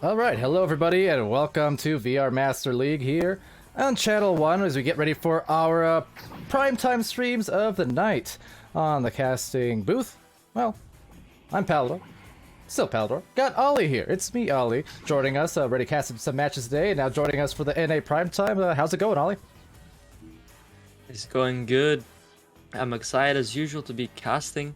Alright, hello everybody and welcome to VR Master League here on Channel 1 as we get ready for our primetime streams of the night on the casting booth. Well, I'm Palidore. Still Palidore. Got Ollie here. It's me, Ollie, joining us. Already casted some matches today and now joining us for the NA primetime. How's it going, Ollie? It's going good. I'm excited as usual to be casting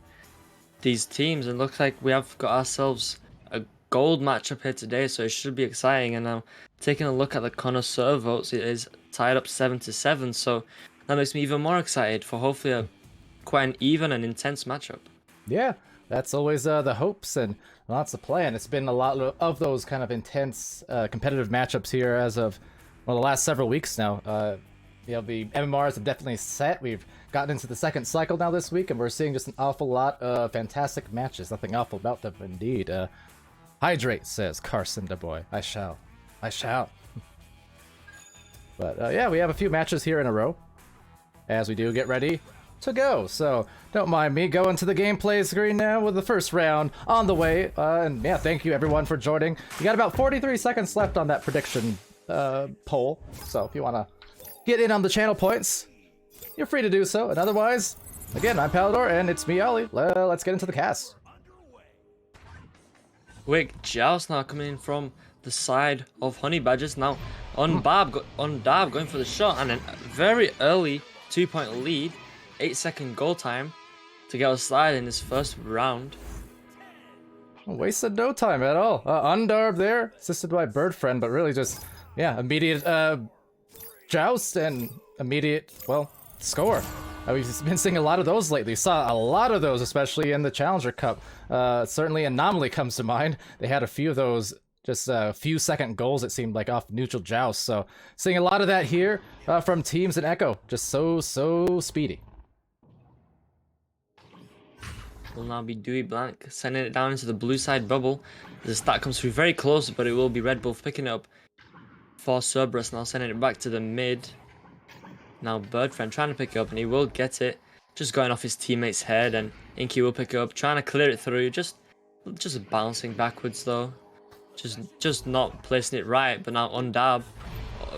these teams and looks like we have got ourselves a gold matchup here today, so it should be exciting. And now taking a look at the connoisseur votes, it is tied up 7-7, so that makes me even more excited for hopefully quite an even and intense matchup. Yeah, that's always the hopes and lots of plan. It's been a lot of those kind of intense competitive matchups here as of, well, the last several weeks now. The MMRs have definitely set. We've gotten into the second cycle now this week, and we're seeing just an awful lot of fantastic matches. Nothing awful about them, indeed. Hydrate, says Carson DeBoy. I shall. But yeah, we have a few matches here in a row as we do get ready to go. So don't mind me going to the gameplay screen now with the first round on the way. And yeah, thank you everyone for joining. We got about 43 seconds left on that prediction poll. So if you want to get in on the channel points, you're free to do so. And otherwise, again, I'm Palidore and it's me, Ollie. Let's get into the cast. Quick joust now coming in from the side of Honey Badgers. Now on Dab going for the shot, and a very early 2-point lead, 8-second goal time to get outside in this first round. Wasted no time at all. Undarb there, assisted by Birdfriend, but really just, yeah, immediate joust and immediate, well, score. We've been seeing a lot of those lately. Saw a lot of those, especially in the Challenger Cup. Certainly Anomaly comes to mind. They had a few of those, just a few second goals, it seemed like, off neutral joust. So seeing a lot of that here from teams in Echo. Just so speedy. Will now be Dewey Blank sending it down into the blue side bubble. The stat comes through very close, but it will be Red Bull picking it up for Cerberus, now sending it back to the mid. Now Birdfriend trying to pick it up, and he will get it, just going off his teammate's head, and Inky will pick it up, trying to clear it through, just bouncing backwards though, just not placing it right. But now Undab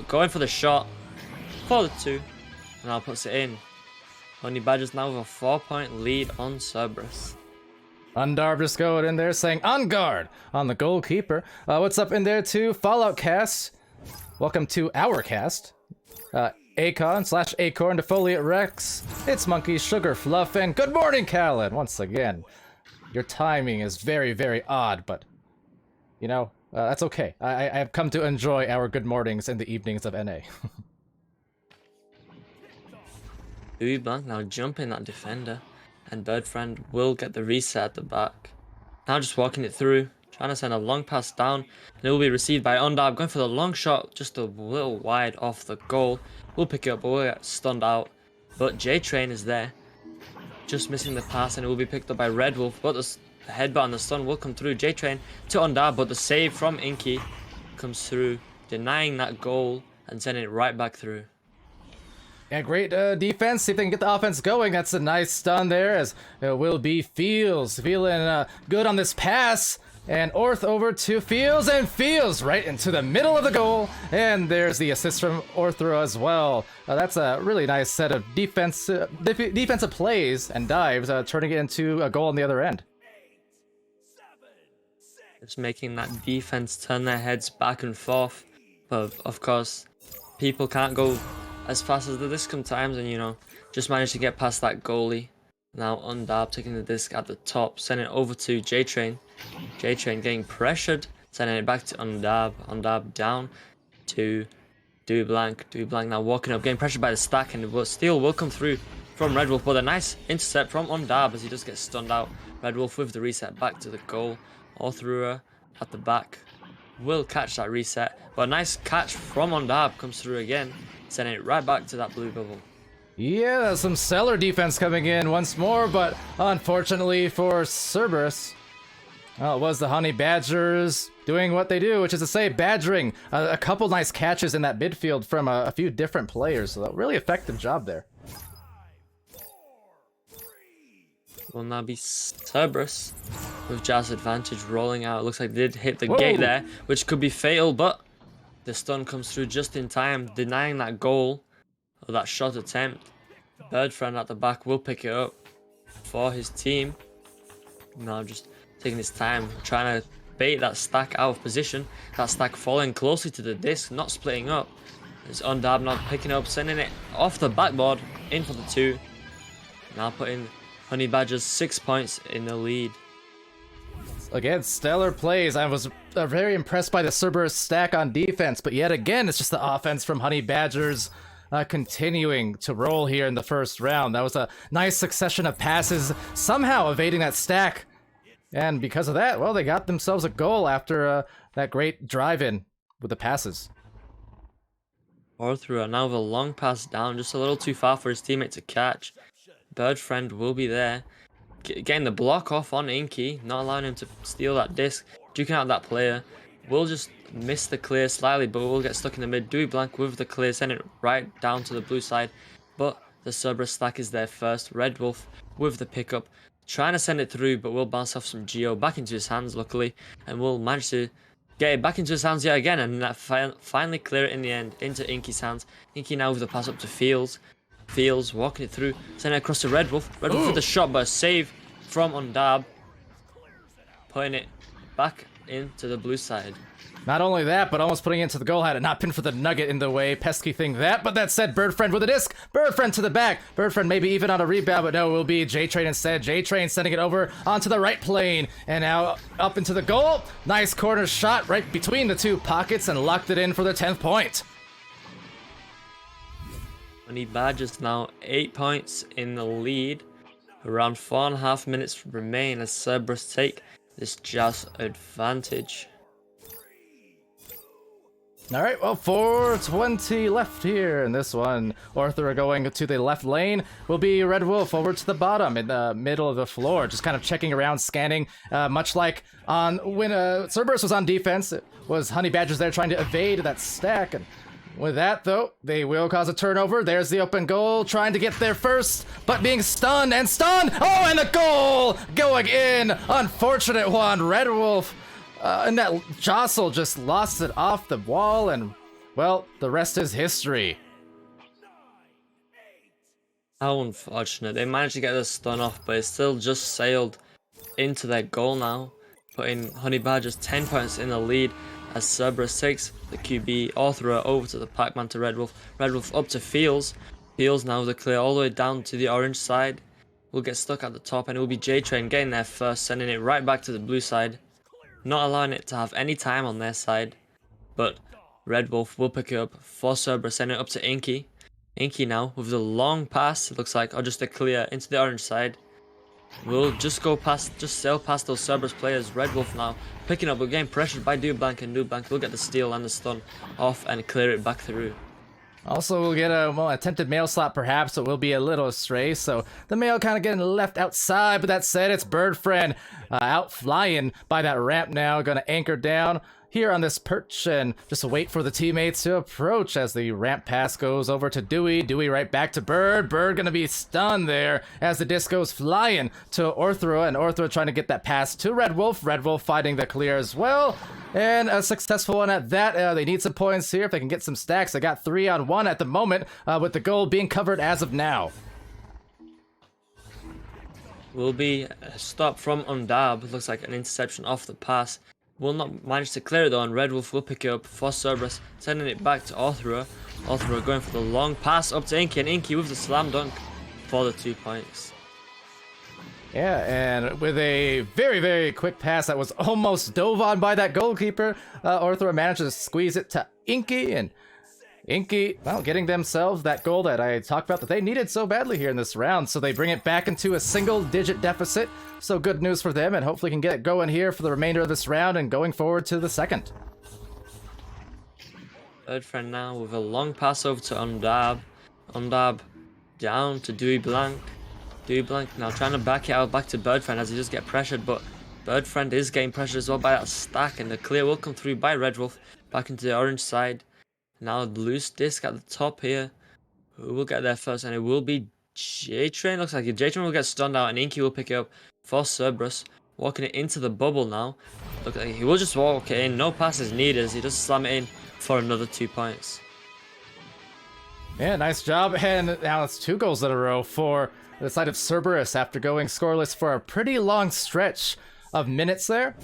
going for the shot for the 2, and now puts it in. Honey Badgers now with a 4-point lead on Cerberus. Undarb just going in there saying on guard on the goalkeeper. What's up in there too? Fallout Cast, welcome to our cast. Acon/Acorn, Defoliate Rex, it's Monkey, Sugar Fluff, and good morning, Callan! Once again, your timing is very, very odd, but, you know, that's okay. I have come to enjoy our good mornings and the evenings of NA. Dewey Blank now jumping that defender, and Birdfriend will get the reset at the back. Now just walking it through, trying to send a long pass down, and it will be received by Undab, going for the long shot, just a little wide off the goal. We'll pick it up, but we'll get stunned out. But J-Train is there, just missing the pass, and it will be picked up by Red Wolf, but the headbutt and the stun will come through. J-Train to Undab, but the save from Inky comes through, denying that goal and sending it right back through. Yeah, great defense. See if they can get the offense going. That's a nice stun there, as will be Fields feeling good on this pass. And Orth over to Fields, and Fields right into the middle of the goal. And there's the assist from Orthro as well. That's a really nice set of defensive plays and dives, turning it into a goal on the other end. Just making that defense turn their heads back and forth. But of course, people can't go as fast as the disc sometimes, and you know, just managed to get past that goalie. Now Undab taking the disc at the top, sending it over to J-Train. J-Train getting pressured, sending it back to Undab. Undab down to Dewey Blank. Dewey Blank now walking up, getting pressured by the stack, and the steal will come through from Red Wolf. But a nice intercept from Undab as he just gets stunned out. Red Wolf with the reset back to the goal. Orthro at the back will catch that reset. But a nice catch from Undab comes through again, sending it right back to that blue bubble. Yeah, some stellar defense coming in once more, but unfortunately for Cerberus, well, it was the Honey Badgers doing what they do, which is to say badgering. A couple nice catches in that midfield from a few different players, so a really effective job there. Will now be Cerberus with Jazz advantage rolling out. It looks like they did hit the Whoa. gate there, which could be fatal, but the stun comes through just in time, denying that goal or that shot attempt. Birdfriend at the back will pick it up for his team. Now just taking his time, trying to bait that stack out of position. That stack falling closely to the disc, not splitting up. It's Undab now picking up, sending it off the backboard, in for the 2. Now putting Honey Badgers 6 points in the lead. Again, stellar plays. I was very impressed by the Cerberus stack on defense, but yet again, it's just the offense from Honey Badgers continuing to roll here in the first round. That was a nice succession of passes, somehow evading that stack. And because of that, well, they got themselves a goal after that great drive-in with the passes. Arthur now with a long pass down, just a little too far for his teammate to catch. Birdfriend will be there, getting the block off on Inky, not allowing him to steal that disc, duking out that player. Will just miss the clear slightly, but will get stuck in the mid. Dewey Blank with the clear, send it right down to the blue side. But the Cerberus stack is there first. Red Wolf with the pickup, trying to send it through, but will bounce off some Geo back into his hands, luckily, and will manage to get it back into his hands yet again, and that finally clear it in the end into Inky's hands. Inky now with the pass up to Fields. Fields walking it through, sending it across to Red Wolf. Red Wolf with the shot, but a save from Undab, putting it back into the blue side. Not only that, but almost putting it into the goal. Had it not been for the nugget in the way. Pesky thing that. But that said, Birdfriend with a disc. Birdfriend to the back. Birdfriend maybe even on a rebound, but no, it will be J-Train instead. J-Train sending it over onto the right plane. And now up into the goal. Nice corner shot right between the two pockets and locked it in for the 10th point. Honey Badgers now 8 points in the lead. Around 4.5 minutes remain as Cerberus take this Jazz advantage. All right, well, 4:20 left here in this one. Arthur going to the left lane will be Red Wolf over to the bottom in the middle of the floor, just kind of checking around, scanning, much like on when Cerberus was on defense. It was Honey Badgers there trying to evade that stack, and with that, though, they will cause a turnover. There's the open goal, trying to get there first, but being stunned and stunned. Oh, and the goal going in. Unfortunate one. Red Wolf, and that jostle just lost it off the wall, and, well, the rest is history. How unfortunate. They managed to get the stun off, but it still just sailed into their goal now, putting Honey Badgers 10 points in the lead. As Cerberus takes the QB Arthur over to the Pac-Man to Red Wolf. Red Wolf up to Fields. Fields now with the clear all the way down to the orange side. Will get stuck at the top, and it will be J-Train getting there first, sending it right back to the blue side. Not allowing it to have any time on their side. But Red Wolf will pick it up for Cerberus, sending it up to Inky. Inky now with the long pass, it looks like, or just a clear into the orange side. We'll just go past, just sail past those Cerberus players. Red Wolf now picking up, but getting pressured by Dublank, and Dublank will get the steal and the stun off and clear it back through. Also, we'll get a, well, attempted mail slot perhaps, so it will be a little astray, so the mail kind of getting left outside, but that said, it's Birdfriend out flying by that ramp now, gonna anchor down here on this perch and just wait for the teammates to approach as the ramp pass goes over to Dewey. Dewey right back to Bird. Bird gonna be stunned there as the disc goes flying to Orthro, and Orthro trying to get that pass to Red Wolf. Red Wolf fighting the clear as well, and a successful one at that. They need some points here if they can get some stacks. They got 3-on-1 at the moment, with the goal being covered as of now. Will be a stop from Undab. Looks like an interception off the pass. Will not manage to clear it though, and Red Wolf will pick it up for Cerberus, sending it back to Arthur. Arthur going for the long pass up to Inky, and Inky with the slam dunk for the 2 points. Yeah, and with a very, very quick pass that was almost dove on by that goalkeeper, Arthur managed to squeeze it to Inky, and Inky, well, getting themselves that goal that I talked about that they needed so badly here in this round, so they bring it back into a single-digit deficit. So good news for them, and hopefully can get it going here for the remainder of this round and going forward to the second. Birdfriend now with a long pass over to Undab. Undab down to Dewey Blank. Dewey Blank now trying to back it out back to Birdfriend as he just get pressured, but Birdfriend is getting pressured as well by that stack, and the clear will come through by Red Wolf back into the orange side. Now the loose disc at the top here. Who will get there first? And it will be J-Train. Looks like J-Train will get stunned out, and Inky will pick it up for Cerberus. walking it into the bubble now. Look, he will just walk it in, no passes needed as he just slam it in for another 2 points. Yeah, nice job. And now it's 2 goals in a row for the side of Cerberus after going scoreless for a pretty long stretch of minutes there.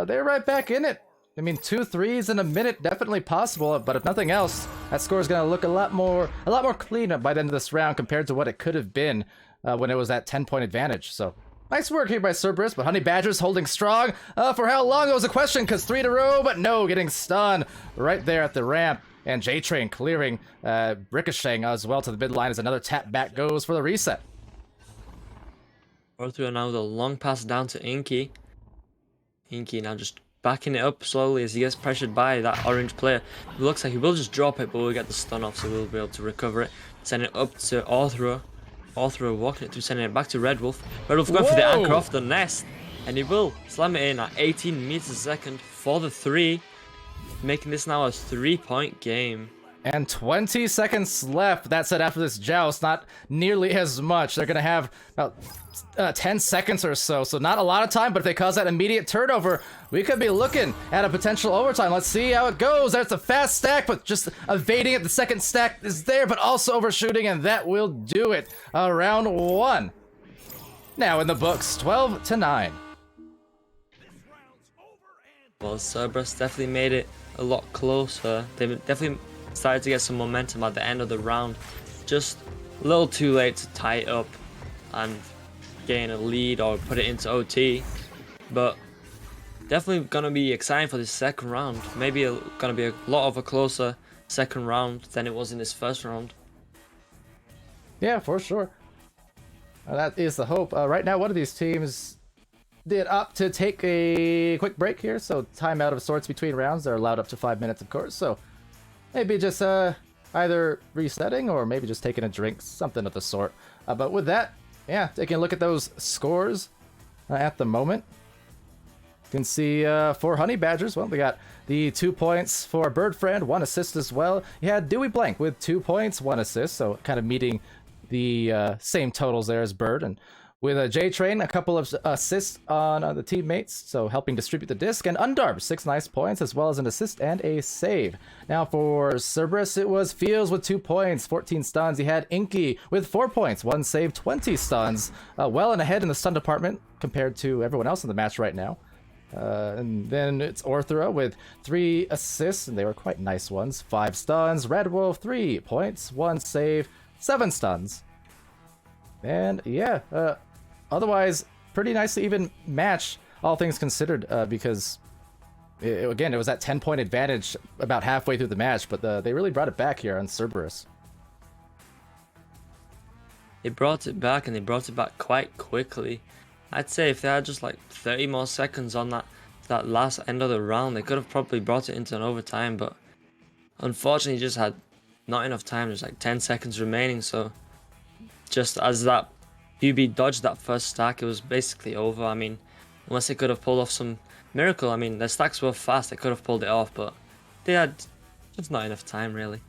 They're right back in it. I mean, 2 threes in a minute, definitely possible, but if nothing else, that score is going to look a lot more clean by the end of this round compared to what it could have been when it was that 10-point advantage. So, nice work here by Cerberus, but Honey Badgers holding strong. For how long, it was a question, because 3 in a row, but no, getting stunned right there at the ramp. And J-Train clearing, ricocheting as well to the midline as another tap back goes for the reset. Through now with a long pass down to Inky. Inky now just backing it up slowly as he gets pressured by that orange player. It looks like he will just drop it, but we'll get the stun off, so we'll be able to recover it. Send it up to Arthur. Arthur walking it through, sending it back to Red Wolf. Red Wolf going for the anchor off the nest. And he will slam it in at 18 meters a second for the 3. Making this now a 3-point game. And 20 seconds left. That said, after this joust, not nearly as much. They're going to have about 10 seconds or so. So not a lot of time, but if they cause that immediate turnover, we could be looking at a potential overtime. Let's see how it goes. That's a fast stack, but just evading it. The second stack is there, but also overshooting, and that will do it. Round 1. Now in the books, 12-9. Well, Cerberus definitely made it a lot closer. They definitely started to get some momentum at the end of the round. Just a little too late to tie it up and gain a lead or put it into OT. But definitely going to be exciting for this second round. Maybe going to be a lot of a closer second round than it was in this first round. Yeah, for sure. That is the hope. Right now, one of these teams did opt to take a quick break here, so timeout of sorts between rounds. They're allowed up to 5 minutes, of course, so maybe just either resetting or maybe just taking a drink, something of the sort. But with that, yeah, taking a look at those scores at the moment. You can see for Honey Badgers, well, we got the 2 points for Bird Friend, 1 assist as well. You had Dewey Blank with 2 points, 1 assist, so kind of meeting the same totals there as Bird. And with J-Train, a couple of assists on the teammates, so helping distribute the disc. And Undarb, 6 nice points, as well as an assist and a save. Now for Cerberus, it was Fields with 2 points, 14 stuns. He had Inky with 4 points, 1 save, 20 stuns. Well and ahead in the stun department compared to everyone else in the match right now. And then it's Orthra with 3 assists, and they were quite nice ones. 5 stuns. Red Wolf, 3 points, 1 save, 7 stuns. And yeah, otherwise, pretty nicely even match, all things considered, because, again, it was that 10-point advantage about halfway through the match, but they really brought it back here on Cerberus. They brought it back, and they brought it back quite quickly. I'd say if they had just like 30 more seconds on that last end of the round, they could have probably brought it into an overtime, but unfortunately just had not enough time. There's like 10 seconds remaining, so just as that UB dodged that first stack, it was basically over. I mean, unless they could have pulled off some miracle. I mean, their stacks were fast, they could have pulled it off, but they had just not enough time, really.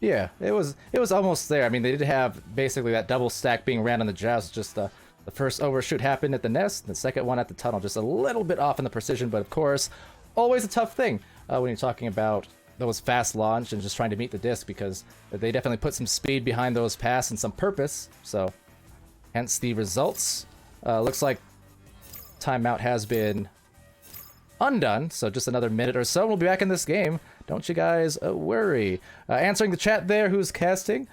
Yeah, it was almost there. I mean, they did have basically that double stack being ran on the joust. Just the first overshoot happened at the nest, the second one at the tunnel, just a little bit off in the precision, but of course, always a tough thing when you're talking about those fast launch and just trying to meet the disc, because they definitely put some speed behind those passes and some purpose. So hence the results. Looks like timeout has been undone, so just another minute or so, we'll be back in this game. Don't you guys worry. Answering the chat there, who's casting?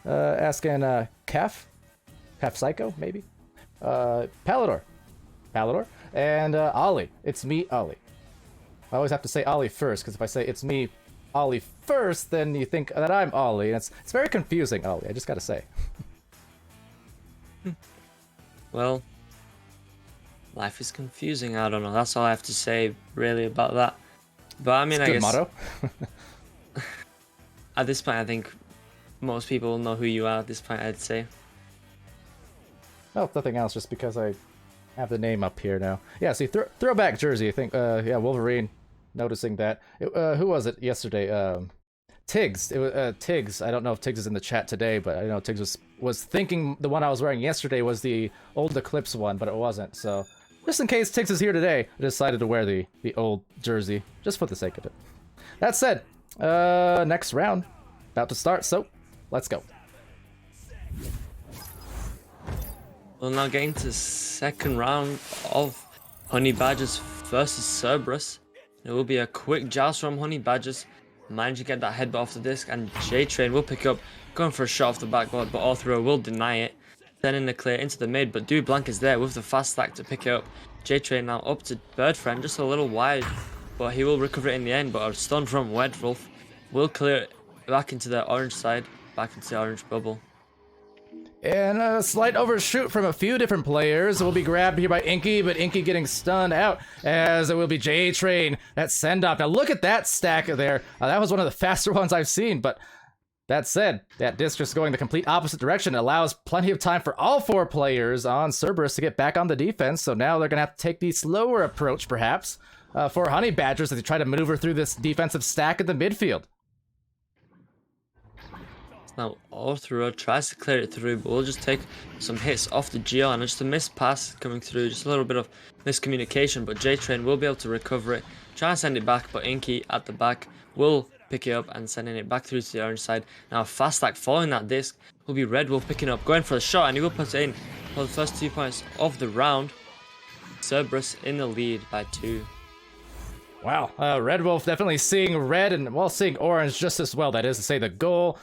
Asking Calf Psycho, maybe? Palidore, and Ollie. It's me, Ollie. I always have to say Ollie first, because if I say it's me, Ollie first, then you think that I'm Ollie, and it's very confusing, Ollie, I just gotta say. Well, life is confusing. I don't know. That's all I have to say, really, about that. But I mean, I guess. Motto. At this point, I think most people know who you are. At this point, I'd say. Well, if nothing else, just because I have the name up here now. Yeah, see, throwback jersey. I think. Yeah, Wolverine. Noticing that. Who was it yesterday? Tiggs. It was Tiggs. I don't know if Tiggs is in the chat today, but I know Tiggs was thinking the one I was wearing yesterday was the old Eclipse one, but it wasn't. So just in case Tix is here today, I decided to wear the old jersey, just for the sake of it. That said, next round, about to start, so let's go. We'll now get into the second round of Honey Badgers versus Cerberus. It will be a quick joust from Honey Badgers, manage to get that headbutt off the disc, and J-Train will pick up, going for a shot off the backboard, but all throw will deny it. Sending the clear into the mid, but DocEducation is there with the fast stack to pick it up. J-Train now up to Birdfriend, just a little wide, but he will recover it in the end, but a stun from Werewolf will clear it back into the orange side, back into the orange bubble. And a slight overshoot from a few different players will be grabbed here by Inky, but Inky getting stunned out as it will be J-Train at send-off. Now look at that stack there. That was one of the faster ones I've seen, but that said, that disc just going the complete opposite direction allows plenty of time for all four players on Cerberus to get back on the defense, so now they're going to have to take the slower approach, perhaps, for Honey Badgers as they try to maneuver through this defensive stack in the midfield. Now Arthur tries to clear it through, but we'll just take some hits off the Geo and just a missed pass coming through, just a little bit of miscommunication, but J-Train will be able to recover it, try and send it back, but Inky at the back will pick it up and sending it back through to the orange side. Now fast stack following that disc will be Red Wolf picking up, going for the shot, and he will put it in for the first 2 points of the round. Cerberus in the lead by 2. Wow, Red Wolf definitely seeing red and, well, seeing orange just as well. That is to say, the goal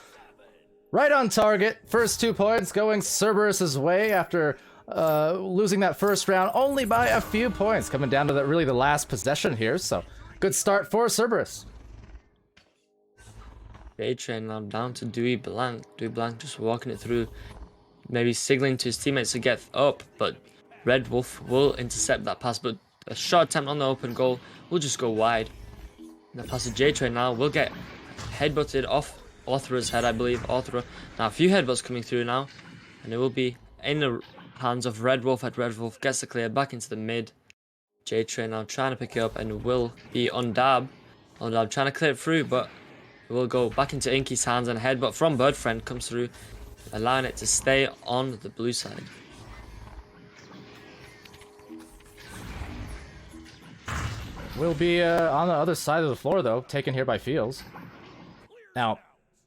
right on target. First 2 points going Cerberus's way after losing that first round only by a few points, coming down to really the last possession here. So good start for Cerberus. J-Train now down to DocEducation. DocEducation just walking it through, maybe signaling to his teammates to get up, but Red Wolf will intercept that pass, but a shot attempt on the open goal will just go wide. The pass to J-Train now will get headbutted off Arthur's head, I believe. Arthur. Now a few headbutts coming through now, and it will be in the hands of Red Wolf as Red Wolf gets the clear back into the mid. J-Train now trying to pick it up and will be on Dab. On Dab trying to clear it through, but it will go back into Inky's hands, and a headbutt from Birdfriend comes through, allowing it to stay on the blue side. Will be on the other side of the floor though, taken here by Fields. Now,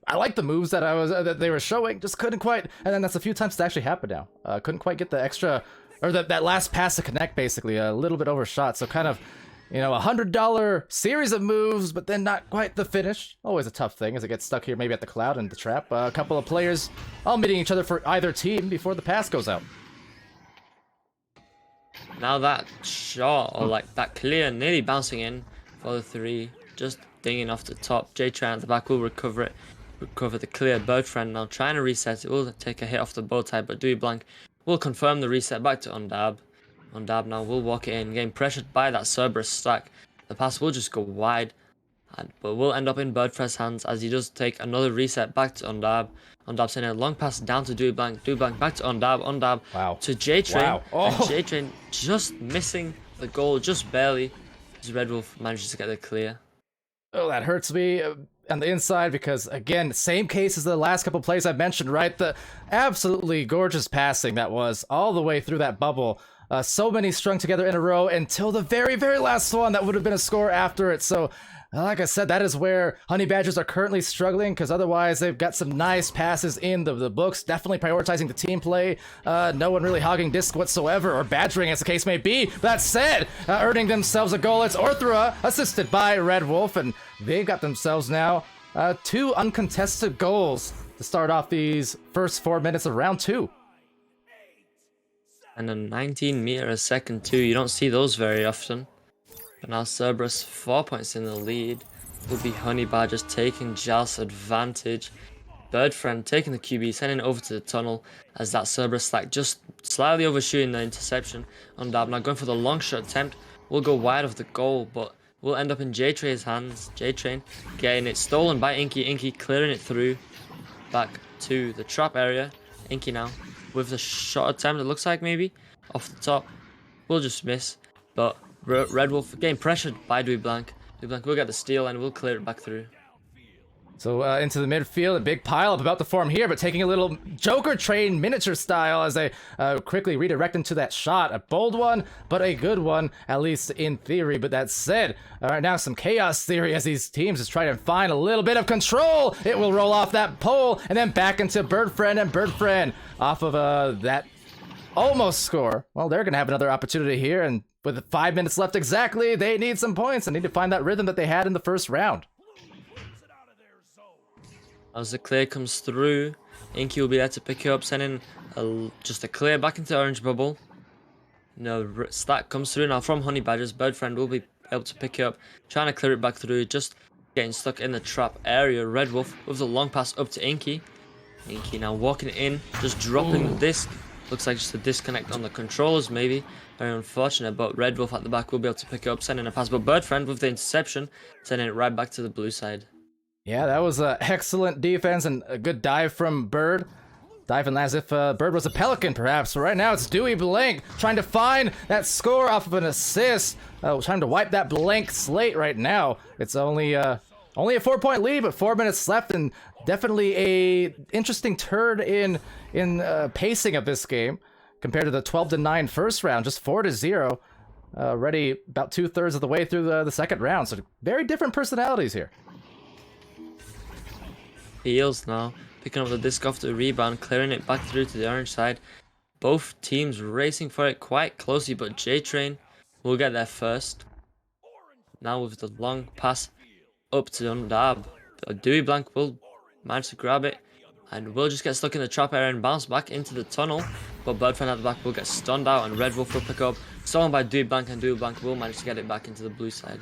I like the moves that they were showing, just couldn't quite, and then that's a few times it's actually happened now. Couldn't quite get the extra, or that last pass to connect, basically, a little bit overshot, so kind of, you know, $100 series of moves, but then not quite the finish. Always a tough thing as it gets stuck here maybe at the cloud and the trap. A couple of players all meeting each other for either team before the pass goes out. Now that shot, or like that clear, nearly bouncing in for the 3, just dinging off the top. J-Train at the back will recover it, recover the clear. Birdfriend now trying to reset it, will take a hit off the bow tie, but DocEducation will confirm the reset back to Undab. Undab now will walk it in, getting pressured by that Cerberus stack. The pass will just go wide, but will end up in Birdfriend's hands as he does take another reset back to Undab. Undab sending a long pass down to DocEducation. DocEducation back to Undab. Undab to J-Train. Wow. Oh. And J-Train just missing the goal, just barely, as Red Wolf manages to get the clear. Oh, that hurts me on the inside because, again, same case as the last couple plays I mentioned, right? The absolutely gorgeous passing that was all the way through that bubble. So many strung together in a row until the very, very last one that would have been a score after it. So, like I said, that is where Honey Badgers are currently struggling because otherwise they've got some nice passes in the books, definitely prioritizing the team play. No one really hogging disc whatsoever or badgering as the case may be. That said, earning themselves a goal. It's Orthra, assisted by Red Wolf, and they've got themselves now 2 uncontested goals to start off these first 4 minutes of round 2. And a 19 meter a second too. You don't see those very often. But now Cerberus 4 points in the lead. Will be Honey Badgers taking Jal's advantage. Birdfriend taking the QB, sending it over to the tunnel as that Cerberus stack just slightly overshooting the interception. Undab now going for the long shot attempt. Will go wide of the goal, but will end up in J-Train's hands. J-Train getting it stolen by Inky. Inky clearing it through back to the trap area. Inky now with the shot attempt, it looks like maybe off the top. Will just miss, but Red Wolf getting pressured by DocEducation. DocEducation will get the steal and will clear it back through. So into the midfield, a big pile up about to form here, but taking a little Joker train miniature style as they quickly redirect into that shot. A bold one, but a good one, at least in theory. But that said, all right, now some chaos theory as these teams just try to find a little bit of control. It will roll off that pole and then back into Birdfriend, and Birdfriend off of that almost score. Well, they're going to have another opportunity here, and with 5 minutes left exactly, they need some points and need to find that rhythm that they had in the first round. As the clear comes through, Inky will be there to pick it up, sending just a clear back into the orange bubble. No stack comes through now from Honey Badgers. Birdfriend will be able to pick it up, trying to clear it back through, just getting stuck in the trap area. Red Wolf with the long pass up to Inky. Inky now walking in, just dropping the disc. Looks like just a disconnect on the controllers maybe. Very unfortunate, but Red Wolf at the back will be able to pick it up, sending a pass. But Birdfriend with the interception, sending it right back to the blue side. Yeah, that was excellent defense and a good dive from Bird. Diving as if Bird was a pelican, perhaps. But right now, it's Dewey Blank trying to find that score off of an assist. Trying to wipe that blank slate right now. It's only a 4-point lead, but 4 minutes left, and definitely a interesting turn in pacing of this game compared to the 12-9 first round. Just 4-0. Already about 2/3 of the way through the second round. So very different personalities here. Heels now, picking up the disc off the rebound, clearing it back through to the orange side. Both teams racing for it quite closely, but J-Train will get there first. Now with the long pass up to Undab. Dewey Blank will manage to grab it and will just get stuck in the trap area and bounce back into the tunnel. But Birdfriend at the back will get stunned out, and Red Wolf will pick up. Stolen by Dewey Blank, and Dewey Blank will manage to get it back into the blue side.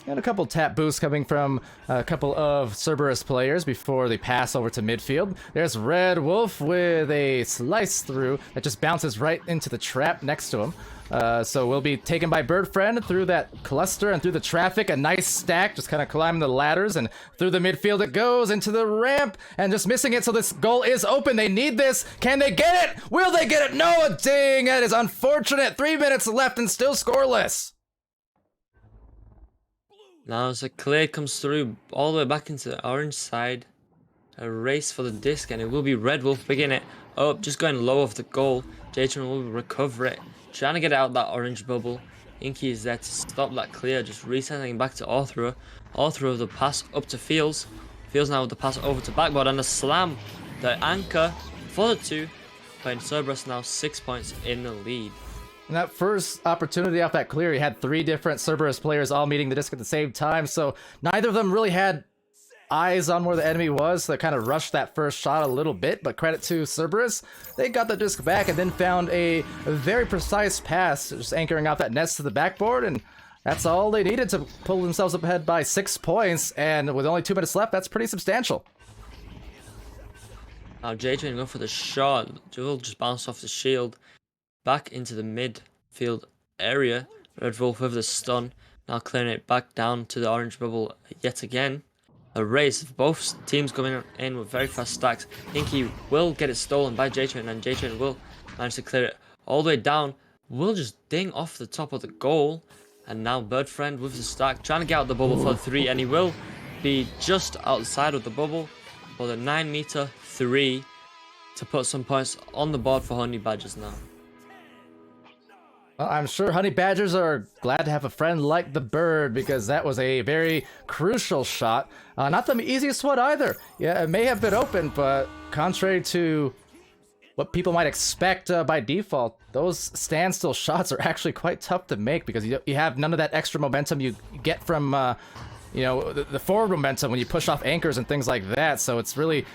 And a couple tap boosts coming from a couple of Cerberus players before they pass over to midfield. There's Red Wolf with a slice through that just bounces right into the trap next to him. So we'll be taken by Birdfriend through that cluster and through the traffic. A nice stack, just kind of climbing the ladders, and through the midfield it goes into the ramp and just missing it. So this goal is open. They need this. Can they get it? Will they get it? No, dang, that is unfortunate. 3 minutes left and still scoreless. Now as a clear comes through all the way back into the orange side, a race for the disc, and it will be Red Wolf picking it up, just going low off the goal. J-Train will recover it, trying to get out that orange bubble. Inky is there to stop that clear, just resetting back to Arthur. Arthur with the pass up to Fields. Fields now with the pass over to backboard, and a slam, the anchor for the two, putting Cerberus now 6 points in the lead. In that first opportunity off that clear, he had 3 different Cerberus players all meeting the disc at the same time, so neither of them really had eyes on where the enemy was, so they kind of rushed that first shot a little bit, but credit to Cerberus, they got the disc back and then found a very precise pass, just anchoring out that nest to the backboard, and that's all they needed to pull themselves up ahead by 6 points, and with only 2 minutes left, that's pretty substantial. Now J-Train going for the shot, Jewel just bounced off the shield. Back into the midfield area. Red Wolf with the stun, now clearing it back down to the orange bubble yet again. A race of both teams coming in with very fast stacks. Inky will get it stolen by J-Train, and J-Train will manage to clear it all the way down. Will just ding off the top of the goal. And now Birdfriend with the stack, trying to get out the bubble for the 3, and he will be just outside of the bubble for the 9-meter 3 to put some points on the board for Honey Badgers now. Well, I'm sure Honey Badgers are glad to have a friend like the Bird, because that was a very crucial shot. Not the easiest one either. Yeah, it may have been open, but contrary to what people might expect by default, those standstill shots are actually quite tough to make, because you have none of that extra momentum you get from the forward momentum when you push off anchors and things like that. So it's really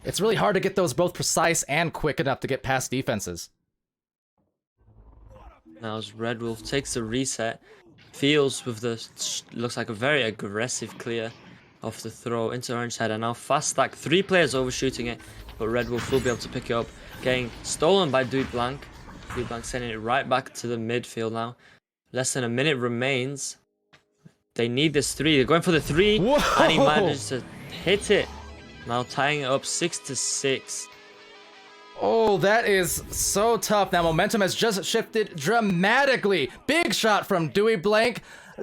hard to get those both precise and quick enough to get past defenses. Now as Red Wolf takes the reset, Fields with the looks like a very aggressive clear off the throw into orange side, and now fast stack, 3 players overshooting it, but Red Wolf will be able to pick it up, getting stolen by Dewey Blank. Dewey Blank sending it right back to the midfield now. Less than a minute remains. They need this 3. They're going for the 3. Whoa! And he managed to hit it. Now tying it up 6-6. Oh, that is so tough. Now momentum has just shifted dramatically. Big shot from Dewey Blank.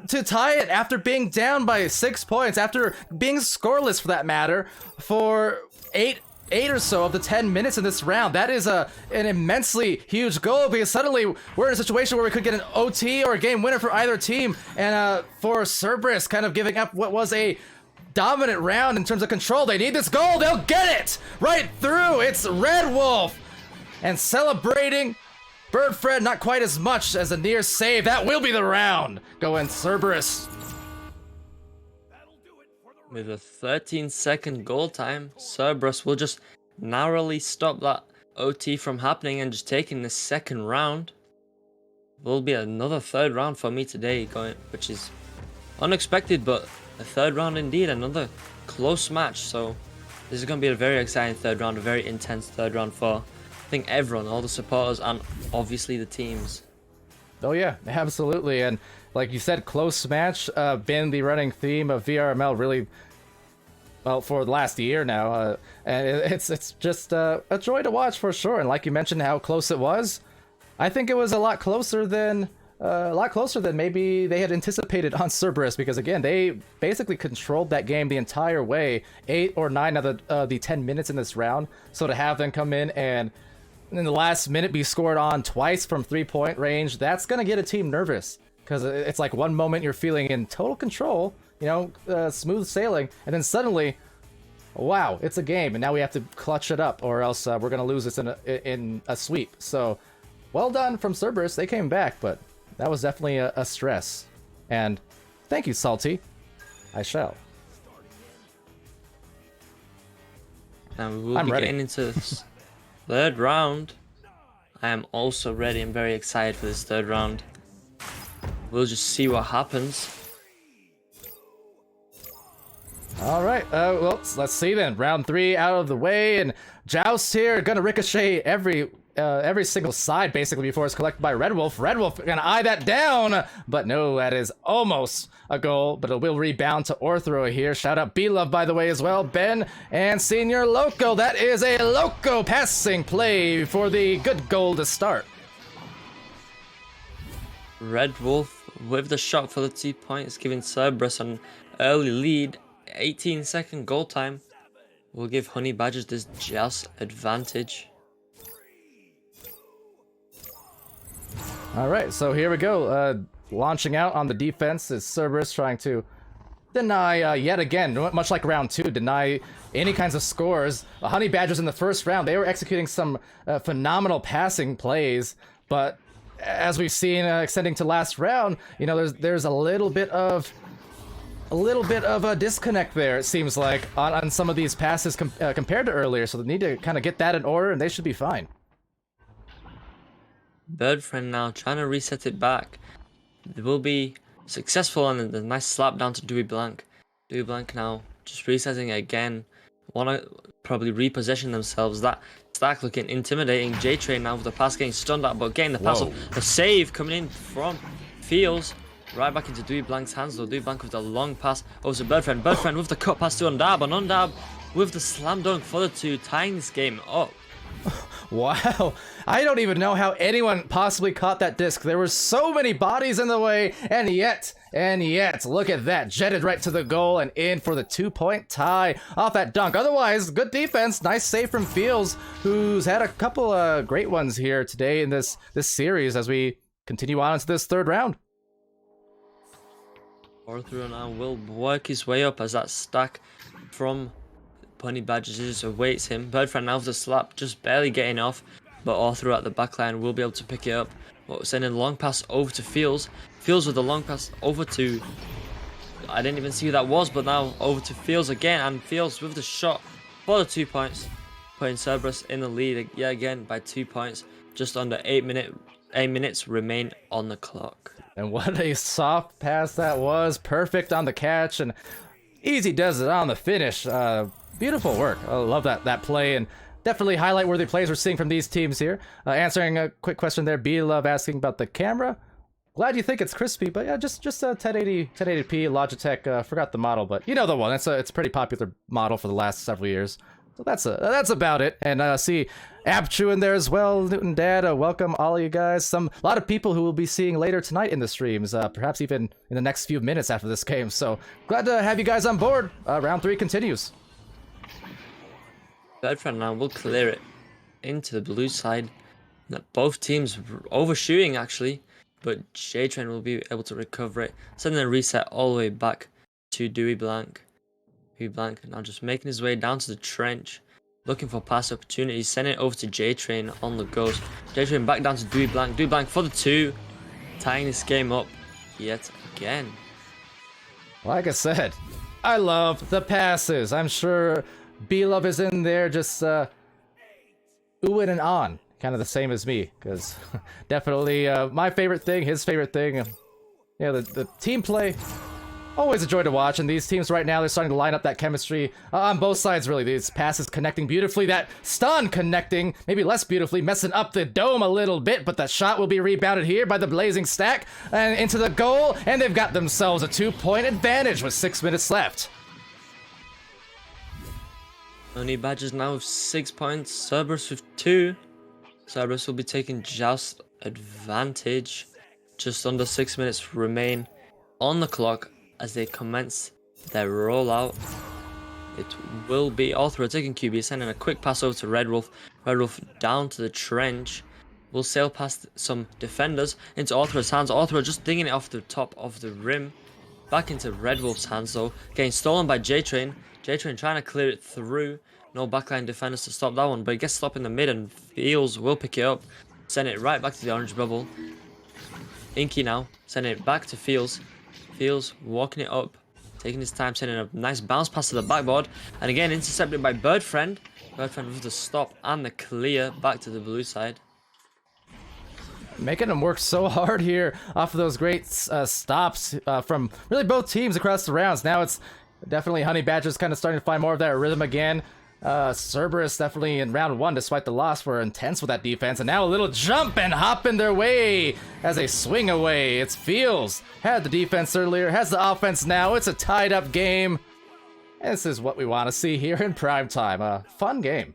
to tie it after being down by 6 points, after being scoreless for that matter, for eight or so of the 10 minutes in this round. That is an immensely huge goal, because suddenly we're in a situation where we could get an OT or a game winner for either team, and for Cerberus kind of giving up what was a dominant round in terms of control. They need this goal. They'll get it right through. It's Red Wolf, and celebrating. Birdfred not quite as much as a near save. That will be the round. Going Cerberus. With a 13-second goal time, Cerberus will just narrowly stop that OT from happening and just taking the second round. Will be another third round for me today, which is unexpected, but a third round indeed, another close match. So this is going to be a very exciting third round, a very intense third round for, I think, everyone, all the supporters, and obviously the teams. Oh yeah, absolutely. And like you said, close match been the running theme of VRML really, well, for the last year now. And it's just a joy to watch for sure. And like you mentioned how close it was, I think it was a lot closer than maybe they had anticipated on Cerberus, because again, they basically controlled that game the entire way, 8 or 9 of the 10 minutes in this round. So to have them come in the last minute be scored on twice from 3-point range, that's gonna get a team nervous, because it's like one moment you're feeling in total control, you know, smooth sailing, and then suddenly, wow, it's a game, and now we have to clutch it up, or else we're gonna lose this in a sweep. So well done from Cerberus. They came back, but that was definitely a stress. And thank you, Salty. I shall. And we will be getting into this third round. I am also ready. I'm very excited for this third round. We'll just see what happens. All right. Well, let's see then. Round 3 out of the way, and Joust here gonna ricochet every single side basically before it's collected by Red Wolf. Red Wolf gonna eye that down, but no, that is almost a goal, but it will rebound to Orthro here. Shout out B-Love, by the way, as well. Ben and Senior Loco. That is a Loco passing play for the good goal to start. Red Wolf with the shot for the 2 points, giving Cerberus an early lead. 18-second goal time will give Honey Badgers this just advantage. All right, so here we go. Launching out on the defense is Cerberus, trying to deny, yet again, much like round 2, deny any kinds of scores. Honey Badgers in the first round, they were executing some phenomenal passing plays, but as we've seen extending to last round, you know, there's a little bit of a disconnect there, it seems like, on some of these passes compared to earlier, so they need to kind of get that in order, and they should be fine. Birdfriend now trying to reset it back. They will be successful, and the nice slap down to Dewey Blank. Dewey Blank now just resetting it again. Want to probably reposition themselves. That stack looking intimidating. J-Train now with the pass getting stunned at, but getting the pass off. The save coming in from Fields. Right back into Dewey Blank's hands though. Dewey Blank with the long pass over to Birdfriend. Birdfriend with the cut pass to Undab, and Undab with the slam dunk for the 2, tying this game up. Wow, I don't even know how anyone possibly caught that disc. There were so many bodies in the way, and yet, look at that. Jetted right to the goal and in for the 2-point tie off that dunk. Otherwise, good defense. Nice save from Fields, who's had a couple of great ones here today in this series as we continue on into this third round. Orthro now will work his way up as that stack from Honey Badgers just awaits him. Birdfriend now with the slap, just barely getting off, but Orthro at the back line will be able to pick it up. Sending a long pass over to Fields. Fields with the long pass over to, I didn't even see who that was, but now over to Fields again, and Fields with the shot for the 2 points, putting Cerberus in the lead yet again by 2 points. Just under 8 minutes remain on the clock. And what a soft pass that was. Perfect on the catch, and easy does it on the finish. Beautiful work. I love that play, and definitely highlight-worthy plays we're seeing from these teams here. Answering a quick question there, B-Love asking about the camera. Glad you think it's crispy, but yeah, just a 1080p Logitech. Forgot the model, but you know the one. It's a pretty popular model for the last several years. So that's about it. And see Apchu in there as well, Newton Dad. Welcome all of you guys. A lot of people who we'll be seeing later tonight in the streams, perhaps even in the next few minutes after this game. So glad to have you guys on board. Round 3 continues. Birdfriend now will clear it into the blue side. Both teams overshooting actually, but J-Train will be able to recover it, sending a reset all the way back to Dewey Blank. Dewey Blank now just making his way down to the trench, looking for pass opportunities, sending it over to J-Train on the ghost. J-Train back down to Dewey Blank. Dewey Blank for the 2, tying this game up yet again. Like I said, I love the passes. I'm sure B-Love is in there just oohing and on. Kind of the same as me, because definitely my favorite thing, his favorite thing. Yeah, the team play, always a joy to watch. And these teams right now, they're starting to line up that chemistry on both sides, really. These passes connecting beautifully, that stun connecting maybe less beautifully, messing up the dome a little bit, but that shot will be rebounded here by the Blazing Stack and into the goal, and they've got themselves a 2-point advantage with 6 minutes left. Honey Badgers now with 6 points, Cerberus with 2. Cerberus will be taking Joust advantage. Just under 6 minutes remain on the clock as they commence their rollout. It will be Orthra taking QB, sending a quick pass over to Red Wolf. Red Wolf down to the trench. Will sail past some defenders into Orthra's hands. Orthra just dinging it off the top of the rim. Back into Red Wolf's hands though. Getting stolen by J-Train. J-Train trying to clear it through. No backline defenders to stop that one, but it gets stopped in the mid and Fields will pick it up. Send it right back to the orange bubble. Inky now, sending it back to Fields. Fields walking it up, taking his time, sending a nice bounce pass to the backboard. And again, intercepted by Birdfriend. Birdfriend with the stop and the clear back to the blue side. Making them work so hard here off of those great stops from really both teams across the rounds. Now it's definitely Honey Badgers kind of starting to find more of that rhythm again. Cerberus definitely in round 1, despite the loss, were intense with that defense. And now a little jump and hop in their way as they swing away. It's Fields. Had the defense earlier, has the offense now. It's a tied up game. This is what we want to see here in prime time. A fun game.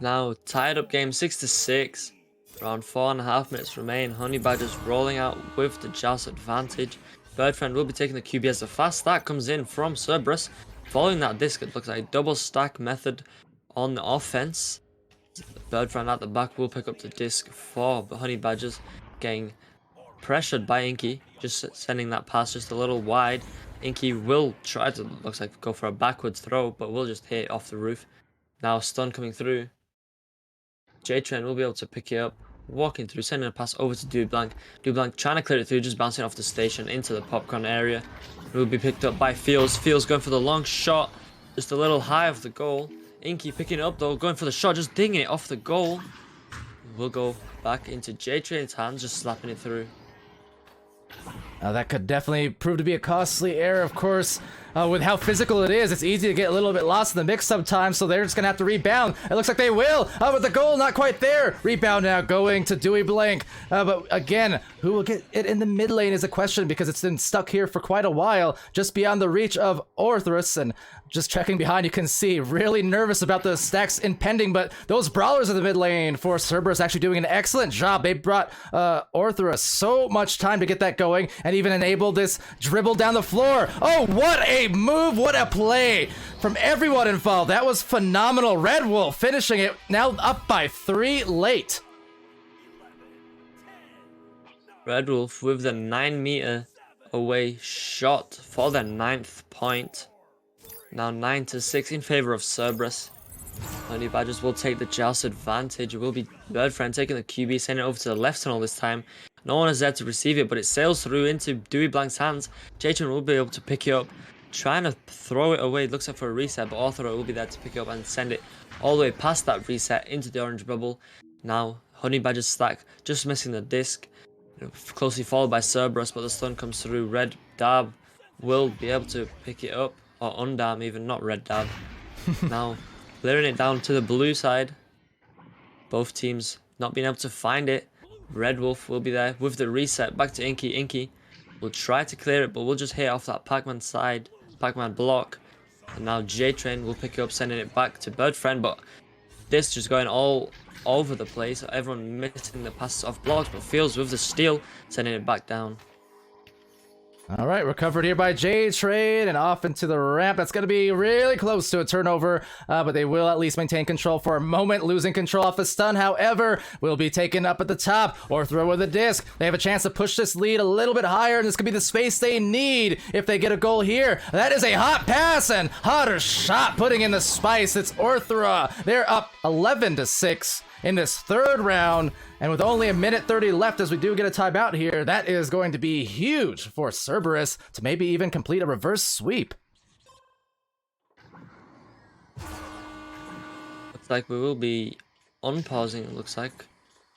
Now tied up game 6-6. Around 4.5 minutes remain. Honey Badgers rolling out with the Joust advantage. Birdfriend will be taking the QB as the fast stack comes in from Cerberus. Following that disc, it looks like a double stack method on the offense. Birdfriend at the back will pick up the disc for Honey Badgers. Getting pressured by Inky. Just sending that pass just a little wide. Inky will try to, looks like, go for a backwards throw, but will just hit it off the roof. Now stun coming through. J-Train will be able to pick it up. Walking through, sending a pass over to Dewey Blank. Dewey Blank trying to clear it through, just bouncing off the station into the popcorn area. It will be picked up by Fields. Fields going for the long shot, just a little high of the goal. Inky picking it up though, going for the shot, just dinging it off the goal. We'll go back into J-Train's hands, just slapping it through. That could definitely prove to be a costly error, of course. With how physical it is, it's easy to get a little bit lost in the mix sometimes, so they're just going to have to rebound. It looks like they will, but the goal not quite there. Rebound now going to Dewey Blank. But again, who will get it in the mid lane is a question, because it's been stuck here for quite a while, just beyond the reach of Orthrus. And just checking behind, you can see, really nervous about the stacks impending, but those brawlers in the mid lane for Cerberus actually doing an excellent job. They brought Orthrus so much time to get that going, and even enabled this dribble down the floor. Oh, what a move, what a play from everyone involved. That was phenomenal. Red Wolf finishing it, now up by 3 late. Red Wolf with the 9-meter away shot for their 9th point. Now 9-6 in favor of Cerberus. Honey Badgers will take the Joust advantage. It will be Birdfriend taking the QB, sending it over to the left tunnel this time. No one is there to receive it, but it sails through into Dewey Blank's hands. J-Train will be able to pick it up, trying to throw it away. It looks like for a reset, but Orthra will be there to pick it up and send it all the way past that reset into the orange bubble. Now Honey Badger's stack just missing the disc, closely followed by Cerberus, but the stun comes through. Red Dab will be able to pick it up, or Undam even, not Red Dab. Now clearing it down to the blue side. Both teams not being able to find it. Red Wolf will be there with the reset back to Inky. Inky will try to clear it, but will just hit off that Pac-Man side, Pac-Man block. And now J-Train will pick it up, sending it back to Birdfriend, but this just going all over the place. Everyone missing the passes off blocks, but Fields with the steal, sending it back down. All right, recovered here by J-Trade and off into the ramp. That's going to be really close to a turnover, but they will at least maintain control for a moment. Losing control off the stun, however, will be taken up at the top or throw with a disc. They have a chance to push this lead a little bit higher, and this could be the space they need if they get a goal here. That is a hot pass and hotter shot, putting in the spice. It's Orthra. They're up 11-6 in this third round, and with only a minute 30 left as we do get a timeout here, that is going to be huge for Cerberus to maybe even complete a reverse sweep. Looks like we will be unpausing, it looks like,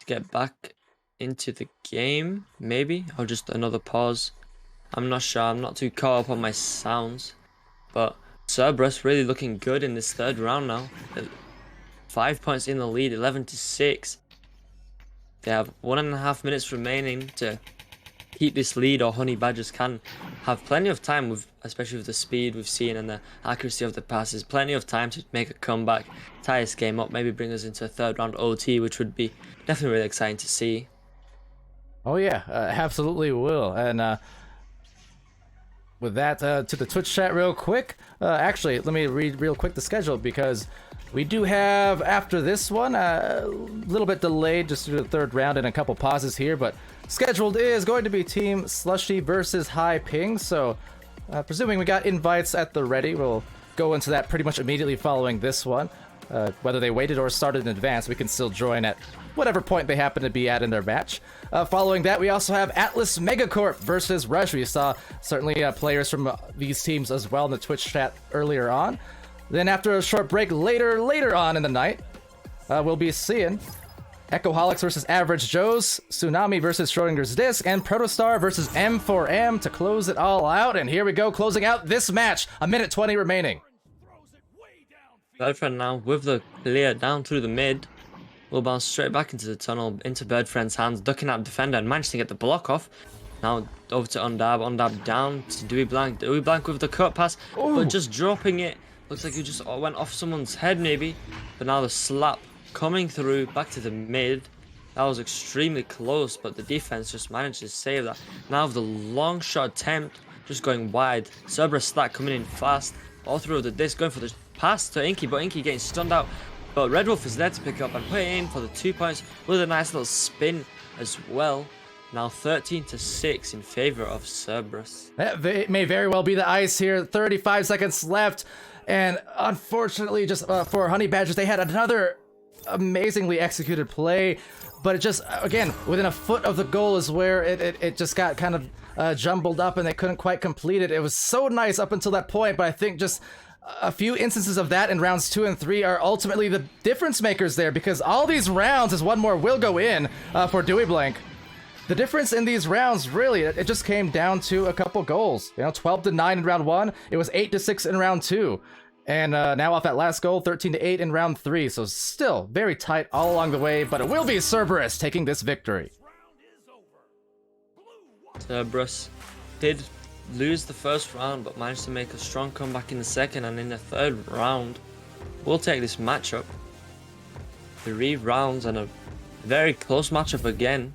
to get back into the game, maybe, or just another pause. I'm not sure, I'm not too caught up on my sounds, but Cerberus really looking good in this third round now. 5 points in the lead, 11-6. They have 1.5 minutes remaining to keep this lead, or Honey Badgers can have plenty of time, with, especially with the speed we've seen and the accuracy of the passes, plenty of time to make a comeback, tie this game up, maybe bring us into a third round OT, which would be definitely really exciting to see. Oh yeah, absolutely will. And with that, to the Twitch chat real quick. Actually, let me read real quick the schedule, because we do have, after this one, a little bit delayed just due to the third round and a couple pauses here, but scheduled is going to be Team Slushy versus High Ping, so presuming we got invites at the ready, we'll go into that pretty much immediately following this one. Whether they waited or started in advance, we can still join at whatever point they happen to be at in their match. Following that, we also have Atlas Megacorp versus Rush. We saw certainly players from these teams as well in the Twitch chat earlier on. Then after a short break later on in the night, we'll be seeing Echoholics versus Average Joes, Tsunami versus Schrodinger's Disc, and Protostar versus M4M to close it all out. And here we go, closing out this match, a minute 20 remaining. Birdfriend now with the clear down through the mid. Will bounce straight back into the tunnel, into Birdfriend's hands, ducking out defender and managing to get the block off. Now over to Undab down to Dewey Blank with the cut pass, but just dropping it. Looks like he just went off someone's head maybe, but now the slap coming through back to the mid. That was extremely close, but the defense just managed to save that. Now the long shot attempt just going wide. Cerberus stack coming in fast, all through the disc, going for the pass to Inky, but Inky getting stunned out. But Red Wolf is there to pick up and put it in for the 2 points with a nice little spin as well. Now 13-6 in favor of Cerberus. It may very well be the ice here. 35 seconds left. And unfortunately, just for Honey Badgers, they had another amazingly executed play. But it just, again, within a foot of the goal is where it just got kind of jumbled up and they couldn't quite complete it. It was so nice up until that point, but I think just a few instances of that in rounds 2 and 3 are ultimately the difference makers there, because all these rounds, as one more will go in for Dewey Blank. The difference in these rounds, really, it just came down to a couple goals. 12-9 in round 1. It was 8-6 in round 2. And now off that last goal, 13-8 in round 3. So still very tight all along the way, but it will be Cerberus taking this victory. Cerberus did lose the first round, but managed to make a strong comeback in the second, and in the third round, we'll take this matchup. 3 rounds and a very close matchup again.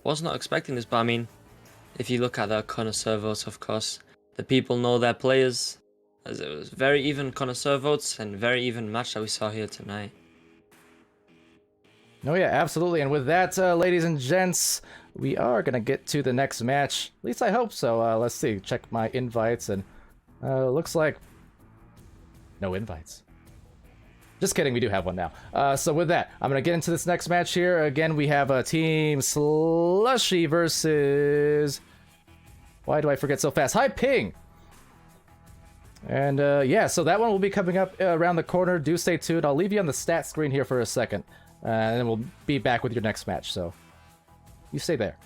Was not expecting this, but I mean, if you look at the connoisseur votes, of course, the people know their players, as it was very even connoisseur votes and very even match that we saw here tonight. Oh yeah, absolutely. And with that, ladies and gents, we are going to get to the next match. At least I hope so. Let's see. Check my invites, and looks like no invites. Just kidding, we do have one now. So with that, I'm going to get into this next match here. Again, we have a Team Slushy versus... Why do I forget so fast? High Ping! And yeah, so that one will be coming up around the corner. Do stay tuned. I'll leave you on the stat screen here for a second. And then we'll be back with your next match, so you stay there.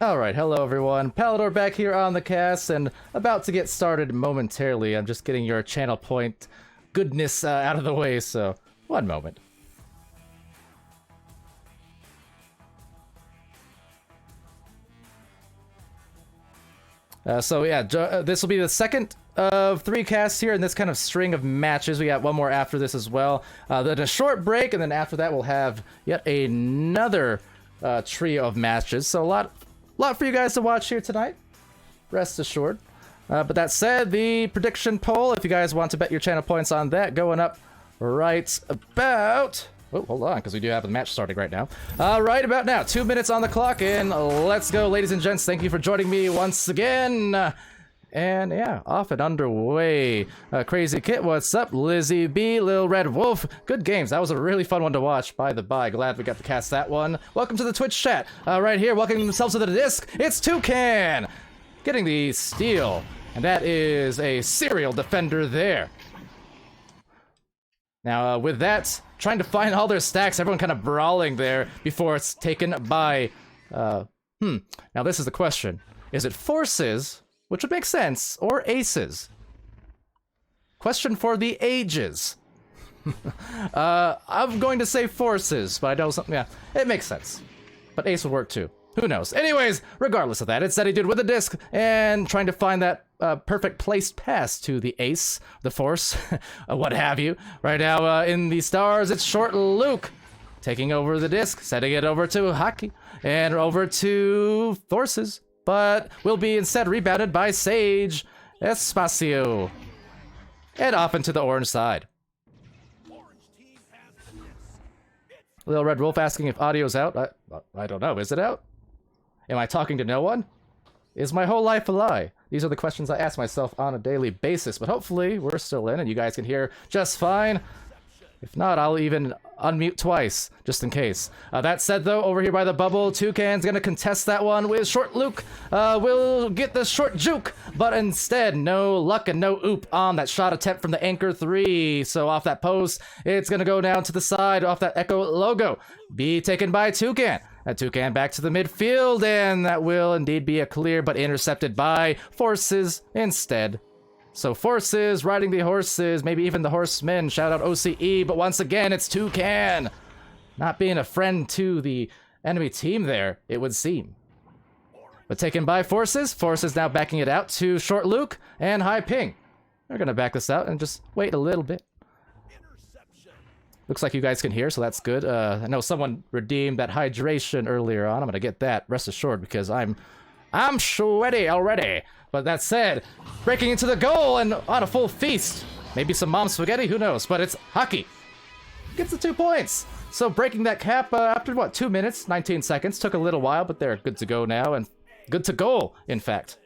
Alright, hello everyone. Palidore back here on the cast and about to get started momentarily. I'm just getting your channel point goodness out of the way, so one moment. So yeah, this will be the second of 3 casts here in this kind of string of matches. We got one more after this as well. Then a short break, and then after that we'll have yet another trio of matches. So a lot for you guys to watch here tonight, rest assured. But that said, the prediction poll, if you guys want to bet your channel points on that, going up right about... Oh, hold on, because we do have the match starting right now. Right about now, 2 minutes on the clock, and let's go, ladies and gents. Thank you for joining me once again. And yeah, off and underway. Crazy Kit, what's up? Lizzie B, Lil Red Wolf. Good games. That was a really fun one to watch, by the by. Glad we got to cast that one. Welcome to the Twitch chat. Right here, welcoming themselves to the disc. It's Toucan getting the steal. And that is a serial defender there. Now, with that, trying to find all their stacks, everyone kind of brawling there before it's taken by... Now, this is the question. Is it forces, which would make sense, or aces? Question for the ages. I'm going to say forces, but I know something... Yeah, it makes sense. But ace would work too. Who knows? Anyways, regardless of that, it's Steady Dude with a disc and trying to find that perfect placed pass to the ace, the force, what have you. Right now in the stars, it's Short Luke taking over the disc, setting it over to Hockey and over to Forces, but will be instead rebounded by Sage Espacio and off into the orange side. Little Red Wolf asking if audio's out. I don't know. Is it out? Am I talking to no one? Is my whole life a lie? These are the questions I ask myself on a daily basis, but hopefully we're still in and you guys can hear just fine. If not, I'll even unmute twice, just in case. That said, though, over here by the bubble, Toucan's gonna contest that one with Short Luke. Will get the short juke, but instead, no luck and no oop on that shot attempt from the Anchor 3. So off that post, it's gonna go down to the side, off that Echo logo. Be taken by Toucan. Toucan back to the midfield, and that will indeed be a clear, but intercepted by Forces instead. So Forces riding the horses, maybe even the horsemen. Shout out OCE, but once again, it's Toucan. Not being a friend to the enemy team there, it would seem. But taken by Forces. Forces now backing it out to Short Luke and High Ping. They're going to back this out and just wait a little bit. Looks like you guys can hear, so that's good. I know someone redeemed that hydration earlier on. I'm going to get that, rest assured, because I'm sweaty already. But that said, breaking into the goal and on a full feast. Maybe some mom spaghetti, who knows? But it's Hockey. Gets the 2 points. So breaking that cap after, what, 2 minutes, 19 seconds. Took a little while, but they're good to go now. And good to goal, in fact.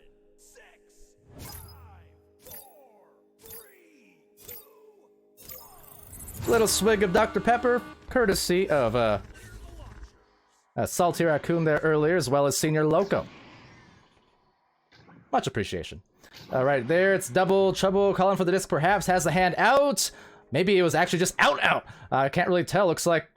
Little swig of Dr. Pepper, courtesy of Salty Raccoon there earlier, as well as Senior Loco. Much appreciation. Right there, it's Double Trouble calling for the disc, perhaps, has the hand out. Maybe it was actually just out. I can't really tell, looks like...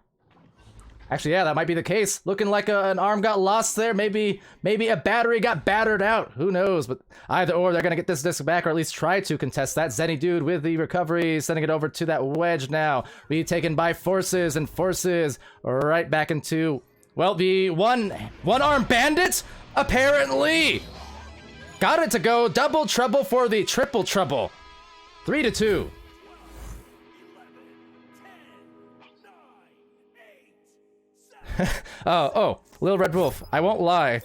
Actually, yeah, that might be the case. Looking like an arm got lost there. Maybe a battery got battered out. Who knows? But either or, they're going to get this disc back, or at least try to contest that. Zenny Dude with the recovery, sending it over to that wedge now. Be taken by Forces, and Forces right back into, well, the one-arm bandit, apparently. Got it to go. Double trouble for the triple trouble. 3-2. Oh, Lil Red Wolf, I won't lie.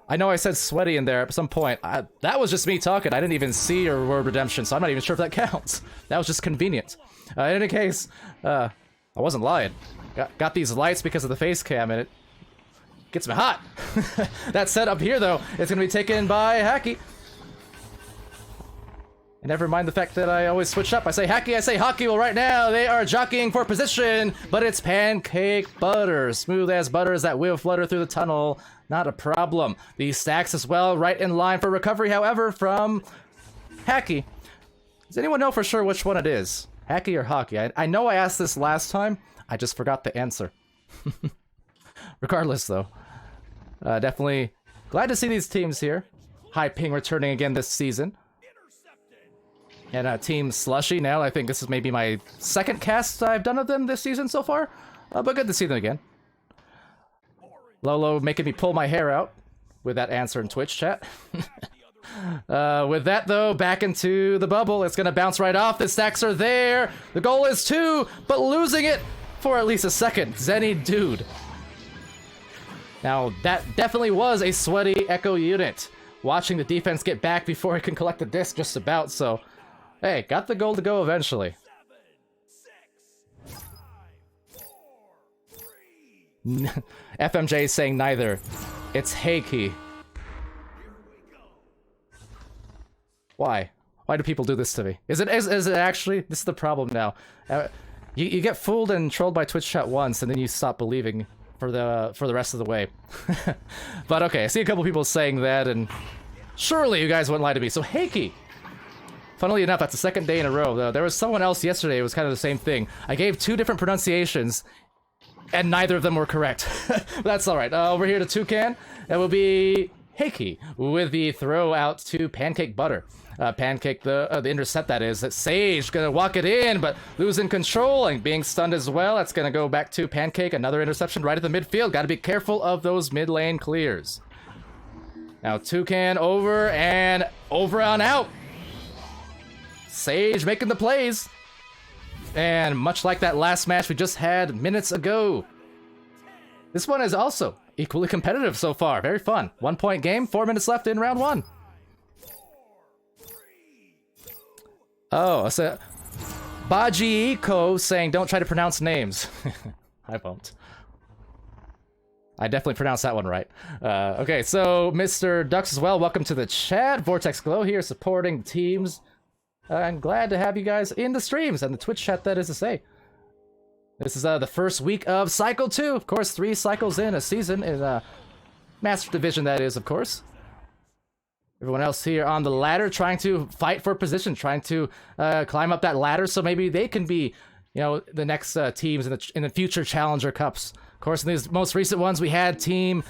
I know I said sweaty in there at some point. That was just me talking. I didn't even see your word redemption, so I'm not even sure if that counts. That was just convenient. In any case, I wasn't lying. Got these lights because of the face cam, and it gets me hot. That set up here, though, it's going to be taken by Hacky. And never mind the fact that I always switch up. I say Hacky, I say Hockey. Well, right now, they are jockeying for position, but it's pancake butter. Smooth as butter as that will flutter through the tunnel. Not a problem. These stacks as well, right in line for recovery, however, from Hacky. Does anyone know for sure which one it is? Hacky or Hockey? I know I asked this last time. I just forgot the answer. Regardless, though. Definitely glad to see these teams here. High Ping returning again this season. And Team Slushy now. I think this is maybe my second cast I've done of them this season so far. But good to see them again. Lolo making me pull my hair out with that answer in Twitch chat. With that, though, back into the bubble. It's going to bounce right off. The stacks are there. The goal is 2, but losing it for at least a second. Zenny Dude. Now, that definitely was a sweaty Echo unit. Watching the defense get back before it can collect the disc just about, so... Hey, got the goal to go eventually. FMJ is saying neither. It's Heiki. Why? Why do people do this to me? Is it actually? This is the problem now. You get fooled and trolled by Twitch chat once, and then you stop believing for the rest of the way. But okay, I see a couple people saying that, and surely you guys wouldn't lie to me. So Heiki. Funnily enough, that's the second day in a row. There was someone else yesterday. It was kind of the same thing. I gave 2 different pronunciations, and neither of them were correct. But that's all right. Over here to Toucan, that will be Heiki with the throw out to Pancake Butter. Pancake, the intercept that is. Sage gonna walk it in, but losing control and being stunned as well. That's gonna go back to Pancake. Another interception right at the midfield. Gotta be careful of those mid lane clears. Now Toucan over and over on out. Sage making the plays. And much like that last match we just had minutes ago, this one is also equally competitive so far. Very fun. 1-point game, 4 minutes left in round 1. Oh, so Baji Iko saying don't try to pronounce names. I won't. I definitely pronounced that one right. Okay, so Mr. Ducks as well, welcome to the chat. Vortex Glow here supporting teams. I'm glad to have you guys in the streams and the Twitch chat, that is to say. This is the first week of Cycle 2. Of course, 3 cycles in a season in Master Division, that is, of course. Everyone else here on the ladder trying to fight for position, trying to climb up that ladder so maybe they can be, you know, the next teams in the future Challenger Cups. Of course, in these most recent ones, we had Team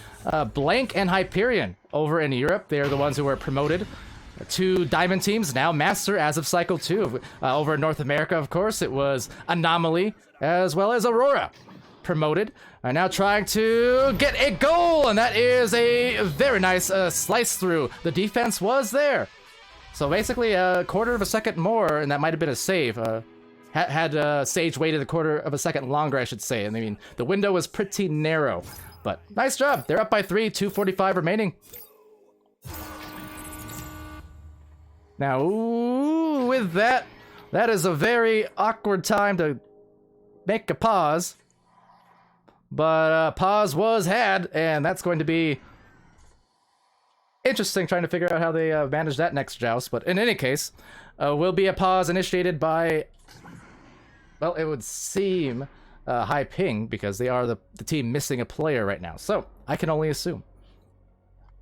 Blank and Hyperion over in Europe. They're the ones who were promoted. 2 Diamond teams, now Master as of Cycle 2. Over in North America, of course, it was Anomaly as well as Aurora promoted. Now trying to get a goal, and that is a very nice slice through. The defense was there. So basically a quarter of a second more, and that might have been a save. Had Sage waited a quarter of a second longer, I should say. I mean, the window was pretty narrow. But nice job. They're up by 3, 2:45 remaining. Now, ooh, with that, that is a very awkward time to make a pause. But pause was had, and that's going to be interesting trying to figure out how they manage that next joust. But in any case, will be a pause initiated by, well, it would seem High Ping, because they are the team missing a player right now. So, I can only assume.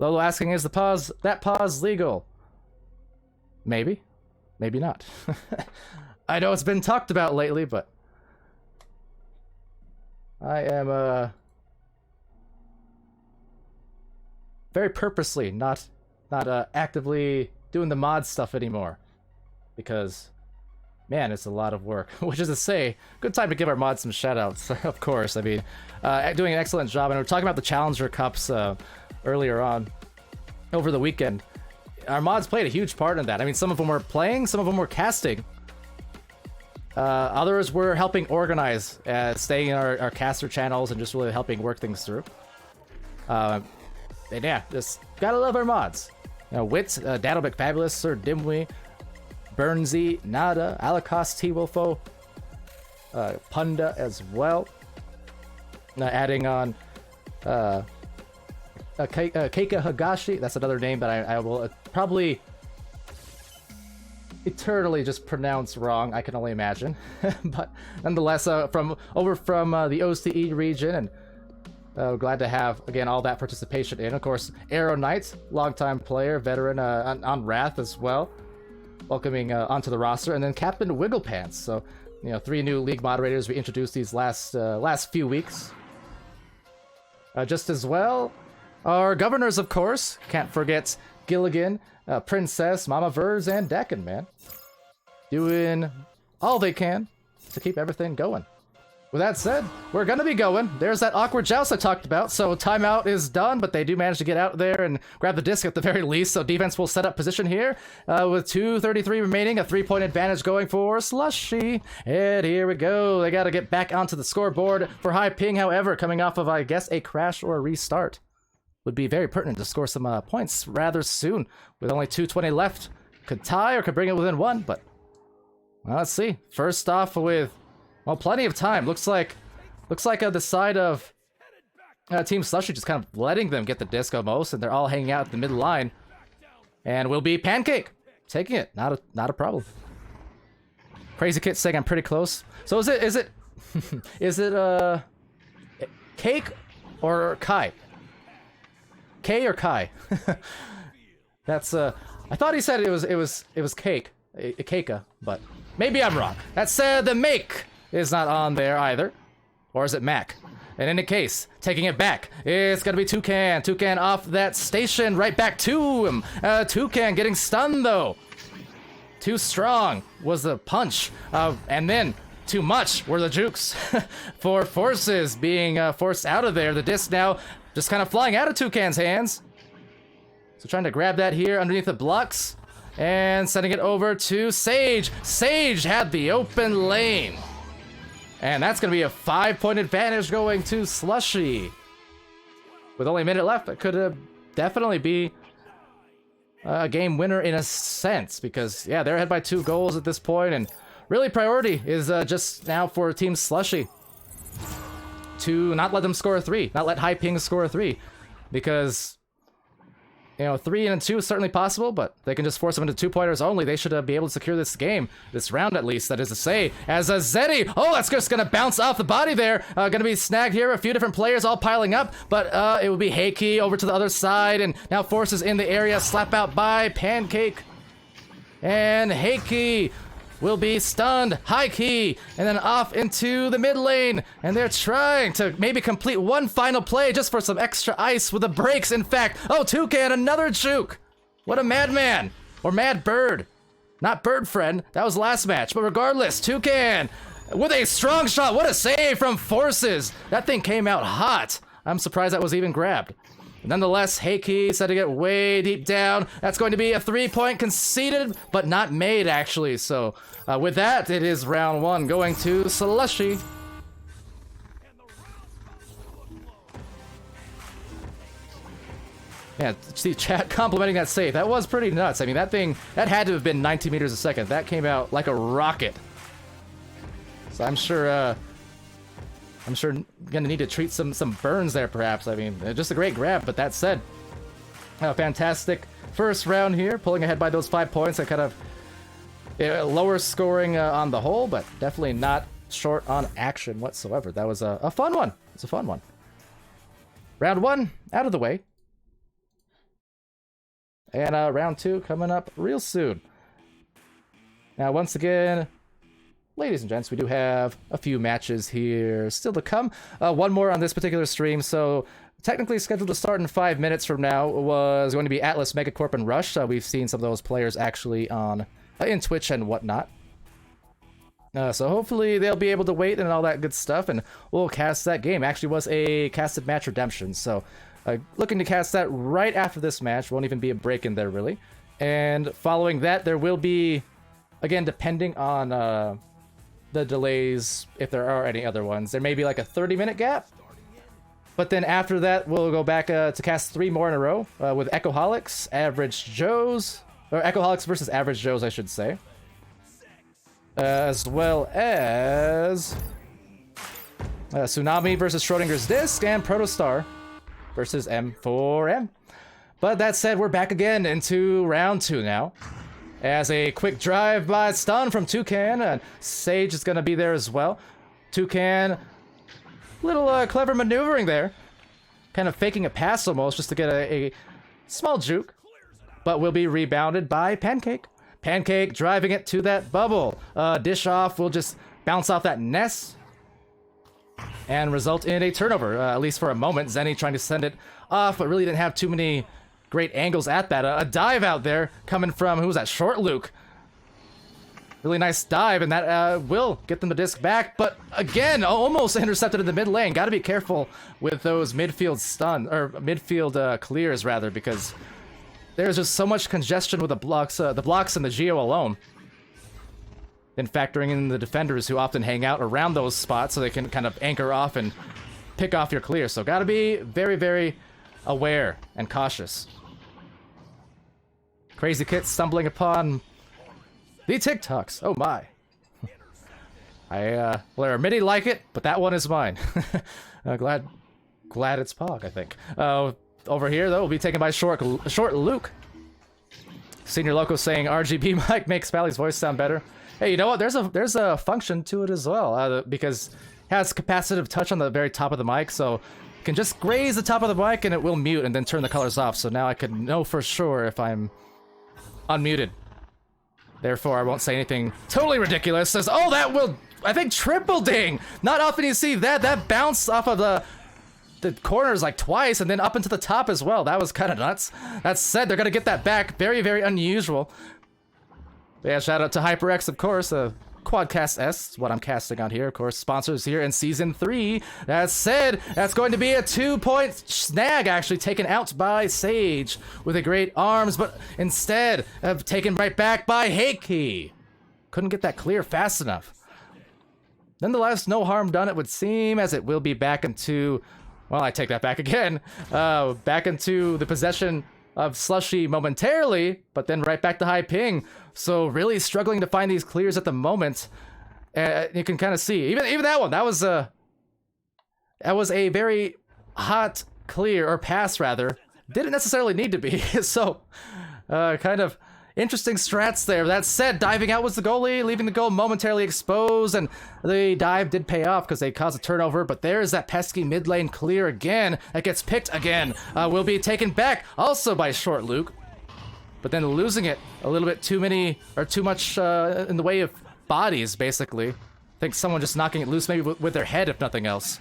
Lolo asking, is that pause legal? Maybe. Maybe not. I know it's been talked about lately, but I am very purposely not actively doing the mod stuff anymore, because man, it's a lot of work. Which is to say, good time to give our mods some shoutouts. Of course, I mean, doing an excellent job, and we're talking about the Challenger Cups earlier on over the weekend. Our mods played a huge part in that. I mean, some of them were playing, some of them were casting. Others were helping organize, staying in our caster channels and just really helping work things through. And yeah, just gotta love our mods. You know, Wit, Dado McFabulous, Sir Dimwee, Burnsy, Nada, Alakos, T-Wolfo, Punda as well. Adding on Keika Hagashi, that's another name that I will probably eternally just pronounce wrong, I can only imagine. But nonetheless, from the OCE region, and glad to have, again, all that participation in. Of course, Arrow Knight, longtime player, veteran on Wrath as well, welcoming onto the roster. And then Captain Wigglepants. So, you know, 3 new league moderators we introduced these last few weeks. Just as well, Our governors, of course. Can't forget Giligin, Princess, Mama Vers, and Decken, man. Doing all they can to keep everything going. With that said, we're gonna be going. There's that awkward joust I talked about, so timeout is done, but they do manage to get out there and grab the disc at the very least, so defense will set up position here, with 2:33 remaining, a 3-point advantage going for Slushy, and here we go. They gotta get back onto the scoreboard for high ping, however, coming off of, I guess, a crash or a restart. Would be very pertinent to score some points rather soon, with only 2:20 left. Could tie or could bring it within 1, but, well, let's see. First off with... well, plenty of time. Looks like the side of Team Slushy just kind of letting them get the disc almost, and they're all hanging out at the midline. And will be Pancake taking it. Not a problem. Crazy Kit saying I'm pretty close. So is it is it Cake or Kai? K or Kai? That's I thought he said it was Cake, Keika, but maybe I'm wrong. That said, the Make is not on there either. Or is it Mac? And in any case, taking it back, it's gonna be Toucan. Toucan off that station, right back to him. Toucan getting stunned though. Too strong was the punch. And then too much were the jukes. For Forces being forced out of there. The disc now just kind of flying out of Toucan's hands. So trying to grab that here underneath the blocks. And sending it over to Sage. Sage had the open lane. And that's going to be a 5-point advantage going to Slushy. With only a minute left, it could definitely be a game winner in a sense. Because, yeah, they're ahead by 2 goals at this point. And really priority is just now for Team Slushy to not let them score a 3. Not let High Ping score a 3. Because... you know, 3 and 2 is certainly possible, but they can just force them into 2-pointers only. They should be able to secure this game, this round at least, that is to say, as a Zeddy. Oh, that's just gonna bounce off the body there. Gonna be snagged here, a few different players all piling up, but it will be Heiki over to the other side, and now Forces in the area, slap out by Pancake. And Heiki will be stunned, high key, and then off into the mid lane. And they're trying to maybe complete one final play just for some extra ice with the breaks, in fact. Oh, Toucan, another juke. What a madman. Or mad bird. Not bird friend, that was last match. But regardless, Toucan with a strong shot. What a save from Forces. That thing came out hot. I'm surprised that was even grabbed. Nonetheless, Heiki setting it way deep down. That's going to be a 3-point conceded, but not made, actually. So, with that, it is round 1 going to Slushy. Yeah, see, chat complimenting that save. That was pretty nuts. I mean, that thing, that had to have been 90 meters a second. That came out like a rocket. So I'm sure gonna need to treat some burns there, perhaps. I mean, just a great grab, but that said, fantastic first round here, pulling ahead by those 5 points. That kind of lower scoring on the whole, but definitely not short on action whatsoever. That was a fun one. It's a fun one. Round 1 out of the way. And round 2 coming up real soon. Now, once again, ladies and gents, we do have a few matches here still to come. One more on this particular stream, so technically scheduled to start in 5 minutes from now was going to be Atlas, Megacorp, and Rush. We've seen some of those players actually on in Twitch and whatnot. So hopefully they'll be able to wait and all that good stuff, and we'll cast that game. Actually was a casted match redemption, so looking to cast that right after this match. Won't even be a break in there, really. And following that, there will be, again, depending on the delays, if there are any other ones, there may be like a 30-minute gap. But then after that, we'll go back to cast 3 more in a row with Echoholics, Average Joes, or Echoholics versus Average Joes, I should say. As well as Tsunami versus Schrodinger's Disc, and Protostar versus M4M. But that said, we're back again into round 2 now. As a quick drive-by stun from Toucan, and Sage is going to be there as well. Toucan, little clever maneuvering there. Kind of faking a pass almost, just to get a small juke. But will be rebounded by Pancake. Pancake driving it to that bubble. Dish off will just bounce off that nest. and result in a turnover, at least for a moment. Zenny trying to send it off, but really didn't have too many great angles at that. A dive out there coming from, who was that? Short Luke. Really nice dive, and that will get them the disc back, but again, almost intercepted in the mid lane. Got to be careful with those midfield midfield clears, rather, because there's just so much congestion with the blocks and the Geo alone. Then factoring in the defenders who often hang out around those spots so they can kind of anchor off and pick off your clear. So got to be very, very aware and cautious. Crazy Kit stumbling upon the TikToks. Oh my. Well, there are many like it, but that one is mine. Glad it's Pog, I think. Over here, though, will be taken by Short Luke. Senior Loco saying RGB mic makes Pally's voice sound better. Hey, you know what? There's a function to it as well, because it has capacitive touch on the very top of the mic, so you can just graze the top of the mic and it will mute and then turn the colors off. So now I can know for sure if I'm unmuted. Therefore, I won't say anything totally ridiculous. Says, oh, that will, I think, triple ding. Not often you see that. That bounced off of the corners like twice and then up into the top as well. That was kind of nuts. That said, they're going to get that back. Very, very unusual. Yeah, shout out to HyperX, of course. Quadcast S is what I'm casting on here. Of course, sponsors here in Season 3. That said, that's going to be a 2-point snag, actually, taken out by Sage with a great arms, but instead of taken right back by Heiki. Couldn't get that clear fast enough. Nonetheless, no harm done, it would seem, as it will be back into... Well, I take that back again. Back into the possession of Slushy momentarily, but then right back to high ping. So really struggling to find these clears at the moment. You can kind of see, even that one, that was a very hot clear, or pass rather. Didn't necessarily need to be. So kind of interesting strats there. That said, diving out was the goalie, leaving the goal momentarily exposed, and the dive did pay off because they caused a turnover, but there's that pesky mid lane clear again that gets picked again. Will be taken back also by Short Luke, but then losing it a little bit too much in the way of bodies, basically. I think someone just knocking it loose maybe with their head, if nothing else.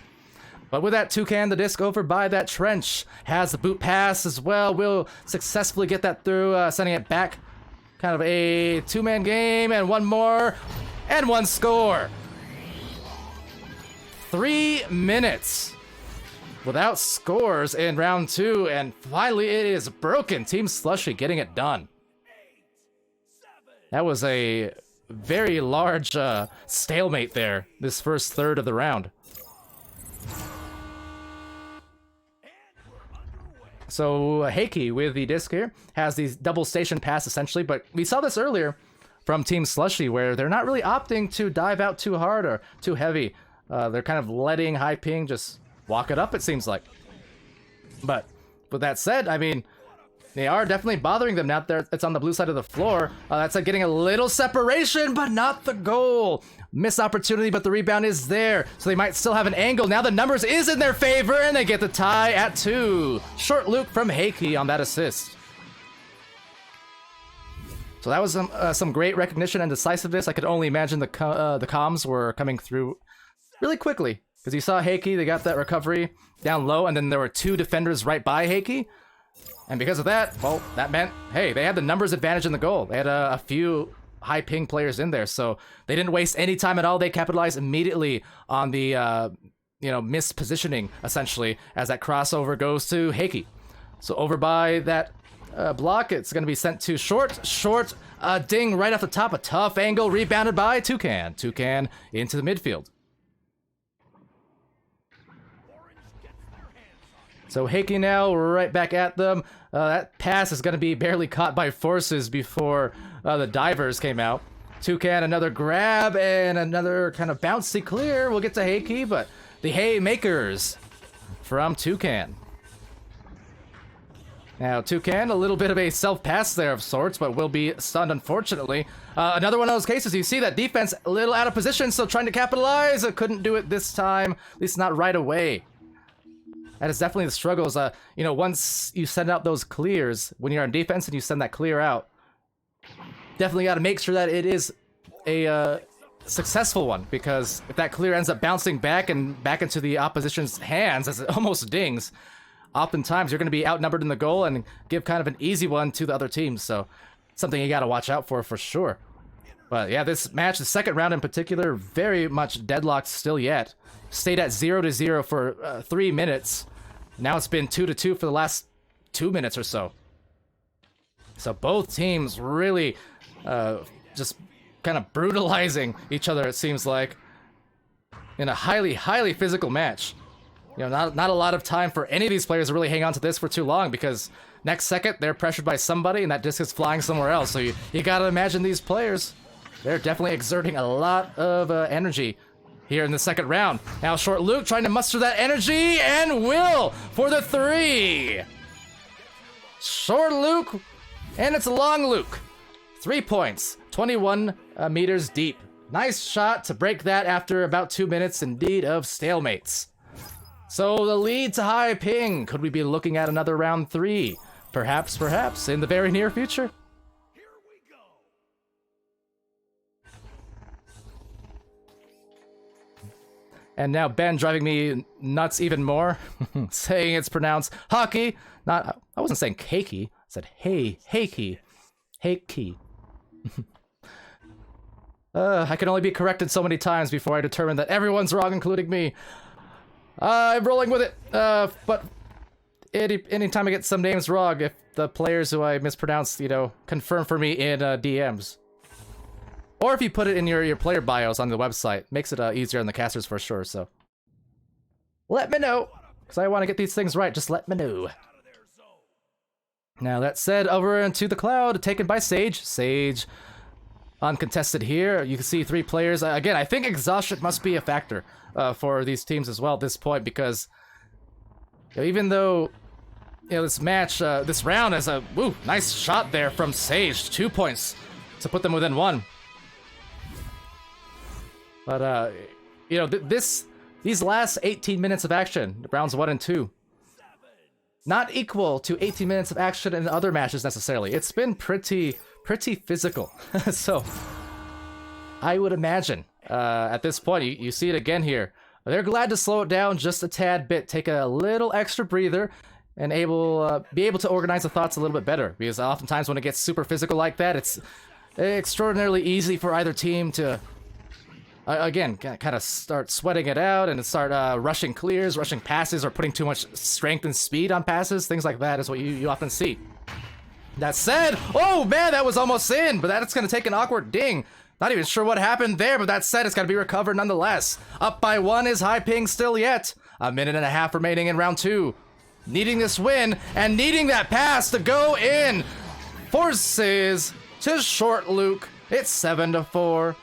But with that Toucan, the disc over by that Trench, has the boot pass as well, will successfully get that through, sending it back. Kind of a two-man game, and one more, and one score. 3 minutes without scores in round 2, and finally it is broken. Team Slushy getting it done. That was a very large stalemate there, this first third of the round. So Heiki with the disc here has these double station pass essentially, but we saw this earlier from Team Slushy where they're not really opting to dive out too hard or too heavy. They're kind of letting high ping just walk it up, it seems like. But with that said, I mean, they are definitely bothering them now that it's on the blue side of the floor. That's like getting a little separation, but not the goal. Missed opportunity, but the rebound is there, so they might still have an angle. Now the numbers is in their favor, and they get the tie at 2. Short Luke from Heiki on that assist. So that was some great recognition and decisiveness. I could only imagine the comms were coming through really quickly, because you saw Heiki, they got that recovery down low, and then there were 2 defenders right by Heiki. And because of that, well, that meant, hey, they had the numbers advantage in the goal. They had a few high ping players in there, so they didn't waste any time at all. They capitalized immediately on the, mispositioning, essentially, as that crossover goes to Heiki. So over by that block, it's going to be sent to Short, ding right off the top, a tough angle, rebounded by Toucan. Toucan into the midfield. So Heiki now right back at them. That pass is going to be barely caught by Forces before the divers came out. Toucan, another grab and another kind of bouncy clear. We'll get to Heiki, but the haymakers from Toucan. Now Toucan, a little bit of a self-pass there of sorts, but will be stunned unfortunately. Another one of those cases, you see that defense a little out of position, so trying to capitalize. Couldn't do it this time, at least not right away. That is definitely the struggles. Once you send out those clears, when you're on defense and you send that clear out, definitely got to make sure that it is a successful one, because if that clear ends up bouncing back and back into the opposition's hands as it almost dings, oftentimes you're going to be outnumbered in the goal and give kind of an easy one to the other team. So something you got to watch out for sure. But yeah, this match, the second round in particular, very much deadlocked still yet. Stayed at 0-0 for 3 minutes. Now it's been 2-2 for the last 2 minutes or so. So both teams really just kind of brutalizing each other, it seems like, in a highly, highly physical match. You know, not a lot of time for any of these players to really hang on to this for too long, because next second they're pressured by somebody and that disc is flying somewhere else. So you gotta imagine these players, they're definitely exerting a lot of energy here in the second round. Now Short Luke trying to muster that energy, and will for the 3. Short Luke, and it's a long Luke. 3 points, 21 meters deep. Nice shot to break that after about 2 minutes indeed of stalemates. So the lead to high ping. Could we be looking at another round 3? Perhaps, in the very near future. And now Ben driving me nuts even more, saying it's pronounced hockey. I wasn't saying cakey. I said hey, hakey. Hakey. I can only be corrected so many times before I determine that everyone's wrong, including me. I'm rolling with it, but anytime I get some names wrong, if the players who I mispronounce, you know, confirm for me in DMs. Or if you put it in your player bios on the website, makes it easier on the casters for sure, so. Let me know, because I want to get these things right, just let me know. Now that said, over into the cloud, taken by Sage. Sage, uncontested here. You can see 3 players. Again, I think exhaustion must be a factor for these teams as well at this point, because you know, even though this match, this round is a nice shot there from Sage, 2 points to put them within 1. But you know, these last 18 minutes of action, rounds 1 and 2, not equal to 18 minutes of action in other matches necessarily. It's been pretty physical. So I would imagine at this point, you see it again here. They're glad to slow it down just a tad bit, take a little extra breather, and be able to organize the thoughts a little bit better. Because oftentimes when it gets super physical like that, it's extraordinarily easy for either team to again, kind of start sweating it out and start rushing clears, rushing passes, or putting too much strength and speed on passes. Things like that is what you often see. That said, oh man, that was almost in, but that's going to take an awkward ding. Not even sure what happened there, but that said, it's got to be recovered nonetheless. Up by 1 is high ping still yet. 1.5 minutes remaining in round 2. Needing this win and needing that pass to go in. Forces to Short Luke. It's 7-4.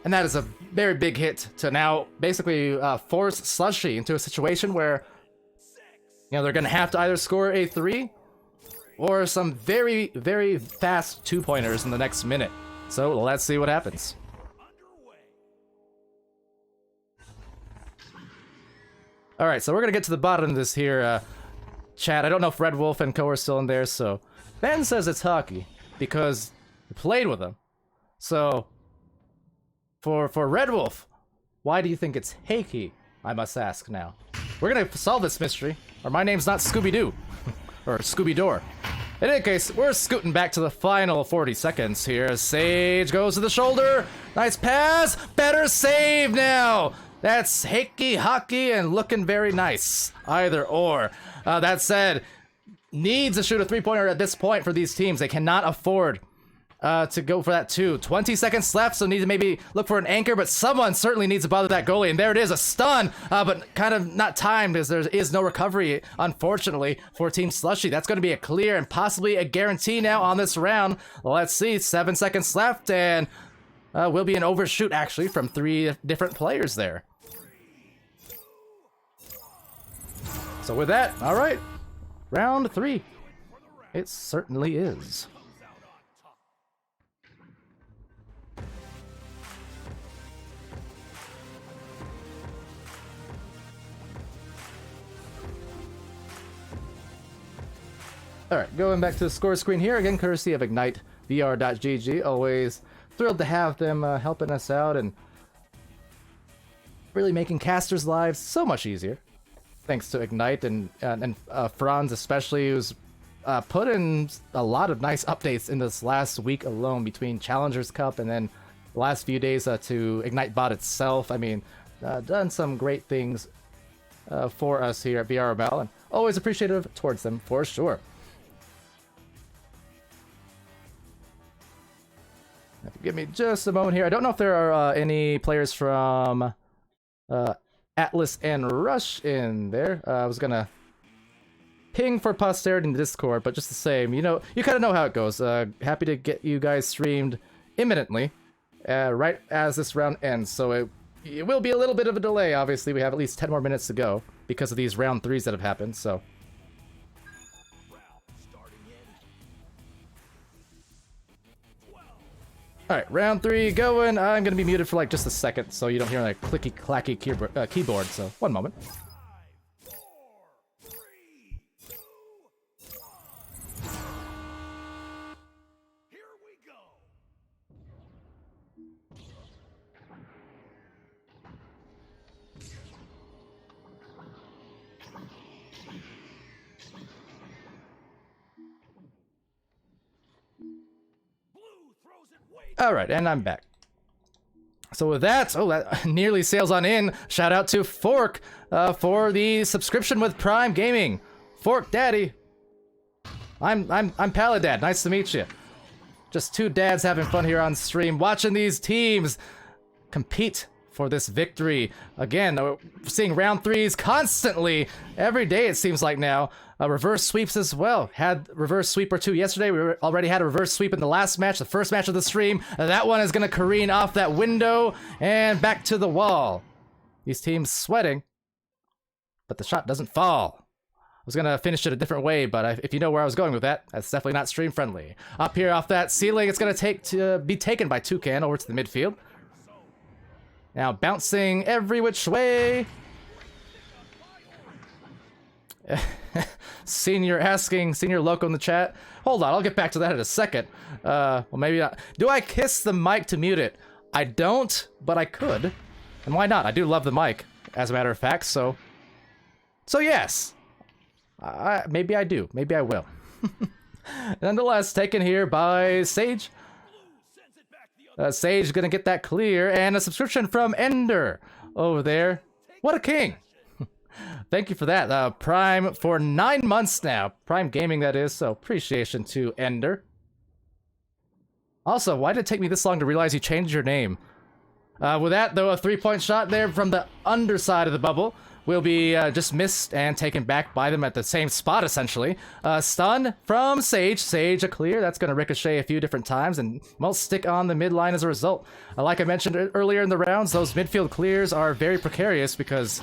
And that is a very big hit to now basically force Slushy into a situation where, you know, they're going to have to either score a 3 or some very, very fast 2-pointers in the next minute. So let's see what happens. All right, so we're going to get to the bottom of this here chat. I don't know if Red Wolf and Co are still in there, so Ben says it's hockey because he played with them. So for Red Wolf, why do you think it's Heiki? I must ask now. We're gonna solve this mystery, or my name's not Scooby-Doo. Or Scooby-Door. In any case, we're scooting back to the final 40 seconds here. Sage goes to the shoulder. Nice pass. Better save now. That's Heiki, hockey, and looking very nice. Either or. That said, needs to shoot a 3-pointer at this point for these teams. They cannot afford to go for that 2. 20 seconds left, so need to maybe look for an anchor, but someone certainly needs to bother that goalie. And there it is, a stun, but kind of not timed as there is no recovery, unfortunately, for Team Slushy. That's going to be a clear and possibly a guarantee now on this round. Let's see, 7 seconds left, and will be an overshoot, actually, from 3 different players there. So with that, all right, round 3. It certainly is. Alright, going back to the score screen here, again, courtesy of Ignite VR.gg, always thrilled to have them helping us out and really making casters' lives so much easier. Thanks to Ignite and Franz especially, who's put in a lot of nice updates in this last week alone between Challengers Cup and then the last few days to Ignite Bot itself. I mean, done some great things for us here at VRML, and always appreciative towards them for sure. If you give me just a moment here. I don't know if there are any players from Atlas and Rush in there. I was gonna ping for posterity in the Discord, but just the same, you know, you kind of know how it goes. Happy to get you guys streamed imminently, right as this round ends. So it will be a little bit of a delay. Obviously, we have at least 10 more minutes to go because of these round 3s that have happened. So. Alright, round 3 going. I'm going to be muted for like just a second so you don't hear like clicky clacky keyboard, so 1 moment. Alright, and I'm back. So with that, that nearly sails on in. Shout out to Fork for the subscription with Prime Gaming. Fork Daddy. I'm Palidad. Nice to meet you. Just 2 dads having fun here on stream, watching these teams compete for this victory. Again, we're seeing round 3s constantly. Every day it seems like now. Reverse sweeps as well. Had reverse sweep or 2 yesterday. We already had a reverse sweep in the last match, the first match of the stream. That one is going to careen off that window and back to the wall. These teams sweating, but the shot doesn't fall. I was going to finish it a different way, but if you know where I was going with that, that's definitely not stream friendly. Up here off that ceiling, it's going to be taken by Toucan over to the midfield. Now bouncing every which way. Senior Loco in the chat. Hold on, I'll get back to that in a second. Well, maybe not. Do I kiss the mic to mute it? I don't, but I could. And why not? I do love the mic, as a matter of fact, so yes. Maybe I do. Maybe I will. Nonetheless, taken here by Sage. Sage gonna get that clear, and a subscription from Ender over there. What a king! Thank you for that. Prime for 9 months now. Prime Gaming, that is, so appreciation to Ender. Also, why did it take me this long to realize you changed your name? With that, though, a 3-point shot there from the underside of the bubble will be just missed and taken back by them at the same spot, essentially. Stun from Sage. Sage a clear. That's going to ricochet a few different times and won't stick on the mid line as a result. Like I mentioned earlier in the rounds, those midfield clears are very precarious because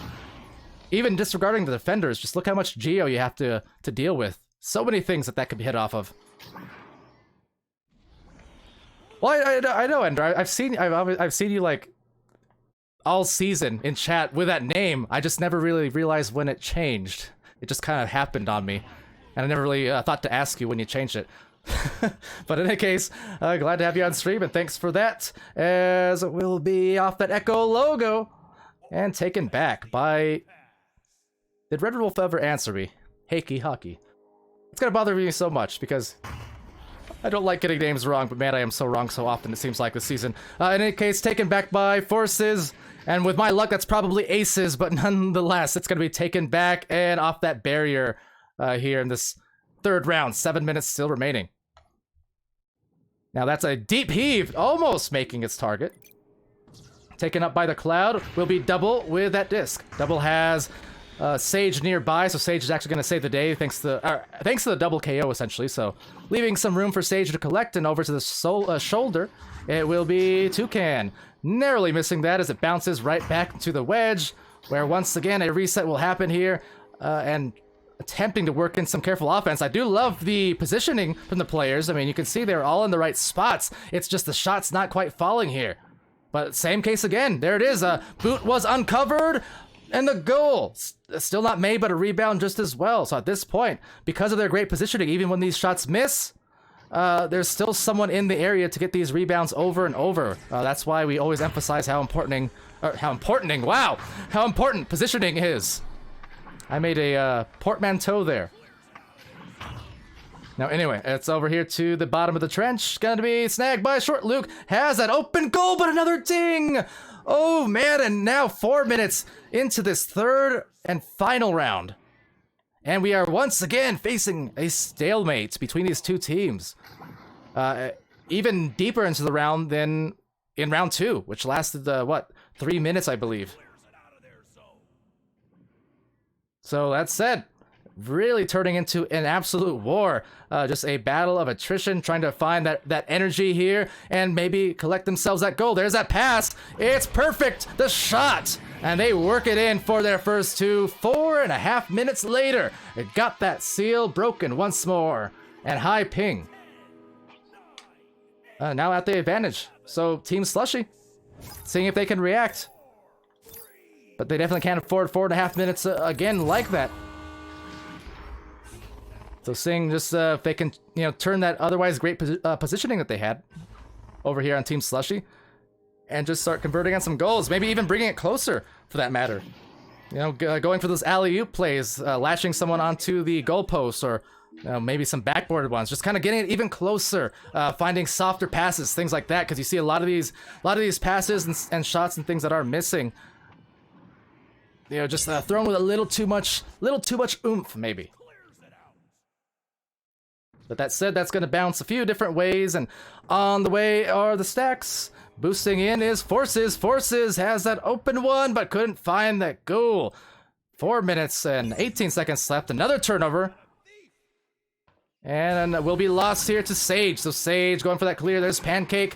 even disregarding the defenders, just look how much Geo you have to deal with. So many things that could be hit off of. Well, I know, Ender. I've seen you like all season in chat with that name. I just never really realized when it changed. It just kind of happened on me, and I never really thought to ask you when you changed it. But in any case, glad to have you on stream, and thanks for that. As it will be off that Echo logo and taken back by. Did Red Wolf ever answer me? Hakey hockey. It's gonna bother me so much because I don't like getting names wrong, but man, I am so wrong so often, it seems like, this season. In any case, taken back by Forces, and with my luck, that's probably Aces, but nonetheless, it's going to be taken back and off that barrier here in this 3rd round. 7 minutes still remaining. Now that's a deep heave, almost making its target. Taken up by the Cloud, will be Double with that disc. Double has Sage nearby, so Sage is actually going to save the day thanks to the double KO, essentially. So leaving some room for Sage to collect, and over to the shoulder, it will be Toucan. Narrowly missing that as it bounces right back to the wedge, where once again a reset will happen here, and attempting to work in some careful offense. I do love the positioning from the players. I mean, you can see they're all in the right spots. It's just the shot's not quite falling here. But same case again. There it is. Boot was uncovered. And the goal, still not made, but a rebound just as well. So at this point, because of their great positioning, even when these shots miss, there's still someone in the area to get these rebounds over and over. That's why we always emphasize how important positioning is. I made a portmanteau there. Now, anyway, it's over here to the bottom of the trench. Gonna be snagged by Short. Luke has that open goal, but another ding! Oh, man, and now 4 minutes into this third and final round. And we are once again facing a stalemate between these two teams. Even deeper into the round than in round 2, which lasted, 3 minutes, I believe. So, that said, really turning into an absolute war. Just a battle of attrition, trying to find that energy here and maybe collect themselves that goal. There's that pass. It's perfect. The shot. And they work it in for their first two. 4.5 minutes later, it got that seal broken once more. And high ping. Now at the advantage. So Team Slushy, seeing if they can react. But they definitely can't afford 4.5 minutes again like that. So seeing just if they can, turn that otherwise great positioning that they had over here on Team Slushy and just start converting on some goals, maybe even bringing it closer for that matter. Going for those alley-oop plays, latching someone onto the goalpost, or maybe some backboarded ones, just kind of getting it even closer, finding softer passes, things like that, because you see a lot of these passes and shots and things that are missing. Just thrown with a little too much oomph, maybe. But that said, that's going to bounce a few different ways, and on the way are the stacks. Boosting in is Forces. Forces has that open one, but couldn't find that goal. 4 minutes and 18 seconds left. Another turnover. And we'll be lost here to Sage. So Sage going for that clear. There's Pancake.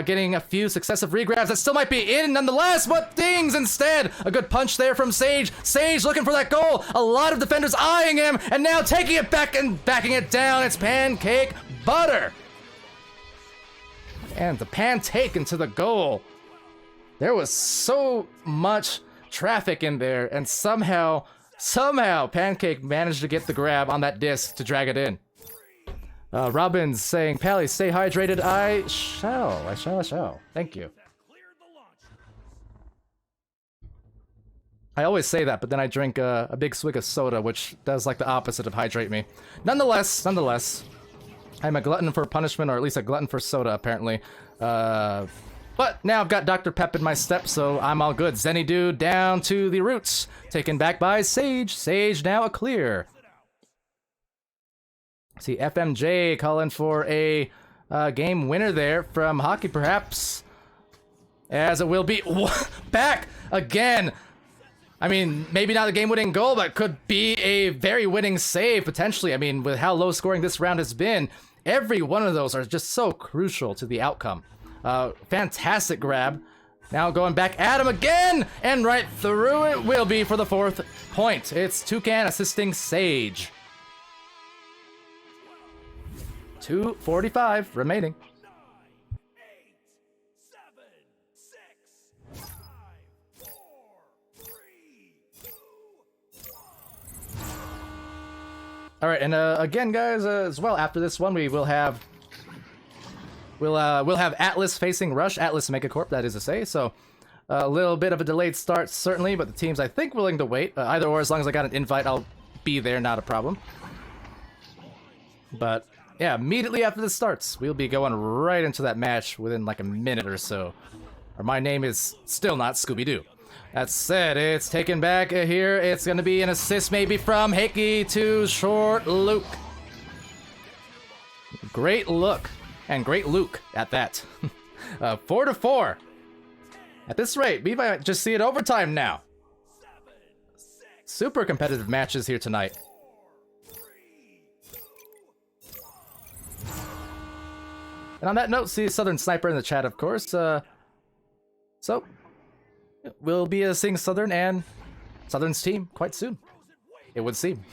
Getting a few successive regrabs that still might be in nonetheless, but dings instead. A good punch there from Sage. Sage looking for that goal. A lot of defenders eyeing him, and now taking it back and backing it down. It's Pancake Butter. And the Pancake into the goal. There was so much traffic in there, and somehow Pancake managed to get the grab on that disc to drag it in. Robin's saying, Pally, stay hydrated. I shall. Thank you. I always say that, but then I drink a big swig of soda, which does like the opposite of hydrate me. Nonetheless, I'm a glutton for punishment, or at least a glutton for soda, apparently. But now I've got Dr. Pep in my step, so I'm all good. Zenny Dude down to the roots. Taken back by Sage. Sage now a clear. See FMJ calling for a game winner there from Hockey, perhaps. As it will be back again. I mean, maybe not a game-winning goal, but could be a very winning save, potentially. I mean, with how low-scoring this round has been, every one of those are just so crucial to the outcome. Fantastic grab. Now going back at him again, and right through it will be for the 4th point. It's Toucan assisting Sage. 2:45 remaining. 8, 7, 6, 5, 4, 3, 2, 1. All right, and again, guys, as well, after this one, we'll have Atlas facing Rush, Atlas Megacorp, that is to say. So a little bit of a delayed start, certainly, but the team's, I think, willing to wait. Either or, as long as I got an invite, I'll be there, not a problem. But yeah, immediately after this starts, we'll be going right into that match within like a minute or so. Or my name is still not Scooby-Doo. That said, it's taken back here. It's going to be an assist maybe from Hickey to Short Luke. Great look. And great Luke at that. 4-4. At this rate, we might just see it overtime now. Super competitive matches here tonight. And on that note, see Southern Sniper in the chat, of course. So, we'll be seeing Southern and Southern's team quite soon, it would seem.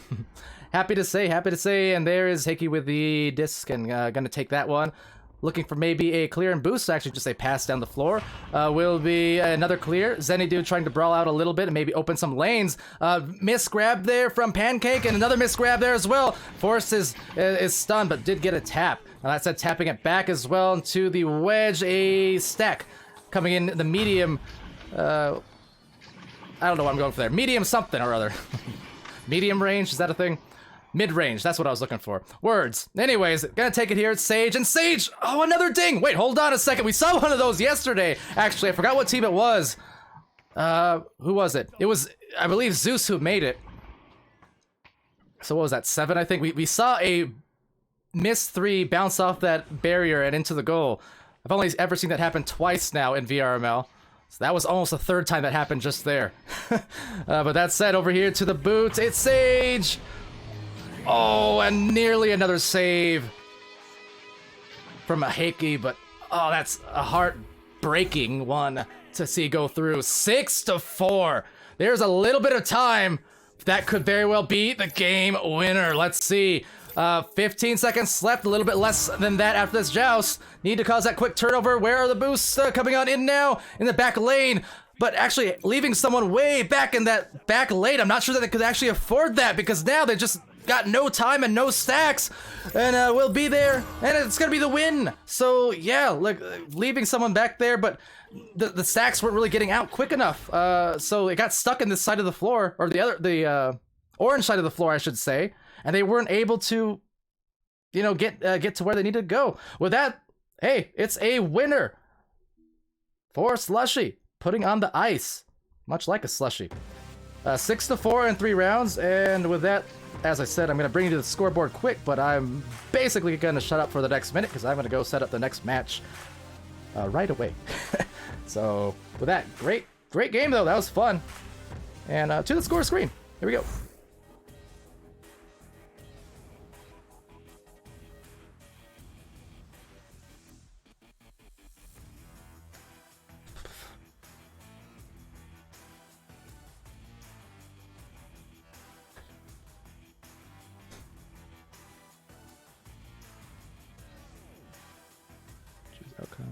Happy to say, and there is Hickey with the disc, and gonna take that one. looking for maybe a clear and boost, actually just a pass down the floor. Will be another clear. Zenny Dude trying to brawl out a little bit and maybe open some lanes. Miss grab there from Pancake, and another miss grab there as well. Force is stunned, but did get a tap. And that's tapping it back as well into the wedge. A stack coming in the medium. I don't know what I'm going for there. Medium something or other. Medium range, is that a thing? Mid-range, that's what I was looking for. Words. Anyways, gonna take it here. It's Sage, and Sage! Oh, another ding! Wait, hold on a second. We saw one of those yesterday. Actually, I forgot what team it was. Who was it? It was, I believe, Zeus who made it. So what was that, 7, I think? We saw a miss 3 bounce off that barrier and into the goal. I've only ever seen that happen twice now in VRML. So that was almost the 3rd time that happened just there. But that said, over here to the boots, it's Sage! Oh, and nearly another save from a Heiki, but oh, that's a heartbreaking one to see go through. 6-4. There's a little bit of time. That could very well be the game winner. Let's see. 15 seconds left, a little bit less than that after this joust. Need to cause that quick turnover. Where are the boosts coming on in now? In the back lane. But actually leaving someone way back in that back lane. I'm not sure that they could actually afford that, because now they just got no time and no stacks, and we'll be there, and it's gonna be the win. So yeah, like leaving someone back there, but the stacks weren't really getting out quick enough. So it got stuck in this side of the floor, or the orange side of the floor, I should say, and they weren't able to, you know, get to where they needed to go. With that, hey, it's a winner for Slushy, putting on the ice, much like a Slushy. 6-4 in 3 rounds, and with that, as I said, I'm going to bring you to the scoreboard quick, but I'm basically going to shut up for the next minute because I'm going to go set up the next match right away. So, with that, great game though. That was fun. And to the score screen. Here we go. Outcome.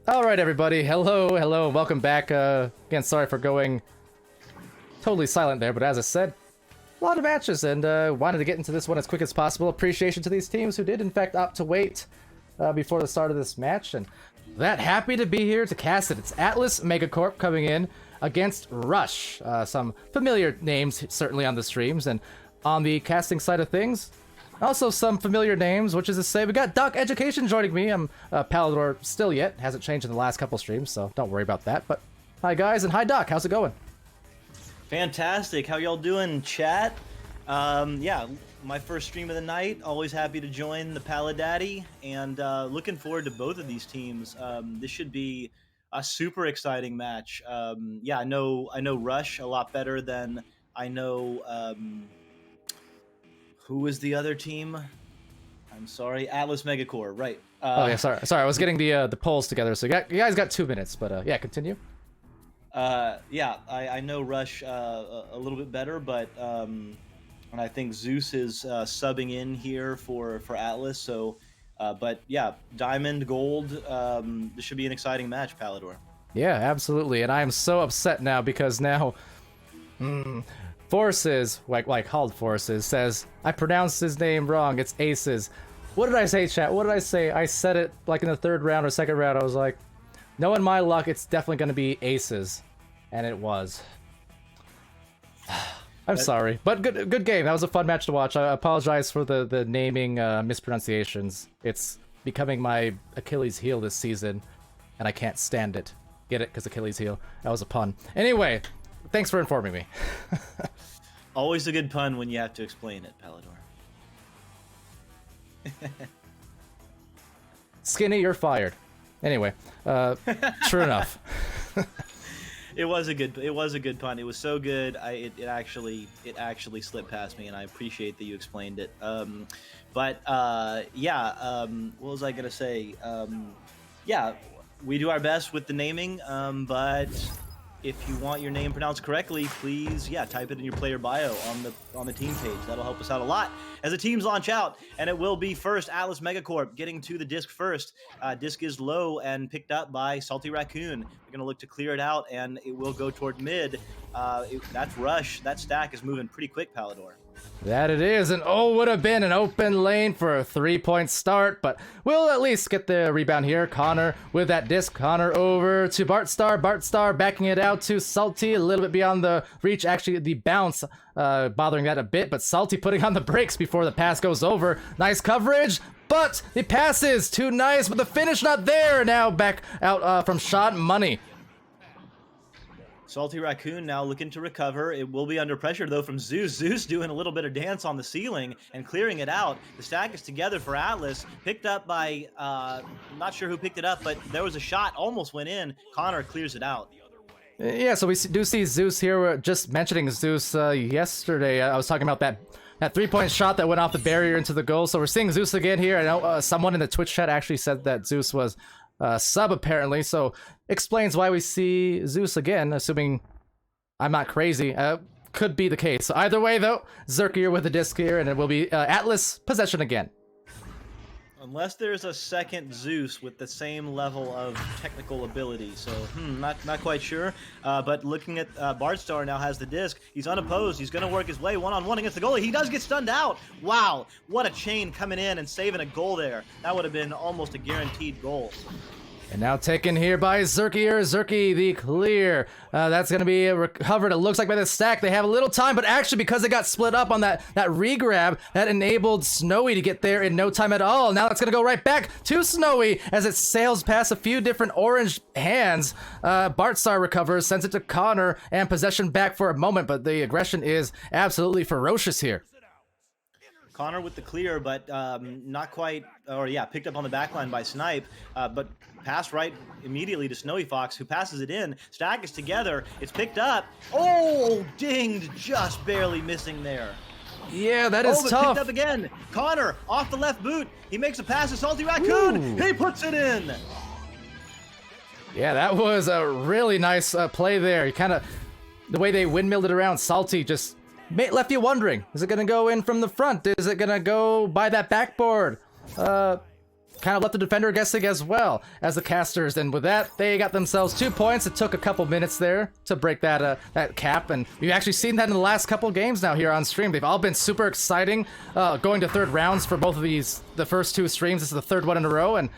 All right, everybody. Hello, welcome back. Again, sorry for going totally silent there, but as I said, a lot of matches, and wanted to get into this one as quick as possible. Appreciation to these teams who did, in fact, opt to wait before the start of this match, and that happy to be here to cast it. It's Atlas Megacorp coming in against Rush. Some familiar names, certainly, on the streams, and on the casting side of things, also some familiar names, which is to say we got DocEducation joining me. I'm Palidore still yet. Hasn't changed in the last couple streams, so don't worry about that. But hi, guys, and hi, Doc. How's it going? Fantastic. How y'all doing, chat? Yeah, my first stream of the night. Always happy to join the Palidaddy, and looking forward to both of these teams. This should be a super exciting match. Yeah, I know Rush a lot better than I know. Who was the other team? I'm sorry, Atlas Megacore. Right. Oh yeah, sorry. I was getting the polls together. So you guys got 2 minutes, but yeah, continue. Yeah, I know Rush a little bit better, but and I think Zeus is subbing in here for Atlas. So, but yeah, Diamond, Gold. This should be an exciting match, Palidore. Yeah, absolutely. And I am so upset now because now, Forces, like Hald Forces, says I pronounced his name wrong. It's Aces. What did I say, chat? What did I say? I said it like in the third round or second round. I was like, knowing my luck, it's definitely going to be Aces, and it was. I'm sorry, but good game. That was a fun match to watch. I apologize for the naming mispronunciations. It's becoming my Achilles heel this season, and I can't stand it. Get it? Because Achilles heel. That was a pun. Anyway, thanks for informing me. Always a good pun when you have to explain it, Palidore. Skinny, you're fired. Anyway, true enough. It was a good pun. It was so good. It actually slipped past me, and I appreciate that you explained it. But yeah, what was I gonna say? Yeah, we do our best with the naming, but if you want your name pronounced correctly, please, yeah, type it in your player bio on the team page. That'll help us out a lot as the teams launch out, and it will be first Atlas Megacorp getting to the disc first. Disc is low and picked up by Salty Raccoon. We're gonna look to clear it out, and it will go toward mid. That's Rush. That stack is moving pretty quick, Palidore. That it is, and oh, would have been an open lane for a 3-point start, but we'll at least get the rebound here. Connor with that disc. Connor over to Bartstar. Bartstar backing it out to Salty, a little bit beyond the reach. Actually, the bounce bothering that a bit, but Salty putting on the brakes before the pass goes over. Nice coverage, but the pass is too nice, but the finish not there. Now back out from Shot Money. Salty Raccoon now looking to recover. It will be under pressure, though, from Zeus. Zeus doing a little bit of dance on the ceiling and clearing it out. The stack is together for Atlas. Picked up by, not sure who picked it up, but there was a shot, almost went in. Connor clears it out. Yeah, so we do see Zeus here. We're just mentioning Zeus yesterday. I was talking about that 3-point shot that went off the barrier into the goal. So we're seeing Zeus again here. I know someone in the Twitch chat actually said that Zeus was sub apparently, so explains why we see Zeus again, assuming I'm not crazy. Could be the case. So either way, though, Zerkier with the disc here, and it will be Atlas possession again. Unless there's a second Zeus with the same level of technical ability, so not quite sure. But looking at Bardstar now has the disc. He's unopposed. He's going to work his way one-on-one against the goalie. He does get stunned out. Wow, what a chain coming in and saving a goal there. That would have been almost a guaranteed goal. And now taken here by Zerkier. Zerky, the clear. That's going to be recovered, it looks like, by the stack. They have a little time, but actually because they got split up on that re-grab, that enabled Snowy to get there in no time at all. Now it's going to go right back to Snowy as it sails past a few different orange hands. Bartstar recovers, sends it to Connor, and possession back for a moment, but the aggression is absolutely ferocious here. Connor with the clear, but not quite, or yeah, picked up on the back line by Snipe, but passed right immediately to Snowy Fox, who passes it in. Stack is together. It's picked up. Oh, dinged, just barely missing there. Yeah, that is but tough. Picked up again. Connor off the left boot. He makes a pass to Salty Raccoon. He puts it in. Yeah, that was a really nice play there. You kind of, the way they windmilled it around, Salty just left you wondering, is it going to go in from the front? Is it going to go by that backboard? Kind of left the defender guessing as well as the casters, and with that, they got themselves 2 points. It took a couple minutes there to break that cap, and we've actually seen that in the last couple games now here on stream. They've all been super exciting, going to third rounds for both of these, the first 2 streams. This is the third one in a row, and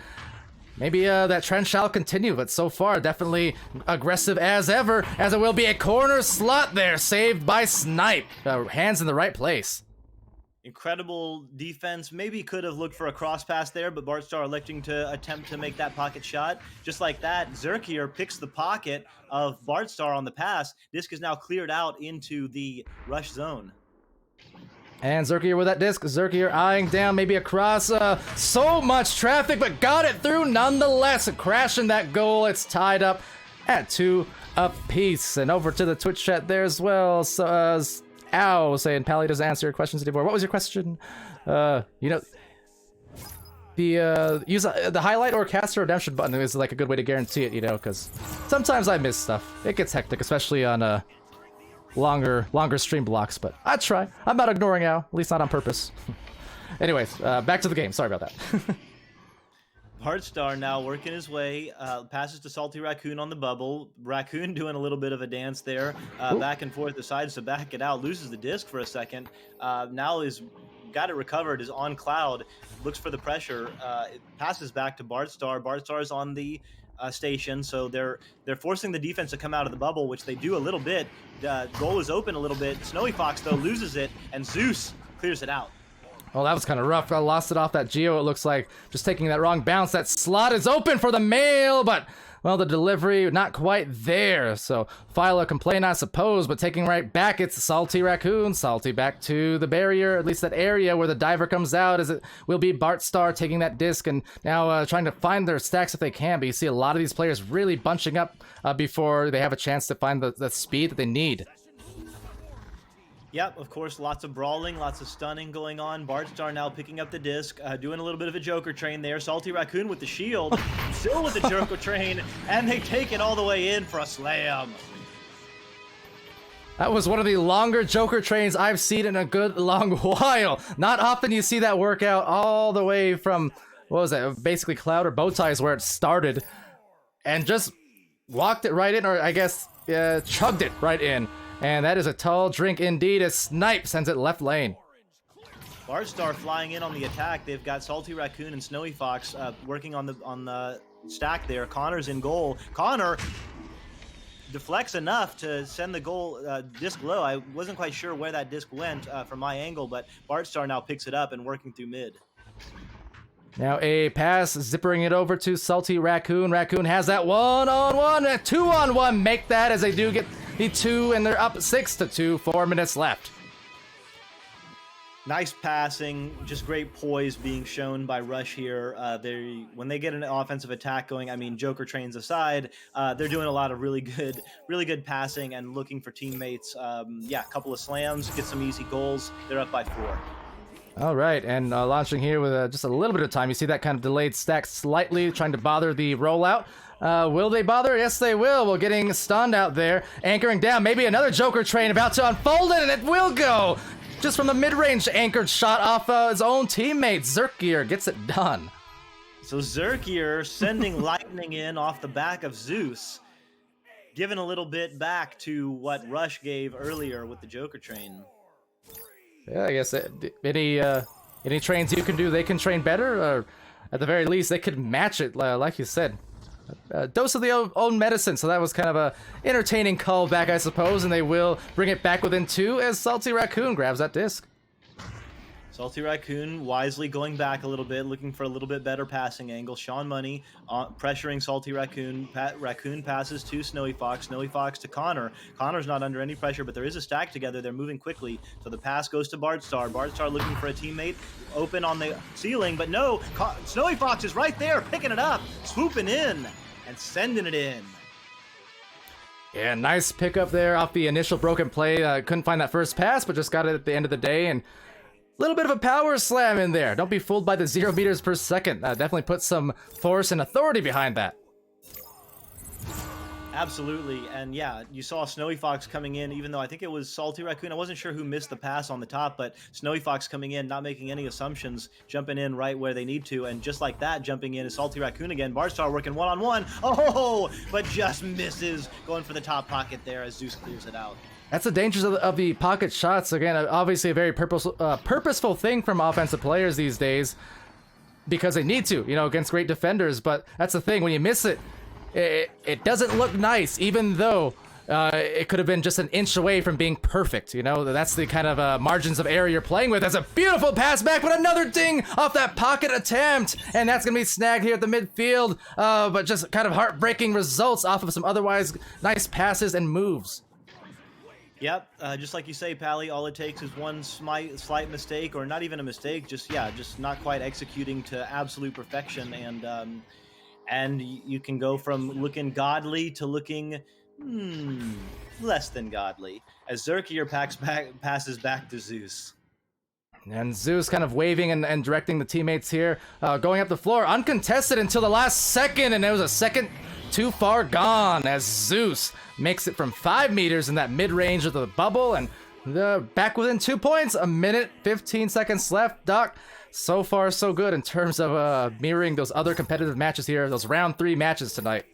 maybe that trend shall continue, but so far, definitely aggressive as ever, as it will be a corner slot there, saved by Snipe. Hands in the right place. Incredible defense. Maybe could have looked for a cross pass there, but Bartstar electing to attempt to make that pocket shot. Just like that, Zerkier picks the pocket of Bartstar on the pass. Disc is now cleared out into the rush zone. And Zerkier with that disc. Zerkier eyeing down, maybe across. So much traffic, but got it through nonetheless. Crashing that goal. It's tied up at 2 apiece. And over to the Twitch chat there as well. So, Ow, saying Pally doesn't answer your questions anymore. What was your question? You know, the use the highlight or caster redemption button is like a good way to guarantee it, you know, because sometimes I miss stuff. It gets hectic, especially on longer stream blocks, but I try. I'm not ignoring Al, at least not on purpose. Anyways, back to the game. Sorry about that. Heartstar now working his way, passes to Salty Raccoon on the bubble. Raccoon doing a little bit of a dance there, back and forth, decides to back it out, loses the disc for a second. Now is got it recovered, is on Cloud, looks for the pressure, it passes back to Bardstar. Bardstar's on the station, so they're forcing the defense to come out of the bubble, which they do a little bit. Goal is open a little bit. Snowy Fox, though, loses it, and Zeus clears it out. Well, that was kind of rough. I lost it off that Geo, it looks like. Just taking that wrong bounce. That slot is open for the mail, but, well, the delivery not quite there. So, file a complaint, I suppose, but taking right back, it's Salty Raccoon. Salty back to the barrier, at least that area where the diver comes out, as it will be Bartstar taking that disc and now trying to find their stacks if they can. But you see a lot of these players really bunching up before they have a chance to find the speed that they need. Yep, of course, lots of brawling, lots of stunning going on. Bardstar now picking up the disc, doing a little bit of a Joker train there. Salty Raccoon with the shield, still with the Joker train, and they take it all the way in for a slam. That was one of the longer Joker trains I've seen in a good long while. Not often you see that work out all the way from, what was that, basically Cloud or Bowties where it started, and just walked it right in, or I guess chugged it right in. And that is a tall drink indeed as Snipe sends it left lane. Bardstar flying in on the attack. They've got Salty Raccoon and Snowy Fox working on the stack there. Connor's in goal. Connor deflects enough to send the goal disc low. I wasn't quite sure where that disc went from my angle, but Bardstar now picks it up and working through mid. Now a pass, zippering it over to Salty Raccoon. Raccoon has that one-on-one, a two-on-one. Make that as they do get the 2, and they're up 6-2, 4 minutes left. Nice passing, just great poise being shown by Rush here. When they get an offensive attack going, I mean, Joker trains aside, they're doing a lot of really good passing and looking for teammates. Yeah, a couple of slams, get some easy goals. They're up by 4. All right, and launching here with just a little bit of time. You see that kind of delayed stack slightly, trying to bother the rollout. Will they bother? Yes, they will. Well, getting stunned out there. Anchoring down. Maybe another Joker train about to unfold it, and it will go. Just from the mid-range anchored shot off his own teammate. Zerkier gets it done. So Zerkier sending lightning in off the back of Zeus, giving a little bit back to what Rush gave earlier with the Joker train. Yeah, I guess any trains you can do, they can train better, or at the very least, they could match it, like you said. Dose of the own medicine, so that was kind of a entertaining callback, I suppose, and they will bring it back within 2 as Salty Raccoon grabs that disc. Salty Raccoon wisely going back a little bit, looking for a little bit better passing angle. Sean Money pressuring Salty Raccoon. Raccoon passes to Snowy Fox. Snowy Fox to Connor. Connor's not under any pressure, but there is a stack together. They're moving quickly. So the pass goes to Bardstar. Bardstar looking for a teammate. Open on the ceiling, but no. Snowy Fox is right there, picking it up, swooping in, and sending it in. Yeah, nice pickup there off the initial broken play. Couldn't find that first pass, but just got it at the end of the day, and little bit of a power slam in there. Don't be fooled by the 0 meters per second. Definitely put some force and authority behind that. Absolutely, and yeah, you saw Snowy Fox coming in, even though I think it was Salty Raccoon. I wasn't sure who missed the pass on the top, but Snowy Fox coming in, not making any assumptions, jumping in right where they need to, and just like that, jumping in is Salty Raccoon again. Bardstar working one-on-one. Oh, but just misses, going for the top pocket there as Zeus clears it out. That's the dangers of the pocket shots. Again, obviously a very purposeful thing from offensive players these days, because they need to, you know, against great defenders. But that's the thing, when you miss it, it doesn't look nice, even though it could have been just an inch away from being perfect. You know, that's the kind of margins of error you're playing with. That's a beautiful pass back, but another ding off that pocket attempt, and that's gonna be snagged here at the midfield. But just kind of heartbreaking results off of some otherwise nice passes and moves. Yep, just like you say, Pally, all it takes is one slight mistake, or not even a mistake, just not quite executing to absolute perfection, and you can go from looking godly to looking less than godly as Zerkier passes back to Zeus. And Zeus kind of waving and directing the teammates here, going up the floor, uncontested until the last second, and it was a second too far gone as Zeus makes it from 5 meters in that mid-range of the bubble, and back within 2 points, a minute, 15 seconds left. Doc, so far so good in terms of mirroring those other competitive matches here, those round 3 matches tonight.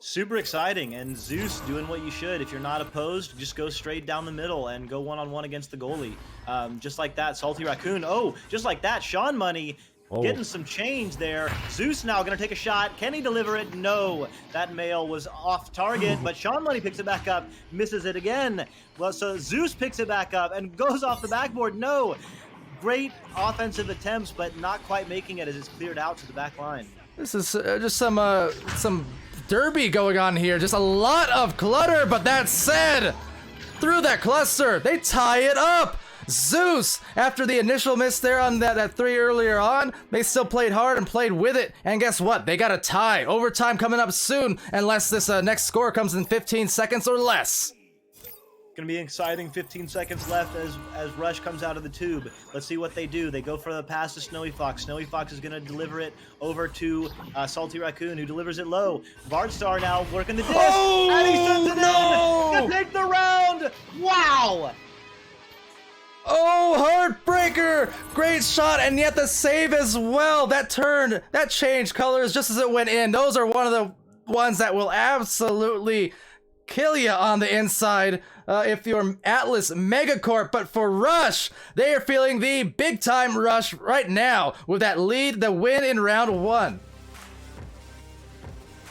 Super exciting, and Zeus doing what you should. If you're not opposed, just go straight down the middle and go one-on-one against the goalie. Just like that, Salty Raccoon. Oh, just like that, Sean Money getting some change there. Zeus now going to take a shot. Can he deliver it? No. That mail was off target, but Sean Money picks it back up, misses it again. Well, so Zeus picks it back up and goes off the backboard. No. Great offensive attempts, but not quite making it as it's cleared out to the back line. This is just some derby going on here. Just a lot of clutter, but that said, through that cluster, they tie it up. Zeus, after the initial miss there on that 3 earlier on, they still played hard and played with it. And guess what? They got a tie. Overtime coming up soon, unless this next score comes in 15 seconds or less. Gonna be exciting. 15 seconds left as Rush comes out of the tube. Let's see what they do. They go for the pass to Snowy Fox. Snowy Fox is gonna deliver it over to Salty Raccoon, who delivers it low. Bardstar now working the disc, and he sends it in to take the round. Wow! Oh, Heartbreaker! Great shot, and yet the save as well. That changed colors just as it went in. Those are one of the ones that will absolutely kill you on the inside if you're Atlas Megacorp. But for Rush, they are feeling the big-time rush right now with that lead, the win in round 1.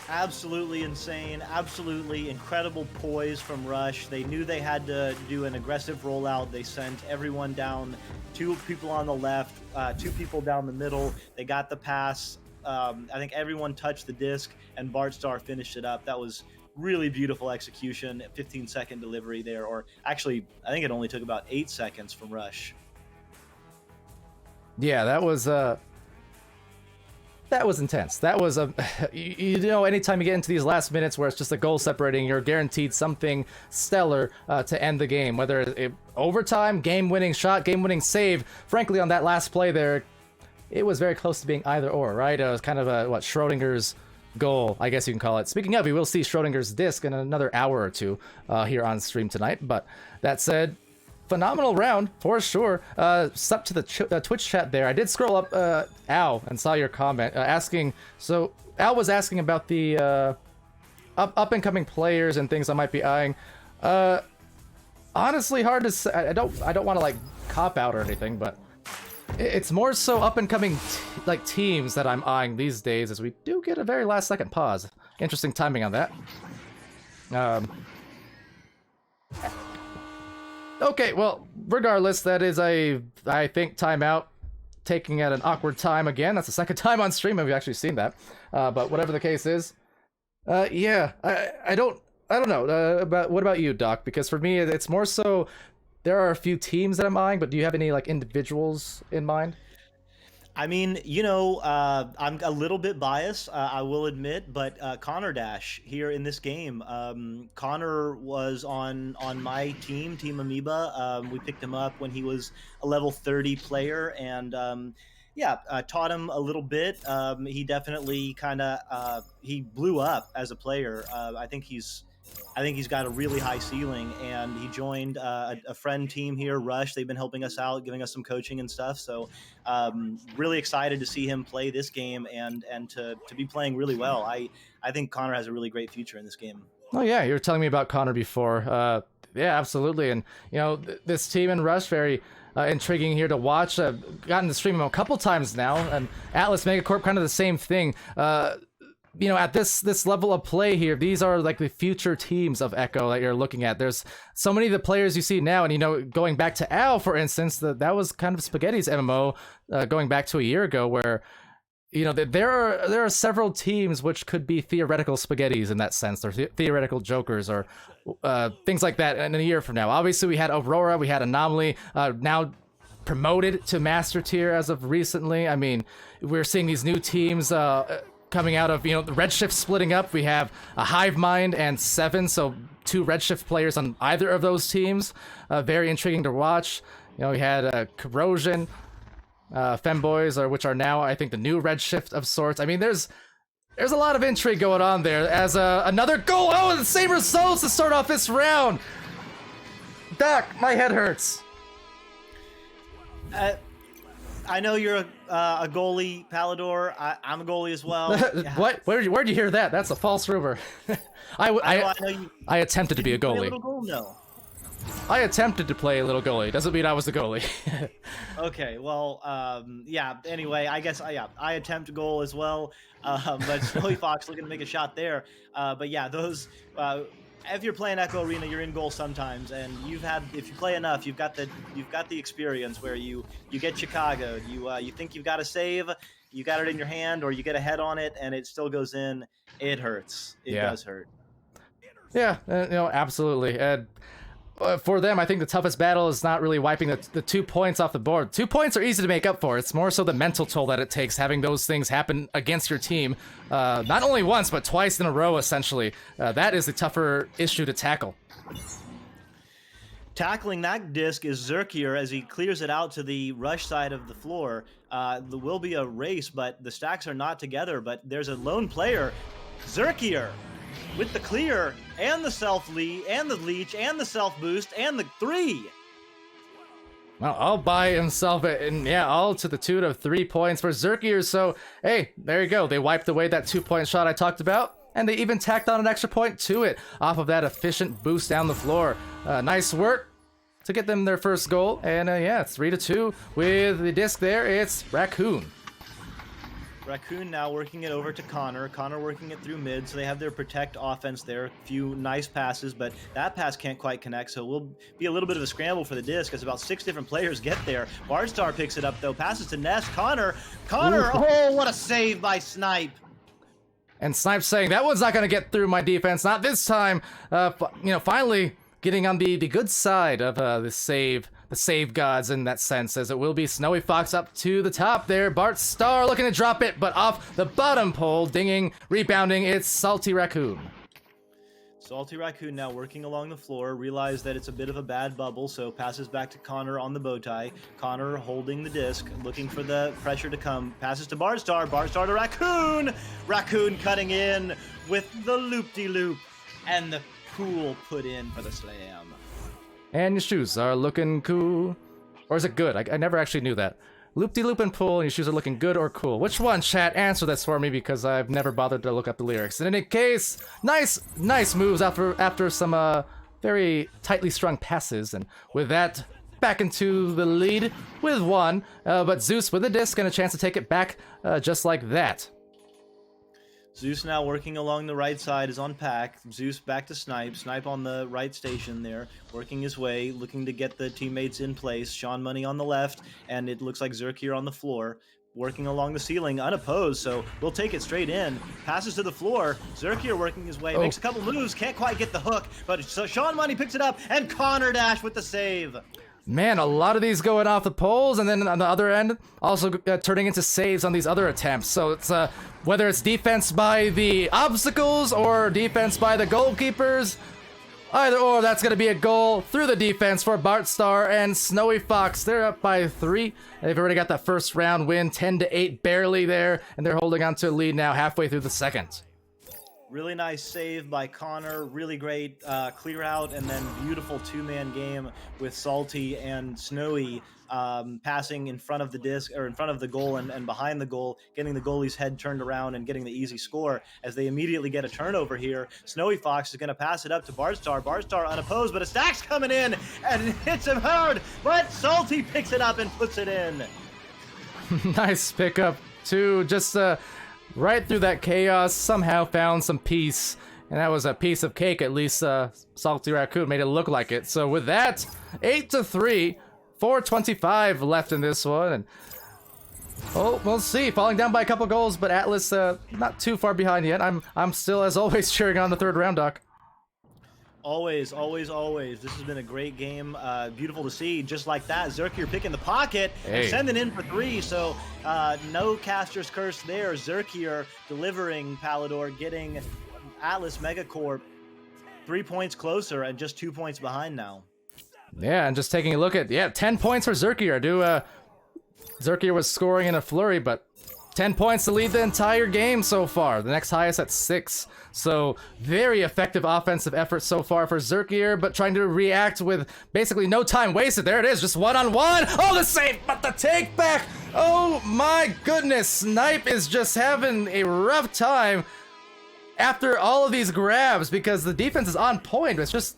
Absolutely insane, absolutely incredible poise from Rush. They knew they had to do an aggressive rollout. They sent everyone down, 2 people on the left, 2 people down the middle. They got the pass. I think everyone touched the disc, and Bardstar finished it up. That was really beautiful execution. 15-second delivery there, or actually, I think it only took about 8 seconds from Rush. Yeah, that was intense. That was you know, anytime you get into these last minutes where it's just a goal separating, you're guaranteed something stellar to end the game. Whether it overtime, game-winning shot, game-winning save. Frankly, on that last play there, it was very close to being either or, right? It was kind of a Schrodinger's goal, I guess you can call it. Speaking of, we will see Schrodinger's disc in another hour or 2 here on stream tonight. But that said, phenomenal round for sure. Up to the Twitch chat there. I did scroll up, Al, and saw your comment asking. So Al was asking about the up and coming players and things I might be eyeing. Honestly, hard to say. I don't want to like cop out or anything, but it's more so up and coming teams that I'm eyeing these days, as we do get a very last second pause. Interesting timing on that. Okay, well, regardless, that is I think timeout, taking at an awkward time again. That's the second time on stream and we've actually seen that. But whatever the case is, yeah, I don't know. But what about you, Doc? Because for me, it's more so there are a few teams that I'm eyeing, but do you have any like individuals in mind? I mean, you know, I'm a little bit biased, I will admit, but Connor Dash here in this game. Connor was on my team, Team Amoeba. We picked him up when he was a level 30 player, and yeah, taught him a little bit. He definitely he blew up as a player. I think he's got a really high ceiling, and he joined a friend team here, Rush. They've been helping us out, giving us some coaching and stuff. So really excited to see him play this game and to be playing really well. I think Connor has a really great future in this game. Oh yeah, you were telling me about Connor before. Yeah, absolutely. And you know, this team in Rush, very intriguing here to watch. I've gotten to stream him a couple times now, and Atlas Megacorp, kind of the same thing. You know, at this level of play here, these are like the future teams of Echo that you're looking at. There's so many of the players you see now, and you know, going back to Al, for instance, that was kind of Spaghetti's MMO going back to a year ago, where you know, there are several teams which could be theoretical spaghettis in that sense. They're theoretical jokers or things like that in a year from now. Obviously, we had Aurora, we had Anomaly, now promoted to Master Tier as of recently. I mean, we're seeing these new teams coming out of, you know, the Redshift splitting up. We have a Hive Mind and Seven, so 2 Redshift players on either of those teams. Very intriguing to watch. You know, we had Corrosion, Femboys, which are now, I think, the new Redshift of sorts. I mean, there's a lot of intrigue going on there. As another goal, oh, the same results to start off this round. Doc, my head hurts. I know you're a goalie, Palidore. I'm a goalie as well. What? Where'd you hear that? That's a false rumor. I attempted to be a Play goalie. little goal? No. I attempted to play a little goalie. Doesn't mean I was the goalie. Okay, well, yeah. Anyway, I guess I attempt a goal as well, but Snowy Fox looking to make a shot there. But yeah, those. If you're playing Echo Arena, you're in goal sometimes, and if you play enough, you've got the experience where you get Chicago. You think you've got a save, you got it in your hand, or you get a head on it, and it still goes in. It hurts. It does hurt. Yeah, you know, absolutely. And for them, I think the toughest battle is not really wiping the 2 points off the board. 2 points are easy to make up for. It's more so the mental toll that it takes having those things happen against your team. Not only once, but twice in a row, essentially. That is the tougher issue to tackle. Tackling that disc is Zerkier as he clears it out to the rush side of the floor. There will be a race, but the stacks are not together. But there's a lone player, Zerkier, with the clear and the self-lead and the leech and the self-boost and the 3. Well, all by himself, and yeah, all to the tune of 3 points for Zerkier. So, hey, there you go. They wiped away that 2-point shot I talked about, and they even tacked on an extra point to it off of that efficient boost down the floor. Nice work to get them their first goal, and yeah, 3-2 with the disc there. It's Raccoon. Raccoon now working it over to Connor. Connor working it through mid, so they have their protect offense there. A few nice passes, but that pass can't quite connect, so it will be a little bit of a scramble for the disc as about 6 different players get there. Bardstar picks it up, though. Passes to Ness. Connor! Ooh. Oh, what a save by Snipe! And Snipe saying, that one's not going to get through my defense. Not this time. You know, finally getting on the good side of the save gods in that sense, as it will be Snowy Fox up to the top there. Bart Star looking to drop it, but off the bottom pole, dinging, rebounding, it's Salty Raccoon. Salty Raccoon now working along the floor, realized that it's a bit of a bad bubble, so passes back to Connor on the bow tie. Connor holding the disc, looking for the pressure to come. Passes to Bardstar, Bardstar to Raccoon! Raccoon cutting in with the loop-de-loop, and the pool put in for the slam. And your shoes are looking cool. Or is it good? I never actually knew that. Loop-de-loop and pull, and your shoes are looking good or cool. Which one, chat? Answer this for me, because I've never bothered to look up the lyrics. In any case, nice moves after some very tightly strung passes. And with that, back into the lead with 1. But Zeus with a disc and a chance to take it back just like that. Zeus now working along the right side is on Pack. Zeus back to Snipe. Snipe on the right station there, working his way, looking to get the teammates in place. Sean Money on the left, and it looks like Zerkier on the floor, working along the ceiling, unopposed, so we'll take it straight in. Passes to the floor. Zerkier working his way, makes a couple moves, can't quite get the hook, but so Sean Money picks it up, and Connor Dash with the save. Man, a lot of these going off the poles, and then on the other end, also turning into saves on these other attempts. So it's whether it's defense by the obstacles or defense by the goalkeepers, either or, that's going to be a goal through the defense for Bartstar and Snowy Fox. They're up by 3. They've already got that first round win, 10-8 barely there, and they're holding on to a lead now halfway through the second. Really nice save by Connor, really great clear out, and then beautiful 2-man game with Salty and Snowy passing in front of the disc, or in front of the goal and behind the goal, getting the goalie's head turned around and getting the easy score as they immediately get a turnover here. Snowy Fox is going to pass it up to Bardstar. Bardstar unopposed, but a stack's coming in and hits him hard, but Salty picks it up and puts it in. Nice pickup too, just right through that chaos, somehow found some peace. And that was a piece of cake, at least Salty Raccoon made it look like it. So with that, 8-3, 4:25 left in this one. And Oh, we'll see. Falling down by a couple goals, but Atlas not too far behind yet. I'm still, as always, cheering on the third round, Doc. Always, always, always. This has been a great game. Beautiful to see. Just like that, Zerkier picking the pocket and sending in for 3. So no caster's curse there. Zerkier delivering Palidore, getting Atlas Megacorp 3 points closer and just 2 points behind now. Yeah, and just taking a look at 10 points for Zerkier. Zerkier was scoring in a flurry, but 10 points to lead the entire game so far. The next highest at 6. So very effective offensive effort so far for Zerkier, but trying to react with basically no time wasted. There it is, just one-on-one. Oh, the save, but the take back. Oh my goodness, Snipe is just having a rough time after all of these grabs because the defense is on point. It's just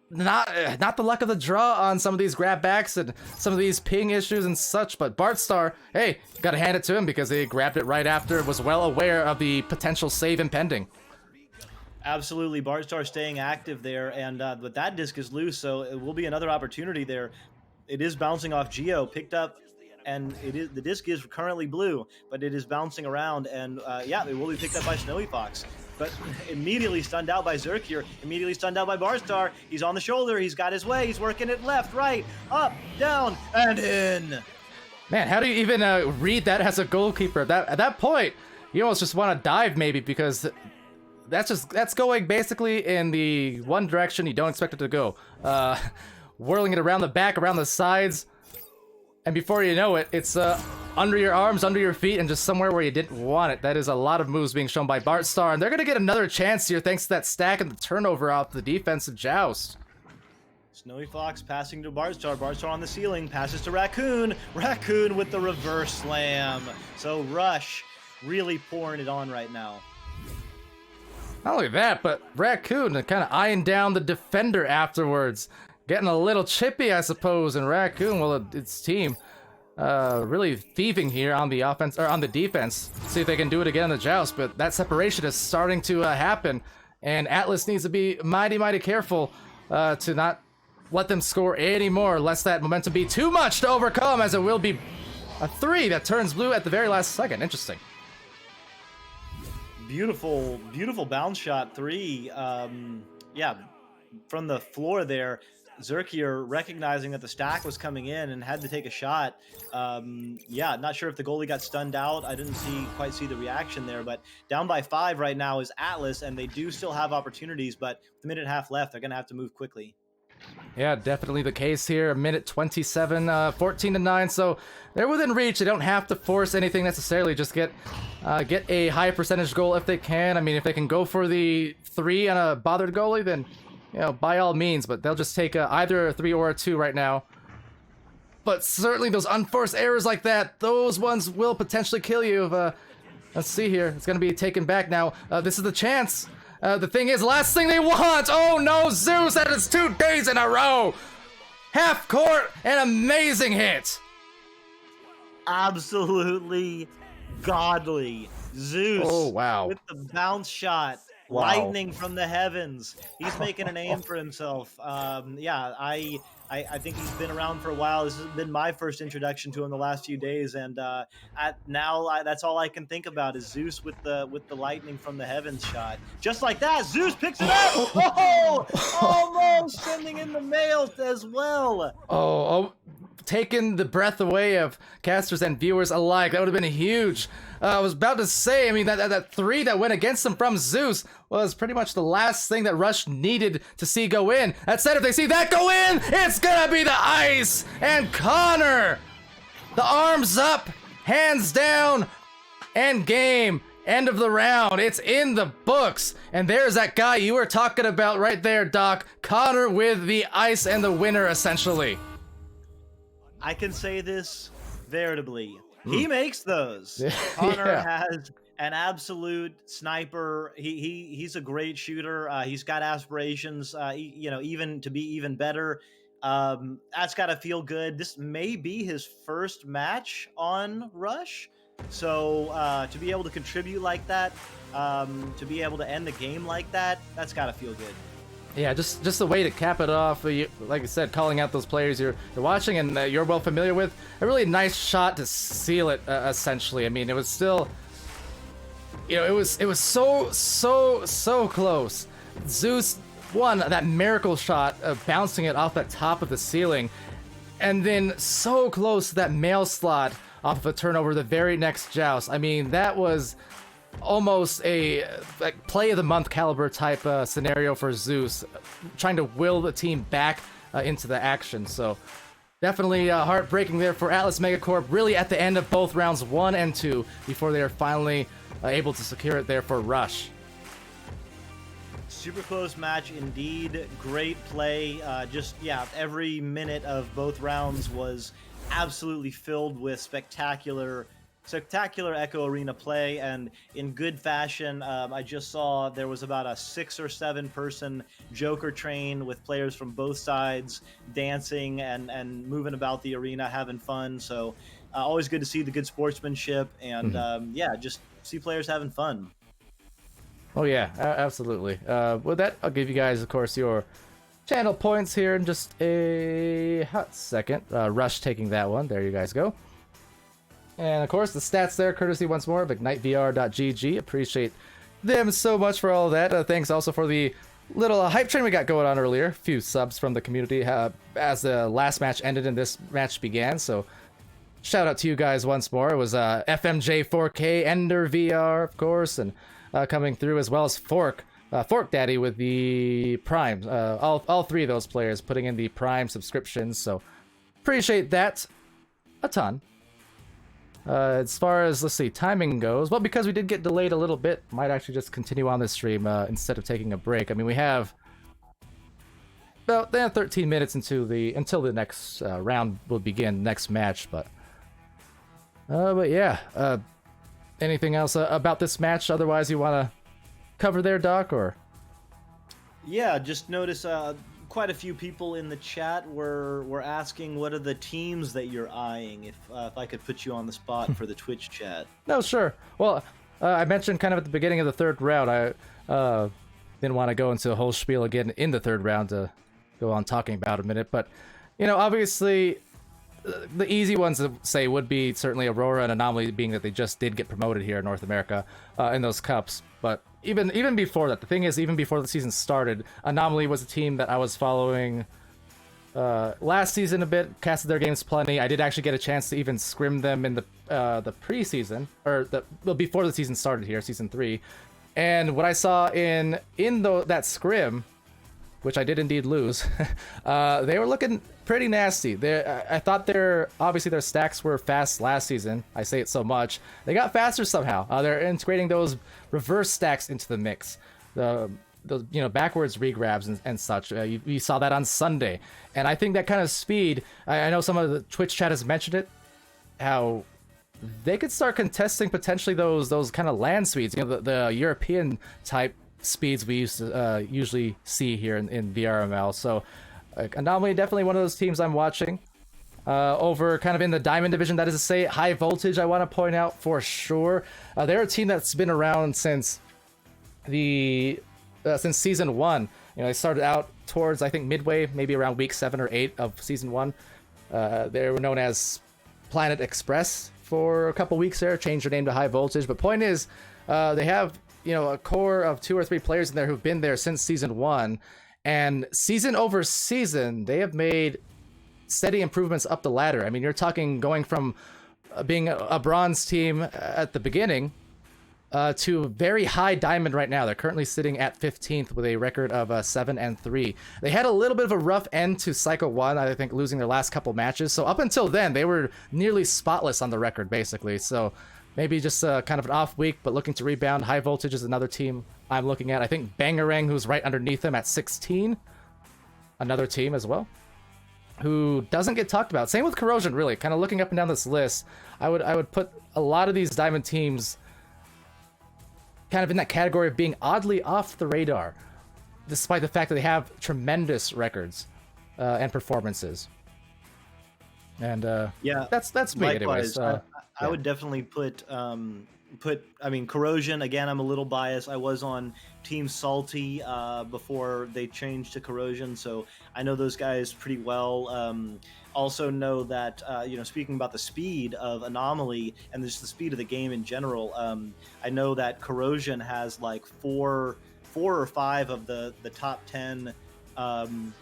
not the luck of the draw on some of these grab backs and some of these ping issues and such, but Bartstar, hey, gotta hand it to him because he grabbed it right after, was well aware of the potential save impending. Absolutely, Bartstar staying active there, and but that disc is loose, so it will be another opportunity there. It is bouncing off Geo, picked up, and the disc is currently blue, but it is bouncing around, and yeah, it will be picked up by Snowy Fox. But immediately stunned out by Zerkier, immediately stunned out by Bartstar. He's on the shoulder, he's got his way, he's working it left, right, up, down, and in. Man, how do you even read that as a goalkeeper? At that point, you almost just want to dive maybe because that's going basically in the one direction you don't expect it to go. Whirling it around the back, around the sides, and before you know it, it's under your arms, under your feet, and just somewhere where you didn't want it. That is a lot of moves being shown by Bartstar, and they're going to get another chance here thanks to that stack and the turnover off the defensive joust. Snowy Fox passing to Bartstar. Bartstar on the ceiling, passes to Raccoon. Raccoon with the reverse slam. So Rush really pouring it on right now. Not only that, but Raccoon kind of eyeing down the defender afterwards. Getting a little chippy, I suppose, and Raccoon, well, its team, really thieving here on the offense, or on the defense. See if they can do it again in the joust, but that separation is starting to happen, and Atlas needs to be mighty, mighty careful to not let them score any more, lest that momentum be too much to overcome, as it will be a 3 that turns blue at the very last second. Interesting. Beautiful, beautiful bounce shot 3. Yeah, from the floor there. Zerkier recognizing that the stack was coming in and had to take a shot. Yeah, not sure if the goalie got stunned out. I didn't quite see the reaction there, but down by 5 right now is Atlas, and they do still have opportunities, but with a minute and a half left, they're going to have to move quickly. Yeah, definitely the case here. A minute 27, 14-9, so they're within reach. They don't have to force anything necessarily. Just get a high percentage goal if they can. I mean, if they can go for the 3 on a bothered goalie, then you know, by all means, but they'll just take either a 3 or a 2 right now. But certainly those unforced errors like that, those ones will potentially kill you. Let's see here. It's going to be taken back now. This is the chance. The thing is, last thing they want. Oh no, Zeus, that is 2 days in a row. Half court, an amazing hit. Absolutely godly. Zeus. Oh, wow. With the bounce shot. Wow. Lightning from the heavens. He's making a name for himself. Yeah, I think he's been around for a while. This has been my first introduction to him the last few days, and that's all I can think about is Zeus with the lightning from the heavens shot. Just like that, Zeus picks it up. Oh, almost sending in the mail as well. Oh, taking the breath away of casters and viewers alike. That would have been huge. I was about to say, I mean, that 3 that went against them from Zeus was pretty much the last thing that Rush needed to see go in. That said, if they see that go in, it's gonna be the ice! And Connor! The arms up, hands down, end game. End of the round. It's in the books. And there's that guy you were talking about right there, Doc. Connor with the ice and the winner, essentially. I can say this veritably. He makes those. Yeah. Connor has an absolute sniper. He's a great shooter. He's got aspirations, even to be even better. That's got to feel good. This may be his first match on Rush. So to be able to contribute like that, to be able to end the game like that, that's got to feel good. Yeah, just a way to cap it off. Like I said, calling out those players you're watching and you're well familiar with. A really nice shot to seal it, essentially. I mean, it was still, it was so close. Zeus won that miracle shot of bouncing it off the top of the ceiling, and then so close to that mail slot off of a turnover the very next joust. I mean, that was almost a like play of the month caliber type scenario for Zeus, trying to will the team back into the action. So definitely heartbreaking there for Atlas Megacorp, really at the end of both rounds 1 and 2 before they are finally able to secure it there for Rush. Super close match indeed. Great play. Every minute of both rounds was absolutely filled with spectacular Echo Arena play, and in good fashion. I just saw there was about a 6 or 7 person Joker train with players from both sides dancing and moving about the arena, having fun. So always good to see the good sportsmanship, and just see players having fun. Oh yeah, absolutely. With that, I'll give you guys, of course, your channel points here in just a hot second. Rush taking that one. There you guys go. And of course, the stats there, courtesy once more of IgniteVR.gg. Appreciate them so much for all of that. Thanks also for the little hype train we got going on earlier. A few subs from the community as the last match ended and this match began. So shout out to you guys once more. It was FMJ4K, Ender VR, of course, and coming through, as well as Fork Daddy with the Prime. All 3 of those players putting in the Prime subscriptions. So appreciate that a ton. As far as, let's see, timing goes, well, because we did get delayed a little bit, might actually just continue on this stream instead of taking a break. I mean, we have about 13 minutes until the next round will begin, next match, but yeah, anything else about this match otherwise you want to cover there, Doc, or? Yeah, just notice quite a few people in the chat were asking what are the teams that you're eyeing, if I could put you on the spot for the Twitch chat. No, sure. Well, I mentioned kind of at the beginning of the third round, I didn't want to go into a whole spiel again in the third round to go on talking about a minute, but obviously the easy ones to say would be certainly Aurora and Anomaly, being that they just did get promoted here in North America in those cups. But even before that, the thing is, even before the season started, Anomaly was a team that I was following last season a bit, casted their games plenty. I did actually get a chance to even scrim them in the preseason, or before the season started here, season 3. And what I saw in that scrim, which I did indeed lose, they were looking pretty nasty. I thought their stacks were fast last season. I say it so much. They got faster somehow. They're integrating those reverse stacks into the mix. The backwards regrabs and such. You saw that on Sunday. And I think that kind of speed, I know some of the Twitch chat has mentioned it, how they could start contesting potentially those kind of land speeds, the European type speeds we used to usually see here in VRML. So Anomaly, definitely one of those teams I'm watching. Over kind of in the Diamond division, that is to say, High Voltage, I want to point out for sure. They're a team that's been around since season 1. They started out towards, I think, midway, maybe around week 7 or 8 of season 1. They were known as Planet Express for a couple weeks there, changed their name to High Voltage. But point is, they have a core of 2 or 3 players in there who've been there since season 1, and season over season they have made steady improvements up the ladder. I mean, you're talking going from being a bronze team at the beginning to very high diamond right now. They're currently sitting at 15th with a record of 7-3. They had a little bit of a rough end to Cycle 1, I think, losing their last couple matches. So up until then, they were nearly spotless on the record, basically. So maybe just kind of an off week, but looking to rebound. High Voltage is another team I'm looking at. I think Bangarang, who's right underneath them at 16, another team as well, who doesn't get talked about. Same with Corrosion, really. Kind of looking up and down this list, I would put a lot of these Diamond teams kind of in that category of being oddly off the radar, despite the fact that they have tremendous records and performances. And yeah, that's me, likewise. anyways. I would definitely put Corrosion, again, I'm a little biased. I was on Team Salty before they changed to Corrosion, so I know those guys pretty well. Also know that, speaking about the speed of Anomaly and just the speed of the game in general, I know that Corrosion has like four or five of the top 10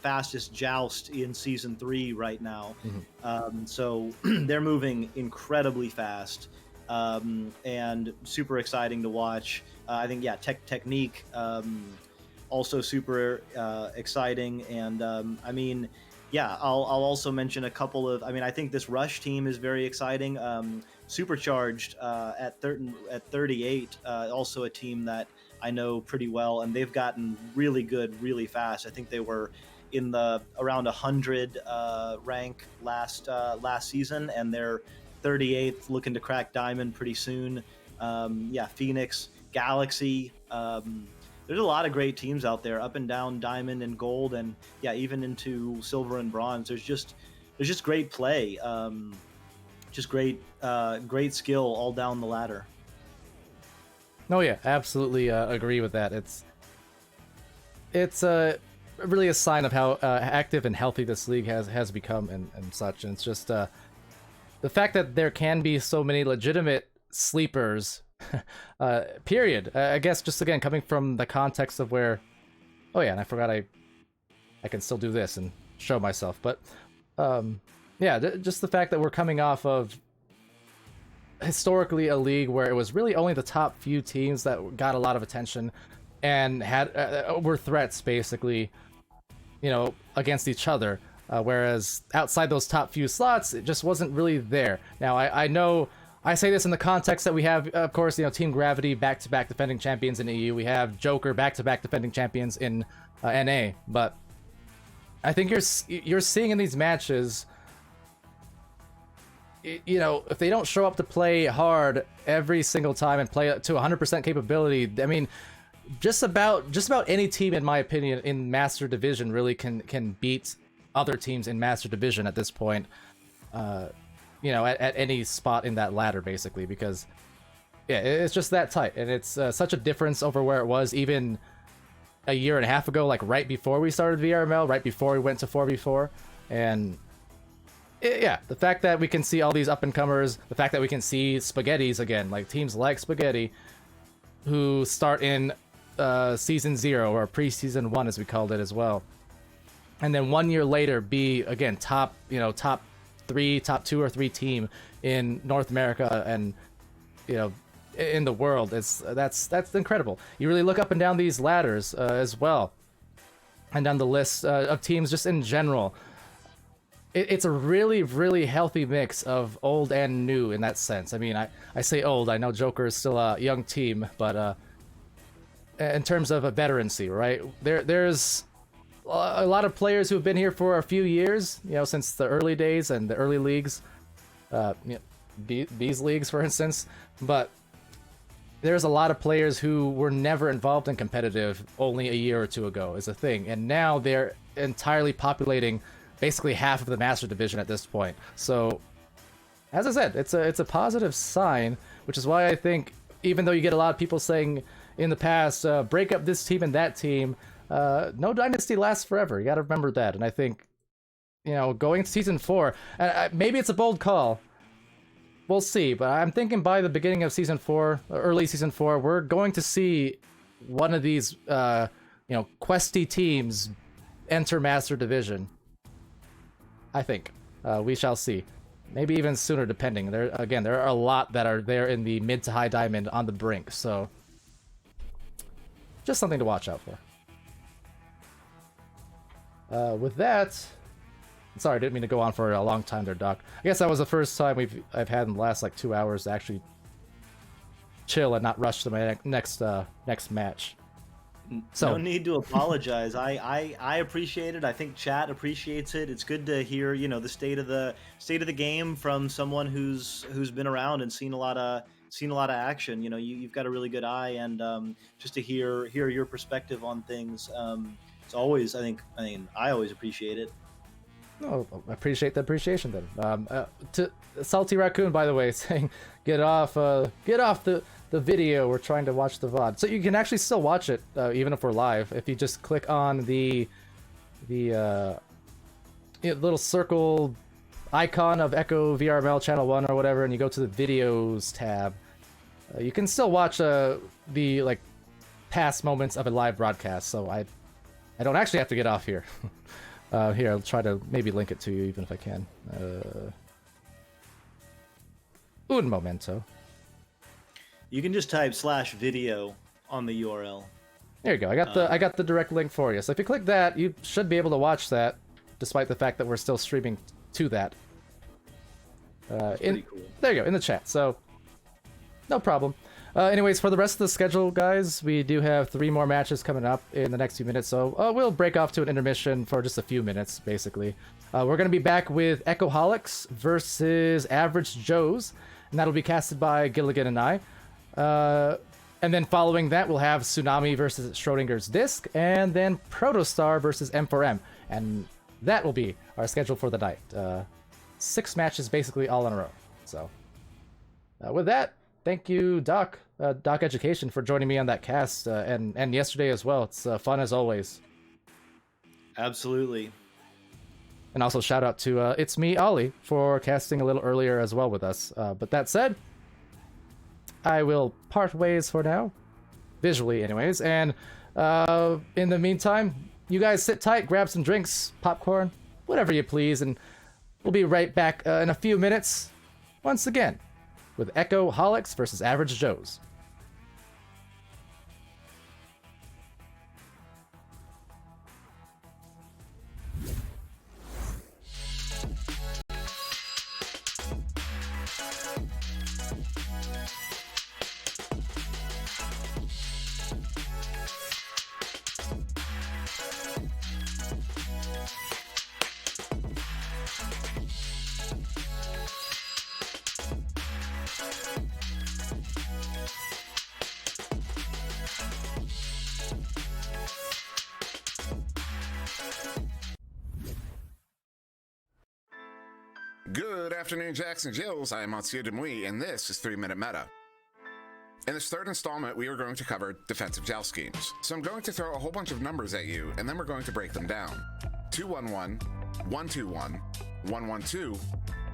fastest joust in Season 3 right now. So they're moving incredibly fast. And super exciting to watch. I think, yeah, technique, also super exciting. And I'll also mention a couple of. I think this Rush team is very exciting. Supercharged at 38, also a team that I know pretty well, and they've gotten really good really fast. I think they were in the around 100 rank last season, and they're 38th, looking to crack Diamond pretty soon. Phoenix, Galaxy. There's a lot of great teams out there, up and down Diamond and Gold, and even into Silver and Bronze. There's just great play, just great skill all down the ladder. Oh yeah, absolutely agree with that. It's really a sign of how active and healthy this league has become and such. And it's just the fact that there can be so many legitimate sleepers, period. I guess just again coming from the context of where, oh yeah, and I forgot I can still do this and show myself, but just the fact that we're coming off of historically a league where it was really only the top few teams that got a lot of attention and had were threats basically, against each other. Whereas outside those top few slots, it just wasn't really there. Now, I know I say this in the context that we have, of course, Team Gravity back-to-back defending champions in EU. We have Joker back-to-back defending champions in NA. But I think you're seeing in these matches, if they don't show up to play hard every single time and play to 100% capability, I mean, just about any team, in my opinion, in Master Division really can beat other teams in Master Division at this point, at any spot in that ladder, basically, because, it's just that tight, and it's such a difference over where it was even a year and a half ago, like right before we started VRML, right before we went to 4v4, and the fact that we can see all these up-and-comers, the fact that we can see Spaghettis again, like teams like Spaghetti, who start in Season 0, or Pre-Season 1 as we called it as well, and then 1 year later be again top 3, top 2 or 3 team in North America and in the world. That's incredible. You really look up and down these ladders as well, and down the list of teams just in general. It's a really, really healthy mix of old and new in that sense. I mean, I say old. I know Joker is still a young team, but in terms of a veterancy, right? There's a lot of players who've been here for a few years, since the early days and the early leagues, these leagues, for instance. But there's a lot of players who were never involved in competitive only a year or two ago is a thing, and now they're entirely populating basically half of the Master Division at this point. So, as I said, it's a positive sign, which is why I think, even though you get a lot of people saying in the past, break up this team and that team, no dynasty lasts forever. You got to remember that. And I think, going to Season 4, maybe it's a bold call. We'll see. But I'm thinking by the beginning of Season 4, early Season 4, we're going to see one of these, questy teams enter Master Division. I think. We shall see. Maybe even sooner, depending. There are a lot that are there in the mid to high diamond on the brink. So, just something to watch out for. With that, sorry, I didn't mean to go on for a long time there, Doc. I guess that was the first time I've had in the last 2 hours to actually chill and not rush to my next match. So no need to apologize. I appreciate it. I think chat appreciates it. It's good to hear the state of the game from someone who's been around and seen a lot of action. You've got a really good eye, and just to hear your perspective on things. It's always, I always appreciate it. Oh, I appreciate the appreciation then. To Salty Raccoon, by the way, saying get off the video. We're trying to watch the VOD, so you can actually still watch it even if we're live. If you just click on the little circle icon of Echo VRML Channel 1 or whatever, and you go to the videos tab, you can still watch the like past moments of a live broadcast. So I don't actually have to get off here. Here, I'll try to maybe link it to you even if I can. Un momento. You can just type /video on the URL. There you go. I got the direct link for you. So if you click that, you should be able to watch that, despite the fact that we're still streaming to that. Pretty cool. There you go, in the chat. So no problem. Anyways, for the rest of the schedule, guys, we do have 3 more matches coming up in the next few minutes. So we'll break off to an intermission for just a few minutes, basically. We're going to be back with Echoholics versus Average Joes, and that'll be casted by Giligin and I. And then following that, we'll have Tsunami versus Schrodinger's Disc, and then Protostar versus M4M. And that will be our schedule for the night. 6 matches basically all in a row. So with that, thank you, DocEducation, for joining me on that cast, and yesterday as well. It's fun as always. Absolutely. And also shout out to It's Me, Ollie, for casting a little earlier as well with us. But that said, I will part ways for now, visually anyways, and in the meantime, you guys sit tight, grab some drinks, popcorn, whatever you please, and we'll be right back in a few minutes, once again, with Echoholics versus Average Joes. Good afternoon, Jacks and Jills. I am Monsieur Demouy, and this is 3 Minute Meta. In this third installment, we are going to cover defensive joust schemes. So I'm going to throw a whole bunch of numbers at you, and then we're going to break them down. 2-1-1, 1-2-1, 1-1-2,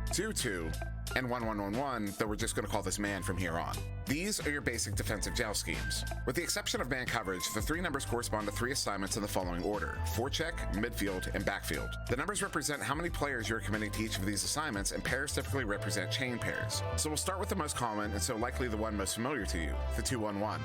2-2, and 1-1-1-1, though we're just going to call this man from here on. These are your basic defensive joust schemes. With the exception of man coverage, the 3 numbers correspond to 3 assignments in the following order: forecheck, midfield, and backfield. The numbers represent how many players you're committing to each of these assignments, and pairs typically represent chain pairs. So we'll start with the most common, and so likely the one most familiar to you, the 2-1-1.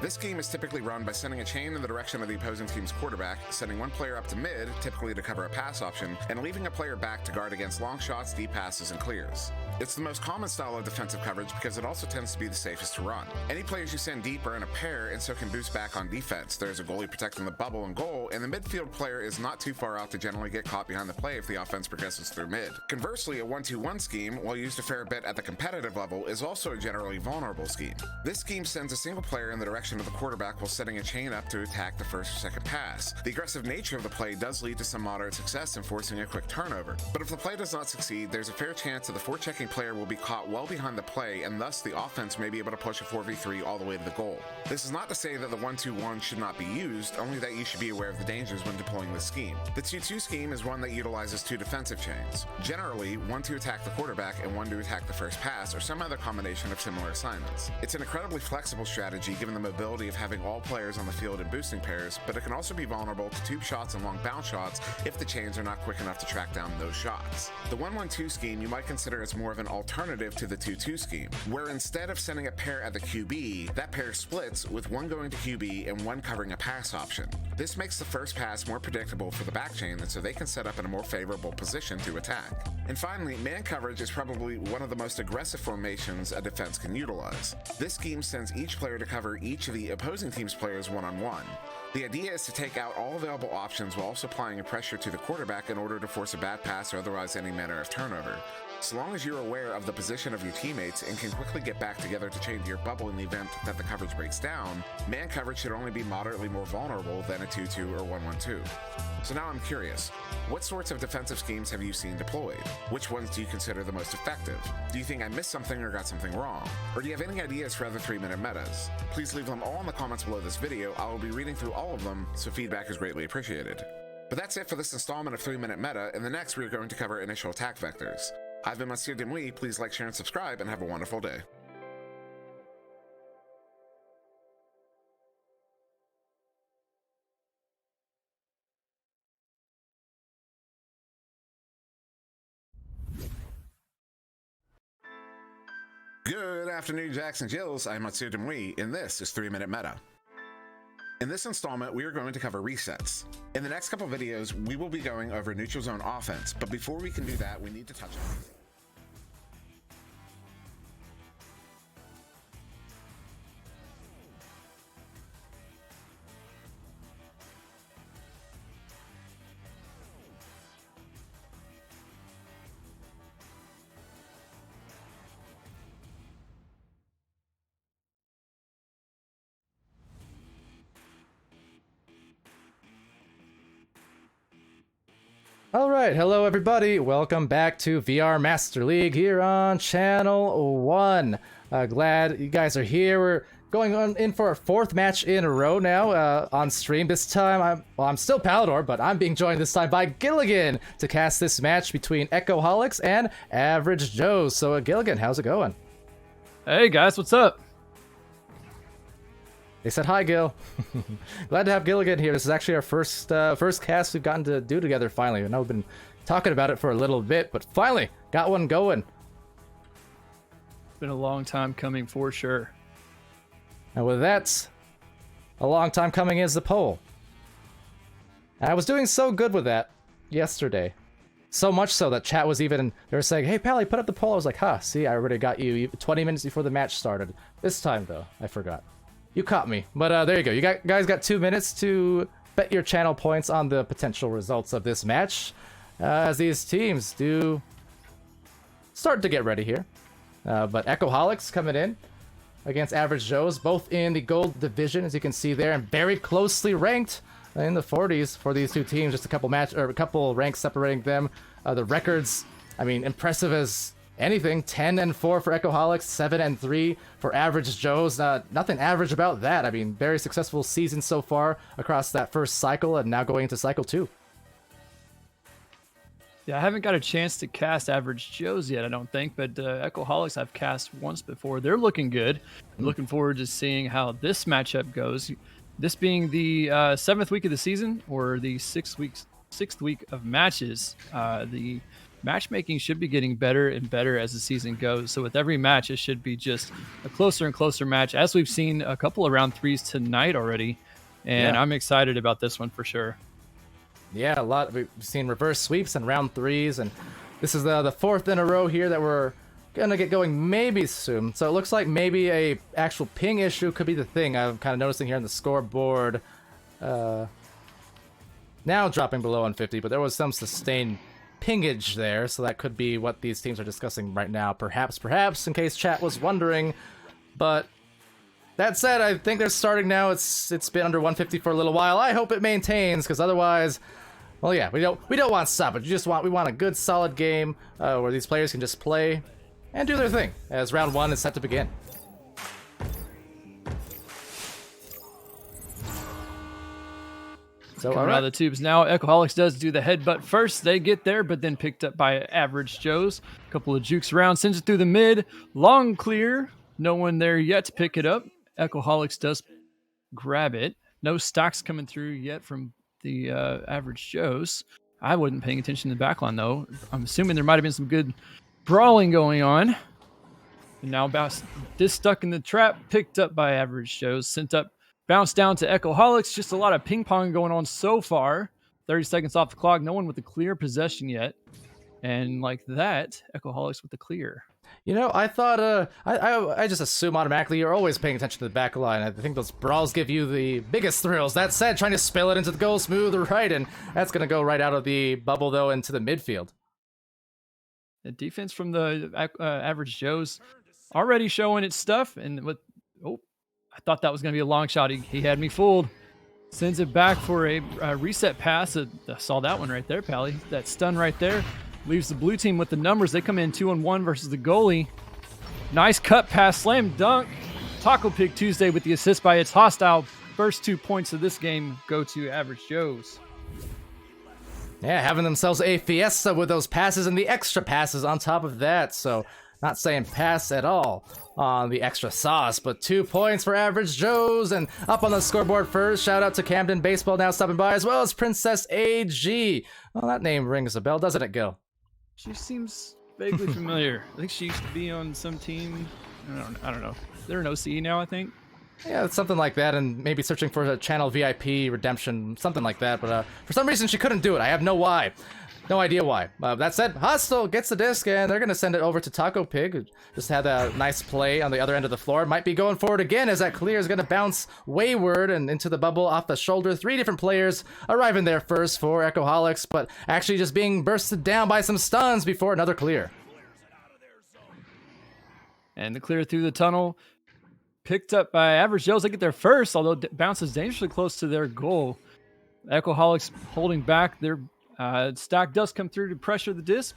This scheme is typically run by sending a chain in the direction of the opposing team's quarterback, sending one player up to mid, typically to cover a pass option, and leaving a player back to guard against long shots, deep passes, and clears. It's the most common style of defensive coverage because it also tends to be the safest to run. Any players you send deep are in a pair and so can boost back on defense. There's a goalie protecting the bubble and goal, and the midfield player is not too far out to generally get caught behind the play if the offense progresses through mid. Conversely, a 1-2-1 scheme, while used a fair bit at the competitive level, is also a generally vulnerable scheme. This scheme sends a single player in the direction of the quarterback while setting a chain up to attack the first or second pass. The aggressive nature of the play does lead to some moderate success in forcing a quick turnover, but if the play does not succeed, there's a fair chance that the forechecking player will be caught well behind the play, and thus the offense may be able to push a 4v3 all the way to the goal. This is not to say that the 1-2-1 should not be used, only that you should be aware of the dangers when deploying this scheme. The 2-2 scheme is one that utilizes 2 defensive chains, generally one to attack the quarterback and one to attack the first pass, or some other combination of similar assignments. It's an incredibly flexible strategy given the mobility of having all players on the field in boosting pairs, but it can also be vulnerable to tube shots and long bounce shots if the chains are not quick enough to track down those shots. The 1-1-2 scheme you might consider as more of an alternative to the 2-2 scheme, where instead of sending a pair at the QB, that pair splits with one going to QB and one covering a pass option. This makes the first pass more predictable for the back chain, and so they can set up in a more favorable position to attack. And finally, man coverage is probably one of the most aggressive formations a defense can utilize. This scheme sends each player to cover each of the opposing team's players one-on-one. The idea is to take out all available options while also applying a pressure to the quarterback in order to force a bad pass or otherwise any manner of turnover. So long as you're aware of the position of your teammates and can quickly get back together to change your bubble in the event that the coverage breaks down, man coverage should only be moderately more vulnerable than a 2-2 or 1-1-2. So now I'm curious, what sorts of defensive schemes have you seen deployed? Which ones do you consider the most effective? Do you think I missed something or got something wrong? Or do you have any ideas for other 3-minute metas? Please leave them all in the comments below this video. I will be reading through all of them, so feedback is greatly appreciated. But that's it for this installment of 3-minute meta. In the next, we are going to cover initial attack vectors. I've been Monsieur Demouy. Please like, share, and subscribe, and have a wonderful day. Good afternoon, Jacks and Jills. I'm Monsieur Demouy, and this is 3-minute meta. In this installment, we are going to cover resets. In the next couple videos, we will be going over neutral zone offense, but before we can do that, we need to touch on it. Alright, hello everybody, welcome back to VR Master League here on Channel 1. Glad you guys are here. We're going on in for our 4th match in a row now on stream. This time, I'm still Palidore, but I'm being joined this time by Giligin to cast this match between Echoholics and Average Joes. So Giligin, how's it going? Hey guys, what's up? They said hi, Gil. Glad to have Giligin here. This is actually our first cast we've gotten to do together finally. I know we've been talking about it for a little bit, but finally got one going. Been a long time coming for sure. And with that, a long time coming is the poll. And I was doing so good with that yesterday. So much so that chat was even, they were saying, hey Pally, put up the poll. I was like, see, I already got you 20 minutes before the match started. This time though, I forgot. You caught me, but there you go. You guys got 2 minutes to bet your channel points on the potential results of this match, as these teams do start to get ready here. But Echoholics coming in against Average Joes, both in the gold division, as you can see there, and very closely ranked in the 40s for these two teams. Just a couple ranks separating them. The records, I mean, impressive as anything. 10-4 for Echoholics, 7-3 for Average Joes. Nothing average about that. I mean, very successful season so far across that first cycle, and now going into cycle 2. Yeah, I haven't got a chance to cast Average Joes yet, I don't think, but Echoholics I've cast once before. They're looking good. I'm looking forward to seeing how this matchup goes. This being the 7th week of the season, or the 6th week of matches. The matchmaking should be getting better and better as the season goes. So with every match, it should be just a closer and closer match, as we've seen a couple of round 3s tonight already. And yeah, I'm excited about this one for sure. Yeah, a lot. We've seen reverse sweeps and round 3s, and this is the 4th in a row here that we're gonna get going maybe soon. So it looks like maybe a actual ping issue could be the thing. I'm kind of noticing here on the scoreboard. Now dropping below 150, but there was some sustained pingage there, so that could be what these teams are discussing right now. Perhaps, in case chat was wondering. But that said, I think they're starting now. It's been under 150 for a little while. I hope it maintains, because otherwise, well, yeah, we don't want stoppage. We want a good, solid game where these players can just play and do their thing as round 1 is set to begin. So, coming out of the tubes now, Echoholics does do the headbutt first. They get there, but then picked up by Average Joes. A couple of jukes around, sends it through the mid. Long clear. No one there yet to pick it up. Echoholics does grab it. No stocks coming through yet from the Average Joes. I wasn't paying attention to the backline, though. I'm assuming there might have been some good brawling going on. And now this stuck in the trap, picked up by Average Joes, sent up. Bounce down to Echoholics. Just a lot of ping pong going on so far. 30 seconds off the clock. No one with a clear possession yet. And like that, Echoholics with the clear. You know, I thought, I just assume automatically you're always paying attention to the back line. I think those brawls give you the biggest thrills. That said, trying to spill it into the goal smooth right, and that's going to go right out of the bubble, though, into the midfield. The defense from the Average Joe's already showing its stuff. And with, oh, I thought that was going to be a long shot. He had me fooled. Sends it back for a reset pass. I saw that one right there, Pally. That stun right there leaves the blue team with the numbers. They come in 2-on-1 versus the goalie. Nice cut pass, slam dunk. Taco Pig Tuesday with the assist by its hostile. First 2 points of this game go to Average Joe's. Yeah, having themselves a fiesta with those passes and the extra passes on top of that. So not saying pass at all on the extra sauce, but 2 points for Average Joe's. And up on the scoreboard first, shout out to Camden Baseball now stopping by, as well as Princess AG. Well, that name rings a bell, doesn't it, Gil? She seems vaguely familiar. I think she used to be on some team. I don't know. They're an OCE now, I think. Yeah, it's something like that, and maybe searching for a channel VIP redemption, something like that. But for some reason, she couldn't do it. I have no idea why. That said, Hostile gets the disc, and they're gonna send it over to Taco Pig, who just had a nice play on the other end of the floor. Might be going forward again, as that clear is gonna bounce wayward and into the bubble off the shoulder. 3 different players arriving there first for Echoholics, but actually just being bursted down by some stuns before another clear. And the clear through the tunnel, picked up by Average Joe's. They get there first, although bounces dangerously close to their goal. Echoholics holding back. Their stack does come through to pressure the disc,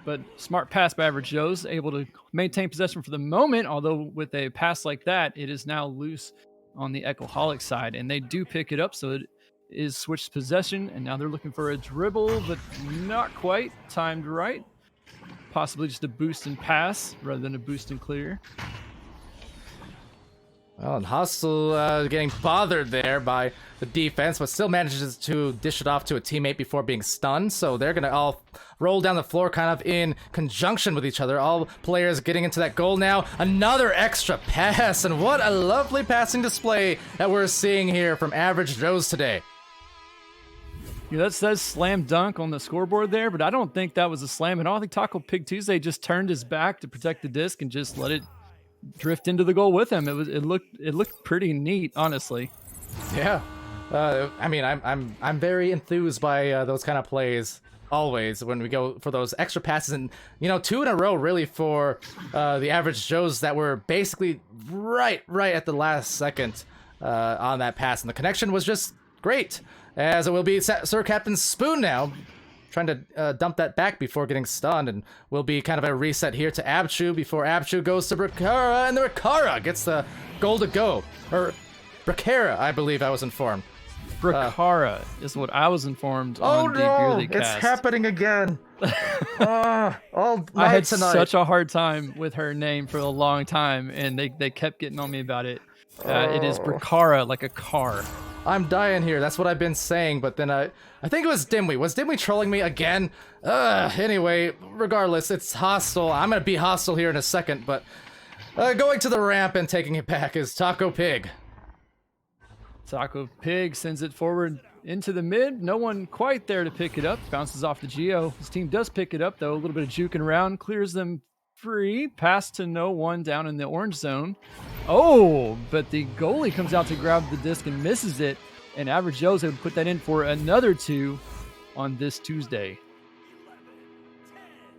but smart pass by Average Joe's, able to maintain possession for the moment, although with a pass like that, it is now loose on the Echoholic side, and they do pick it up, so it is switched possession, and now they're looking for a dribble, but not quite timed right. Possibly just a boost and pass rather than a boost and clear. Well, and Hostile getting bothered there by the defense, but still manages to dish it off to a teammate before being stunned. So they're going to all roll down the floor kind of in conjunction with each other. All players getting into that goal now. Another extra pass, and what a lovely passing display that we're seeing here from Average Joe's today. Yeah, that says slam dunk on the scoreboard there, but I don't think that was a slam at all. I think Taco Pig Tuesday just turned his back to protect the disc and just let it drift into the goal with him. It looked pretty neat, honestly. Yeah, I mean, I'm very enthused by those kind of plays always when we go for those extra passes, and 2 in a row really for the Average Joe's that were basically right at the last second on that pass, and the connection was just great. As it will be Sir Captain Spoon now, trying to dump that back before getting stunned, and will be kind of a reset here to Abchu before Abchu goes to Bracara, and the Bracara gets the goal to go. Or Bracara, I believe I was informed. Bracara is what I was informed on the Beerly Cast. It's happening again. All night I had tonight. such a hard time with her name for a long time, and they kept getting on me about it. It is Bracara, like a car. I'm dying here. That's what I've been saying, but then I think it was Dimwee. Was Dimwee trolling me again? Anyway, regardless, it's Hostile. I'm gonna be Hostile here in a second, but going to the ramp and taking it back is Taco Pig. Taco Pig sends it forward into the mid. No one quite there to pick it up. Bounces off the Geo. His team does pick it up, though. A little bit of juking around. Clears them free. Pass to no one down in the orange zone. Oh, but the goalie comes out to grab the disc and misses it. And Average Joe's would put that in for another 2 on this Tuesday.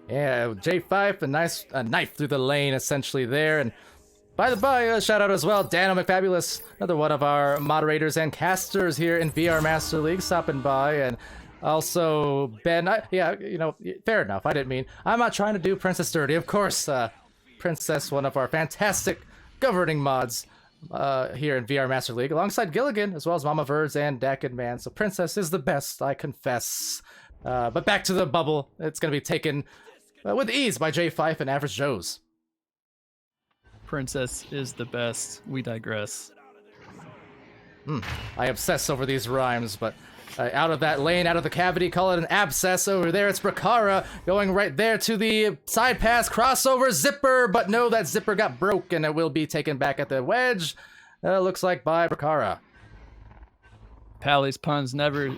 Yeah, J5, a nice knife through the lane essentially there. And by the by, a shout out as well, Dano McFabulous, another one of our moderators and casters here in VR Master League, stopping by. And also Ben, fair enough, I didn't mean. I'm not trying to do Princess dirty, of course. Princess, one of our fantastic governing mods here in VR Master League, alongside Giligin, as well as Mama Verds and Dakin Man. So Princess is the best, I confess. But back to the bubble, it's going to be taken with ease by J5 and Average Joe's. Princess is the best. We digress. I obsess over these rhymes, but out of that lane, out of the cavity, call it an abscess. Over there, it's Bracara going right there to the side pass, crossover, zipper, but no, that zipper got broke, and it will be taken back at the wedge. Looks like by Bracara. Pally's puns never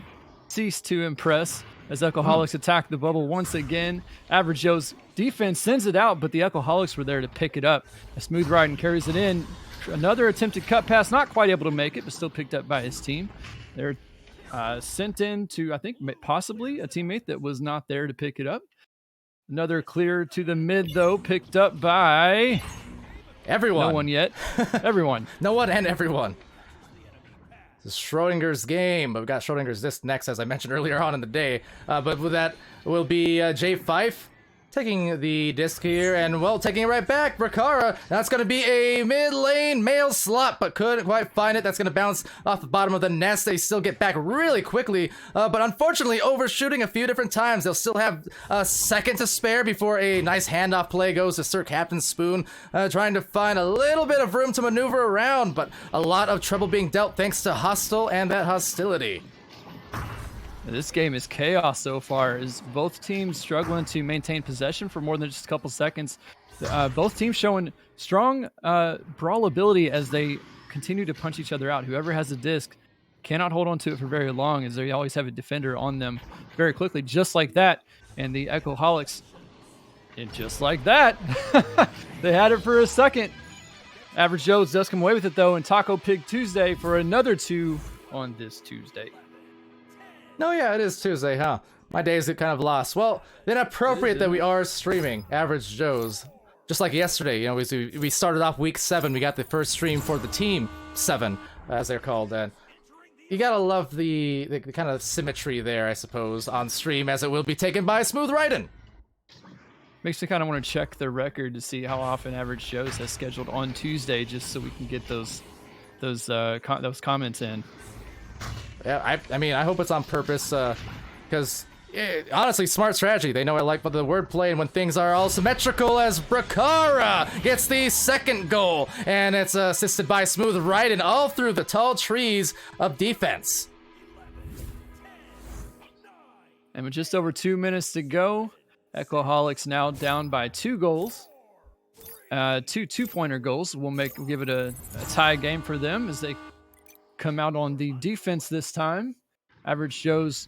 cease to impress as Echoholics attack the bubble once again. Average Joe's defense sends it out, but the Echoholics were there to pick it up. A smooth ride and carries it in. Another attempted cut pass, not quite able to make it, but still picked up by his team. They're sent in to, I think, possibly a teammate that was not there to pick it up. Another clear to the mid, though, picked up by Everyone. no one yet. Everyone. No one and everyone. This is Schrodinger's game. We've got Schrodinger's disc next, as I mentioned earlier on in the day. But with that will be Jay Fife taking the disc here, and well, taking it right back. Bracara, that's going to be a mid lane mail slot, but couldn't quite find it. That's going to bounce off the bottom of the nest. They still get back really quickly, but unfortunately overshooting a few different times. They'll still have a second to spare before a nice handoff play goes to Sir Captain Spoon, trying to find a little bit of room to maneuver around, but a lot of trouble being dealt thanks to Hostile and that hostility. This game is chaos so far, as both teams struggling to maintain possession for more than just a couple seconds. Both teams showing strong brawlability as they continue to punch each other out. Whoever has the disc cannot hold on to it for very long, as they always have a defender on them very quickly, just like that. And the Echoholics, and just like that, they had it for a second. Average Joe's does come away with it, though, and Taco Pig Tuesday for another 2 on this Tuesday. No, yeah, it is Tuesday, huh? My days get kind of lost. Well, then appropriate that we are streaming Average Joe's. Just like yesterday, you know, we started off week 7. We got the first stream for the Team 7, as they're called. And you gotta love the kind of symmetry there, I suppose, on stream, as it will be taken by Smooth Raiden. Makes me kind of want to check the record to see how often Average Joe's has scheduled on Tuesday, just so we can get those comments in. Yeah, I mean, I hope it's on purpose, because honestly, smart strategy. They know I like the wordplay, and when things are all symmetrical, as Bracara gets the second goal, and it's assisted by Smooth Raiden all through the tall trees of defense. And with just over 2 minutes to go, Echoholics now down by 2 goals. 2 two-pointer goals will give it a tie game for them as they come out on the defense this time. Average Joe's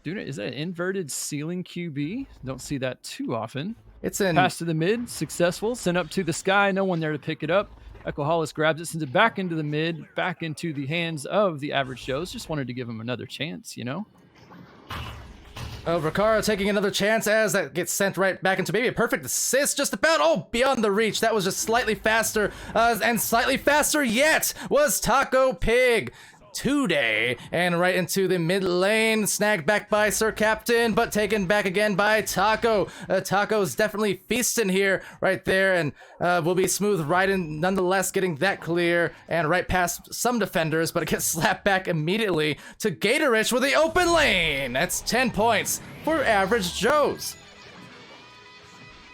is that an inverted ceiling QB? Don't see that too often. It's in Pass to the mid, successful. Sent up to the sky, no one there to pick it up. Echoholics grabs it, sends it back into the mid, back into the hands of the Average Joe's. Just wanted to give him another chance, you know? Bracara taking another chance as that gets sent right back into maybe a perfect assist, just about, beyond the reach. That was just slightly faster, and slightly faster yet was Taco Pig today, and right into the mid lane, snagged back by Sir Captain, but taken back again by Taco. Taco's definitely feasting here, right there, and will be Smooth Raiden nonetheless getting that clear, and right past some defenders, but it gets slapped back immediately to Gatorich with the open lane. That's 10 points for Average Joe's.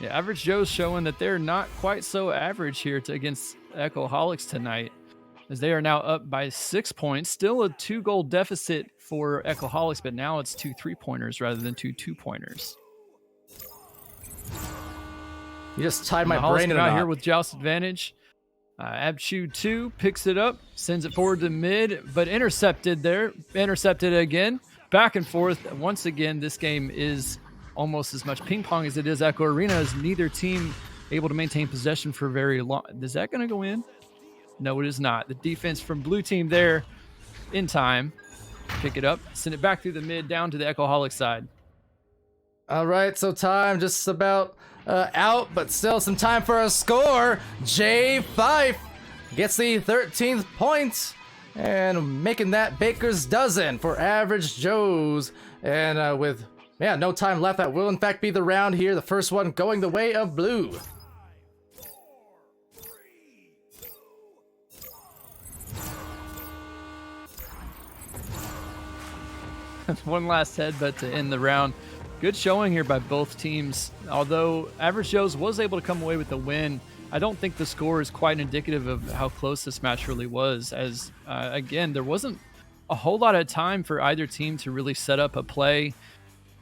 Yeah, Average Joe's showing that they're not quite so average here against Echoholics tonight, as they are now up by 6 points. Still a 2-goal deficit for Echoholics, but now it's 2 3-pointers rather than 2 2-pointers. You just tied my Holics brain in a out knot. here with Joust advantage. Abchu 2 picks it up, sends it forward to mid, but intercepted there. Intercepted again. Back and forth. Once again, this game is almost as much ping pong as it is Echo Arena, as neither team able to maintain possession for very long. Is that going to go in? No, it is not. The defense from blue team there in time. Pick it up, send it back through the mid, down to the Echoholic side. All right, so time just about out, but still some time for a score. J5 gets the 13th point, and making that baker's dozen for Average Joe's. And with no time left, that will in fact be the round here. The first one going the way of blue. One last headbutt to end the round. Good showing here by both teams. Although Average Joe's was able to come away with the win, I don't think the score is quite indicative of how close this match really was, as again, there wasn't a whole lot of time for either team to really set up a play.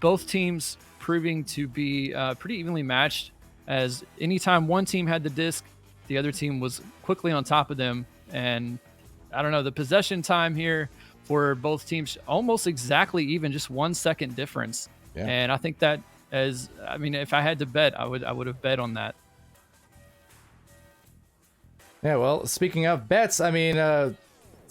Both teams proving to be pretty evenly matched, as anytime one team had the disc, the other team was quickly on top of them. And I don't know, the possession time here for both teams almost exactly even, just 1 second difference. Yeah. And I think that, if I had to bet, I would have bet on that. Yeah, well, speaking of bets,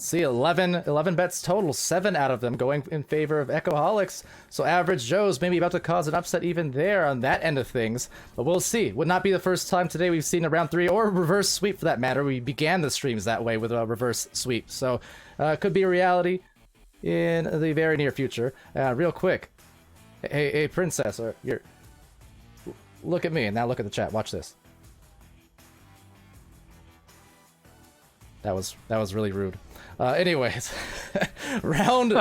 See, 11 bets total, 7 out of them going in favor of Echoholics. So Average Joe's maybe about to cause an upset even there on that end of things. But we'll see. Would not be the first time today we've seen a round 3 or a reverse sweep for that matter. We began the streams that way with a reverse sweep. So could be a reality in the very near future. Real quick. Hey, Princess, or you're... Look at me and now look at the chat. Watch this. That was really rude. Anyways, round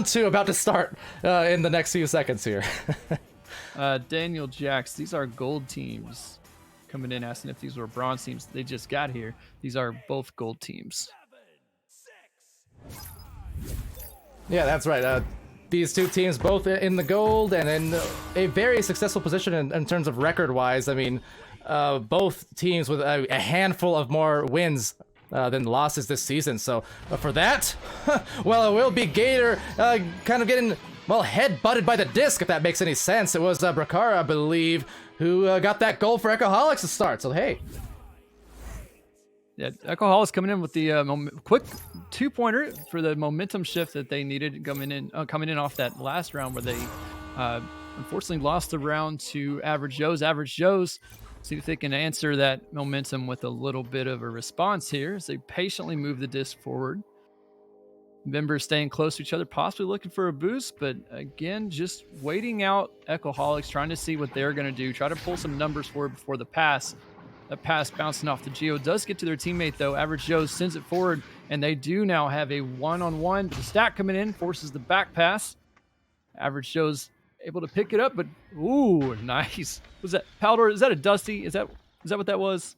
2 about to start in the next few seconds here. Daniel Jacks, these are gold teams. Coming in asking if these were bronze teams. They just got here. These are both gold teams. Yeah, that's right. These two teams both in the gold and in a very successful position in terms of record-wise. I mean, both teams with a handful of more wins than losses this season. So for that, well, it will be Gator kind of getting, well, head-butted by the disc, if that makes any sense. It was Brakara, I believe, who got that goal for Echoholics to start. So, hey. Yeah, Echoholics coming in with the quick 2-pointer for the momentum shift that they needed coming in off that last round where they unfortunately lost the round to Average Joe's. Average Joe's, see if they can answer that momentum with a little bit of a response here as they patiently move the disc forward. Members staying close to each other, possibly looking for a boost, but again, just waiting out Echoholics, trying to see what they're going to do, try to pull some numbers forward before the pass. That pass bouncing off the Geo does get to their teammate, though. Average Joe sends it forward, and they do now have a one-on-one. The stack coming in forces the back pass. Average Joe's able to pick it up, but ooh, nice. Was that Palidore? Is that a Dusty? Is that what that was?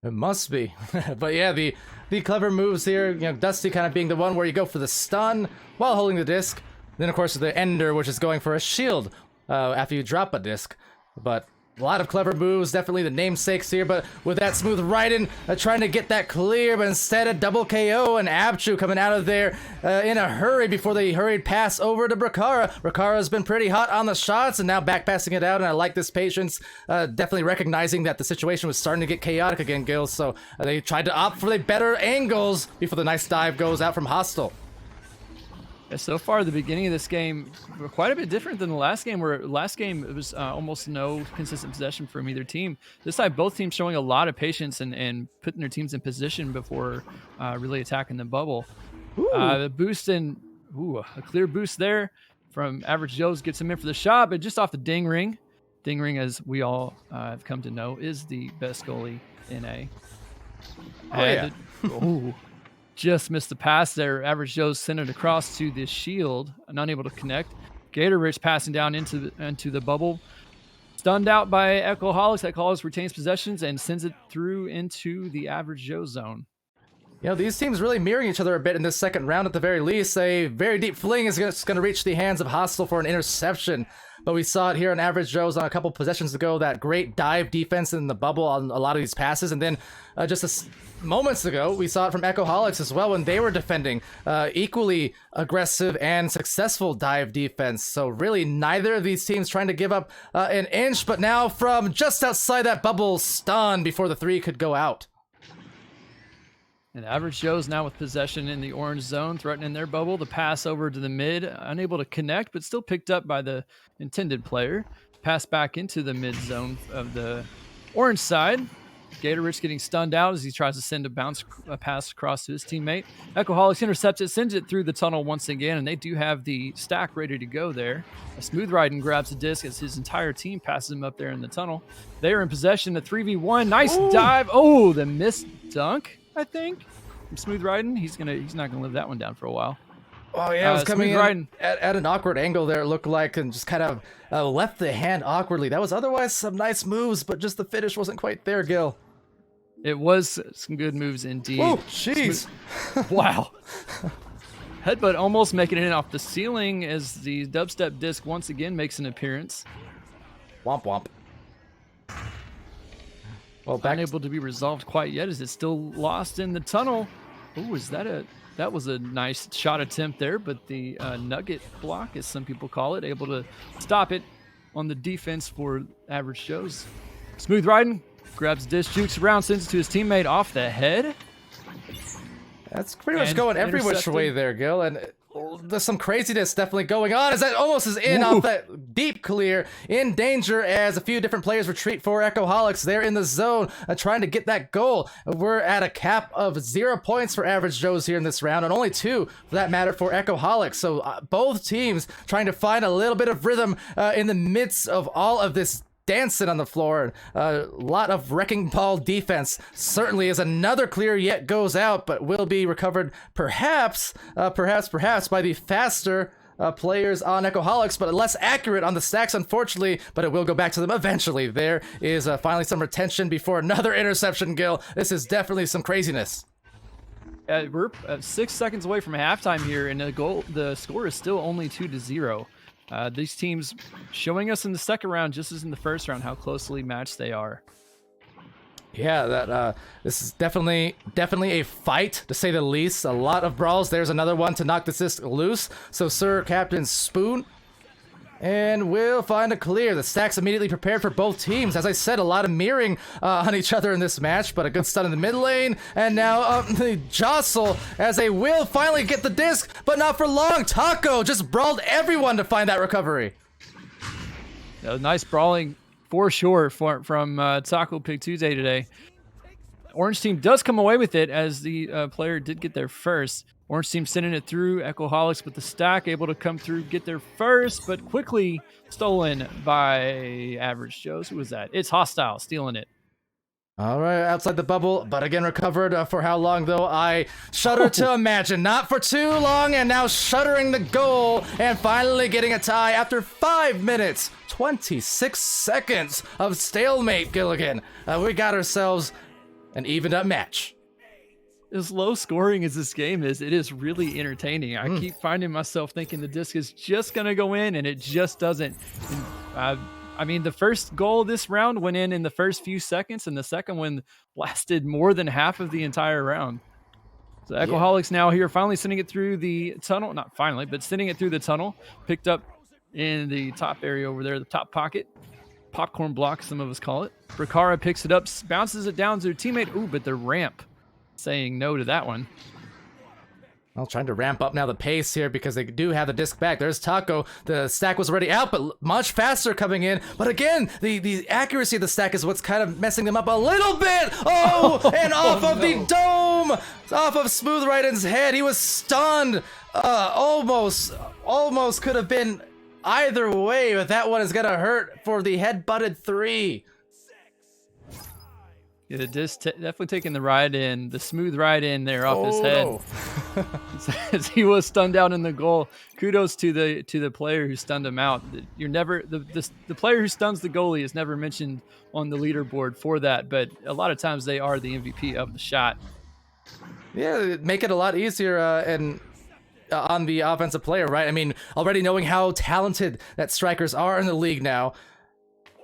It must be. But yeah, the clever moves here, you know, Dusty kind of being the one where you go for the stun while holding the disc. Then, of course, the Ender, which is going for a shield after you drop a disc. But a lot of clever moves, definitely the namesakes here, but with that smooth right-in, trying to get that clear, but instead a double KO and Abchu coming out of there in a hurry before the hurried pass over to Brakara. Brakara's been pretty hot on the shots and now back-passing it out, and I like this patience, definitely recognizing that the situation was starting to get chaotic again, Gil, so they tried to opt for the better angles before the nice dive goes out from Hostile. Yeah, so far, the beginning of this game, quite a bit different than the last game, where last game it was almost no consistent possession from either team. This time, both teams showing a lot of patience and putting their teams in position before really attacking the bubble. The boost in, a clear boost there from Average Joe's gets him in for the shot, but just off the ding ring. Ding ring, as we all have come to know, is the best goalie in A. Oh, yeah. Just missed the pass there. Average Joe's sent it across to the shield, unable to connect. Gator Rich passing down into the bubble. Stunned out by Echoholics. Echoholics retains possessions and sends it through into the Average Joe zone. You know, these teams really mirroring each other a bit in this second round at the very least. A very deep fling is going to reach the hands of Hostile for an interception. But we saw it here on Average Joe's on a couple possessions ago, that great dive defense in the bubble on a lot of these passes. And then moments ago, we saw it from Echoholics as well when they were defending. Equally aggressive and successful dive defense. So really neither of these teams trying to give up an inch, but now from just outside that bubble, stun before the 3 could go out. And Average Joe's now with possession in the orange zone, threatening their bubble. The pass over to the mid, unable to connect, but still picked up by the intended player. Pass back into the mid zone of the orange side. Gator Rich getting stunned out as he tries to send a pass across to his teammate. Echoholics intercepts it, sends it through the tunnel once again, and they do have the stack ready to go there. A smooth riding grabs the disc as his entire team passes him up there in the tunnel. They are in possession, a 3v1. Nice dive. Oh, the missed dunk, I think. From Smooth Riding, he's not gonna live that one down for a while. Oh yeah, it was coming in at an awkward angle there, it looked like, and just kind of left the hand awkwardly. That was otherwise some nice moves, but just the finish wasn't quite there, Gil. It was some good moves indeed. Oh, jeez. Wow. Headbutt almost making it in off the ceiling as the dubstep disc once again makes an appearance. Womp womp. Well, unable to be resolved quite yet as it's still lost in the tunnel. Oh, that was a nice shot attempt there, but the nugget block, as some people call it, able to stop it on the defense for Average Joe's. Smooth riding, grabs disc, jukes around, sends it to his teammate off the head. That's pretty much And going every which intercepted. way there, Gil, and there's some craziness definitely going on as that almost is in off that deep clear, in danger as a few different players retreat for Echoholics. They're in the zone trying to get that goal. We're at a cap of 0 points for Average Joes here in this round, and only 2 for that matter for Echoholics. So both teams trying to find a little bit of rhythm in the midst of all of this dancing on the floor. A lot of wrecking ball defense certainly is another clear yet goes out, but will be recovered perhaps by the faster players on Echoholics, but less accurate on the stacks, unfortunately, but it will go back to them eventually. There is finally some retention before another interception, Gil. This is definitely some craziness. We're 6 seconds away from halftime here, and the score is still only 2-0. These teams showing us in the second round, just as in the first round, how closely matched they are. Yeah, that this is definitely a fight, to say the least. A lot of brawls. There's another one to knock the disc loose. So Sir Captain Spoon, and we'll find a clear. The stacks immediately prepared for both teams. As I said, a lot of mirroring on each other in this match, but a good stun in the mid lane. And now the jostle as they will finally get the disc, but not for long. Taco just brawled everyone to find that recovery. Nice brawling for sure from Taco Pig Tuesday today. Orange team does come away with it as the player did get there first. Orange team sending it through. Echoholics with the stack, able to come through, get there first, but quickly stolen by Average Joes. Who was that? It's Hostile stealing it. All right, outside the bubble, but again recovered. For how long, though? I shudder to imagine. Not for too long, and now shuddering the goal, and finally getting a tie after 5 minutes, 26 seconds of stalemate, Giligin. We got ourselves an evened up match. As low scoring as this game is, it is really entertaining. I keep finding myself thinking the disc is just going to go in, and it just doesn't. And, I mean, the first goal this round went in the first few seconds, and the second one lasted more than half of the entire round. So Echoholics now here, finally sending it through the tunnel. Not finally, but sending it through the tunnel. Picked up in the top area over there, the top pocket. Popcorn block, some of us call it. Bracara picks it up, bounces it down to her teammate. Ooh, but the ramp saying no to that one. Well, trying to ramp up now the pace here because they do have the disc back. There's Taco. The stack was already out, but much faster coming in. But again, the accuracy of the stack is what's kind of messing them up a little bit. Oh, and off of the dome, off of Smooth Riden's head. He was stunned. Almost could have been either way, but that one is gonna hurt for the head-butted 3. Yeah, the disc definitely taking the ride in, the smooth ride in there off his head. No. As he was stunned down in the goal. Kudos to the player who stunned him out. You're never the player who stuns the goalie is never mentioned on the leaderboard for that, but a lot of times they are the MVP of the shot. Yeah, make it a lot easier and on the offensive player, right? I mean, already knowing how talented that strikers are in the league now,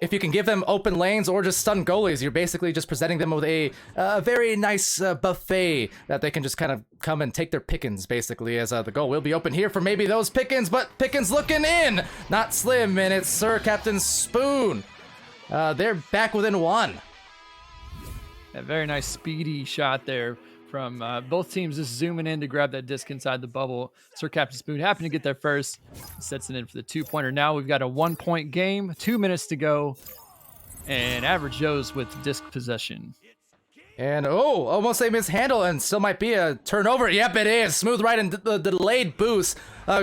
if you can give them open lanes or just stun goalies, you're basically just presenting them with a very nice buffet that they can just kind of come and take their pickings, basically, as the goal will be open here for maybe those pickings, but Pickens looking in! Not Slim, and it's Sir Captain Spoon. They're back within 1. A very nice speedy shot there from both teams, just zooming in to grab that disc inside the bubble. Sir Captain Spoon happened to get there first. Sets it in for the 2-pointer. Now we've got a 1-point game, 2 minutes to go, and Average Joe's with disc possession. And almost a mishandle, and still might be a turnover. Yep, it is. Smooth right and the delayed boost.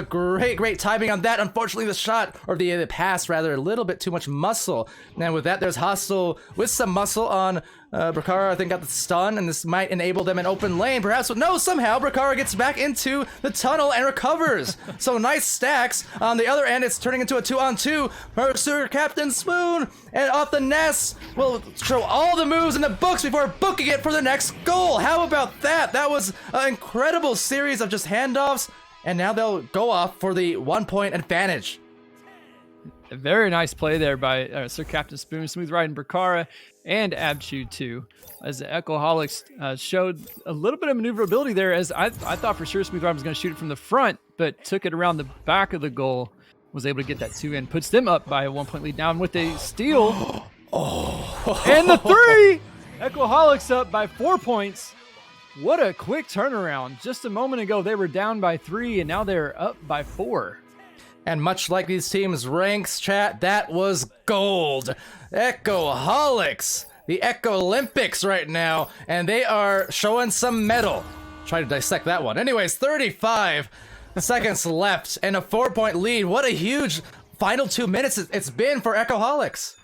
Great timing on that. Unfortunately, the shot, or the pass rather, a little bit too much muscle. And with that, there's Hostile with some muscle on Bracara. I think got the stun, and this might enable them an open lane. Perhaps, no, somehow Bracara gets back into the tunnel and recovers. So nice stacks. On the other end, it's turning into a 2-on-2 for Sir Captain Spoon. And off the nest, will show all the moves in the books before booking it for the next goal. How about that? That was an incredible series of just handoffs. And now they'll go off for the 1-point advantage. A very nice play there by Sir Captain Spoon, Smooth Ride and Bracara, and Abchu too, as the Echoholics showed a little bit of maneuverability there, as I thought for sure Smooth Ride was going to shoot it from the front, but took it around the back of the goal, was able to get that 2 in, puts them up by a 1-point lead now, and with a steal, and the 3! Echoholics up by 4 points. What a quick turnaround. Just a moment ago, they were down by 3, and now they're up by 4. And much like these teams' ranks, chat, that was gold. Echoholics, the Echo Olympics right now, and they are showing some metal. Try to dissect that one. Anyways, 35 seconds left and a 4-point lead. What a huge final 2 minutes it's been for Echoholics.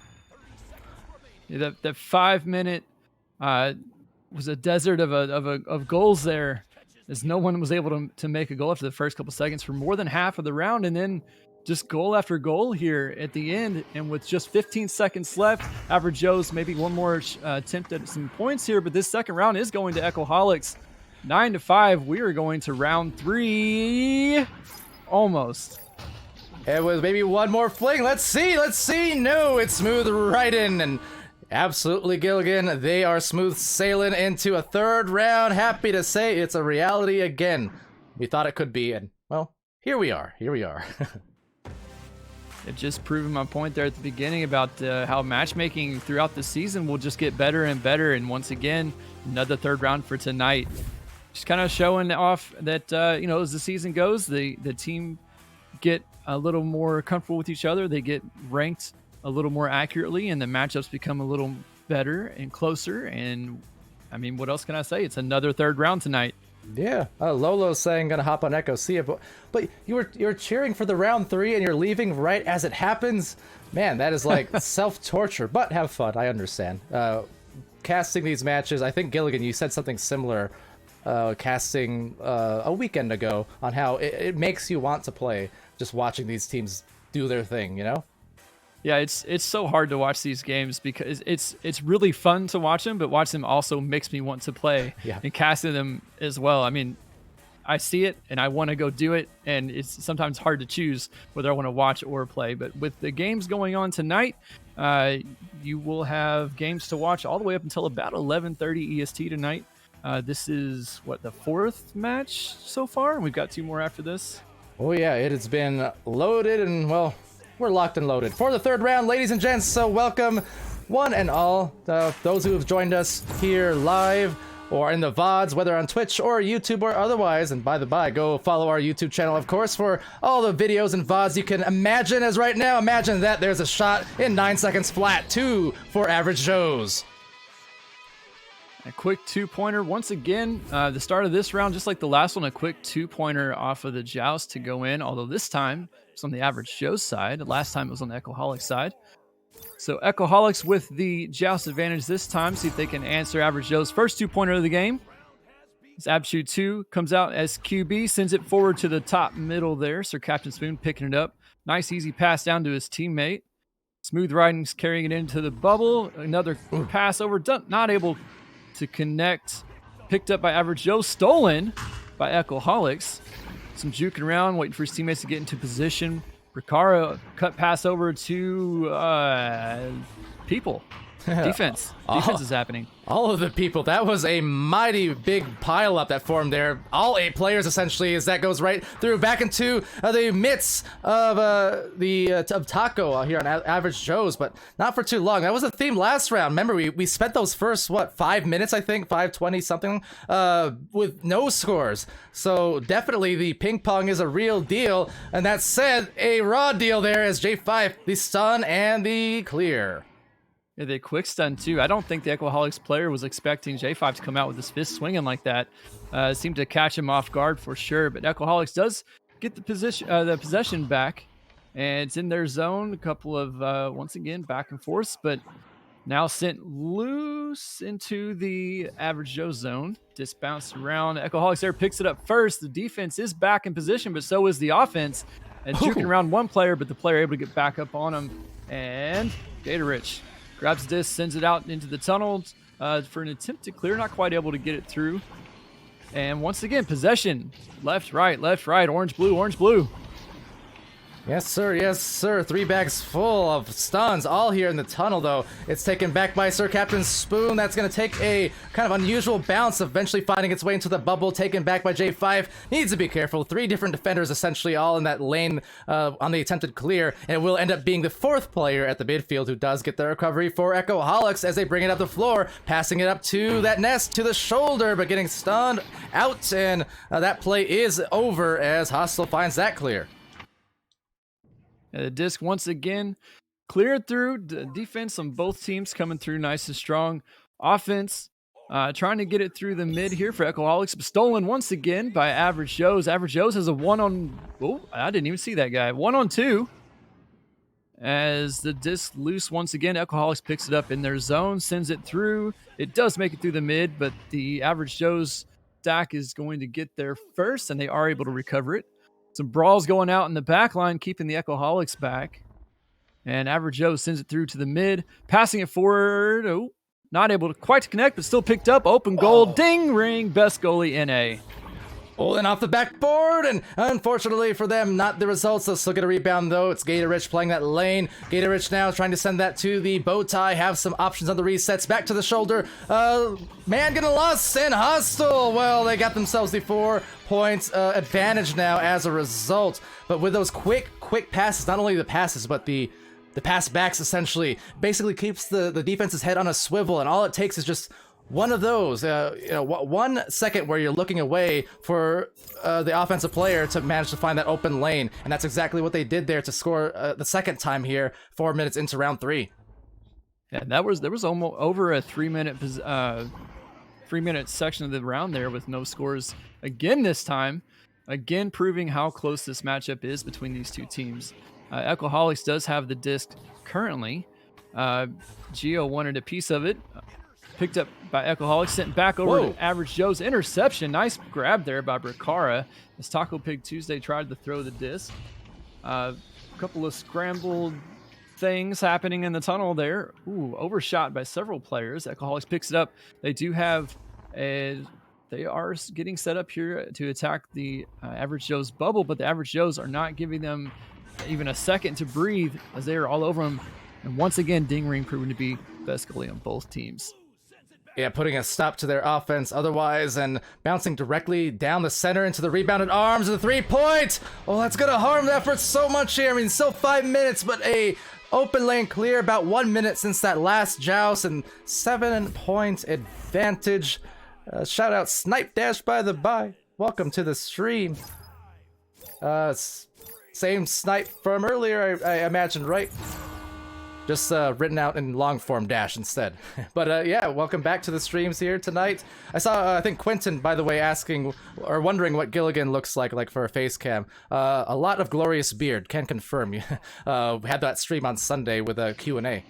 Yeah, that 5 minute was a desert of goals there, as no one was able to make a goal after the first couple seconds for more than half of the round, and then just goal after goal here at the end. And with just 15 seconds left, Average Joe's maybe one more attempt at some points here, but this second round is going to Echoholics. 9-5. We are going to round 3. Almost. It was maybe one more fling. Let's see. No, it's smooth right in, and absolutely Giligin, they are smooth sailing into a third round. Happy to say it's a reality again. We thought it could be, and well, here we are. It just proven my point there at the beginning about how matchmaking throughout the season will just get better and better. And once again, another third round for tonight. Just kind of showing off that, as the season goes, the team get a little more comfortable with each other. They get ranked a little more accurately, and the matchups become a little better and closer. And I mean, what else can I say? It's another third round tonight. Yeah, Lolo's saying gonna hop on Echo, see it, but you're cheering for the round 3 and you're leaving right as it happens. Man, that is like self-torture, but have fun. I understand. Casting these matches, I think Giligin, you said something similar. Casting a weekend ago on how it makes you want to play just watching these teams do their thing, you know? Yeah, it's so hard to watch these games because it's really fun to watch them, but watch them also makes me want to play. Yeah. And casting them as well. I mean, I see it and I want to go do it, and it's sometimes hard to choose whether I want to watch or play. But with the games going on tonight, you will have games to watch all the way up until about 11:30 EST tonight. This is the 4th match so far, and we've got 2 more after this. Oh yeah, it has been loaded, and well, we're locked and loaded for the third round, ladies and gents. So welcome, one and all, those who have joined us here live or in the VODs, whether on Twitch or YouTube or otherwise. And by the by, go follow our YouTube channel, of course, for all the videos and VODs you can imagine. As right now, imagine that there's a shot in 9 seconds flat, 2 for Average Joe's. A quick 2-pointer once again. The start of this round, just like the last one, a quick 2-pointer off of the Joust to go in. Although this time it's on the Average Joe's side. Last time it was on the Echoholics side. So Echoholics with the Joust advantage this time. See if they can answer Average Joe's first 2-pointer of the game. As Abshu 2 comes out as QB, sends it forward to the top middle there. Sir Captain Spoon picking it up. Nice easy pass down to his teammate. Smooth Riding's carrying it into the bubble. Another pass over. Not able to connect. Picked up by Average Joe. Stolen by Echoholics. Some juking around, waiting for his teammates to get into position. Ricaro cut pass over to people. Defense. Defense is happening. All of the people. That was a mighty big pile up that formed there. All 8 players essentially, as that goes right through back into the midst of of Taco here on Average Joe's, but not for too long. That was the theme last round. Remember, we spent those first 5 minutes, I think, 5:20 something, with no scores. So definitely the ping pong is a real deal. And that said, a raw deal there as J5, the stun and the clear. Yeah, they quick stun too. I don't think the Echoholics player was expecting J5 to come out with his fist swinging like that. Seemed to catch him off guard for sure. But Echoholics does get the possession back, and it's in their zone. A couple of once again back and forth, but now sent loose into the Average Joe zone. Just bounced around. Echoholics there picks it up first. The defense is back in position, but so is the offense. And juking around one player, but the player able to get back up on him. And Gatorich grabs this, sends it out into the tunnels for an attempt to clear. Not quite able to get it through. And once again, possession. Left, right, orange, blue, orange, blue. Yes, sir. Yes, sir. 3 bags full of stuns, all here in the tunnel, though. It's taken back by Sir Captain Spoon. That's going to take a kind of unusual bounce, eventually finding its way into the bubble. Taken back by J5. Needs to be careful. 3 different defenders, essentially, all in that lane on the attempted clear. And it will end up being the 4th player at the midfield who does get the recovery for Echoholics as they bring it up the floor, passing it up to that nest, to the shoulder, but getting stunned out. And that play is over as Hostile finds that clear. The disc once again cleared through. Defense on both teams coming through nice and strong. Offense trying to get it through the mid here for Echoholics. Stolen once again by Average Joe's. Average Joe's has a 1-on... Oh, I didn't even see that guy. 1-on-2. As the disc loose once again, Echoholics picks it up in their zone, sends it through. It does make it through the mid, but the Average Joe's stack is going to get there first, and they are able to recover it. Some brawls going out in the back line, keeping the Echoholics back. And Average Joe sends it through to the mid, passing it forward. Oh, not able to quite connect, but still picked up. Open goal, ding ring, best goalie NA. Pulling off the backboard, and unfortunately for them, not the results. Let's look at a rebound, though. It's Gatorich playing that lane. Gatorich now trying to send that to the bow tie, have some options on the resets. Back to the shoulder. Man getting lost, and Hostile. Well, they got themselves the 4 points advantage now as a result. But with those quick passes, not only the passes, but the pass backs essentially basically keeps the defense's head on a swivel, and all it takes is just one of those, 1 second where you're looking away for the offensive player to manage to find that open lane, and that's exactly what they did there to score the second time here, 4 minutes into round 3. Yeah, there was almost over a 3-minute 3-minute section of the round there with no scores again this time, again proving how close this matchup is between these two teams. Echoholics does have the disc currently. Geo wanted a piece of it. Picked up by Echoholics, sent back over to Average Joe's. Interception. Nice grab there by Bricara as Taco Pig Tuesday tried to throw the disc. A couple of scrambled things happening in the tunnel there. Ooh, overshot by several players. Echoholics picks it up. They do have they are getting set up here to attack the Average Joe's bubble, but the Average Joe's are not giving them even a second to breathe as they are all over them. And once again, Ding Ring proving to be best goalie on both teams. Yeah, putting a stop to their offense otherwise, and bouncing directly down the center into the rebounded arms of the 3-point. Oh, that's going to harm the effort so much here. I mean, still 5 minutes, but a open lane clear, about 1 minute since that last joust, and 7-point advantage. Shout out Snipe Dash by the by. Welcome to the stream. Same Snipe from earlier, I imagine, right? Just written out in long form dash instead. But yeah, welcome back to the streams here tonight. I saw, I think Quentin, by the way, asking or wondering what Giligin looks like for a face cam. A lot of glorious beard, can confirm. We had that stream on Sunday with a Q&A.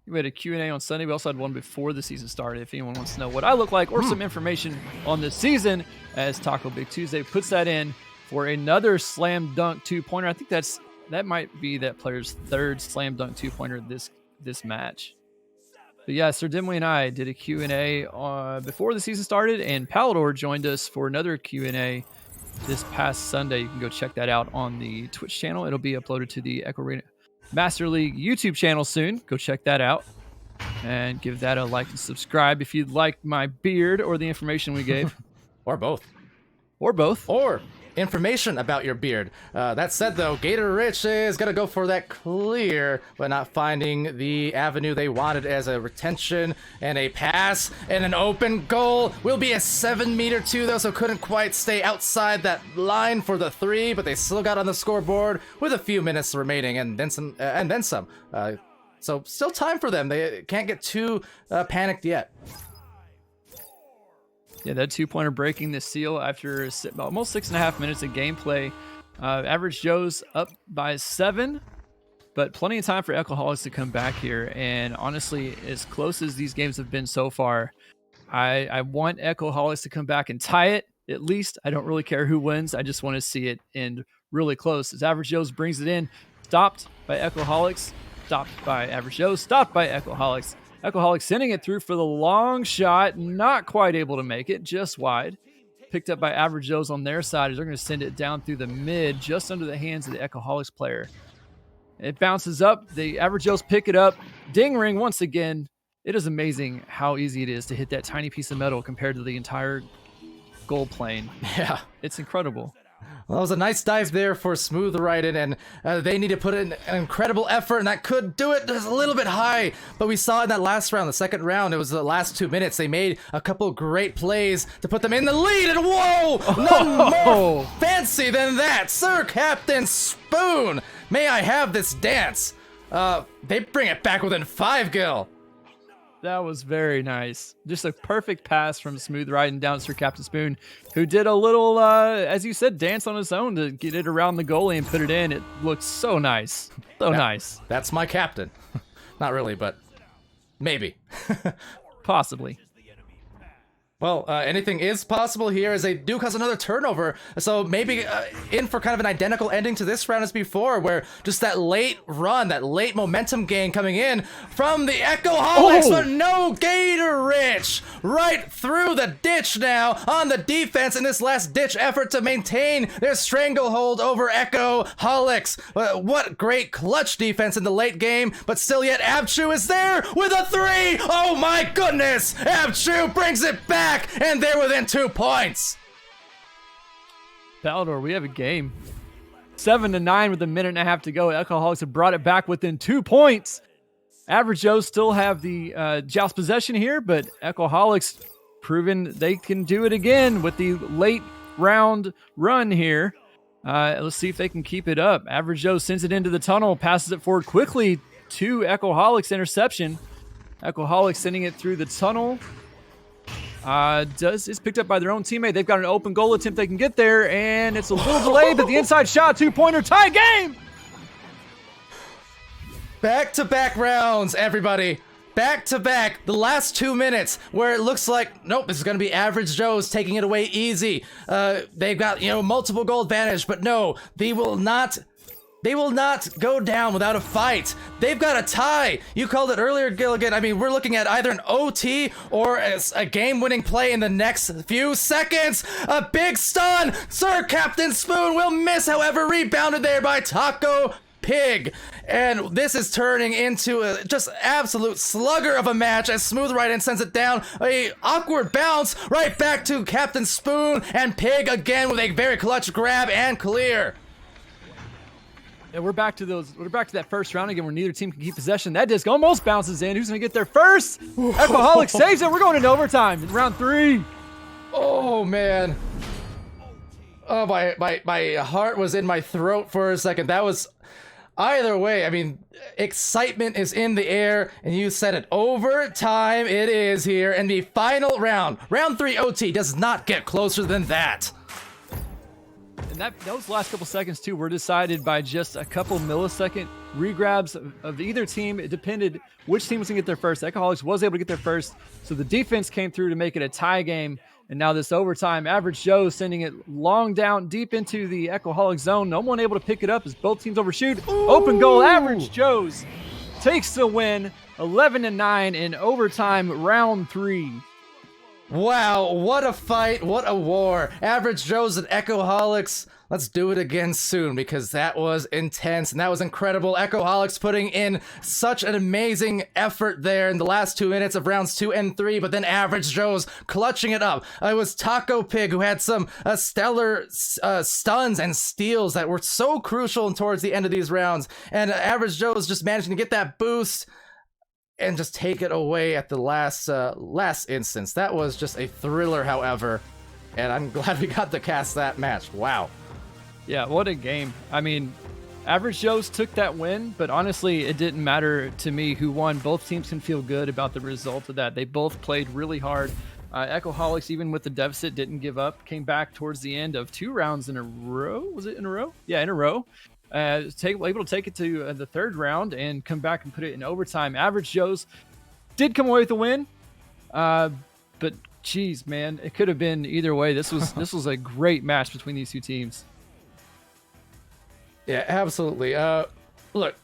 We had a Q&A on Sunday. We also had one before the season started. If anyone wants to know what I look like or some information on the season, as Taco Big Tuesday puts that in for another slam dunk 2-pointer. I think that might be that player's 3rd slam dunk 2-pointer this match. But yeah, Sir Dimway and I did a Q&A before the season started, and Palidore joined us for another Q&A this past Sunday. You can go check that out on the Twitch channel. It'll be uploaded to the Echo Arena Master League YouTube channel soon. Go check that out and give that a like and subscribe if you'd like my beard or the information we gave. Or both. Or both. Or information about your beard. That said, though, Gator Rich is going to go for that clear, but not finding the avenue they wanted as a retention and a pass and an open goal. Will be a 7-meter 2, though, so couldn't quite stay outside that line for the 3, but they still got on the scoreboard with a few minutes remaining, and then some. So still time for them. They can't get too panicked yet. Yeah, that 2-pointer breaking the seal after almost 6.5 minutes of gameplay. Average Joe's up by 7, but plenty of time for Echoholics to come back here. And honestly, as close as these games have been so far, I want Echoholics to come back and tie it, at least. I don't really care who wins. I just want to see it end really close. As Average Joe's brings it in, stopped by Echoholics, stopped by Average Joe's, stopped by Echoholics. Echoholics sending it through for the long shot, not quite able to make it, just wide. picked up by Average Joe's on their side as they're going to send it down through the mid, just under the hands of the Echoholics player. It bounces up. The Average Joe's pick it up. Ding ring once again. It is amazing how easy it is to hit that tiny piece of metal compared to the entire goal plane. Yeah. It's incredible. Well, that was a nice dive there for Smooth Riding, and they need to put in an incredible effort, and that could do it just a little bit high. But we saw in that last round, the second round, it was the last 2 minutes, they made a couple great plays to put them in the lead, and whoa! None more fancy than that! Sir Captain Spoon! May I have this dance? They bring it back within 5, Gil. That was very nice. Just a perfect pass from Smooth Riding down to Sir Captain Spoon, who did a little, as you said, dance on his own to get it around the goalie and put it in. It looked so nice. So nice. That's my captain. Not really, but maybe. Possibly. Well, anything is possible here as they do cause another turnover. So maybe in for kind of an identical ending to this round as before, where just that late run, that late momentum gain coming in from the Echoholics, but no Gator Rich! Right through the ditch now on the defense in this last ditch effort to maintain their stranglehold over Echoholics. What great clutch defense in the late game, but still yet Abchu is there with a 3! Oh my goodness! Abchu brings it back! And they're within 2 points. Palidore, we have a game. 7-9 with a minute and a half to go. Echoholics have brought it back within 2 points. Average Joes still have the Joust possession here, but Echoholics proven they can do it again with the late round run here. Let's see if they can keep it up. Average Joe sends it into the tunnel, passes it forward quickly to Echoholics, interception. Echoholics sending it through the tunnel. It's picked up by their own teammate. They've got an open goal attempt they can get there, and it's a little delayed, but the inside shot, 2-pointer, tie game! Back-to-back rounds, everybody. Back-to-back, the last 2 minutes, where it looks like, nope, this is going to be Average Joe's taking it away easy. They've got, multiple goal advantage, but no, they will not go down without a fight. They've got a tie. You called it earlier, Giligin. I mean, we're looking at either an OT or a game-winning play in the next few seconds. A big stun. Sir Captain Spoon will miss, however, rebounded there by Taco Pig. And this is turning into a just absolute slugger of a match as Smooth Riding sends it down. A awkward bounce right back to Captain Spoon, and Pig again with a very clutch grab and clear. Yeah, we're back to that first round again where neither team can keep possession. That disc almost bounces in. Who's going to get there first? Echoholic saves it. We're going into overtime in round 3. Oh, man. Oh, my heart was in my throat for a second. That was... Either way, I mean, excitement is in the air, and you said it. Overtime it is here, and the final round, round 3 OT, does not get closer than that. And those last couple seconds, too, were decided by just a couple millisecond regrabs of either team. It depended which team was going to get there first. Echoholics was able to get there first, so the defense came through to make it a tie game. And now this overtime, Average Joe sending it long down deep into the Echoholic zone. No one able to pick it up as both teams overshoot. Ooh. Open goal, Average Joe's takes the win, 11-9 in overtime, round 3. Wow, what a fight, what a war. Average Joe's and Echoholics, let's do it again soon because that was intense and that was incredible. Echoholics putting in such an amazing effort there in the last 2 minutes of rounds 2 and 3, but then Average Joe's clutching it up. It was Taco Pig who had some stellar stuns and steals that were so crucial towards the end of these rounds, and Average Joe's just managing to get that boost and just take it away at the last instance. That was just a thriller, however, and I'm glad we got to cast that match. Wow. Yeah, what a game. I mean, Average Joe's took that win, but honestly, it didn't matter to me who won. Both teams can feel good about the result of that. They both played really hard. Echoholics, even with the deficit, didn't give up. Came back towards the end of 2 rounds in a row. Was it in a row? Yeah, in a row. Able to take it to the third round and come back and put it in overtime. Average Joe's did come away with the win, but geez, man, it could have been either way. This was a great match between these two teams. Yeah, absolutely. Look,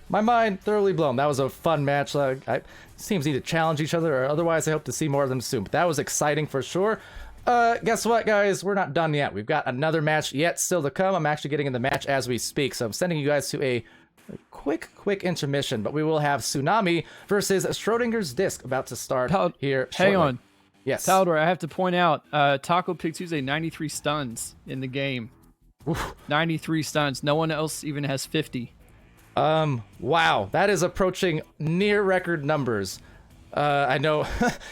my mind thoroughly blown. That was a fun match. Teams need to challenge each other, or otherwise I hope to see more of them soon. But that was exciting for sure. guess what, guys? We're not done yet. We've got another match yet still to come. I'm actually getting in the match as we speak, so I'm sending you guys to a quick intermission, but we will have Tsunami versus Schrodinger's Disc about to start here shortly. Hang on. Yes. Palidore, I have to point out, Taco Pig Tuesday, 93 stuns in the game. Oof. 93 stuns. No one else even has 50. Wow, that is approaching near record numbers. I know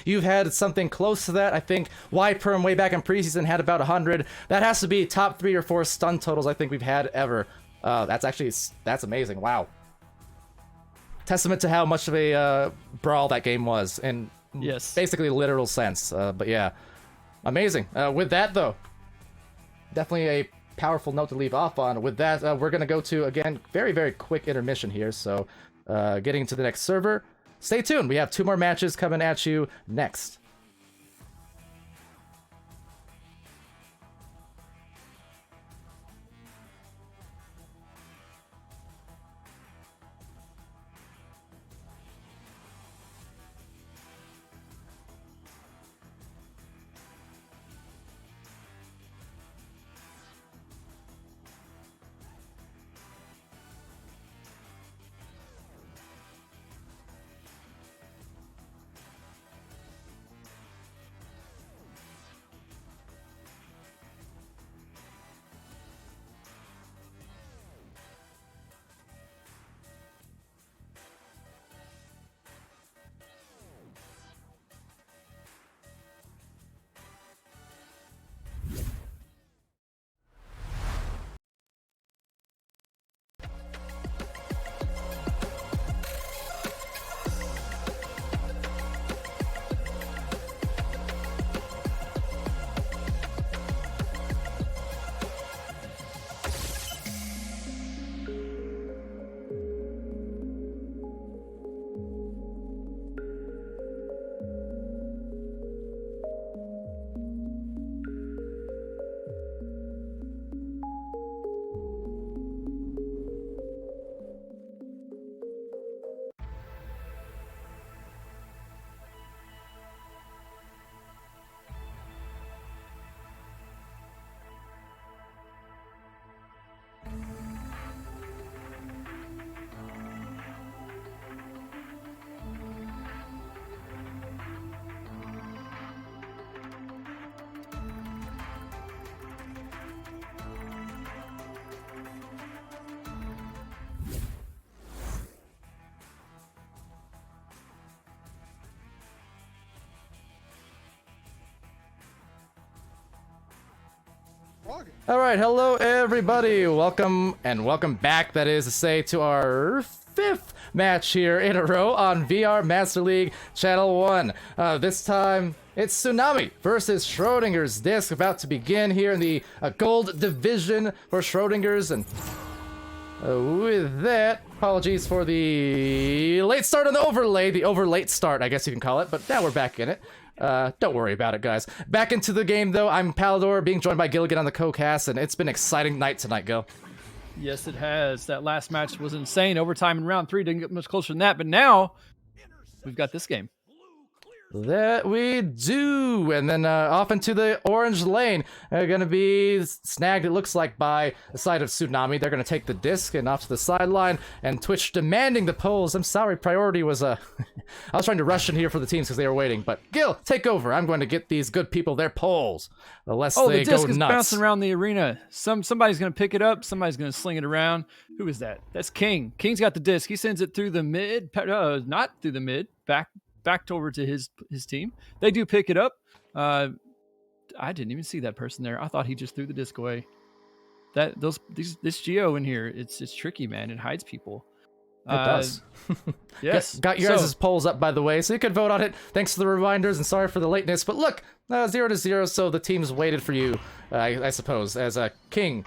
you've had something close to that. I think Y-Perm way back in preseason had about 100. That has to be top 3 or 4 stun totals I think we've had ever. That's amazing. Wow. Testament to how much of a brawl that game was in basically literal sense. But yeah, amazing. With that though, definitely a powerful note to leave off on. With that, we're gonna go to, again, very quick intermission here. So getting into the next server. Stay tuned. We have 2 more matches coming at you next. All right, hello everybody. Welcome back, that is to say, to our 5th match here in a row on VR Master League Channel 1. This time, it's Tsunami versus Schrodinger's Disc, about to begin here in the gold division for Schrodinger's. And with that, apologies for the late start on the overlate start, I guess you can call it, but now we're back in it. Don't worry about it, guys. Back into the game, though. I'm Palidore, being joined by Giligin on the co-cast, and it's been an exciting night tonight, Gil. Yes, it has. That last match was insane. Overtime in round 3 didn't get much closer than that, but now we've got this game. That we do. And then off into the orange lane. They're going to be snagged, it looks like, by the side of Tsunami. They're going to take the disc and off to the sideline. And Twitch demanding the polls. I'm sorry, priority was... I was trying to rush in here for the teams because they were waiting. But Gil, take over. I'm going to get these good people their polls. Lest they the disc go is nuts. bouncing around the arena. Somebody's going to pick it up. Somebody's going to sling it around. Who is that? That's King. King's got the disc. He sends it through the mid. Not through the mid. Back over to his team. They do pick it up. I didn't even see that person there. I thought he just threw the disc away. This Geo in here, it's tricky, man. It hides people. It does. Yes. Got your guys' polls up, by the way, so you could vote on it. Thanks for the reminders, and sorry for the lateness. But look, 0-0, so the teams waited for you, I suppose, as a King.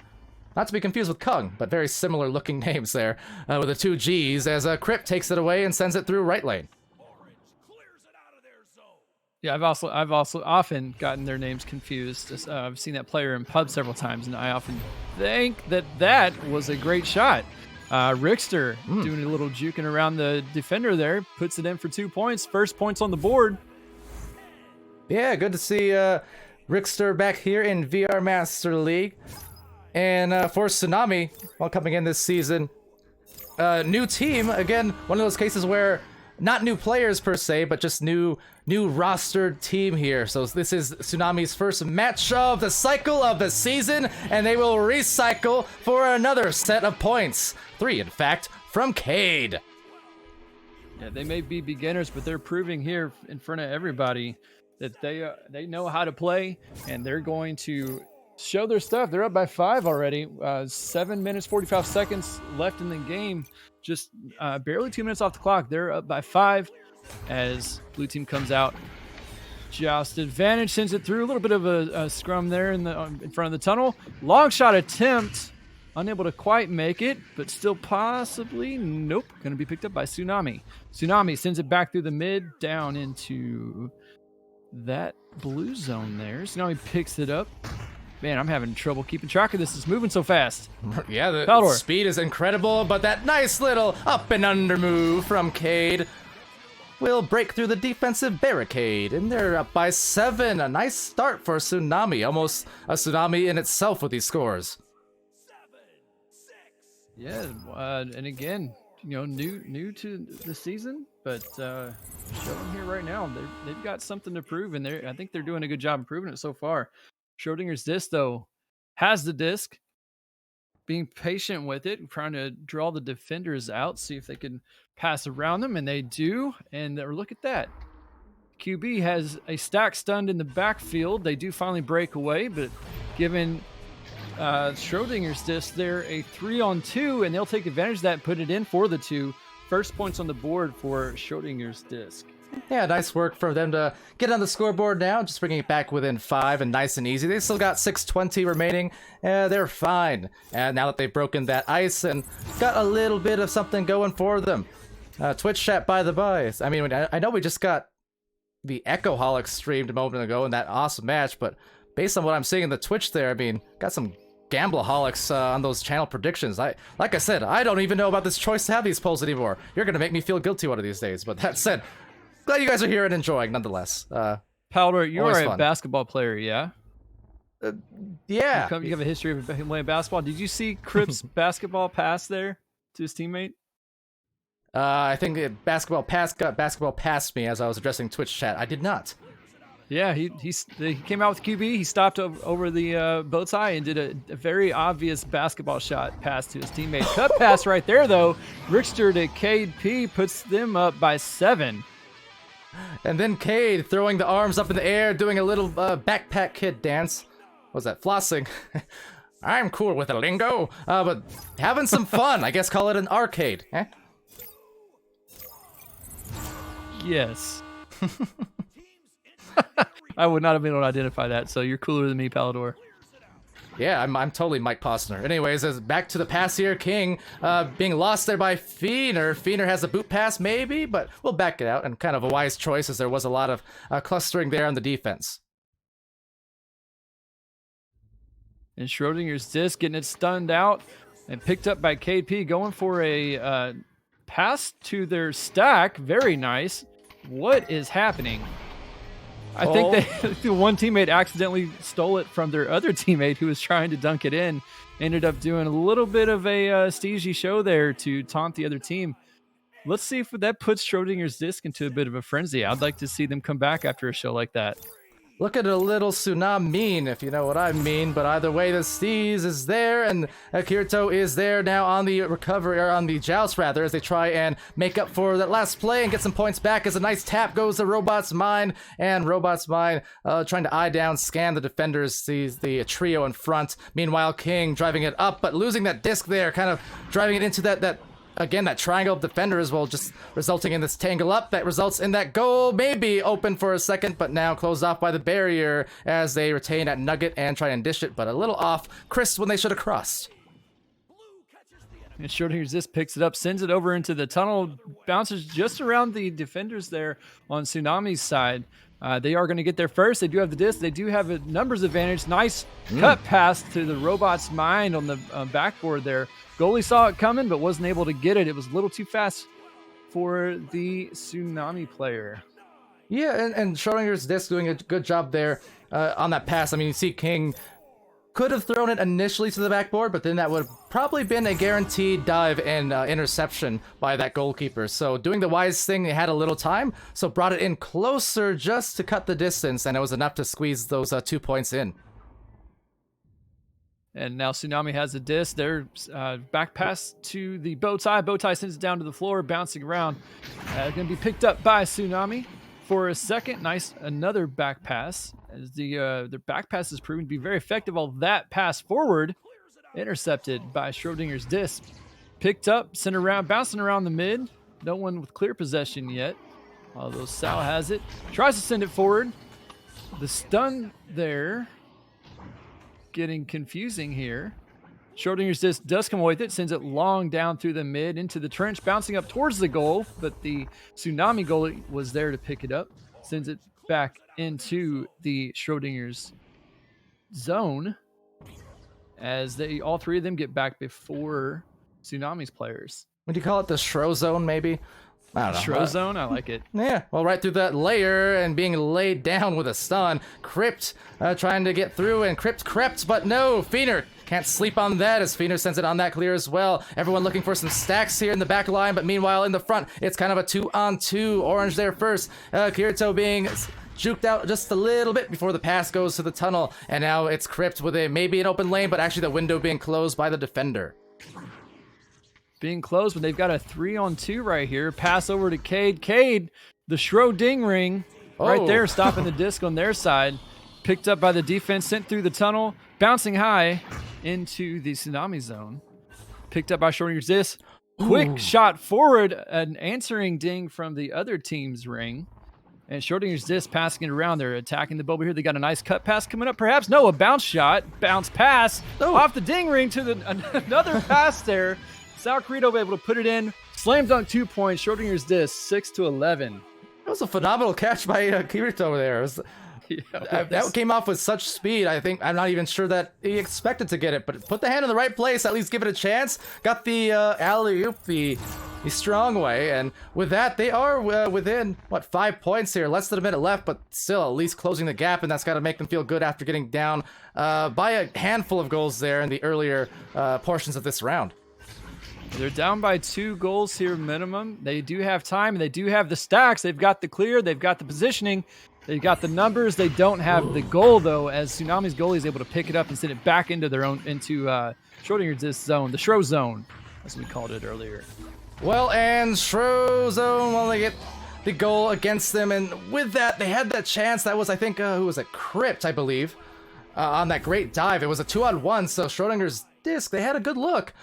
Not to be confused with Kung, but very similar looking names there, with the 2 G's, as Crypt takes it away and sends it through right lane. Yeah, I've also often gotten their names confused. I've seen that player in pub several times, and I often think that was a great shot. Rickster doing a little juking around the defender there, puts it in for 2 points. First points on the board. Yeah, good to see Rickster back here in VR Master League. And for Tsunami, while coming in this season, new team, again, one of those cases where not new players per se, but just new rostered team here. So this is Tsunami's first match of the cycle of the season, and they will recycle for another set of points. 3, in fact, from Cade. Yeah, they may be beginners, but they're proving here in front of everybody that they know how to play, and they're going to show their stuff. They're up by 5 already. 7 minutes 45 seconds left in the game. Just barely 2 minutes off the clock. They're up by 5 as blue team comes out. Joust advantage, sends it through. A little bit of a scrum there in front of the tunnel. Long shot attempt. Unable to quite make it, but still possibly. Nope. Going to be picked up by Tsunami. Tsunami sends it back through the mid, down into that blue zone there. Tsunami picks it up. Man, I'm having trouble keeping track of this. It's moving so fast. Yeah, the Palidore. speed is incredible, but that nice little up and under move from Cade will break through the defensive barricade, and they're up by 7. A nice start for Tsunami. Almost a Tsunami in itself with these scores. Yeah, and again, new to the season, but showing here right now, they've got something to prove, and I think they're doing a good job improving it so far. Schrodinger's disc, though, has the disc, being patient with it, trying to draw the defenders out, see if they can pass around them, and they do. And look at that. QB has a stack stunned in the backfield. They do finally break away, but given Schrodinger's disc there a 3-on-2, and they'll take advantage of that and put it in for the 2. First points on the board for Schrodinger's disc. Yeah, nice work for them to get on the scoreboard now, just bringing it back within 5 and nice and easy. They still got 6:20 remaining. They're fine. And now that they've broken that ice and got a little bit of something going for them. Twitch chat, by the by. I mean, I know we just got the Echoholic streamed a moment ago in that awesome match, but based on what I'm seeing in the Twitch there, I mean, got some Gambleholics on those channel predictions. Like I said, I don't even know about this choice to have these polls anymore. You're gonna make me feel guilty one of these days. But that said, glad you guys are here and enjoying nonetheless. Palidore, you are a fun. basketball player, yeah? Yeah. You have a history of playing basketball. Did you see Crip's basketball pass there to his teammate? I think basketball passed me as I was addressing Twitch chat. I did not. Yeah, he came out with QB. He stopped over the bow tie and did a very obvious basketball shot pass to his teammate. Cut pass right there, though. Rickster to Cade P puts them up by 7. And then Cade throwing the arms up in the air, doing a little backpack kid dance. What was that? Flossing. I'm cool with the lingo, but having some fun. I guess call it an arcade. Eh? Yes. I would not have been able to identify that, so you're cooler than me, Palidore. Yeah, I'm totally Mike Posner. Anyways, as back to the pass here, King being lost there by Feener. Feener has a boot pass, maybe, but we'll back it out, and kind of a wise choice as there was a lot of clustering there on the defense. And Schrodinger's disc getting it stunned out and picked up by KP, going for a pass to their stack. Very nice. What is happening? I think the one teammate accidentally stole it from their other teammate who was trying to dunk it in. Ended up doing a little bit of a steezy show there to taunt the other team. Let's see if that puts Schrodinger's disc into a bit of a frenzy. I'd like to see them come back after a show like that. Look at a little tsunami, if you know what I mean. But either way, the Steez is there, and Kirito is there now on the recovery, or on the joust rather, as they try and make up for that last play and get some points back. As a nice tap goes to Robot's Mind, and Robot's Mind trying to eye down, scan the defenders, sees the trio in front. Meanwhile, King driving it up, but losing that disc there, kind of driving it into that triangle of defenders, will just resulting in this tangle up that results in that goal, maybe open for a second, but now closed off by the barrier as they retain that nugget and try and dish it, but a little off Chris when they should have crossed. And Schrodinger's disc picks it up, sends it over into the tunnel, bounces just around the defenders there on Tsunami's side. They are going to get there first. They do have the disc. They do have a numbers advantage. Nice cut pass to the Robot's Mind on the backboard there. Goalie saw it coming, but wasn't able to get it. It was a little too fast for the Tsunami player. Yeah, and Schrodinger's disc doing a good job there, on that pass. I mean, you see King could have thrown it initially to the backboard, but then that would have probably been a guaranteed dive and interception by that goalkeeper. So doing the wise thing, they had a little time, so brought it in closer just to cut the distance, and it was enough to squeeze those 2 points in. And now Tsunami has a disc. Their back pass to the Bowtie. Bowtie sends it down to the floor, bouncing around. Going to be picked up by Tsunami for a second. Nice, another back pass. As their back pass is proven to be very effective. All that pass forward, intercepted by Schrodinger's disc. Picked up, sent around, bouncing around the mid. No one with clear possession yet. Although Sal has it. Tries to send it forward. The stun there. Getting confusing here. Schrodinger's disc does come away with it, sends it long down through the mid into the trench, bouncing up towards the goal, but the Tsunami goalie was there to pick it up. Sends it back into the Schrodinger's zone as all three of them get back before Tsunami's players. Would you call it the Shro zone, maybe? I don't know. Shro zone, I like it. Yeah, well, right through that layer and being laid down with a stun. Crypt trying to get through, and Crypt crept, but no, Feener can't sleep on that as Feener sends it on that clear as well. Everyone looking for some stacks here in the back line, but meanwhile in the front, it's kind of a 2-on-2. Orange there first. Kirito being juked out just a little bit before the pass goes to the tunnel, and now it's Crypt with maybe an open lane, but actually the window being closed by the defender. Being closed, but they've got a 3-on-2 right here. Pass over to Cade. Cade, the Shro ding ring, right there, stopping the disc on their side. Picked up by the defense, sent through the tunnel, bouncing high into the Tsunami zone. Picked up by Schrodinger's disc. Quick shot forward, an answering ding from the other team's ring. And Schrodinger's disc passing it around. They're attacking the bubble here. They got a nice cut pass coming up. Perhaps, no, a bounce shot. Bounce pass off the ding ring to another pass there. Sal Carito able to put it in. Slam dunk 2 points. Schrodinger's disc, 6-11. That was a phenomenal catch by Kirito over there. That came off with such speed. I'm not even sure that he expected to get it, but put the hand in the right place, at least give it a chance. Got the alley-oop the strong way, and with that, they are within, 5 points here. Less than a minute left, but still at least closing the gap, and that's got to make them feel good after getting down by a handful of goals there in the earlier portions of this round. They're down by 2 goals here minimum. They do have time, and they do have the stacks. They've got the clear. They've got the positioning. They've got the numbers. They don't have the goal, though, as Tsunami's goalie is able to pick it up and send it back into Schrodinger's disc zone, the Shro zone, as we called it earlier. Well, and Shro zone, well, they get the goal against them, and with that, they had that chance. That was, I think, who was it? Crypt, I believe, on that great dive. It was a 2-on-1, so Schrodinger's disc, they had a good look.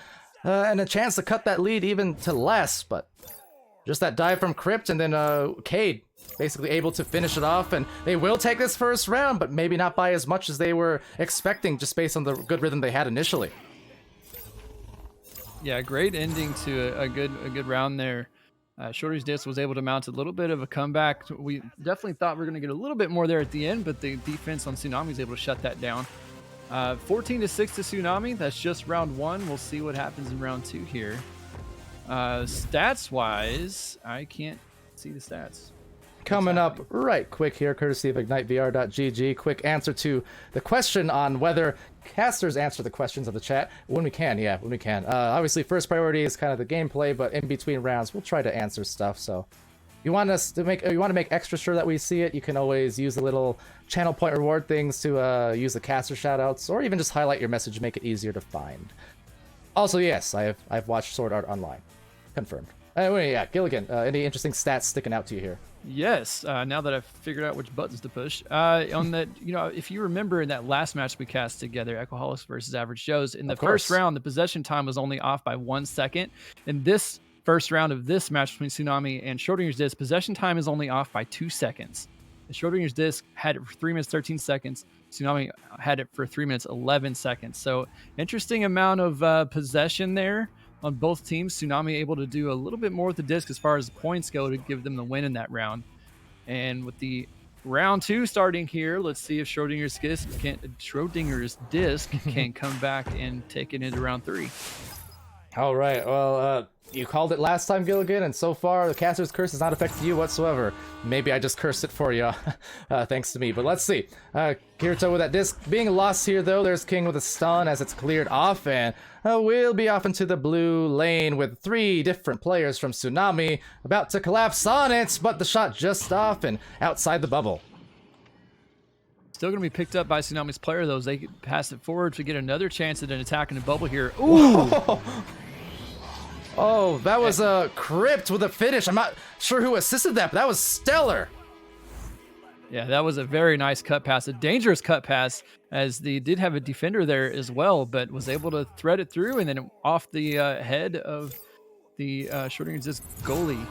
And a chance to cut that lead even to less, but just that dive from Crypt, and then Cade basically able to finish it off, and they will take this first round, but maybe not by as much as they were expecting, just based on the good rhythm they had initially. Yeah, great ending to a good round there. Shorty's disc was able to mount a little bit of a comeback. We definitely thought we were going to get a little bit more there at the end, but the defense on Tsunami was able to shut that down. 14-6 to Tsunami. That's just round 1. We'll see what happens in round 2 here. Stats-wise, I can't see the stats. Coming up right quick here, courtesy of IgniteVR.gg. Quick answer to the question on whether casters answer the questions of the chat. When we can, yeah, when we can. Obviously, first priority is kind of the gameplay, but in between rounds, we'll try to answer stuff. So, you want to make extra sure that we see it, you can always use the little channel point reward things to use the caster shoutouts, or even just highlight your message, make it easier to find. Also, yes, I've watched Sword Art Online. Confirmed. Anyway, yeah, Giligin, any interesting stats sticking out to you here? Yes, now that I've figured out which buttons to push. On that, if you remember in that last match we cast together, Alcoholics versus Average Joes, in the first round, the possession time was only off by 1 second. In this first round of this match between Tsunami and Schrodinger's disc, possession time is only off by 2 seconds. And Schrodinger's disc had it for 3 minutes 13 seconds. Tsunami had it for 3 minutes 11 seconds. So interesting amount of possession there on both teams. Tsunami able to do a little bit more with the disc as far as the points go to give them the win in that round. And with the round 2 starting here, let's see if Schrodinger's disc can come back and take it into round 3. All right, well, you called it last time, Giligin, and so far the caster's curse has not affected you whatsoever. Maybe I just cursed it for you, thanks to me. But let's see. Kirito with that disc being lost here, though. There's King with a stun as it's cleared off, and we'll be off into the blue lane with 3 different players from Tsunami about to collapse on it, but the shot just off and outside the bubble. Still going to be picked up by Tsunami's player, though, as they pass it forward to get another chance at an attack in the bubble here. Ooh! Oh, that was a Crypt with a finish. I'm not sure who assisted that, but that was stellar. Yeah, that was a very nice cut pass, a dangerous cut pass, as they did have a defender there as well, but was able to thread it through and then off the head of the Schrodinger's goalie.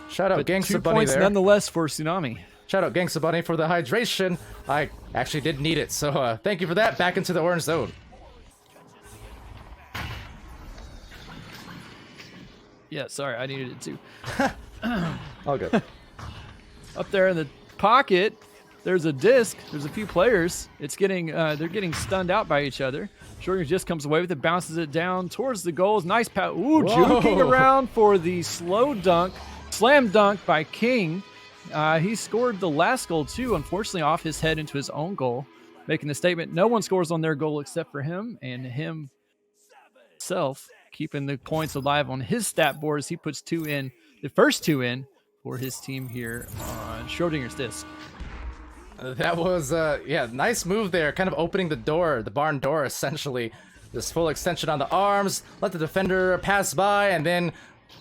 Shout out But Gangsta 2 Bunny points there. nonetheless for Tsunami. Shout out Gangsta Bunny for the hydration. I actually did need it, so thank you for that. Back into the orange zone. Yeah, sorry, I needed it too. All good. Up there in the pocket, there's a disc. There's a few players. It's getting they're getting stunned out by each other. Schrodinger's just comes away with it, bounces it down towards the goals. Nice pass. Ooh, juking around for the slow dunk, slam dunk by King. He scored the last goal too, unfortunately off his head into his own goal, making the statement no one scores on their goal except for him, and himself keeping the points alive on his stat board as he puts 2 in, the first 2 in for his team here on Schrodinger's disc. That was, yeah, nice move there. Kind of opening the door, the barn door, essentially. This full extension on the arms, let the defender pass by, and then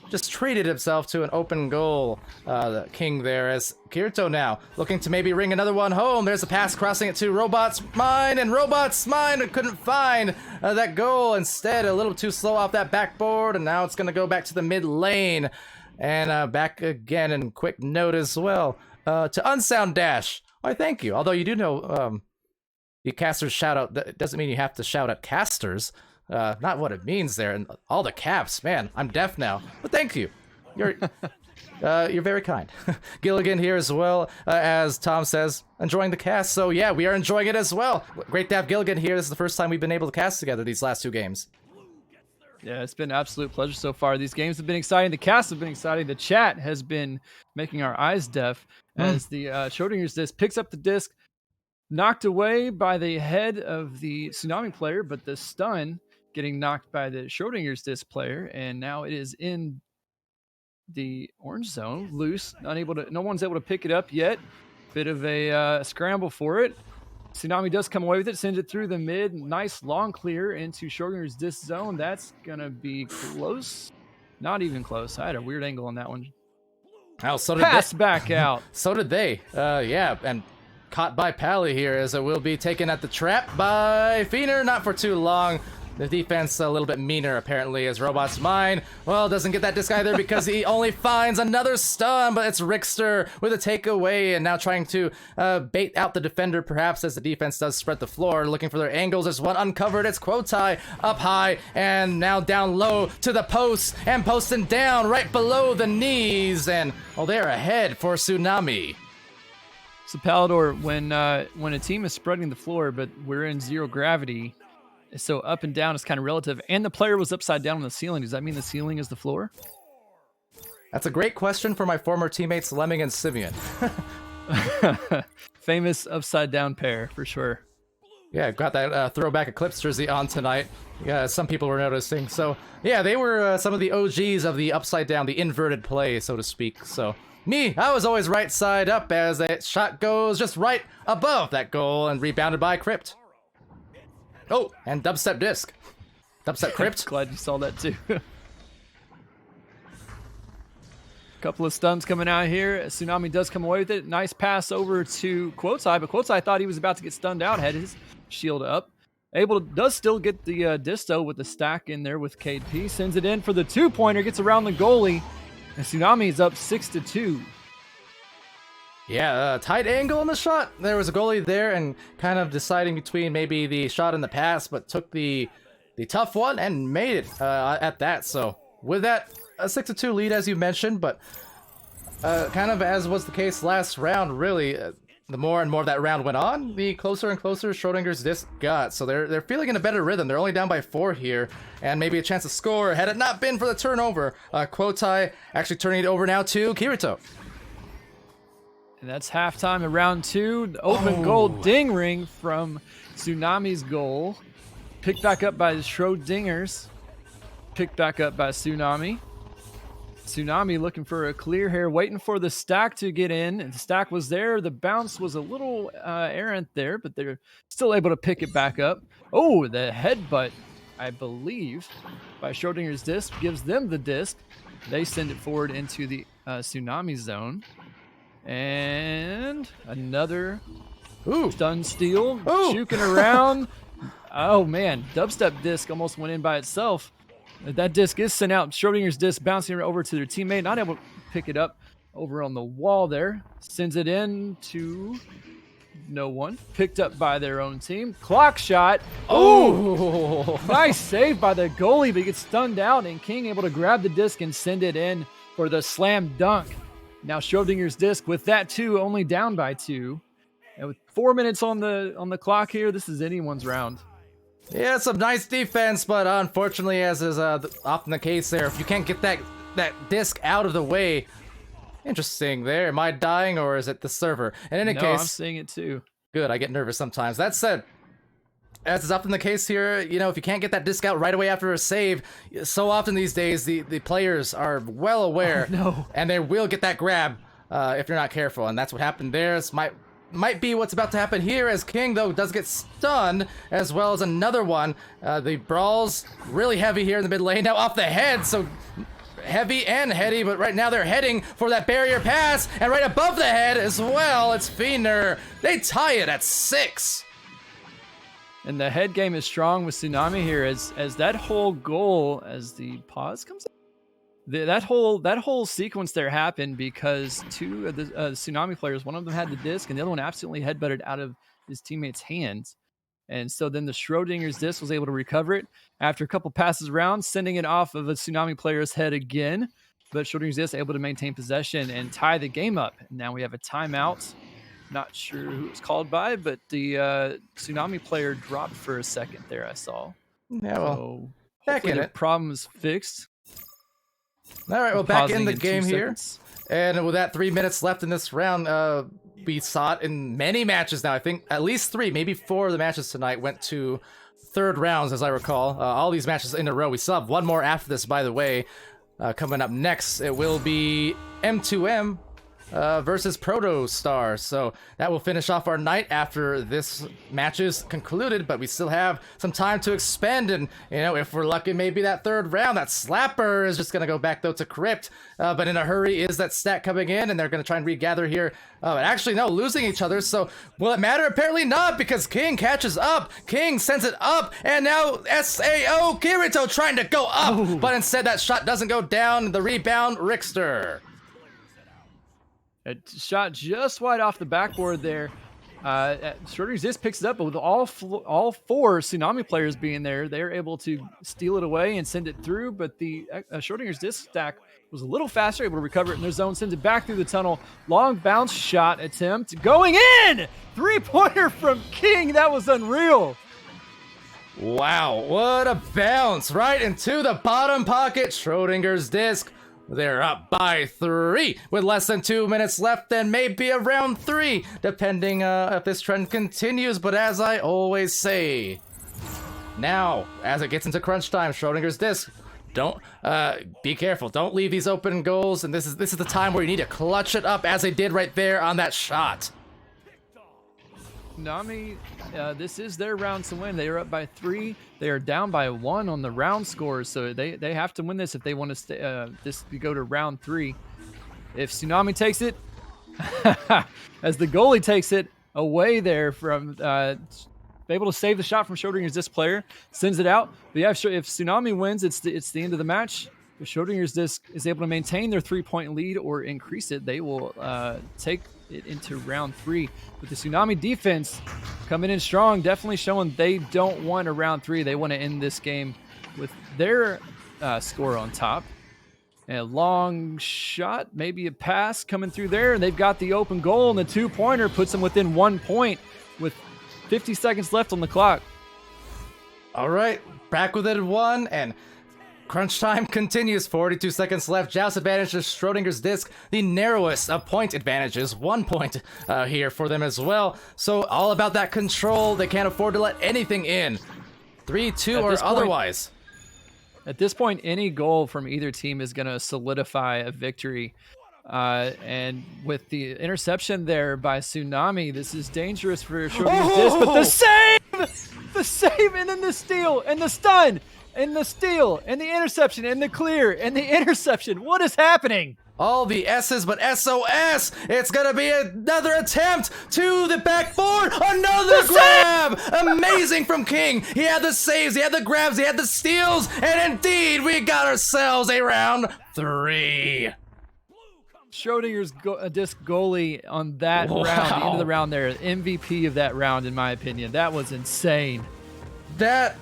just treated himself to an open goal. The King there as Kirito now looking to maybe ring another one home. There's a pass crossing it to Robot's Mind, and Robot's Mind couldn't find that goal. Instead, a little too slow off that backboard, and now it's going to go back to the mid lane. And back again in quick note as well to Unsound Dash. Why, thank you. Although you do know the caster's shout out, that doesn't mean you have to shout at casters. Not what it means there, and all the caps, man. I'm deaf now, but thank you. You're very kind. Giligin here as well, as Tom says, enjoying the cast. So yeah, we are enjoying it as well. Great to have Giligin here. This is the first time we've been able to cast together these last 2 games. Yeah, it's been an absolute pleasure so far. These games have been exciting. The cast have been exciting. The chat has been making our eyes deaf as the Schrodinger's disc picks up the disc, knocked away by the head of the Tsunami player, but the stun getting knocked by the Schrodinger's disc player, and now it is in the orange zone, loose, no one's able to pick it up yet. Bit of a scramble for it. Tsunami does come away with it, sends it through the mid, nice long clear into Schrodinger's disc zone. That's gonna be close, not even close. I had a weird angle on that one. Oh, so did Pass they. back out. So did they. Yeah, and caught by Pally here as it will be taken at the trap by Feener. Not for too long. The defense a little bit meaner, apparently, as Robot's Mind, well, doesn't get that disc either because he only finds another stun, but it's Rickster with a takeaway and now trying to bait out the defender, perhaps, as the defense does spread the floor, looking for their angles. There's one uncovered. It's Quotai up high and now down low to the post and posting down right below the knees. And, well, they're ahead for Tsunami. So Palidore, when a team is spreading the floor, but we're in zero gravity, so up and down is kind of relative, and the player was upside down on the ceiling. Does that mean the ceiling is the floor? That's a great question for my former teammates Lemming and Simeon. Famous upside down pair for sure. Yeah, got that throwback Eclipse jersey on tonight. Yeah, some people were noticing. So yeah, they were some of the OGs of the upside down, the inverted play, so to speak. So me, I was always right side up as that shot goes just right above that goal and rebounded by Crypt. Oh, and dubstep disc. Dubstep Crypt. Glad you saw that too. Couple of stuns coming out here. Tsunami does come away with it. Nice pass over to Quotai, but Quotai thought he was about to get stunned out. Had his shield up. Does still get the disto with the stack in there with KP. Sends it in for the 2-pointer. Gets around the goalie. And Tsunami is up 6-2. Yeah, tight angle on the shot. There was a goalie there and kind of deciding between maybe the shot and the pass, but took the tough one and made it at that. So with that, a 6-2 lead as you mentioned, but kind of as was the case last round, really, the more and more that round went on, the closer and closer Schrodinger's disc got. So they're feeling in a better rhythm. They're only down by 4 here, and maybe a chance to score had it not been for the turnover. Quotai actually turning it over now to Kirito. And that's halftime of round 2. The open goal ding ring from Tsunami's goal. Picked back up by the Schrodingers. Picked back up by Tsunami. Tsunami looking for a clear here, waiting for the stack to get in. And the stack was there. The bounce was a little errant there, but they're still able to pick it back up. Oh, the headbutt, I believe, by Schrodinger's disc gives them the disc. They send it forward into the Tsunami zone. And another stun steal, juking around. Oh man, dubstep disc almost went in by itself. That disc is sent out. Schrodinger's disc bouncing over to their teammate, not able to pick it up over on the wall there. Sends it in to no one. Picked up by their own team. Clock shot. Oh, nice save by the goalie, but he gets stunned out, and King able to grab the disc and send it in for the slam dunk. Now Schrodinger's disc with that too, only down by 2. And with 4 minutes on the clock here, this is anyone's round. Yeah, some nice defense, but unfortunately, as is often the case there, if you can't get that disc out of the way. Interesting there. Am I dying or is it the server? In any case, I'm seeing it too. Good, I get nervous sometimes. That said, as is often the case here, you know, if you can't get that disc out right away after a save, so often these days the players are well aware, and they will get that grab if you're not careful, and that's what happened there. This might be what's about to happen here, as King, though, does get stunned, as well as another one. The brawl's really heavy here in the mid lane, now off the head, so heavy and heady, but right now they're heading for that barrier pass, and right above the head as well, it's Fiender. They tie it at 6. And the head game is strong with Tsunami here, as that whole goal, as the pause comes up. That whole sequence there happened because 2 of the Tsunami players, one of them had the disc and the other one absolutely headbutted out of his teammate's hands. And so then the Schrodinger's disc was able to recover it after a couple passes around, sending it off of a Tsunami player's head again. But Schrodinger's disc able to maintain possession and tie the game up. And now we have a timeout. Not sure who it was called by, but the Tsunami player dropped for a second there, I saw. Yeah, well, so back in it. Problem is fixed. All right, well, back in the game 2 here. seconds. And with that 3 minutes left in this round, we saw it in many matches now. I think at least 3, maybe 4 of the matches tonight went to third rounds, as I recall. All these matches in a row. We still have one more after this, by the way. Coming up next, it will be M2M versus Protostar. So that will finish off our night after this match is concluded, but we still have some time to expend, and you know, if we're lucky, maybe that third round, that slapper is just gonna go back though to Crypt, but in a hurry is that stat coming in, and they're gonna try and regather here. Actually, no, losing each other, so will it matter? Apparently not, because King catches up, King sends it up, and now SAO Kirito trying to go up, but instead that shot doesn't go down. The rebound, Rickster. It shot just wide off the backboard there. Schrodinger's disc picks it up, but with all 4 Tsunami players being there, they're able to steal it away and send it through. But the Schrodinger's disc stack was a little faster, able to recover it in their zone, sends it back through the tunnel. Long bounce shot attempt going in! 3-pointer from King. That was unreal. Wow, what a bounce right into the bottom pocket. Schrodinger's disc. They're up by 3 with less than 2 minutes left, and maybe around 3, depending if this trend continues. But as I always say, now, as it gets into crunch time, Schrodinger's disc, don't be careful. Don't leave these open goals, and this is the time where you need to clutch it up, as they did right there on that shot. Nami, this is their round to win. They are up by 3. They are down by 1 on the round scores, so they have to win this if they want to stay, this to go to round 3. If Tsunami takes it, as the goalie takes it away there from able to save the shot from Schrodinger's disc player, sends it out. But yeah, if Tsunami wins, it's the end of the match. If Schrodinger's disc is able to maintain their 3-point lead or increase it, they will take it into round 3. But the Tsunami defense coming in strong, definitely showing they don't want a round 3. They want to end this game with their score on top. A long shot, maybe a pass coming through there, and they've got the open goal, and the 2-pointer puts them within 1 point with 50 seconds left on the clock. All right, back with it at 1, and crunch time continues. 42 seconds left. Joust advantage to Schrodinger's disc, the narrowest of point advantages. 1 point here for them as well. So all about that control. They can't afford to let anything in. 3-2 or otherwise. At this point, any goal from either team is going to solidify a victory. And with the interception there by Tsunami, this is dangerous for Schrodinger's disc. But the save! The save, and then the steal, and the stun, and the steal, and the interception, and the clear, and the interception. What is happening? All the S's, but SOS! It's gonna be another attempt to the backboard! Another grab! Amazing from King! He had the saves, he had the grabs, he had the steals, and indeed, we got ourselves a round 3. Schrodinger's disc goalie on that round, the end of the round there. MVP of that round, in my opinion. That was insane. That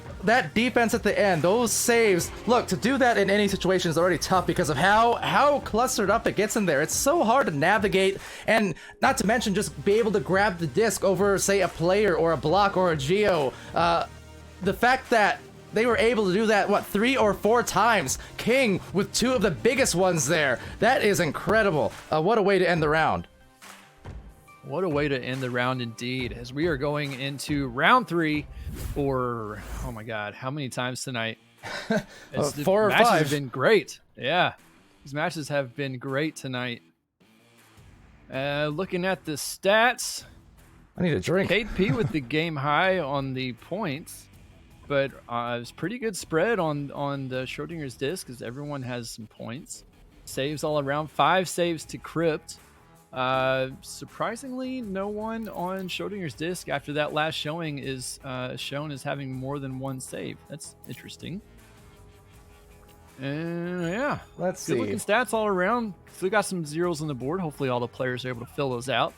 defense at the end, those saves, look, to do that in any situation is already tough because of how clustered up it gets in there. It's so hard to navigate, and not to mention just be able to grab the disc over, say, a player or a block or a geo. The fact that they were able to do that, 3 or 4 times? King with 2 of the biggest ones there. That is incredible. What a way to end the round. What a way to end the round indeed, as we are going into round 3 for, oh my God, how many times tonight? 4 or matches 5. have been great. Yeah, these matches have been great tonight. Looking at the stats, I need a drink. Kate P with the game high on the points, but it was pretty good spread on the Schrodinger's disc because everyone has some points. Saves all around, 5 saves to Crypt. Surprisingly, no one on Schrodinger's disc after that last showing is shown as having more than 1 save. That's interesting. And yeah, Let's see. good looking stats all around. Still got some zeros on the board. Hopefully all the players are able to fill those out.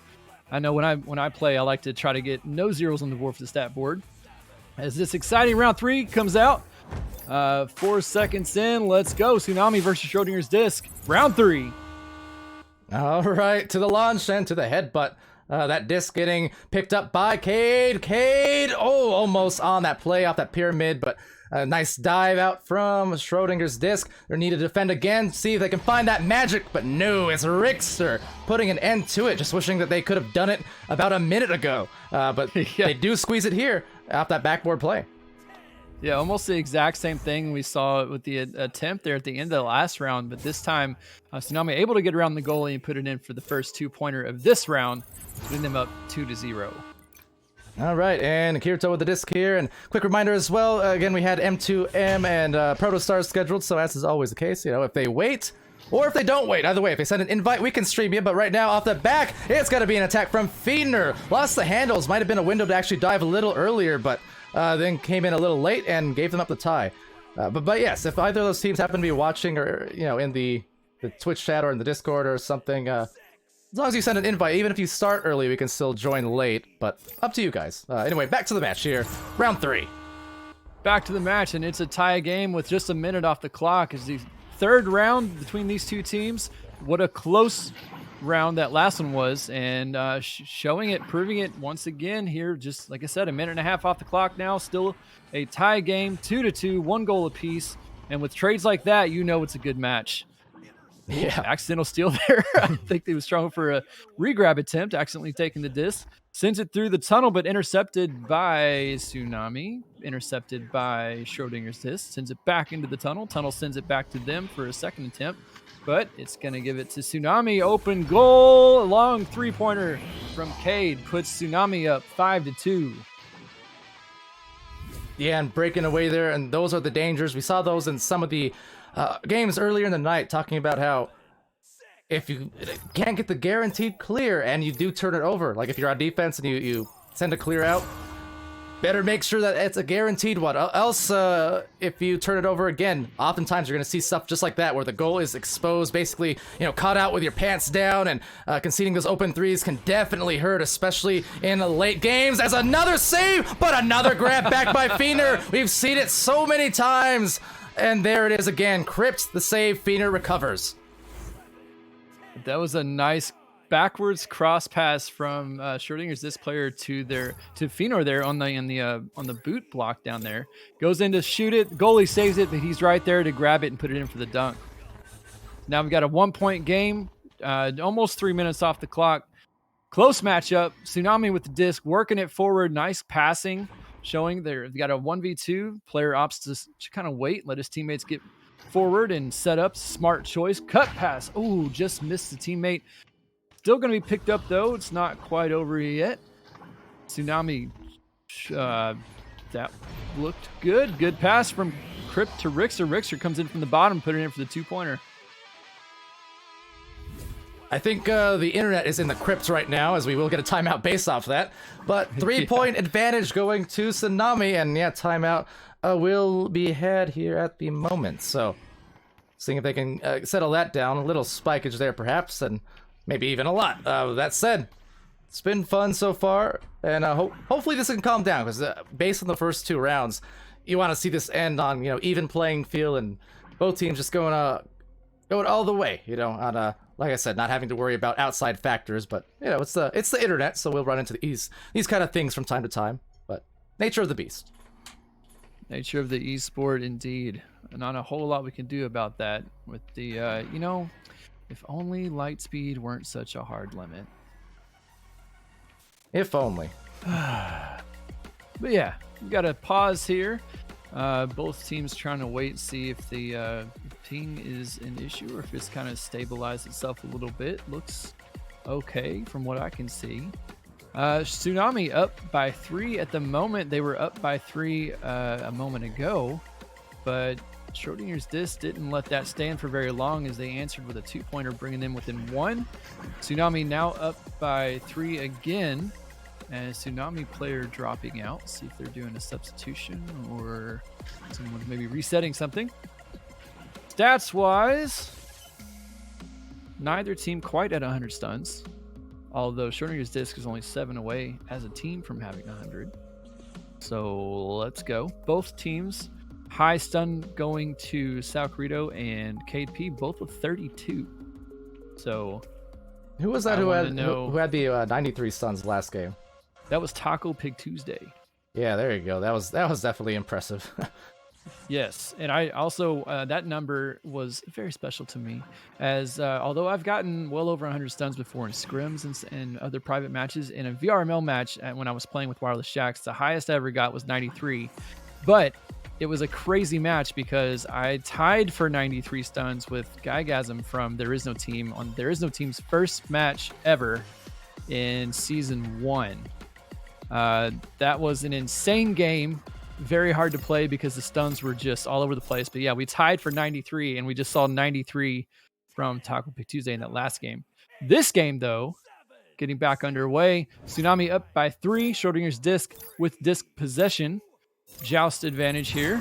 I know when I play, I like to try to get no zeros on the board for the stat board. As this exciting round 3 comes out, 4 seconds in, let's go. Tsunami versus Schrodinger's disc, round 3. All right, to the launch and to the headbutt. That disc getting picked up by Cade. Cade, almost on that play off that pyramid, but a nice dive out from Schrodinger's disc. They need to defend again, see if they can find that magic, but no, it's Rickster putting an end to it. Just wishing that they could have done it about a minute ago, but they do squeeze it here off that backboard play. Yeah, almost the exact same thing we saw with the attempt there at the end of the last round, but this time Tsunami able to get around the goalie and put it in for the first 2-pointer of this round, putting them up 2-0. All right, and Kirito with the disc here, and quick reminder as well, again, we had M2M and Protostars scheduled, so as is always the case, if they wait, or if they don't wait, either way, if they send an invite, we can stream you, but right now, off the back, it's got to be an attack from Fiedner. Lost the handles, might have been a window to actually dive a little earlier, but then came in a little late and gave them up the tie. But yes, if either of those teams happen to be watching or, in the Twitch chat or in the Discord or something, as long as you send an invite, even if you start early, we can still join late, but up to you guys. Anyway, back to the match here. Round 3. Back to the match, and it's a tie game with just a minute off the clock. It's the third round between these two teams. What a close round that last one was, and showing it, proving it once again here. Just like I said, a minute and a half off the clock now. Still a tie game, 2-2, 1 goal apiece. And with trades like that, it's a good match. Yeah. Accidental steal there. I think he was trying for a regrab attempt, accidentally taking the disc. Sends it through the tunnel, but intercepted by Tsunami. Intercepted by Schrodinger's disc. Sends it back into the tunnel. Tunnel sends it back to them for a second attempt. But it's going to give it to Tsunami. Open goal. Long 3-pointer from Cade puts Tsunami up 5-2. Yeah, and breaking away there, and those are the dangers. We saw those in some of the games earlier in the night, talking about how if you can't get the guaranteed clear and you do turn it over, like if you're on defense and you send a clear out, better make sure that it's a guaranteed one. Else, if you turn it over again, oftentimes you're going to see stuff just like that, where the goal is exposed, basically, caught out with your pants down, and conceding those open threes can definitely hurt, especially in the late games. As another save, but another grab back by Fiedner. We've seen it so many times. And there it is again. Crypt the save. Feener recovers. That was a nice backwards cross pass from Schrodinger's this player to Feenor there on the boot block down there. Goes in to shoot it. Goalie saves it, but he's right there to grab it and put it in for the dunk. Now we've got a 1-point game. Almost 3 minutes off the clock. Close matchup. Tsunami with the disc, working it forward. Nice passing, showing they've got a 1v2. Player opts to kind of wait, let his teammates get forward and set up. Smart choice. Cut pass. Ooh, just missed the teammate. Still going to be picked up, though. It's not quite over yet. Tsunami, that looked good. Good pass from Crypt to Rixer. Rixer comes in from the bottom, put it in for the 2-pointer. I think the internet is in the crypt right now, as we will get a timeout based off that. But 3-point advantage going to Tsunami, and yeah, timeout will be had here at the moment. So, seeing if they can settle that down. A little spikeage there, perhaps, and maybe even a lot. That said, it's been fun so far, and hopefully this can calm down, because based on the first 2 rounds, you want to see this end on even playing field, and both teams just going all the way. On like I said, not having to worry about outside factors, but it's the internet, so we'll run into these kind of things from time to time. But nature of the beast. Nature of the esport, indeed. Not a whole lot we can do about that. With the if only light speed weren't such a hard limit. If only. But yeah, we got a pause here. Both teams trying to wait and see if the ping is an issue or if it's kind of stabilized itself a little bit. Looks okay from what I can see. Tsunami up by 3 at the moment. They were up by 3 a moment ago, but Schrodinger's disc didn't let that stand for very long as they answered with a 2-pointer, bringing them within 1. Tsunami now up by 3 again. And Tsunami player dropping out. See if they're doing a substitution or someone maybe resetting something. Stats-wise, neither team quite at 100 stuns. Although Schrodinger's disc is only 7 away as a team from having 100. So let's go. Both teams, high stun going to Salcarito and KP, both with 32. So who was that who had the 93 stuns last game? That was Taco Pig Tuesday. Yeah, there you go. That was definitely impressive. Yes, and I also that number was very special to me, as although I've gotten well over 100 stuns before in scrims and other private matches. In a VRML match when I was playing with Wireless Shacks, the highest I ever got was 93, but it was a crazy match because I tied for 93 stuns with Gygasm from There Is No Team on There Is No Team's first match ever in Season 1. That was an insane game. Very hard to play because the stuns were just all over the place. But yeah, we tied for 93, and we just saw 93 from Taco Pig Tuesday in that last game. This game, though, getting back underway. Tsunami up by 3. Schrodinger's disc with disc possession. Joust advantage here.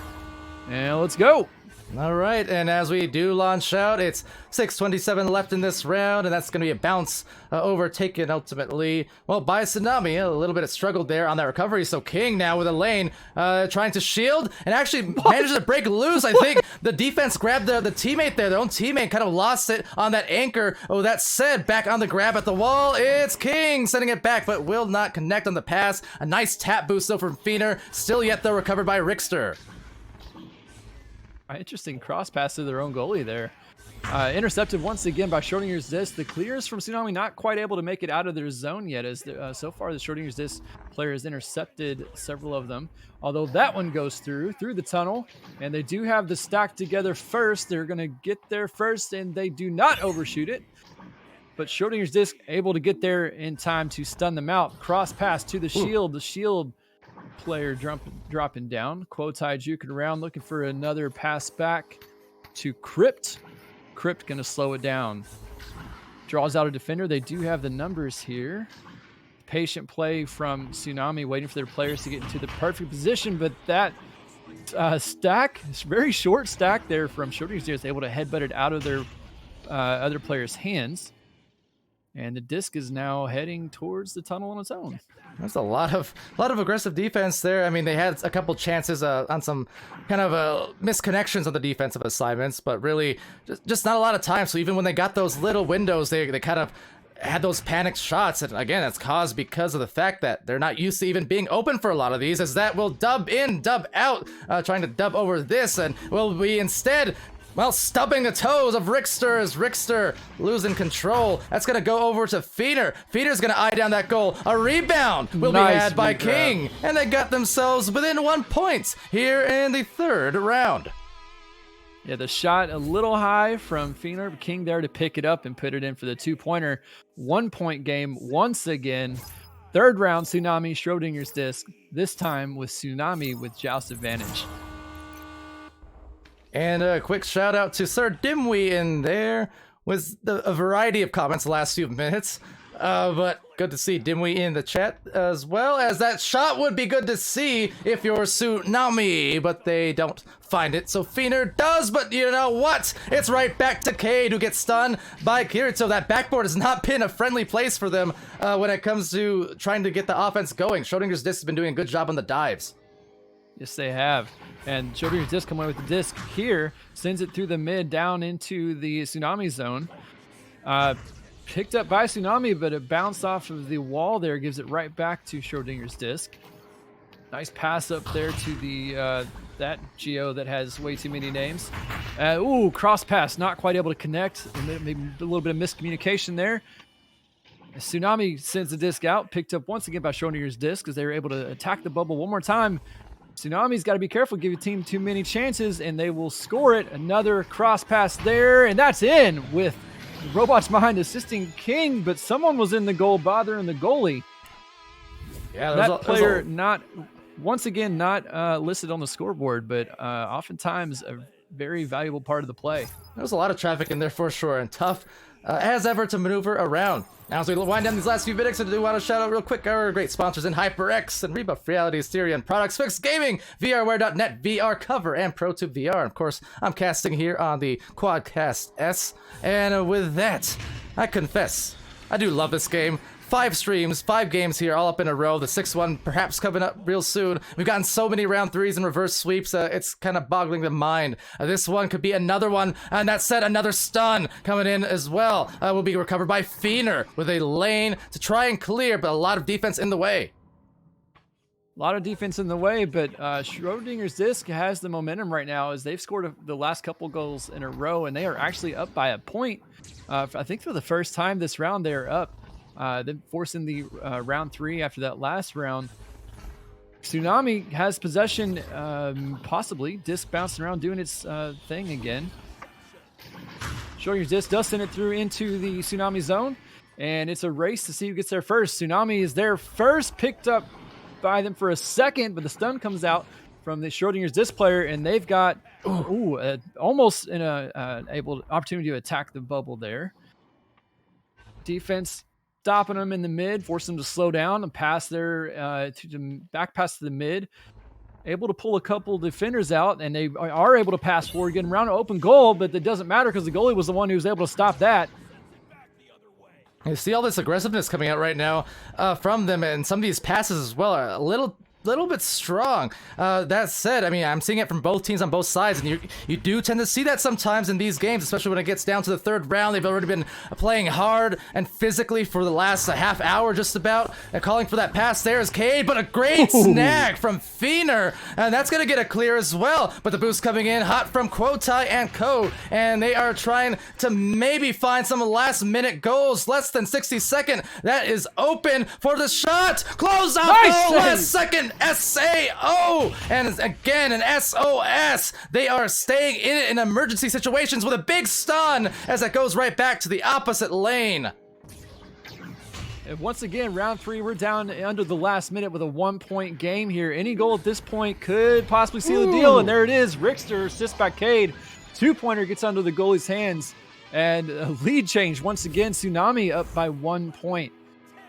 And let's go. All right, and as we do launch out, it's 6:27 left in this round, and that's going to be a bounce overtaken ultimately, well, by Tsunami. A little bit of struggle there on that recovery, so King now with a lane trying to shield, and actually manages to break loose. I think the defense grabbed the teammate there, their own teammate, kind of lost it on that anchor. Oh, that said, back on the grab at the wall, it's King sending it back, but will not connect on the pass. A nice tap boost though from Feener, still yet though recovered by Rixter. Interesting cross pass to their own goalie there. Intercepted once again by Schrodinger's disc. The clears from Tsunami not quite able to make it out of their zone yet, as so far the Schrodinger's disc player has intercepted several of them. Although that one goes through the tunnel, and they do have the stack together first. They're going to get there first, and they do not overshoot it. But Schrodinger's disc able to get there in time to stun them out. Cross pass to the shield. The shield player dropping down. Quotai juking around, looking for another pass back to Crypt. Crypt gonna slow it down. Draws out a defender. They do have the numbers here. Patient play from Tsunami, waiting for their players to get into the perfect position, but that stack, this very short stack there from Schrodinger's is able to headbutt it out of their other players' hands. And the disc is now heading towards the tunnel on its own. There's a lot of aggressive defense there. I mean, they had a couple chances on some kind of misconnections on the defensive assignments, but really just not a lot of time. So even when they got those little windows, they kind of had those panicked shots. And again, that's caused because of the fact that they're not used to even being open for a lot of these, as that will dub in, dub out, trying to dub over this, and will be instead, well, stubbing the toes of Richter as Richter losing control. That's going to go over to Feeder. Feeder's going to eye down that goal. A rebound will be had by King. And they got themselves within 1 point here in the third round. Yeah, the shot a little high from Feeder. King there to pick it up and put it in for the 2-pointer. 1 point game once again. Third round, Tsunami, Schrodinger's disc. This time with Tsunami with Joust advantage. And a quick shout out to Sir Dimwee in there with a variety of comments the last few minutes. But good to see Dimwee in the chat, as well as that shot would be good to see if you're Tsunami, but they don't find it. So Feener does, but you know what? It's right back to Cade, who gets stunned by Kirito. That backboard has not been a friendly place for them when it comes to trying to get the offense going. Schrodinger's disc has been doing a good job on the dives. Yes, they have. And Schrodinger's disc coming away with the disc here, sends it through the mid down into the Tsunami zone. Picked up by Tsunami, but it bounced off of the wall there, gives it right back to Schrodinger's disc. Nice pass up there to the that Geo that has way too many names. Ooh, cross pass, not quite able to connect. Maybe a little bit of miscommunication there. Tsunami sends the disc out, picked up once again by Schrodinger's disc as they were able to attack the bubble one more time. Tsunami's got to be careful, give your team too many chances, and they will score it. Another cross pass there, and that's in with robots behind assisting King, but someone was in the goal bothering the goalie. Yeah, that player not listed on the scoreboard, but oftentimes a very valuable part of the play. There's a lot of traffic in there for sure, and tough as ever to maneuver around. Now, as we wind down these last few minutes, I do want to shout out real quick our great sponsors in HyperX and Rebuff Reality, Stereo and Products, Fix Gaming, VRware.net, VR Cover, and ProTube VR. Of course, I'm casting here on the Quadcast S, and with that, I confess, I do love this game. 5 streams, 5 games here, all up in a row. The 6th one perhaps coming up real soon. We've gotten so many round 3s and reverse sweeps, it's kind of boggling the mind. This one could be another one, and that said, another stun coming in as well. Will be recovered by Feener with a lane to try and clear, but a lot of defense in the way. A lot of defense in the way, but Schrodinger's disc has the momentum right now as they've scored the last couple goals in a row, and they are actually up by a point. I think for the first time this round, they're up. Then forcing the round 3 after that last round. Tsunami has possession, possibly. Disc bouncing around doing its thing again. Schrodinger's disc does send it through into the Tsunami zone, and it's a race to see who gets there first. Tsunami is there first, picked up by them for a second, but the stun comes out from the Schrodinger's disc player, and they've got almost an opportunity to attack the bubble there. Defense stopping them in the mid, forcing them to slow down and pass their back pass to the mid. Able to pull a couple defenders out, and they are able to pass forward, getting around an open goal, but it doesn't matter because the goalie was the one who was able to stop that. You see all this aggressiveness coming out right now from them, and some of these passes as well are a little bit strong. That said, I mean, I'm seeing it from both teams on both sides, and you do tend to see that sometimes in these games, especially when it gets down to the third round. They've already been playing hard and physically for the last half hour just about, and calling for that pass there is Cade, but a great snag from Feener, and that's going to get a clear as well, but the boost coming in hot from Quotai and Co, and they are trying to maybe find some last minute goals, less than 60 seconds. That is open for the shot, close off goal, last second, SAO, and again an SOS. They are staying in it in emergency situations with a big stun as it goes right back to the opposite lane. And once again, round 3, we're down under the last minute with a 1-point game here. Any goal at this point could possibly seal the deal, and there it is. Richter assists by Cade. 2-pointer gets under the goalie's hands, and a lead change once again. Tsunami up by 1 point.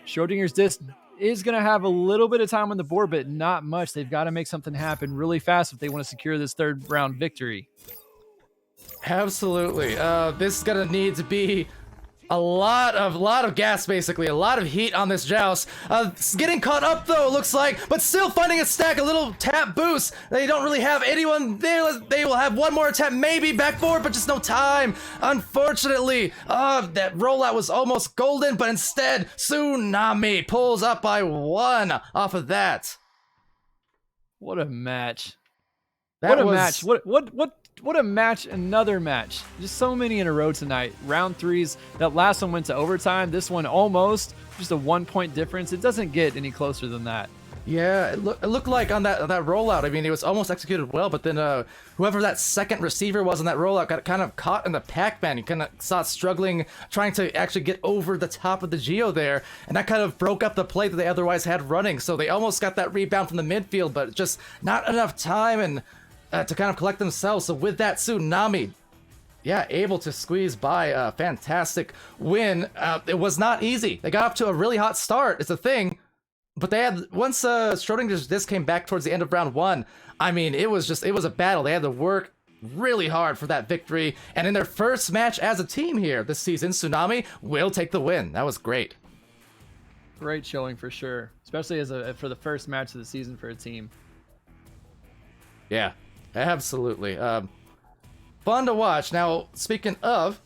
Schrodinger's disc is going to have a little bit of time on the board, but not much. They've got to make something happen really fast if they want to secure this third round victory. Absolutely. This is going to need to be a lot of gas, basically, a lot of heat on this Joust. It's getting caught up though, it looks like, but still finding a stack, a little tap boost. They don't really have anyone there. They will have one more attempt, maybe back forward, but just no time. Unfortunately, that rollout was almost golden, but instead, Tsunami pulls up by 1 off of that. What a match. That What a was- match. What a match. Another match. Just so many in a row tonight. Round 3s. That last one went to overtime. This one almost. Just a 1-point difference. It doesn't get any closer than that. Yeah, it looked like on that rollout, I mean, it was almost executed well, but then whoever that second receiver was on that rollout got kind of caught in the Pac-Man. He kind of saw struggling, trying to actually get over the top of the Geo there, and that kind of broke up the play that they otherwise had running, so they almost got that rebound from the midfield, but just not enough time and to kind of collect themselves. So with that, Tsunami, yeah, able to squeeze by a fantastic win. It was not easy. They got up to a really hot start, it's a thing. But they had, once Schrodinger's disc came back towards the end of round 1, I mean, it was a battle. They had to work really hard for that victory. And in their first match as a team here this season, Tsunami will take the win. That was great. Great showing for sure. Especially for the first match of the season for a team. Yeah, absolutely. Fun to watch. Now, speaking of,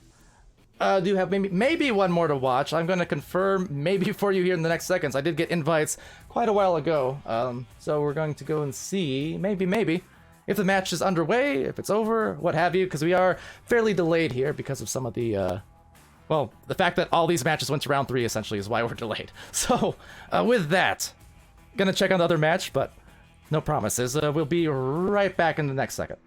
do you have maybe one more to watch? I'm going to confirm maybe for you here in the next seconds. I did get invites quite a while ago, so we're going to go and see maybe if the match is underway, if it's over, what have you, because we are fairly delayed here because of some of the well, the fact that all these matches went to round 3 essentially is why we're delayed. So with that, gonna check on the other match, but no promises. We'll be right back in the next second.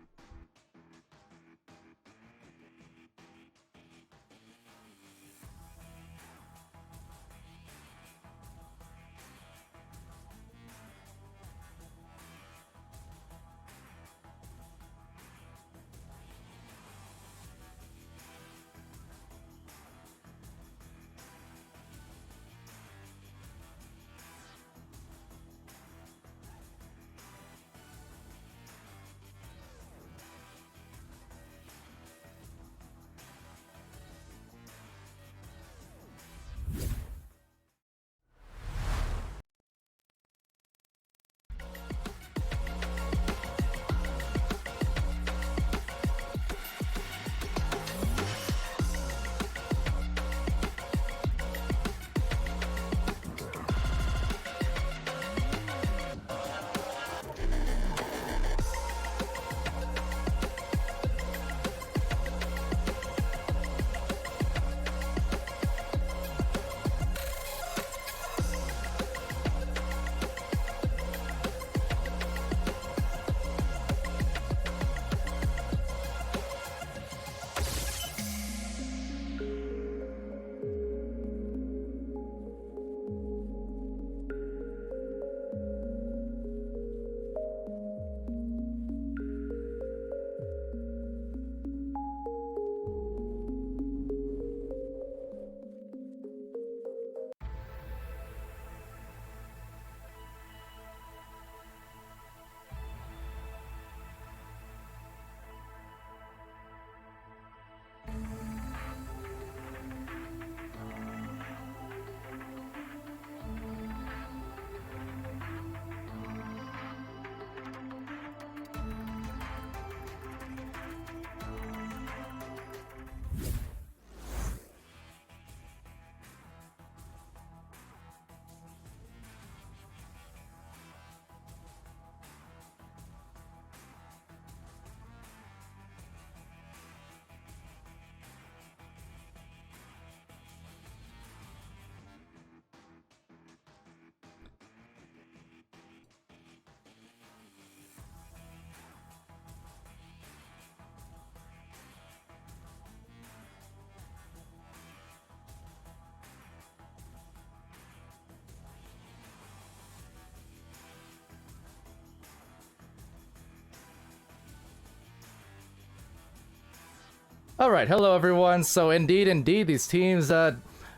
All right, hello everyone. So indeed, these teams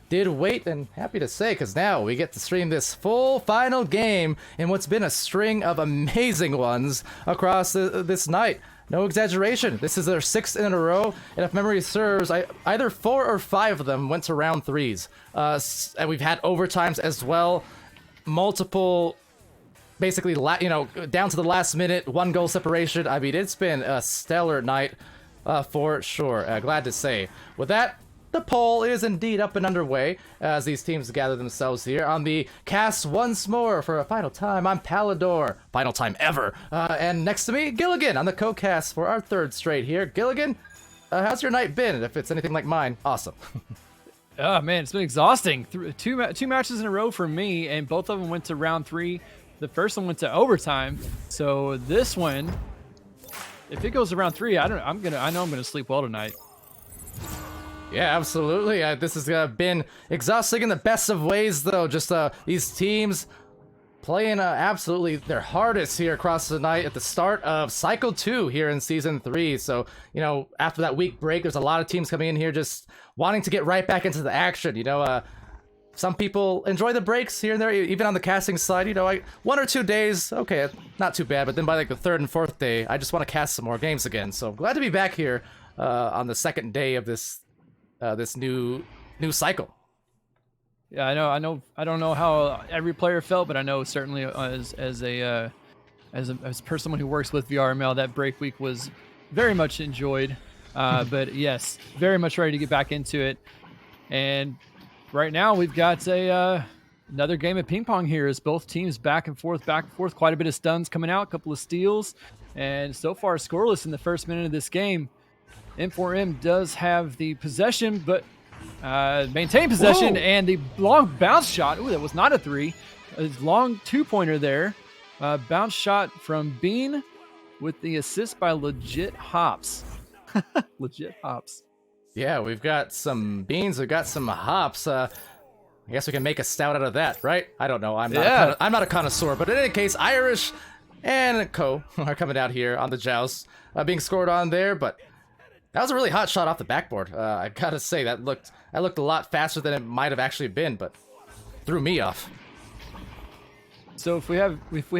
did wait, and happy to say, because now we get to stream this full final game in what's been a string of amazing ones across this night. no exaggeration, this is their 6th in a row, and if memory serves, either 4 or 5 of them went to round 3s. And we've had overtimes as well, multiple, basically, down to the last minute, 1-goal separation. I mean, it's been a stellar night for sure, glad to say. With that, the poll is indeed up and underway as these teams gather themselves here on the cast once more for a final time. I'm Palidore, final time ever. And next to me, Giligin on the co-cast for our 3rd straight here. Giligin, how's your night been? If it's anything like mine, awesome. Oh man, it's been exhausting. Two matches in a row for me, and both of them went to round 3. The first one went to overtime. So this one, if it goes to round 3, I know I'm gonna sleep well tonight. Yeah, absolutely. This has been exhausting in the best of ways, though. Just these teams playing absolutely their hardest here across the night at the start of Cycle 2 here in Season 3. So, after that week break, there's a lot of teams coming in here just wanting to get right back into the action. Some people enjoy the breaks here and there, even on the casting side. 1 or 2 days, okay, not too bad. But then by like the 3rd and 4th day, I just want to cast some more games again. So I'm glad to be back here on the 2nd day of this new cycle. Yeah, I know. I don't know how every player felt, but I know certainly as a person who works with VRML, that break week was very much enjoyed. But yes, very much ready to get back into it. And right now we've got another game of ping pong here as both teams back and forth. Quite a bit of stuns coming out, a couple of steals, and so far scoreless in the first minute of this game. M4M does have the possession, but maintain possession. Whoa. And the long bounce shot. Ooh, that was not a 3. A long 2-pointer there. Bounce shot from Bean with the assist by Legit Hops. Legit Hops. Yeah, we've got some beans, we've got some hops. I guess we can make a stout out of that, right? I don't know. I'm not a connoisseur, but in any case, Irish and Co are coming out here on the joust, being scored on there, but that was a really hot shot off the backboard. I gotta say, that looked a lot faster than it might have actually been, but threw me off. So if we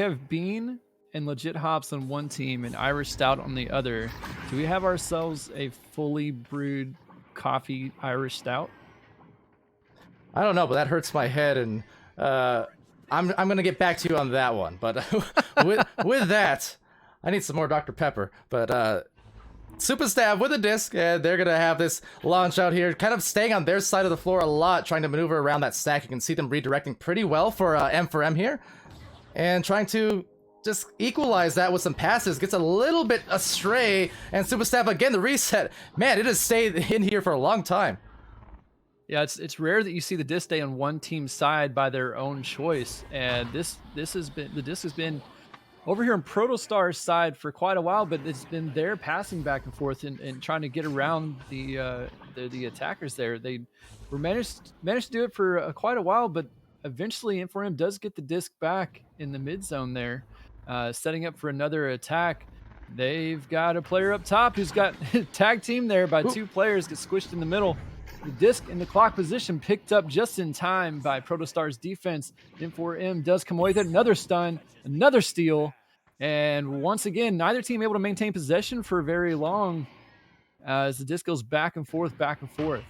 have Bean and Legit Hops on one team and Irish Stout on the other, do we have ourselves a fully brewed coffee Irish Stout? I don't know, but that hurts my head, and I'm gonna get back to you on that one. But with that, I need some more Dr. Pepper. But Super Stab with a disc, and they're gonna have this launch out here, kind of staying on their side of the floor a lot, trying to maneuver around that stack. You can see them redirecting pretty well for M here, and trying to just equalize that with some passes. Gets a little bit astray, and Super Stab again, the reset. Man, it has stayed in here for a long time. Yeah, it's rare that you see the disc stay on one team's side by their own choice, and the disc has been over here on Protostar's side for quite a while, but it's been there passing back and forth and trying to get around the attackers there. They were managed to do it for quite a while, but eventually M4M does get the disc back in the mid zone there, setting up for another attack. They've got a player up top who's got tag team there by two players, get squished in the middle. The disc in the clock position picked up just in time by Protostar's defense. M4M does come away with it. Another stun, another steal. And once again, neither team able to maintain possession for very long as the disc goes back and forth, back and forth.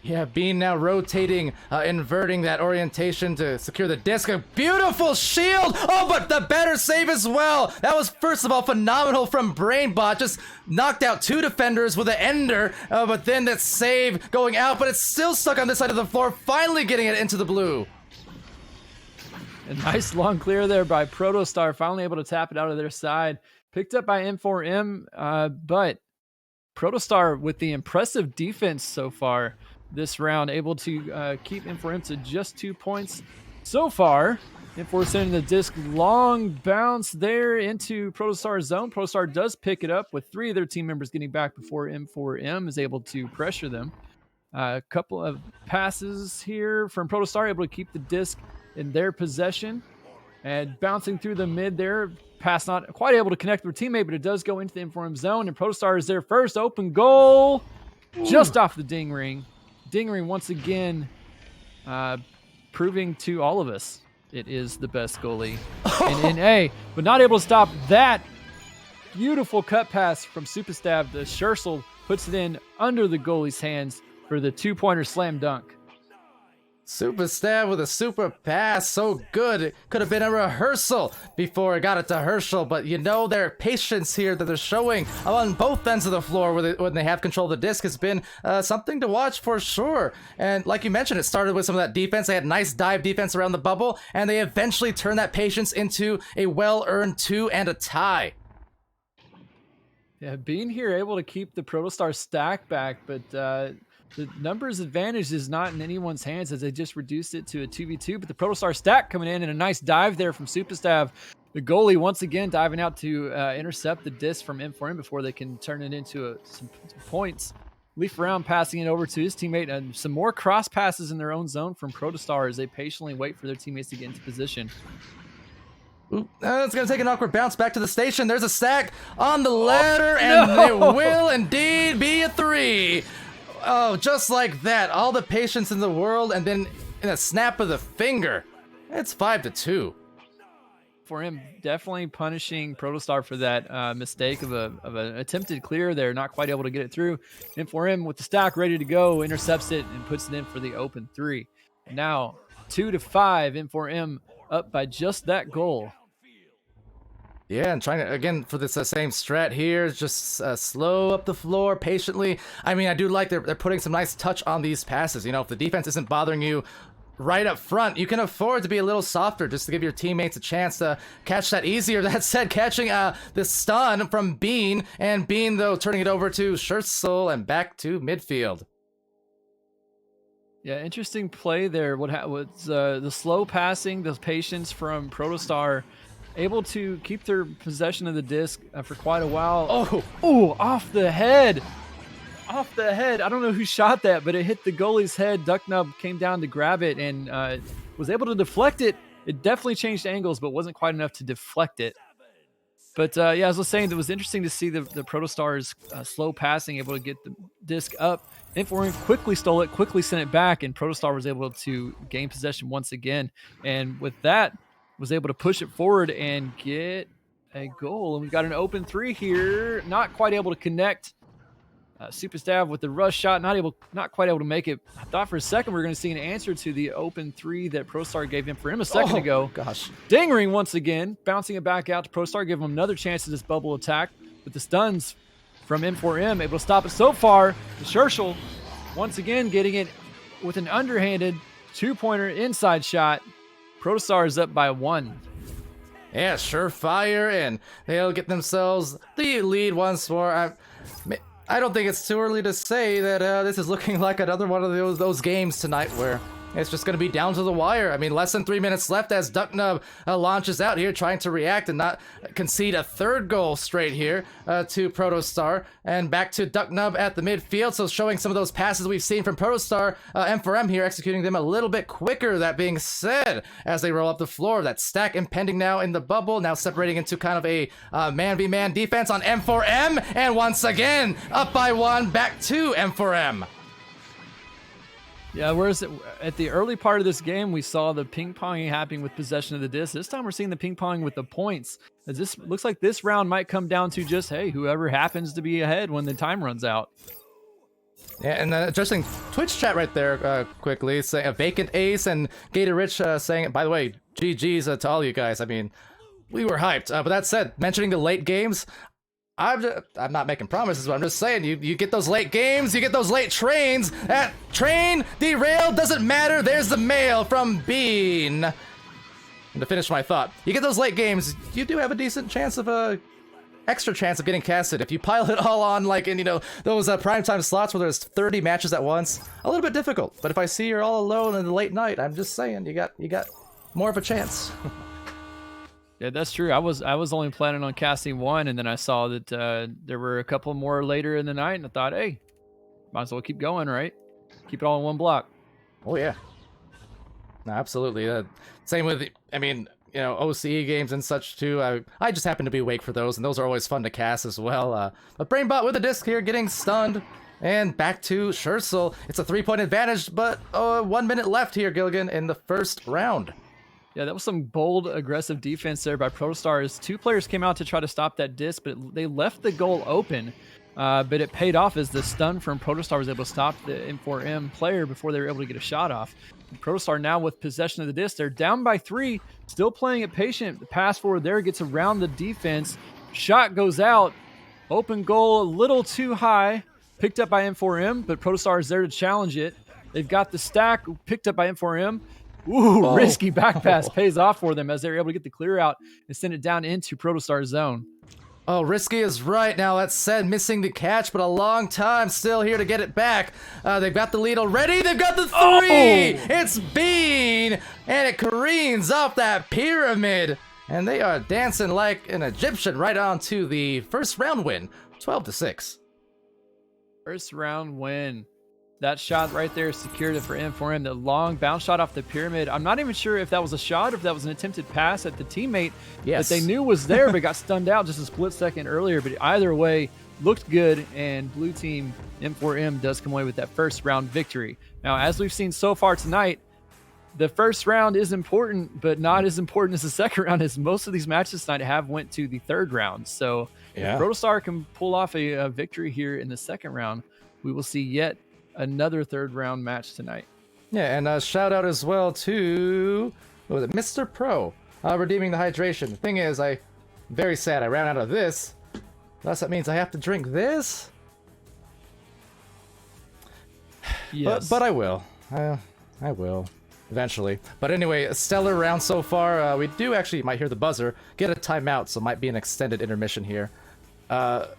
Yeah, Bean now rotating, inverting that orientation to secure the disc. A beautiful shield! Oh, but the better save as well! That was, first of all, phenomenal from Brainbot. Just knocked out two defenders with an ender, but then that save going out, but it's still stuck on this side of the floor, finally getting it into the blue. A nice long clear there by Protostar, finally able to tap it out of their side. Picked up by M4M, but Protostar with the impressive defense so far this round, able to keep M4M to just 2 points so far. M4 sending the disc long bounce there into Protostar's zone. Protostar does pick it up with three of their team members getting back before M4M is able to pressure them. A couple of passes here from Protostar, able to keep the disc in their possession and bouncing through the mid there. Pass not quite able to connect with their teammate, but it does go into the M4M zone, and Protostar is their first open goal. Just off the ding ring. Ding ring once again, proving to all of us it is the best goalie in NA, but not able to stop that beautiful cut pass from Superstab. The Scherzel puts it in under the goalie's hands for the 2-pointer slam dunk. Super stab with a super pass, so good. It could have been a rehearsal before it got it to Herschel, but you know their patience here that they're showing on both ends of the floor when they have control of the disc has been something to watch for sure. And like you mentioned, it started with some of that defense. They had nice dive defense around the bubble, and they eventually turned that patience into a well-earned 2 and a tie. Yeah, being here able to keep the Protostar stack back, but the numbers advantage is not in anyone's hands as they just reduced it to a 2v2, but the Protostar stack coming in and a nice dive there from Superstab. The goalie once again diving out to intercept the disc from M4M before they can turn it into some points. Leaf around, passing it over to his teammate, and some more cross passes in their own zone from Protostar as they patiently wait for their teammates to get into position. It's going to take an awkward bounce back to the station. There's a stack on the ladder, and it will indeed be a 3. Oh, just like that. All the patience in the world, and then in a snap of the finger, it's 5-2. For him, definitely punishing Protostar for that mistake of an attempted clear there, not quite able to get it through. And for him, with the stack ready to go, intercepts it and puts it in for the open 3. Now, 2-5, M4M up by just that goal. Yeah, and trying to, again, for this same strat here, just slow up the floor patiently. I mean, I do like they're putting some nice touch on these passes. You know, if the defense isn't bothering you right up front, you can afford to be a little softer just to give your teammates a chance to catch that easier. That said, catching the stun from Bean, and Bean, though, turning it over to Scherzel and back to midfield. Yeah, interesting play there. What was the slow passing, the patience from Protostar, able to keep their possession of the disc for quite a while. Oh, off the head. Off the head. I don't know who shot that, but it hit the goalie's head. Ducknub came down to grab it and was able to deflect it. It definitely changed angles, but wasn't quite enough to deflect it. But yeah, as I was saying, it was interesting to see the Protostar's slow passing, able to get the disc up. M4M quickly stole it, quickly sent it back, and Protostar was able to gain possession once again. And with that, was able to push it forward and get a goal. And we've got an open 3 here. Not quite able to connect. Superstab with the rush shot, not quite able to make it. I thought for a second we were going to see an answer to the open 3 that Protostar gave him for him a second ago. Gosh. Dingering once again, bouncing it back out to Protostar, give him another chance at this bubble attack with the stuns from M4M, able to stop it so far. The Scherzel once again getting it with an underhanded 2-pointer inside shot. Protostar is up by 1. Yeah, surefire, and they'll get themselves the lead once more. I don't think it's too early to say that this is looking like another one of those games tonight where it's just going to be down to the wire. I mean, less than 3 minutes left as Ducknub launches out here, trying to react and not concede a 3rd goal straight here to Protostar. And back to Ducknub at the midfield, so showing some of those passes we've seen from Protostar. M4M here executing them a little bit quicker, that being said, as they roll up the floor. That stack impending now in the bubble, now separating into kind of a man-v-man defense on M4M. And once again, up by 1, back to M4M. Yeah, whereas at the early part of this game, we saw the ping-ponging happening with possession of the disc. This time we're seeing the ping-pong with the points. As this looks like this round might come down to just, hey, whoever happens to be ahead when the time runs out. Yeah, and addressing Twitch chat right there quickly, saying a vacant ace, and Gator Rich saying, by the way, GG's to all you guys. I mean, we were hyped. But that said, mentioning the late games, I'm not making promises, but I'm just saying, you get those late games, you get those late trains. That train derailed, doesn't matter. There's the mail from Bean. And to finish my thought, you get those late games, you do have a decent chance of extra chance of getting casted. If you pile it all on, like in those primetime slots where there's 30 matches at once, a little bit difficult. But if I see you're all alone in the late night, I'm just saying, you got more of a chance. Yeah, that's true. I was only planning on casting 1, and then I saw that there were a couple more later in the night, and I thought, hey, might as well keep going, right? Keep it all in one block. Oh yeah, no, absolutely. Same with, I mean, OCE games and such too. I just happen to be awake for those, and those are always fun to cast as well. But Brainbot with a disc here, getting stunned, and back to Scherzel. It's a 3-point advantage, but 1 minute left here, Giligin, in the first round. Yeah, that was some bold, aggressive defense there by Protostars. 2 players came out to try to stop that disc, but they left the goal open. But it paid off as the stun from Protostar was able to stop the M4M player before they were able to get a shot off. Protostar now with possession of the disc. They're down by 3, still playing it patient. The pass forward there gets around the defense. Shot goes out. Open goal a little too high. Picked up by M4M, but Protostar is there to challenge it. They've got the stack picked up by M4M. Ooh, risky back pass pays off for them as they're able to get the clear out and send it down into Protostar's zone. Oh, risky is right. Now, that said, missing the catch, but a long time still here to get it back. They've got the lead already. They've got the 3. It's Bean, and it careens off that pyramid. And they are dancing like an Egyptian right on to the first round win, 12-6. First round win. That shot right there secured it for M4M. The long bounce shot off the pyramid. I'm not even sure if that was a shot or if that was an attempted pass at the teammate that they knew was there but got stunned out just a split second earlier. But either way, looked good, and blue team M4M does come away with that first round victory. Now, as we've seen so far tonight, the first round is important, but not as important as the second round, as most of these matches tonight have went to the third round. So if Protostar can pull off a victory here in the second round, we will see yet another third round match tonight. Yeah, and a shout out as well to Mr. Pro, redeeming the hydration. The thing is, I'm very sad I ran out of this. Thus, that means I have to drink this. Yes, but I will. I will eventually. But anyway, a stellar round so far. We do actually, you might hear the buzzer, get a timeout, so it might be an extended intermission here. But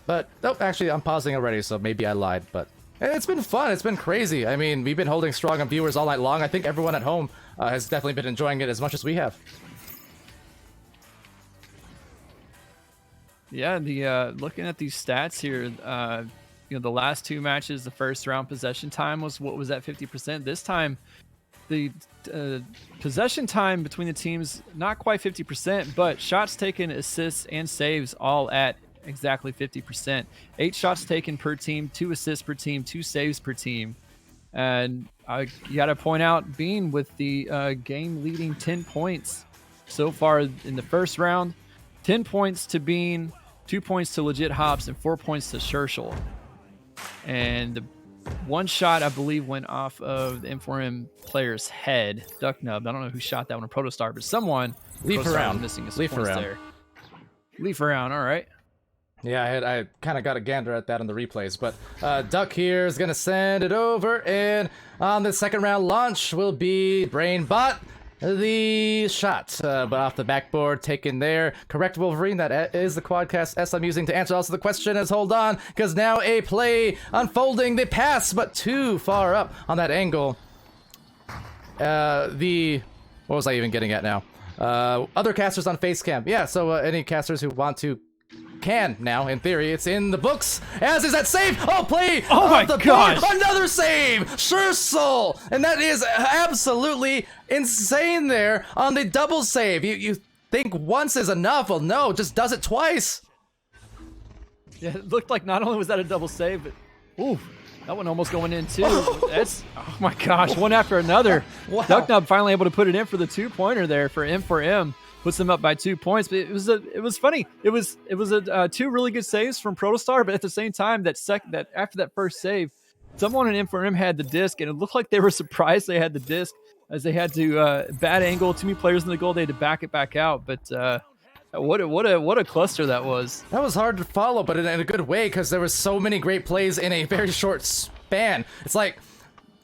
oh, actually, I'm pausing already, so maybe I lied. But it's been fun. It's been crazy. I mean, we've been holding strong on viewers all night long. I think everyone at home has definitely been enjoying it as much as we have. Yeah, the looking at these stats here, the last 2 matches, the first round possession time was at 50%. This time, the possession time between the teams not quite 50%, but shots taken, assists, and saves all at exactly 50%. 8 shots taken per team, 2 assists per team, 2 saves per team. And you got to point out Bean with the game leading 10 points so far in the first round. 10 points to Bean, 2 points to Legit Hops, and 4 points to Shershel. And the 1 shot, I believe, went off of the M4M player's head. Ducknub. I don't know who shot that one, or Protostar, but someone. Leaf around. Missing Leaf around. there. Leaf around. All right. Yeah, I kind of got a gander at that in the replays, but Duck here is going to send it over, and on the second round launch will be Brainbot, the shot, but off the backboard, taken there. Correct, Wolverine, that is the Quadcast S I'm using to answer also the question is, hold on, because now a play unfolding, they pass, but too far up on that angle. What was I even getting at now? Other casters on Facecam. Yeah, so any casters who want to can now, in theory. It's in the books, as is that save. Oh, play! Oh my gosh! Another save! Sure soul! And that is absolutely insane there on the double save. You think once is enough? Well, no, just does it twice. Yeah, it looked like not only was that a double save, but ooh, that one almost going in too. That's, oh my gosh, one after another. Wow. Ducknub finally able to put it in for the 2-pointer there for M4M. Puts them up by 2 points, but it was funny. It was 2 really good saves from Protostar, but at the same time, that after that first save, someone in M4M had the disc, and it looked like they were surprised they had the disc, as they had to bad angle, too many players in the goal, they had to back it back out. But what a cluster that was. That was hard to follow, but in a good way, because there were so many great plays in a very short span. It's like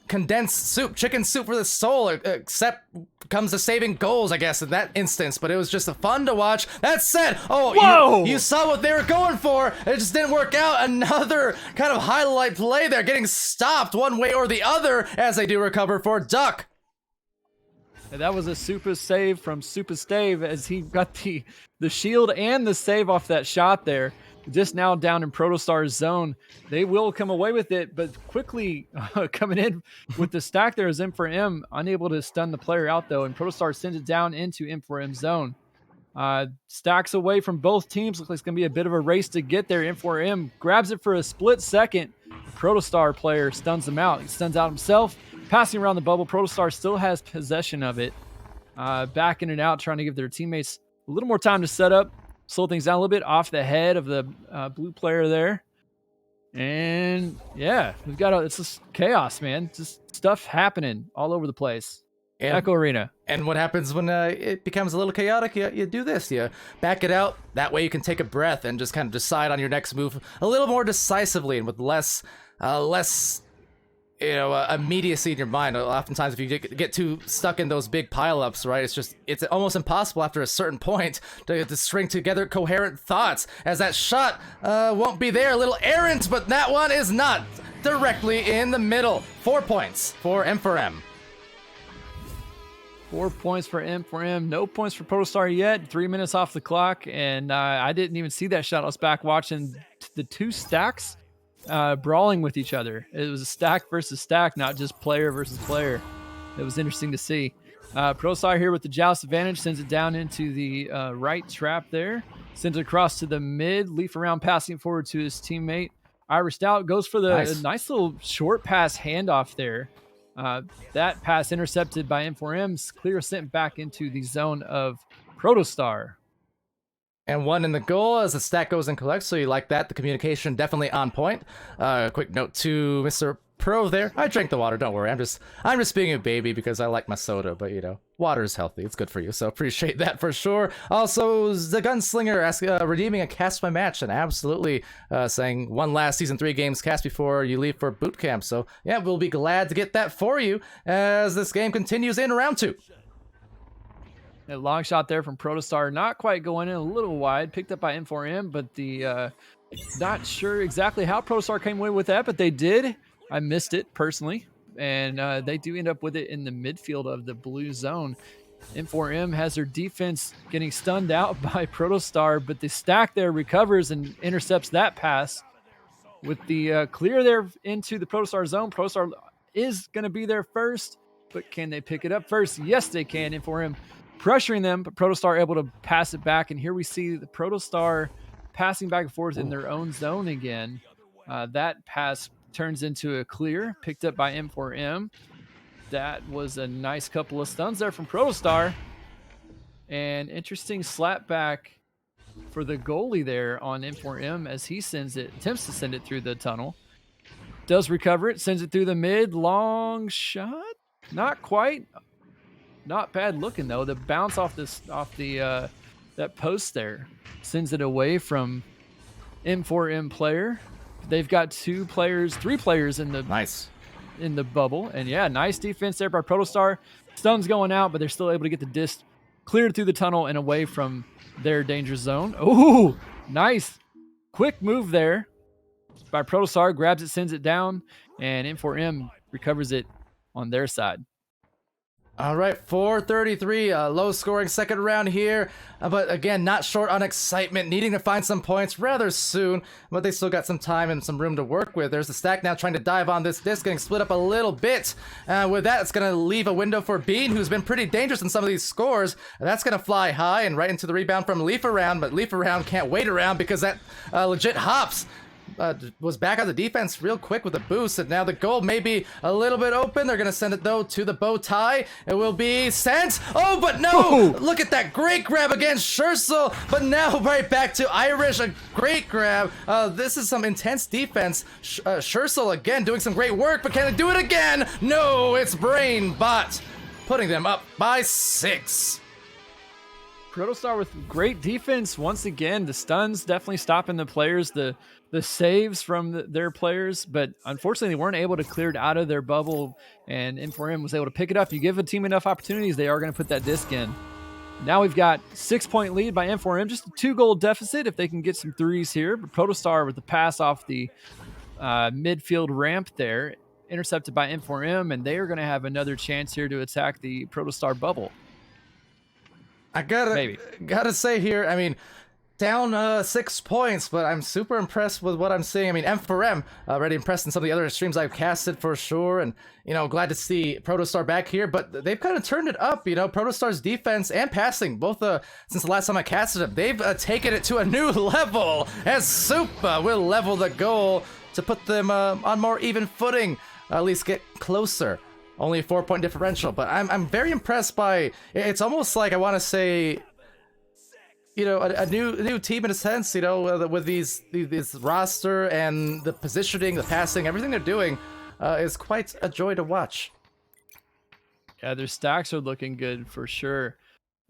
condensed soup, chicken soup for the soul, except comes to saving goals, I guess, in that instance. But it was just fun to watch. That said, you saw what they were going for. It just didn't work out. Another kind of highlight play there, getting stopped one way or the other as they do recover for Duck. And that was a super save from Super Stave, as he got the shield and the save off that shot there. Just now down in Protostar's zone. They will come away with it, but quickly coming in with the stack there is M4M, unable to stun the player out though, and Protostar sends it down into M4M zone. Stacks away from both teams. Looks like it's going to be a bit of a race to get there. M4M grabs it for a split second. Protostar player stuns him out. He stuns out himself. Passing around the bubble, Protostar still has possession of it. backing it out, trying to give their teammates a little more time to set up, slow things down a little bit off the head of the blue player there. And yeah, we've got it's just chaos, man. Just stuff happening all over the place. And, Echo Arena. And what happens when it becomes a little chaotic? You do this. You back it out. That way you can take a breath and just kind of decide on your next move a little more decisively and with less immediacy in your mind. Oftentimes, if you get too stuck in those big pileups, right, it's almost impossible after a certain point to string together coherent thoughts, as that shot won't be there, a little errant, but that one is not directly in the middle. 4 points for M4M. 4 points for M4M. No points for Protostar yet. 3 minutes off the clock, and I didn't even see that shot. I was back watching the two stacks brawling with each other. It was a stack versus stack, not just player versus player. It was interesting to see. Protostar here with the joust advantage, sends it down into the right trap there, sends it across to the mid, leaf around, passing forward to his teammate. Irish Stout goes for the nice little short pass handoff there. That pass intercepted by M4M's, clear sent back into the zone of Protostar. And one in the goal as the stack goes and collects, so you like that. The communication definitely on point. Quick note to Mr. Pro there. I drank the water, don't worry. I'm just being a baby because I like my soda, but water is healthy. It's good for you, so appreciate that for sure. Also, the Gunslinger redeeming a cast my match and absolutely saying one last Season 3 games cast before you leave for boot camp. So yeah, we'll be glad to get that for you as this game continues in round 2. A long shot there from Protostar, not quite going in, a little wide, picked up by M4M, but the not sure exactly how Protostar came away with that, but they did. I missed it personally, and they do end up with it in the midfield of the blue zone. M4M has their defense getting stunned out by Protostar, but the stack there recovers and intercepts that pass. With the clear there into the Protostar zone, Protostar is going to be there first, but can they pick it up first? Yes, they can. M4M pressuring them, but Protostar able to pass it back, and here we see the Protostar passing back and forth in their own zone again. That pass turns into a clear, picked up by M4M. That was a nice couple of stuns there from Protostar. And interesting slap back for the goalie there on M4M as he attempts to send it through the tunnel. Does recover it, sends it through the mid, long shot? Not quite. Not bad looking though. The bounce off the that post there sends it away from M4M player. They've got 3 players in the bubble, and yeah, nice defense there by Protostar. Stuns going out, but they're still able to get the disc cleared through the tunnel and away from their danger zone. Ooh, nice quick move there by Protostar. Grabs it, sends it down, and M4M recovers it on their side. All right, 433, low scoring second round here, but again, not short on excitement, needing to find some points rather soon, but they still got some time and some room to work with. There's the stack now trying to dive on this disc, getting split up a little bit. With that, it's going to leave a window for Bean, who's been pretty dangerous in some of these scores. That's going to fly high and right into the rebound from Leaf Around, but Leaf Around can't wait around because that legit hops. Was back on the defense real quick with a boost, and now the goal may be a little bit open. They're gonna send it though to the bow tie. It will be sent. Oh, but no! Ooh. Look at that great grab against Schursel, but now right back to Irish. A great grab. This is some intense defense. Schursel again doing some great work, but can it do it again? No, it's Brain Bot putting them up by 6. Protostar with great defense once again. The stuns definitely stopping the players. The saves from their players, but unfortunately they weren't able to clear it out of their bubble, and M4M was able to pick it up. You give a team enough opportunities, they are going to put that disc in. Now we've got 6-point lead by M4M, just a 2-goal deficit if they can get some threes here. But Protostar with the pass off the midfield ramp there, intercepted by M4M, and they are going to have another chance here to attack the Protostar bubble. I gotta say here, I mean, down 6 points, but I'm super impressed with what I'm seeing. I mean, M4M already impressed in some of the other streams I've casted for sure, and glad to see Protostar back here. But they've kind of turned it up. Protostar's defense and passing, both since the last time I casted them, they've taken it to a new level. As Supa will level the goal to put them on more even footing, at least get closer. only a 4-point differential. But I'm very impressed by. It's almost like I want to say, you know, a new team in a sense. You know, with these roster and the positioning, the passing, everything they're doing is quite a joy to watch. Yeah, their stacks are looking good for sure.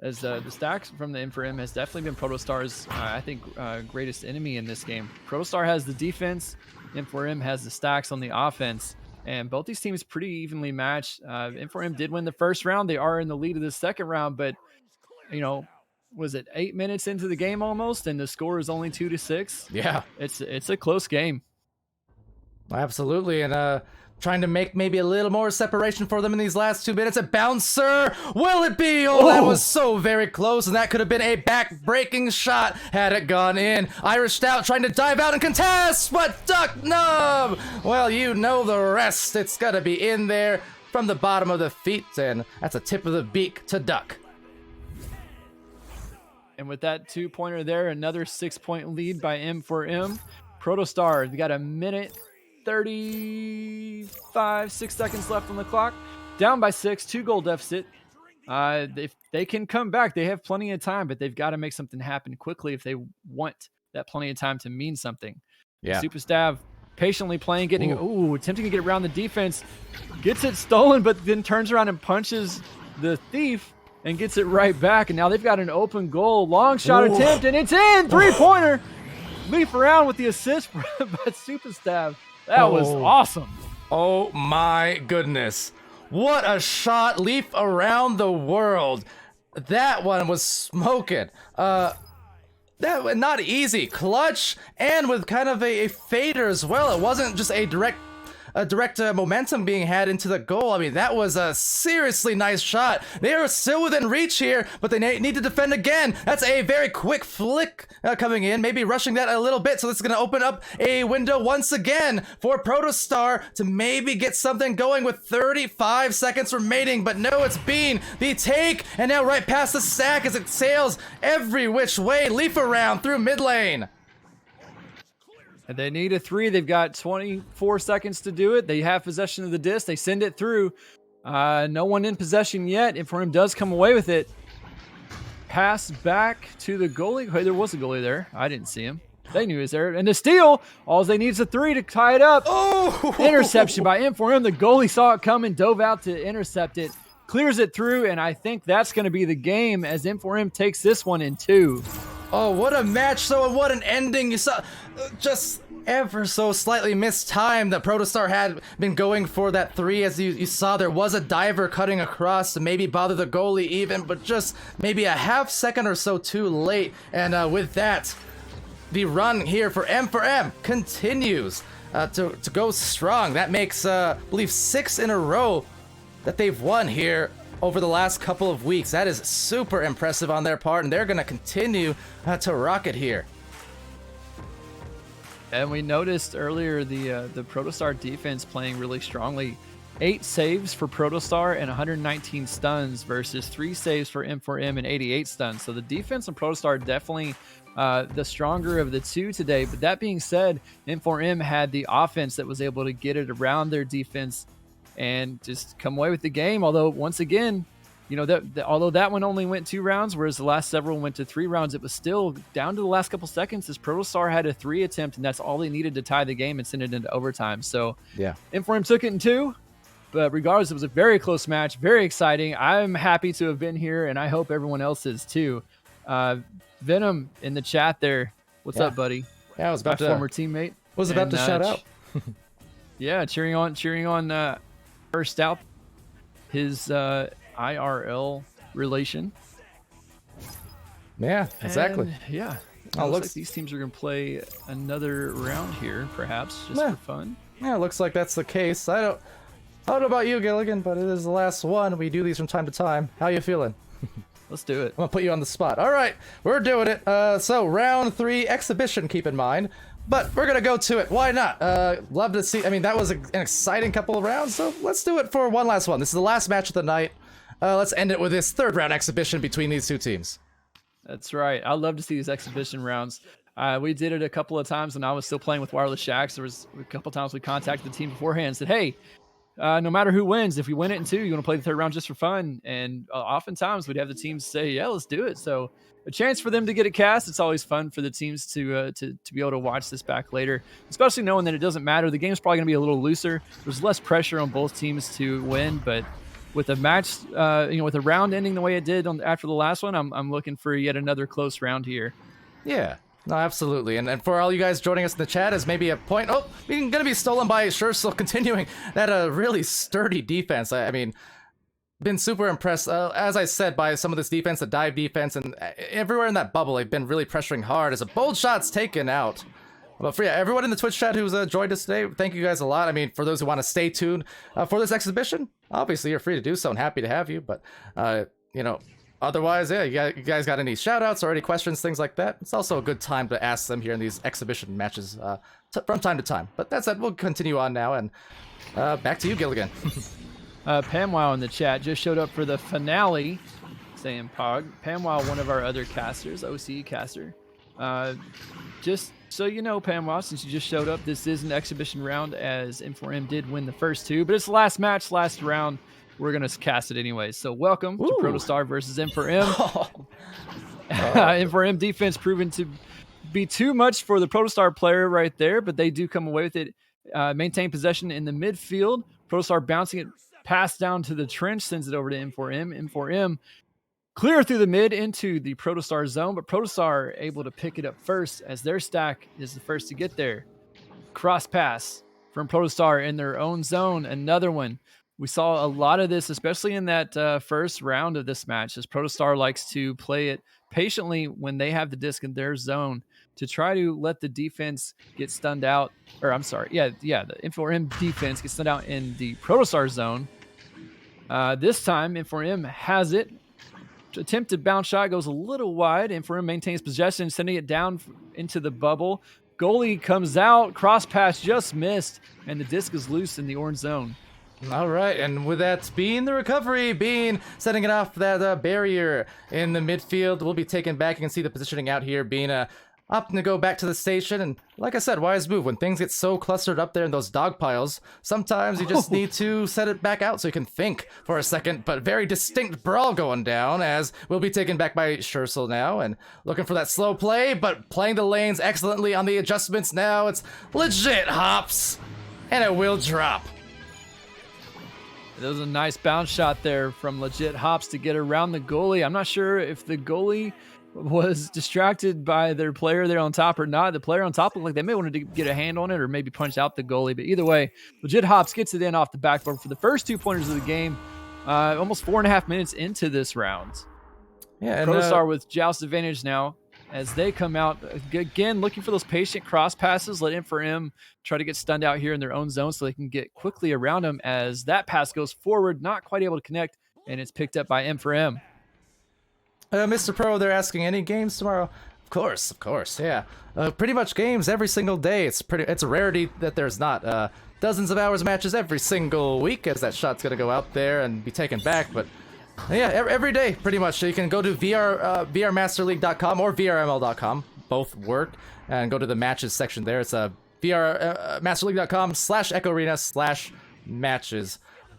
As the stacks from the M4M has definitely been Protostar's, I think, greatest enemy in this game. Protostar has the defense, M4M has the stacks on the offense, and both these teams pretty evenly matched. M4M did win the first round. They are in the lead of the second round, but, you know, was it 8 minutes into the game almost, and the score is only 2-6? Yeah, It's a close game. absolutely, and trying to make maybe a little more separation for them in these last 2 minutes. A bouncer, will it be? Oh, that was so very close, and that could have been a back-breaking shot had it gone in. Irish Stout trying to dive out and contest, but Duck Nub! Well, you know the rest. It's gotta be in there from the bottom of the feet, and that's a tip of the beak to Duck. And with that 2-pointer there, another 6-point lead by M4M. Protostar, they got a minute 35, 6 seconds left on the clock. Down by 6, 2-goal deficit. If they can come back, they have plenty of time, but they've got to make something happen quickly if they want that plenty of time to mean something. Yeah. Super Stav patiently playing, attempting to get around the defense. Gets it stolen, but then turns around and punches the thief and gets it right back. And now they've got an open goal. Long shot attempt, and it's in! 3-pointer! Leaf around with the assist by Super Stav. That was awesome. Oh my goodness. What a shot. Leaf around the world. That one was smoking. That not easy. Clutch and with kind of a fader as well. It wasn't just a direct momentum being had into the goal. I mean, that was a seriously nice shot. They are still within reach here, but they need to defend again. That's a very quick flick coming in, maybe rushing that a little bit. So this is going to open up a window once again for Protostar to maybe get something going with 35 seconds remaining. But no, it's been the take, and now right past the stack as it sails every which way. Leaf around through mid lane. And they need a 3. They've got 24 seconds to do it. They have possession of the disc. They send it through. No one in possession yet. M4M does come away with it. Pass back to the goalie. Hey, there was a goalie there. I didn't see him. They knew he was there. And the steal. All they need is a 3 to tie it up. Oh! Interception by M4M. The goalie saw it coming, dove out to intercept it. Clears it through, and I think that's going to be the game as M4M takes this one in 2. Oh, what a match, though, and what an ending. You saw just ever so slightly missed time that Protostar had been going for that 3. As you saw, there was a diver cutting across to maybe bother the goalie even, but just maybe a half second or so too late. And with that, the run here for M4M continues to go strong. That makes, I believe, 6 in a row that they've won here over the last couple of weeks. That is super impressive on their part, and they're going to continue to rock it here. And we noticed earlier the Protostar defense playing really strongly. 8 saves for Protostar and 119 stuns versus 3 saves for M4M and 88 stuns. So the defense on Protostar definitely the stronger of the two today. But that being said, M4M had the offense that was able to get it around their defense and just come away with the game. Although once again, you know, although that one only went 2 rounds, whereas the last several went to 3 rounds, it was still down to the last couple seconds as Protostar had a 3 attempt, and that's all they needed to tie the game and send it into overtime. So yeah, M4M took it in 2, but regardless, it was a very close match, very exciting. I'm happy to have been here, and I hope everyone else is too. Venom in the chat there, what's up, buddy? Yeah, I was about my to former teammate. Was about to shout out. Yeah, cheering on first out his IRL relation. Yeah, exactly. And, yeah. Looks like these teams are going to play another round here, perhaps, just for fun. Yeah, looks like that's the case. I don't know about you, Giligin, but it is the last one. We do these from time to time. How you feeling? Let's do it. I'm going to put you on the spot. All right, we're doing it. So round 3, exhibition, keep in mind. But we're going to go to it. Why not? Love to see. I mean, that was an exciting couple of rounds, so let's do it for one last one. This is the last match of the night. Let's end it with this 3rd round exhibition between these 2 teams. That's right. I love to see these exhibition rounds. We did it a couple of times when I was still playing with Wireless Shacks. There was a couple times we contacted the team beforehand and said, hey, no matter who wins, if we win it in 2, you want to play the third round just for fun. And oftentimes we'd have the teams say, yeah, let's do it. So a chance for them to get a cast. It's always fun for the teams to be able to watch this back later, especially knowing that it doesn't matter. The game's probably going to be a little looser. There's less pressure on both teams to win, but with a match, with a round ending the way it did after the last one, I'm looking for yet another close round here. Yeah. No, absolutely. And for all you guys joining us in the chat as maybe a point, we're going to be stolen by Sure, still continuing that really sturdy defense. I mean, been super impressed, as I said, by some of this defense, the dive defense, and everywhere in that bubble, they've been really pressuring hard as a bold shot's taken out. But for everyone in the Twitch chat who's joined us today, thank you guys a lot. I mean, for those who want to stay tuned for this exhibition, obviously you're free to do so and happy to have you. But, otherwise, yeah, you guys got any shout-outs or any questions, things like that? It's also a good time to ask them here in these exhibition matches from time to time. But that said, we'll continue on now, and back to you, Giligin. Pamwow in the chat just showed up for the finale, saying Pog. Pamwow, one of our other casters, OCE caster. Just so you know, Pamwow, since you just showed up, this is an exhibition round, as M4M did win the first 2, but it's the last match, last round. We're going to cast it anyways. So welcome to Protostar versus M4M. M4M defense proven to be too much for the Protostar player right there, but they do come away with it. Maintain possession in the midfield. Protostar bouncing it, pass down to the trench, sends it over to M4M. M4M clear through the mid into the Protostar zone, but Protostar able to pick it up first as their stack is the first to get there. Cross pass from Protostar in their own zone. Another one. We saw a lot of this, especially in that first round of this match, as Protostar likes to play it patiently when they have the disc in their zone to try to let the defense get stunned out. Or I'm sorry, the M4M defense gets stunned out in the Protostar zone. This time, M4M has it. Attempted bounce shot goes a little wide. M4M maintains possession, sending it down into the bubble. Goalie comes out, cross pass just missed, and the disc is loose in the orange zone. All right, and with that being the recovery, setting it off that barrier in the midfield, we'll be taken back. You can see the positioning out here being opting to go back to the station. And like I said, wise move. When things get so clustered up there in those dog piles, sometimes you just need to set it back out so you can think for a second. But very distinct brawl going down as we'll be taken back by Schursel now and looking for that slow play, but playing the lanes excellently on the adjustments now. It's legit hops, and it will drop. There was a nice bounce shot there from legit hops to get around the goalie. I'm not sure if the goalie was distracted by their player there on top or not. The player on top looked like they may want to get a hand on it or maybe punch out the goalie. But either way, legit hops gets it in off the backboard for the first 2 pointers of the game. Almost 4.5 minutes into this round. Yeah, and Protostar with joust advantage now as they come out again looking for those patient cross passes. Let M4M try to get stunned out here in their own zone so they can get quickly around them as that pass goes forward, not quite able to connect, and it's picked up by M4M. Mr. Pro, they're asking, any games tomorrow? Of course, yeah. Pretty much games every single day. It's a rarity that there's not dozens of hours of matches every single week, as that shot's gonna go out there and be taken back. But yeah, every day pretty much. So you can go to vrmasterleague.com or vrml.com. Both work, and go to the matches section there. It's vrmasterleague.com/echoarena/matches.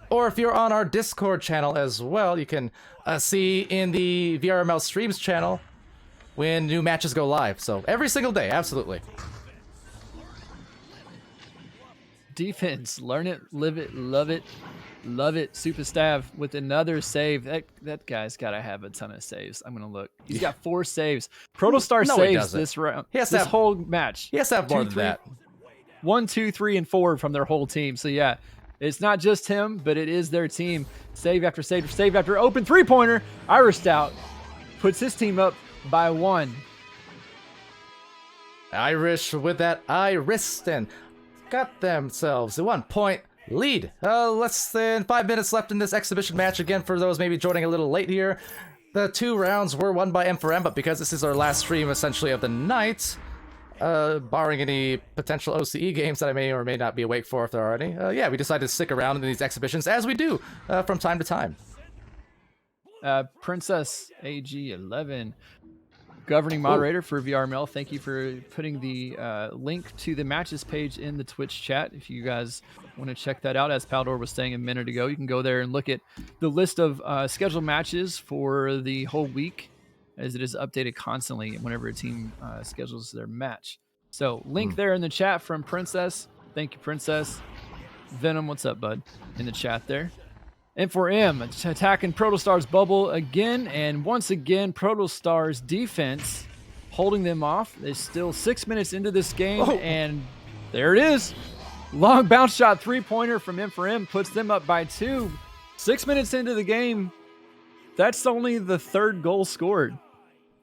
Or if you're on our Discord channel as well, you can see in the VRML streams channel when new matches go live. So every single day, absolutely. Defense, learn it, live it, love it, love it. Super Stav with another save. That guy's got to have a ton of saves. I'm gonna look. He's got 4 saves. Protostar No, he saves doesn't. this round. He has to this have- whole match. He has to have more than that. 1, 2, 3, and 4 from their whole team. So yeah, it's not just him, but it is their team. Save after save after save after open 3-pointer. Irish Stout puts his team up by 1. Irish with that Iris and got themselves a 1-point lead. Less than 5 minutes left in this exhibition match. Again, for those maybe joining a little late here, the 2 rounds were won by M4M, but because this is our last stream essentially of the night, barring any potential OCE games that I may or may not be awake for if there are any, yeah, we decided to stick around in these exhibitions as we do from time to time. Princess AG11 governing moderator for VRML. Thank you for putting the link to the matches page in the Twitch chat. If you guys want to check that out, as Palidore was saying a minute ago, you can go there and look at the list of scheduled matches for the whole week, as it is updated constantly whenever a team schedules their match. So link there in the chat from Princess. Thank you, Princess. Venom, what's up, bud? In the chat there. M4M attacking Protostar's bubble again, and once again, Protostar's defense holding them off. It's still 6 minutes into this game, and there it is. Long bounce shot three-pointer from M4M puts them up by 2. 6 minutes into the game, that's only the third goal scored.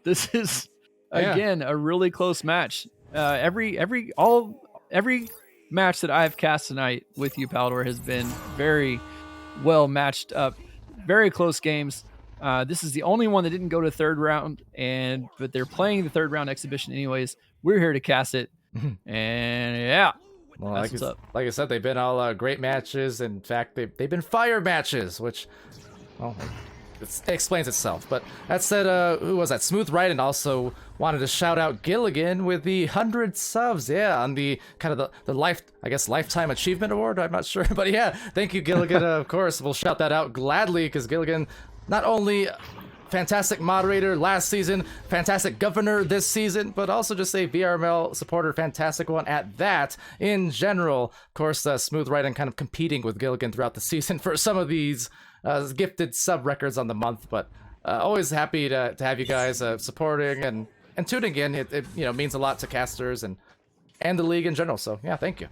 This is, again, a really close match. Every match that I've cast tonight with you, Palidore, has been very well matched up, very close games. This is the only one that didn't go to third round, but they're playing the third round exhibition anyways. We're here to cast it, and yeah, Well, that's what's up. like I said, they've been all great matches. In fact, they've been fire matches, which, well, it explains itself. But that said, who was that? Smooth Ryden also wanted to shout out Giligin with the 100 subs. Yeah, on the kind of the lifetime achievement award. I'm not sure, but yeah, thank you, Giligin. Of course, we'll shout that out gladly because Giligin, not only fantastic moderator last season, fantastic governor this season, but also just a VRML supporter, fantastic one at that in general. Of course, Smooth Ryden kind of competing with Giligin throughout the season for some of these gifted sub records on the month, but always happy to have you guys supporting and tuning in. It means a lot to casters and the league in general. So yeah, thank you.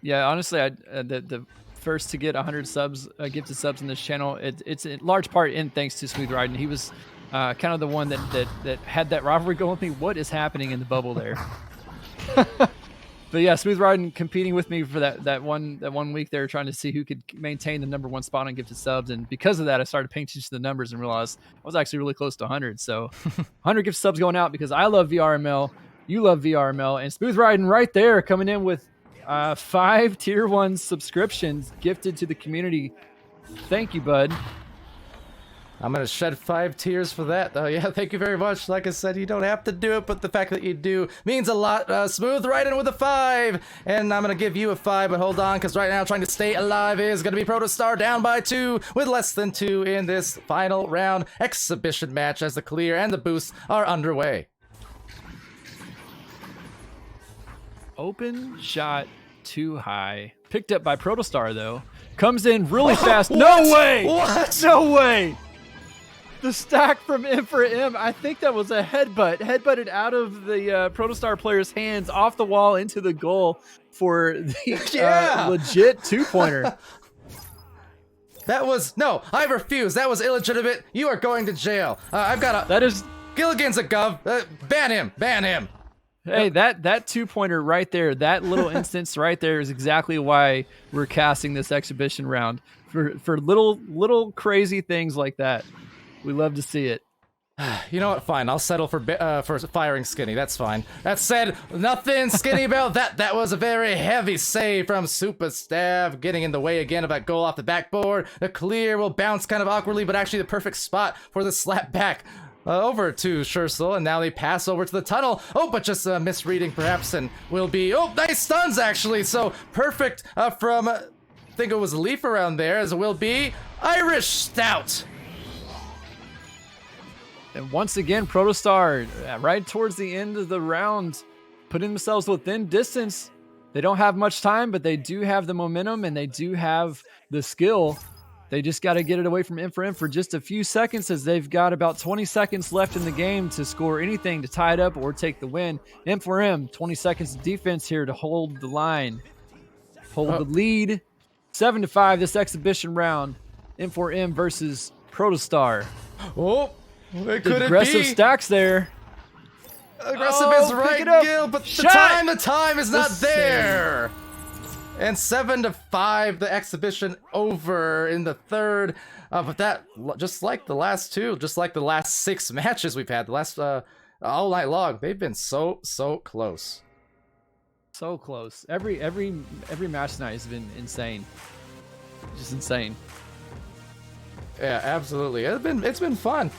Yeah, honestly, the first to get 100 subs, gifted subs in this channel, it's in large part in thanks to Smooth Ryden. He was kind of the one that had that rivalry going with me. What is happening in the bubble there? But yeah, Smooth Ryden competing with me for that one week there, trying to see who could maintain the #1 spot on gifted subs. And because of that, I started paying attention to the numbers and realized I was actually really close to 100. So 100 gifted subs going out because I love VRML, you love VRML, and Smooth Ryden right there coming in with 5 tier 1 subscriptions gifted to the community. Thank you, bud. I'm gonna shed 5 tears for that, though. Yeah, thank you very much. Like I said, you don't have to do it, but the fact that you do means a lot. Smooth Ryden with a 5, and I'm gonna give you a 5, but hold on, because right now trying to stay alive is gonna be Protostar down by 2 with less than 2 in this final round exhibition match as the clear and the boosts are underway. Open shot too high. Picked up by Protostar, though. Comes in really fast. No way! What? No way! The stack from M4M, I think that was a headbutt. Headbutted out of the Protostar player's hands, off the wall, into the goal for the legit 2-pointer. No, I refuse. That was illegitimate. You are going to jail. I've got a... That is... Gilligan's a gov. Ban him. Ban him. Hey, that 2-pointer right there, that little instance right there is exactly why we're casting this exhibition round. For little crazy things like that. We love to see it. You know what? Fine. I'll settle for firing Skinny. That's fine. That said, nothing skinny about that. That was a very heavy save from Superstab, getting in the way again of that goal off the backboard. The clear will bounce kind of awkwardly, but actually the perfect spot for the slap back over to Schursel, and now they pass over to the tunnel. Oh, but just misreading perhaps, and will be... Oh, nice stuns actually. So perfect from... I think it was Leaf around there, as it will be Irish Stout. And once again, Protostar, right towards the end of the round, putting themselves within distance. They don't have much time, but they do have the momentum and they do have the skill. They just got to get it away from M4M for just a few seconds, as they've got about 20 seconds left in the game to score anything to tie it up or take the win. M4M, 20 seconds of defense here to hold the line, hold the lead. 7-5 this exhibition round. M4M versus Protostar. Oh. It could aggressive be stacks there. Aggressive is right, Gil, but the time is not there. And 7-5, the exhibition over in the third. But that, just like the last 2, just like the last 6 matches we've had, the last all night long, they've been so close. So close. Every match tonight has been insane. Just insane. Yeah, absolutely. It's been fun.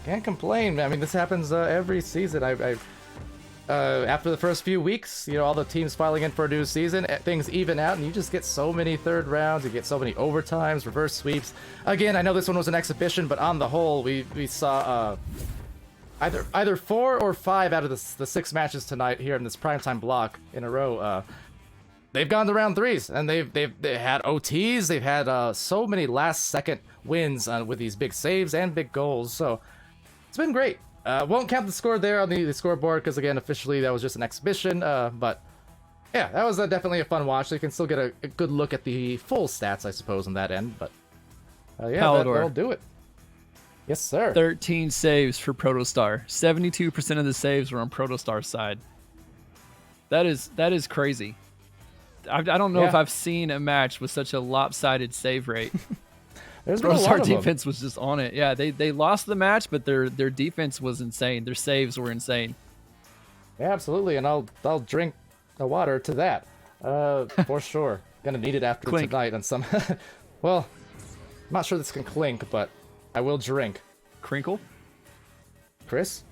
Can't complain. I mean, this happens every season. After the first few weeks, all the teams filing in for a new season, things even out, and you just get so many third rounds, you get so many overtimes, reverse sweeps. Again, I know this one was an exhibition, but on the whole, we saw either 4 or 5 out of the 6 matches tonight here in this primetime block in a row. They've gone to round 3s, and they had OTs, they've had so many last-second wins with these big saves and big goals, so it's been great. Won't count the score there on the scoreboard because, again, officially that was just an exhibition. But yeah, that was definitely a fun watch. So you can still get a good look at the full stats, I suppose, on that end. But yeah, that'll do it. Yes, sir. 13 saves for Protostar. 72% of the saves were on Protostar's side. That is crazy. I don't know if I've seen a match with such a lopsided save rate. There's been a lot Protostar of them. defense was just on it. Yeah, they lost the match, but their defense was insane. Their saves were insane. Yeah, absolutely, and I'll drink the water to that, for sure. Gonna need it after Clink. tonight on some. Well, I'm not sure this can clink, but I will drink. Crinkle? Chris?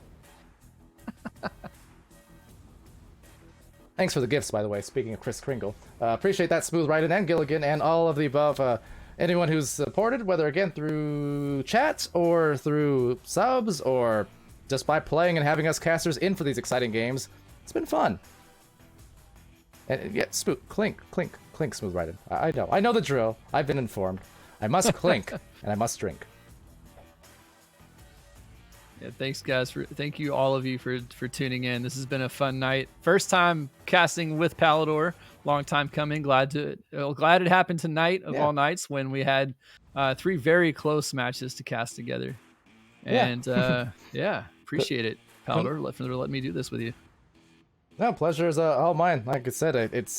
Thanks for the gifts, by the way, speaking of Chris Kringle. Appreciate that, Smooth Riden and Giligin and all of the above. Anyone who's supported, whether again through chat or through subs or just by playing and having us casters in for these exciting games. It's been fun. And yeah, clink, Smooth Riden. I know the drill. I've been informed. I must clink and I must drink. Yeah, thanks guys thank you all of you for tuning in. This has been a fun night. First time casting with Palidore. Long time coming. Glad it happened tonight of all nights when we had 3 very close matches to cast together. And appreciate it, Palidore, for letting me do this with you. No, pleasure is all mine. Like I said,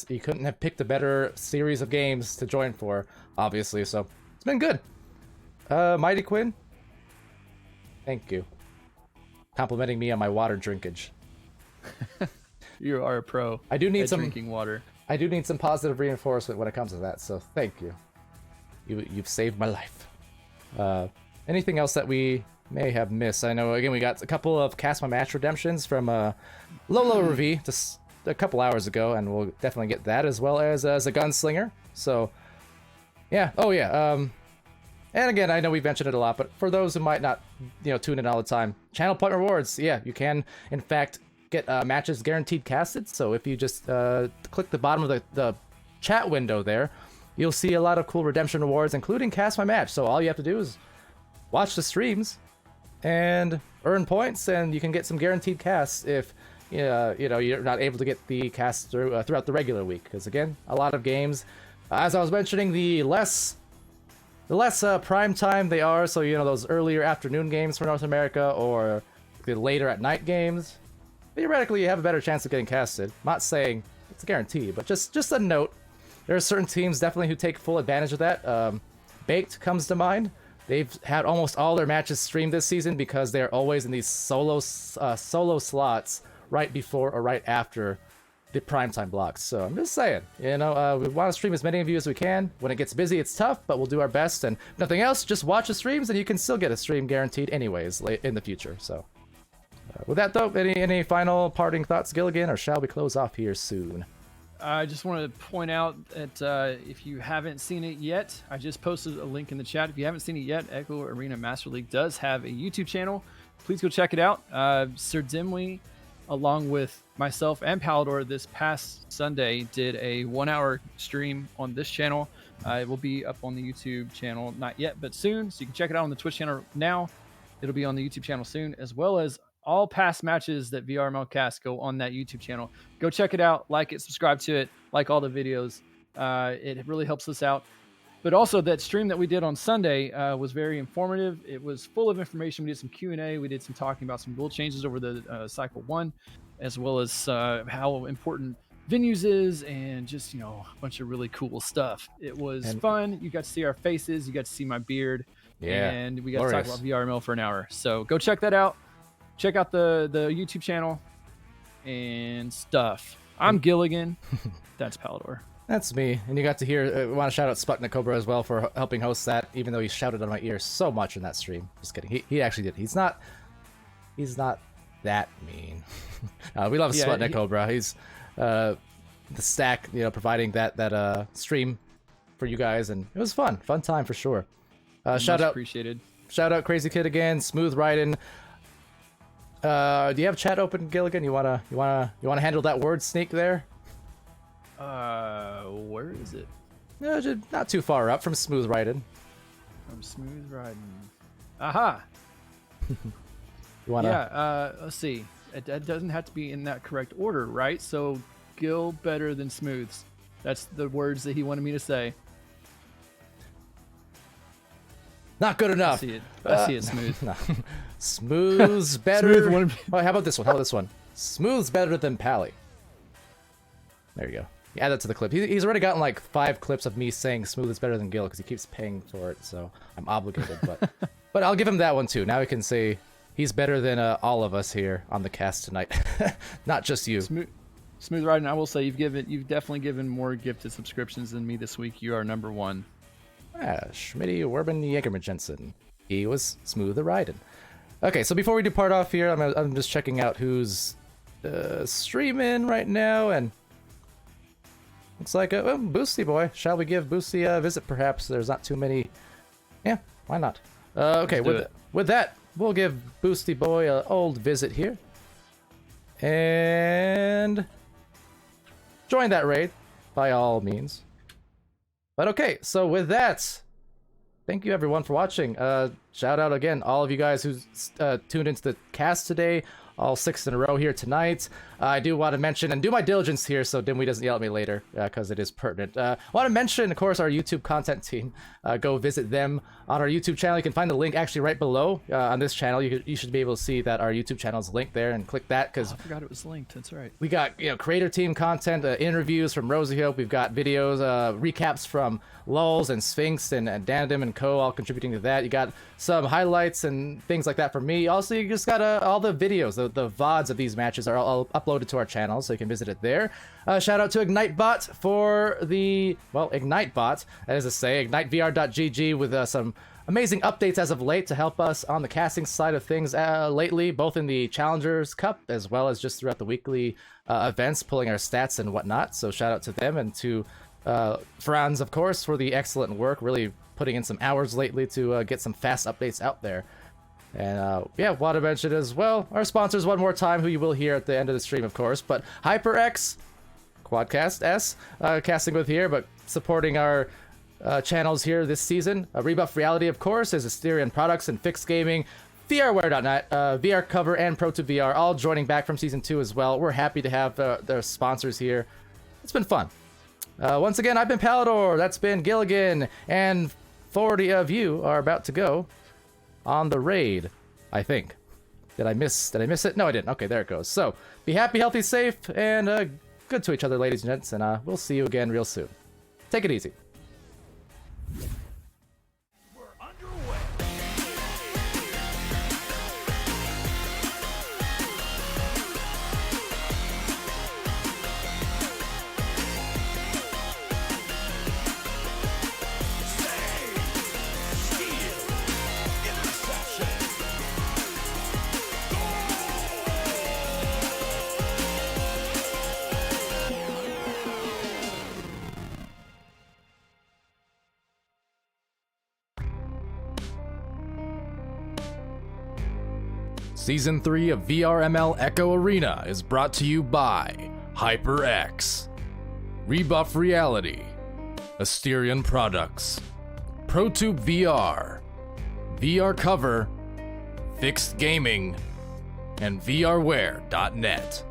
you couldn't have picked a better series of games to join for, obviously. So it's been good. Mighty Quinn, thank you. Complimenting me on my water drinkage. You are a pro. I do need at some drinking water. I do need some positive reinforcement when it comes to that. So thank you. You've saved my life. Anything else that we may have missed? I know again we got a couple of Cast My Match redemptions from Lolo Revi just a couple hours ago, and we'll definitely get that as well as a gunslinger. So yeah. Oh yeah. And again, I know we mentioned it a lot, but for those who might not, tune in all the time, channel point rewards. Yeah, you can, in fact, get matches guaranteed casted. So if you just click the bottom of the chat window there, you'll see a lot of cool redemption rewards, including Cast My Match. So all you have to do is watch the streams and earn points, and you can get some guaranteed casts if you're not able to get the cast throughout the regular week. Because again, a lot of games, as I was mentioning, the less prime time they are, so those earlier afternoon games for North America or the later at night games, theoretically you have a better chance of getting casted. Not saying it's a guarantee, but just a note. There are certain teams definitely who take full advantage of that. Baked comes to mind. They've had almost all their matches streamed this season because they're always in these solo slots right before or right after the primetime blocks. So I'm just saying, we want to stream as many of you as we can. When it gets busy, it's tough, but we'll do our best. And if nothing else, just watch the streams, and you can still get a stream guaranteed anyways in the future. So with that, though, any final parting thoughts, Giligin, or shall we close off here soon? I just wanted to point out that if you haven't seen it yet, I just posted a link in the chat. If you haven't seen it yet, Echo Arena Master League does have a YouTube channel. Please go check it out. Sir Dimly, along with myself and Palidore, this past Sunday did a 1-hour stream on this channel. It will be up on the YouTube channel, not yet, but soon. So you can check it out on the Twitch channel now. It'll be on the YouTube channel soon, as well as all past matches that VRML cast go on that YouTube channel. Go check it out, like it, subscribe to it, like all the videos. It really helps us out. But also that stream that we did on Sunday was very informative. It was full of information. We did some Q&A. We did some talking about some rule changes over the Cycle 1, as well as how important venues is, and just, a bunch of really cool stuff. It was fun. You got to see our faces. You got to see my beard. Yeah, and we got to talk about VRML for an hour. So go check that out. Check out the YouTube channel and stuff. I'm Giligin. That's Palidore. That's me. And you got to hear, want to shout out Sputnik Cobra as well for helping host that, even though he shouted on my ear so much in that stream. Just kidding. He actually did. He's not he's not that mean. We love Yeah, Sputnik he- Cobra. He's the stack, providing that stream for you guys, and it was fun time for sure. Shout Much out appreciated. Crazy Kid again, Smooth Riding. Do you have chat open, Gilligan? You wanna handle that word sneak there? Where is it? No, just not too far up from Smooth Riding. I'm smooth riding. Aha! You wanna? Yeah, let's see. It doesn't have to be in that correct order, right? So, Gil better than Smooths. That's the words that he wanted me to say. Not good I enough. see it. I see it, Smooth. No. Smooth's better. Smooth one- Oh, how about this one? Smooth's better than Pally. There you go. Add that to the clip. He's already gotten like 5 clips of me saying Smooth is better than Gil because he keeps paying for it, so I'm obligated. But I'll give him that one too. Now we can say he's better than all of us here on the cast tonight, not just you. Smooth riding. I will say you've definitely given more gifted subscriptions than me this week. You are number 1. Schmitty Werben Jägerman Jensen. He was smooth riding. Okay, so before we do part off here, I'm just checking out who's streaming right now, and looks like Boosty Boy. Shall we give Boosty a visit? Perhaps there's not too many. Yeah, why not? Okay, with that, we'll give Boosty Boy an old visit here, and join that raid by all means. But okay, so with that, thank you everyone for watching. Shout out again, all of you guys who tuned into the cast today, all 6 in a row here tonight. I do want to mention, and do my diligence here so Dimwee doesn't yell at me later, because it is pertinent. Want to mention, of course, our YouTube content team. Go visit them on our YouTube channel. You can find the link actually right below on this channel. You should be able to see that our YouTube channel is linked there, and click that, because I forgot it was linked. That's right. we got creator team content, interviews from Rosie Hope. We've got videos, recaps from Lulz and Sphinx and Dandim and Co. all contributing to that. You got some highlights and things like that from me. Also, you just got all the videos, the VODs of these matches are all uploaded to our channel, so you can visit it there. Shout out to IgniteBot for the IgniteBot, that is to say, IgniteVR.gg with some amazing updates as of late to help us on the casting side of things lately, both in the Challengers Cup as well as just throughout the weekly events, pulling our stats and whatnot. So shout out to them, and to Franz, of course, for the excellent work, really putting in some hours lately to get some fast updates out there. And yeah, want to mention as well our sponsors one more time, who you will hear at the end of the stream, of course, but HyperX, Quadcast S, casting with here, but supporting our channels here this season. Rebuff Reality, of course, is Asterion Products and Fixed Gaming, VRware.net, VR Cover, and Pro2VR, all joining back from Season 2 as well. We're happy to have their sponsors here. It's been fun. Once again, I've been Palidore, that's been Giligin, and 40 of you are about to go on the raid, I think. Did I miss it? No, I didn't. Okay, there it goes. So, be happy, healthy, safe, and good to each other, ladies and gents, and we'll see you again real soon. Take it easy. We're underway. Season 3 of VRML Echo Arena is brought to you by HyperX, Rebuff Reality, Asterion Products, ProTube VR, VR Cover, Fixed Gaming, and VRware.net.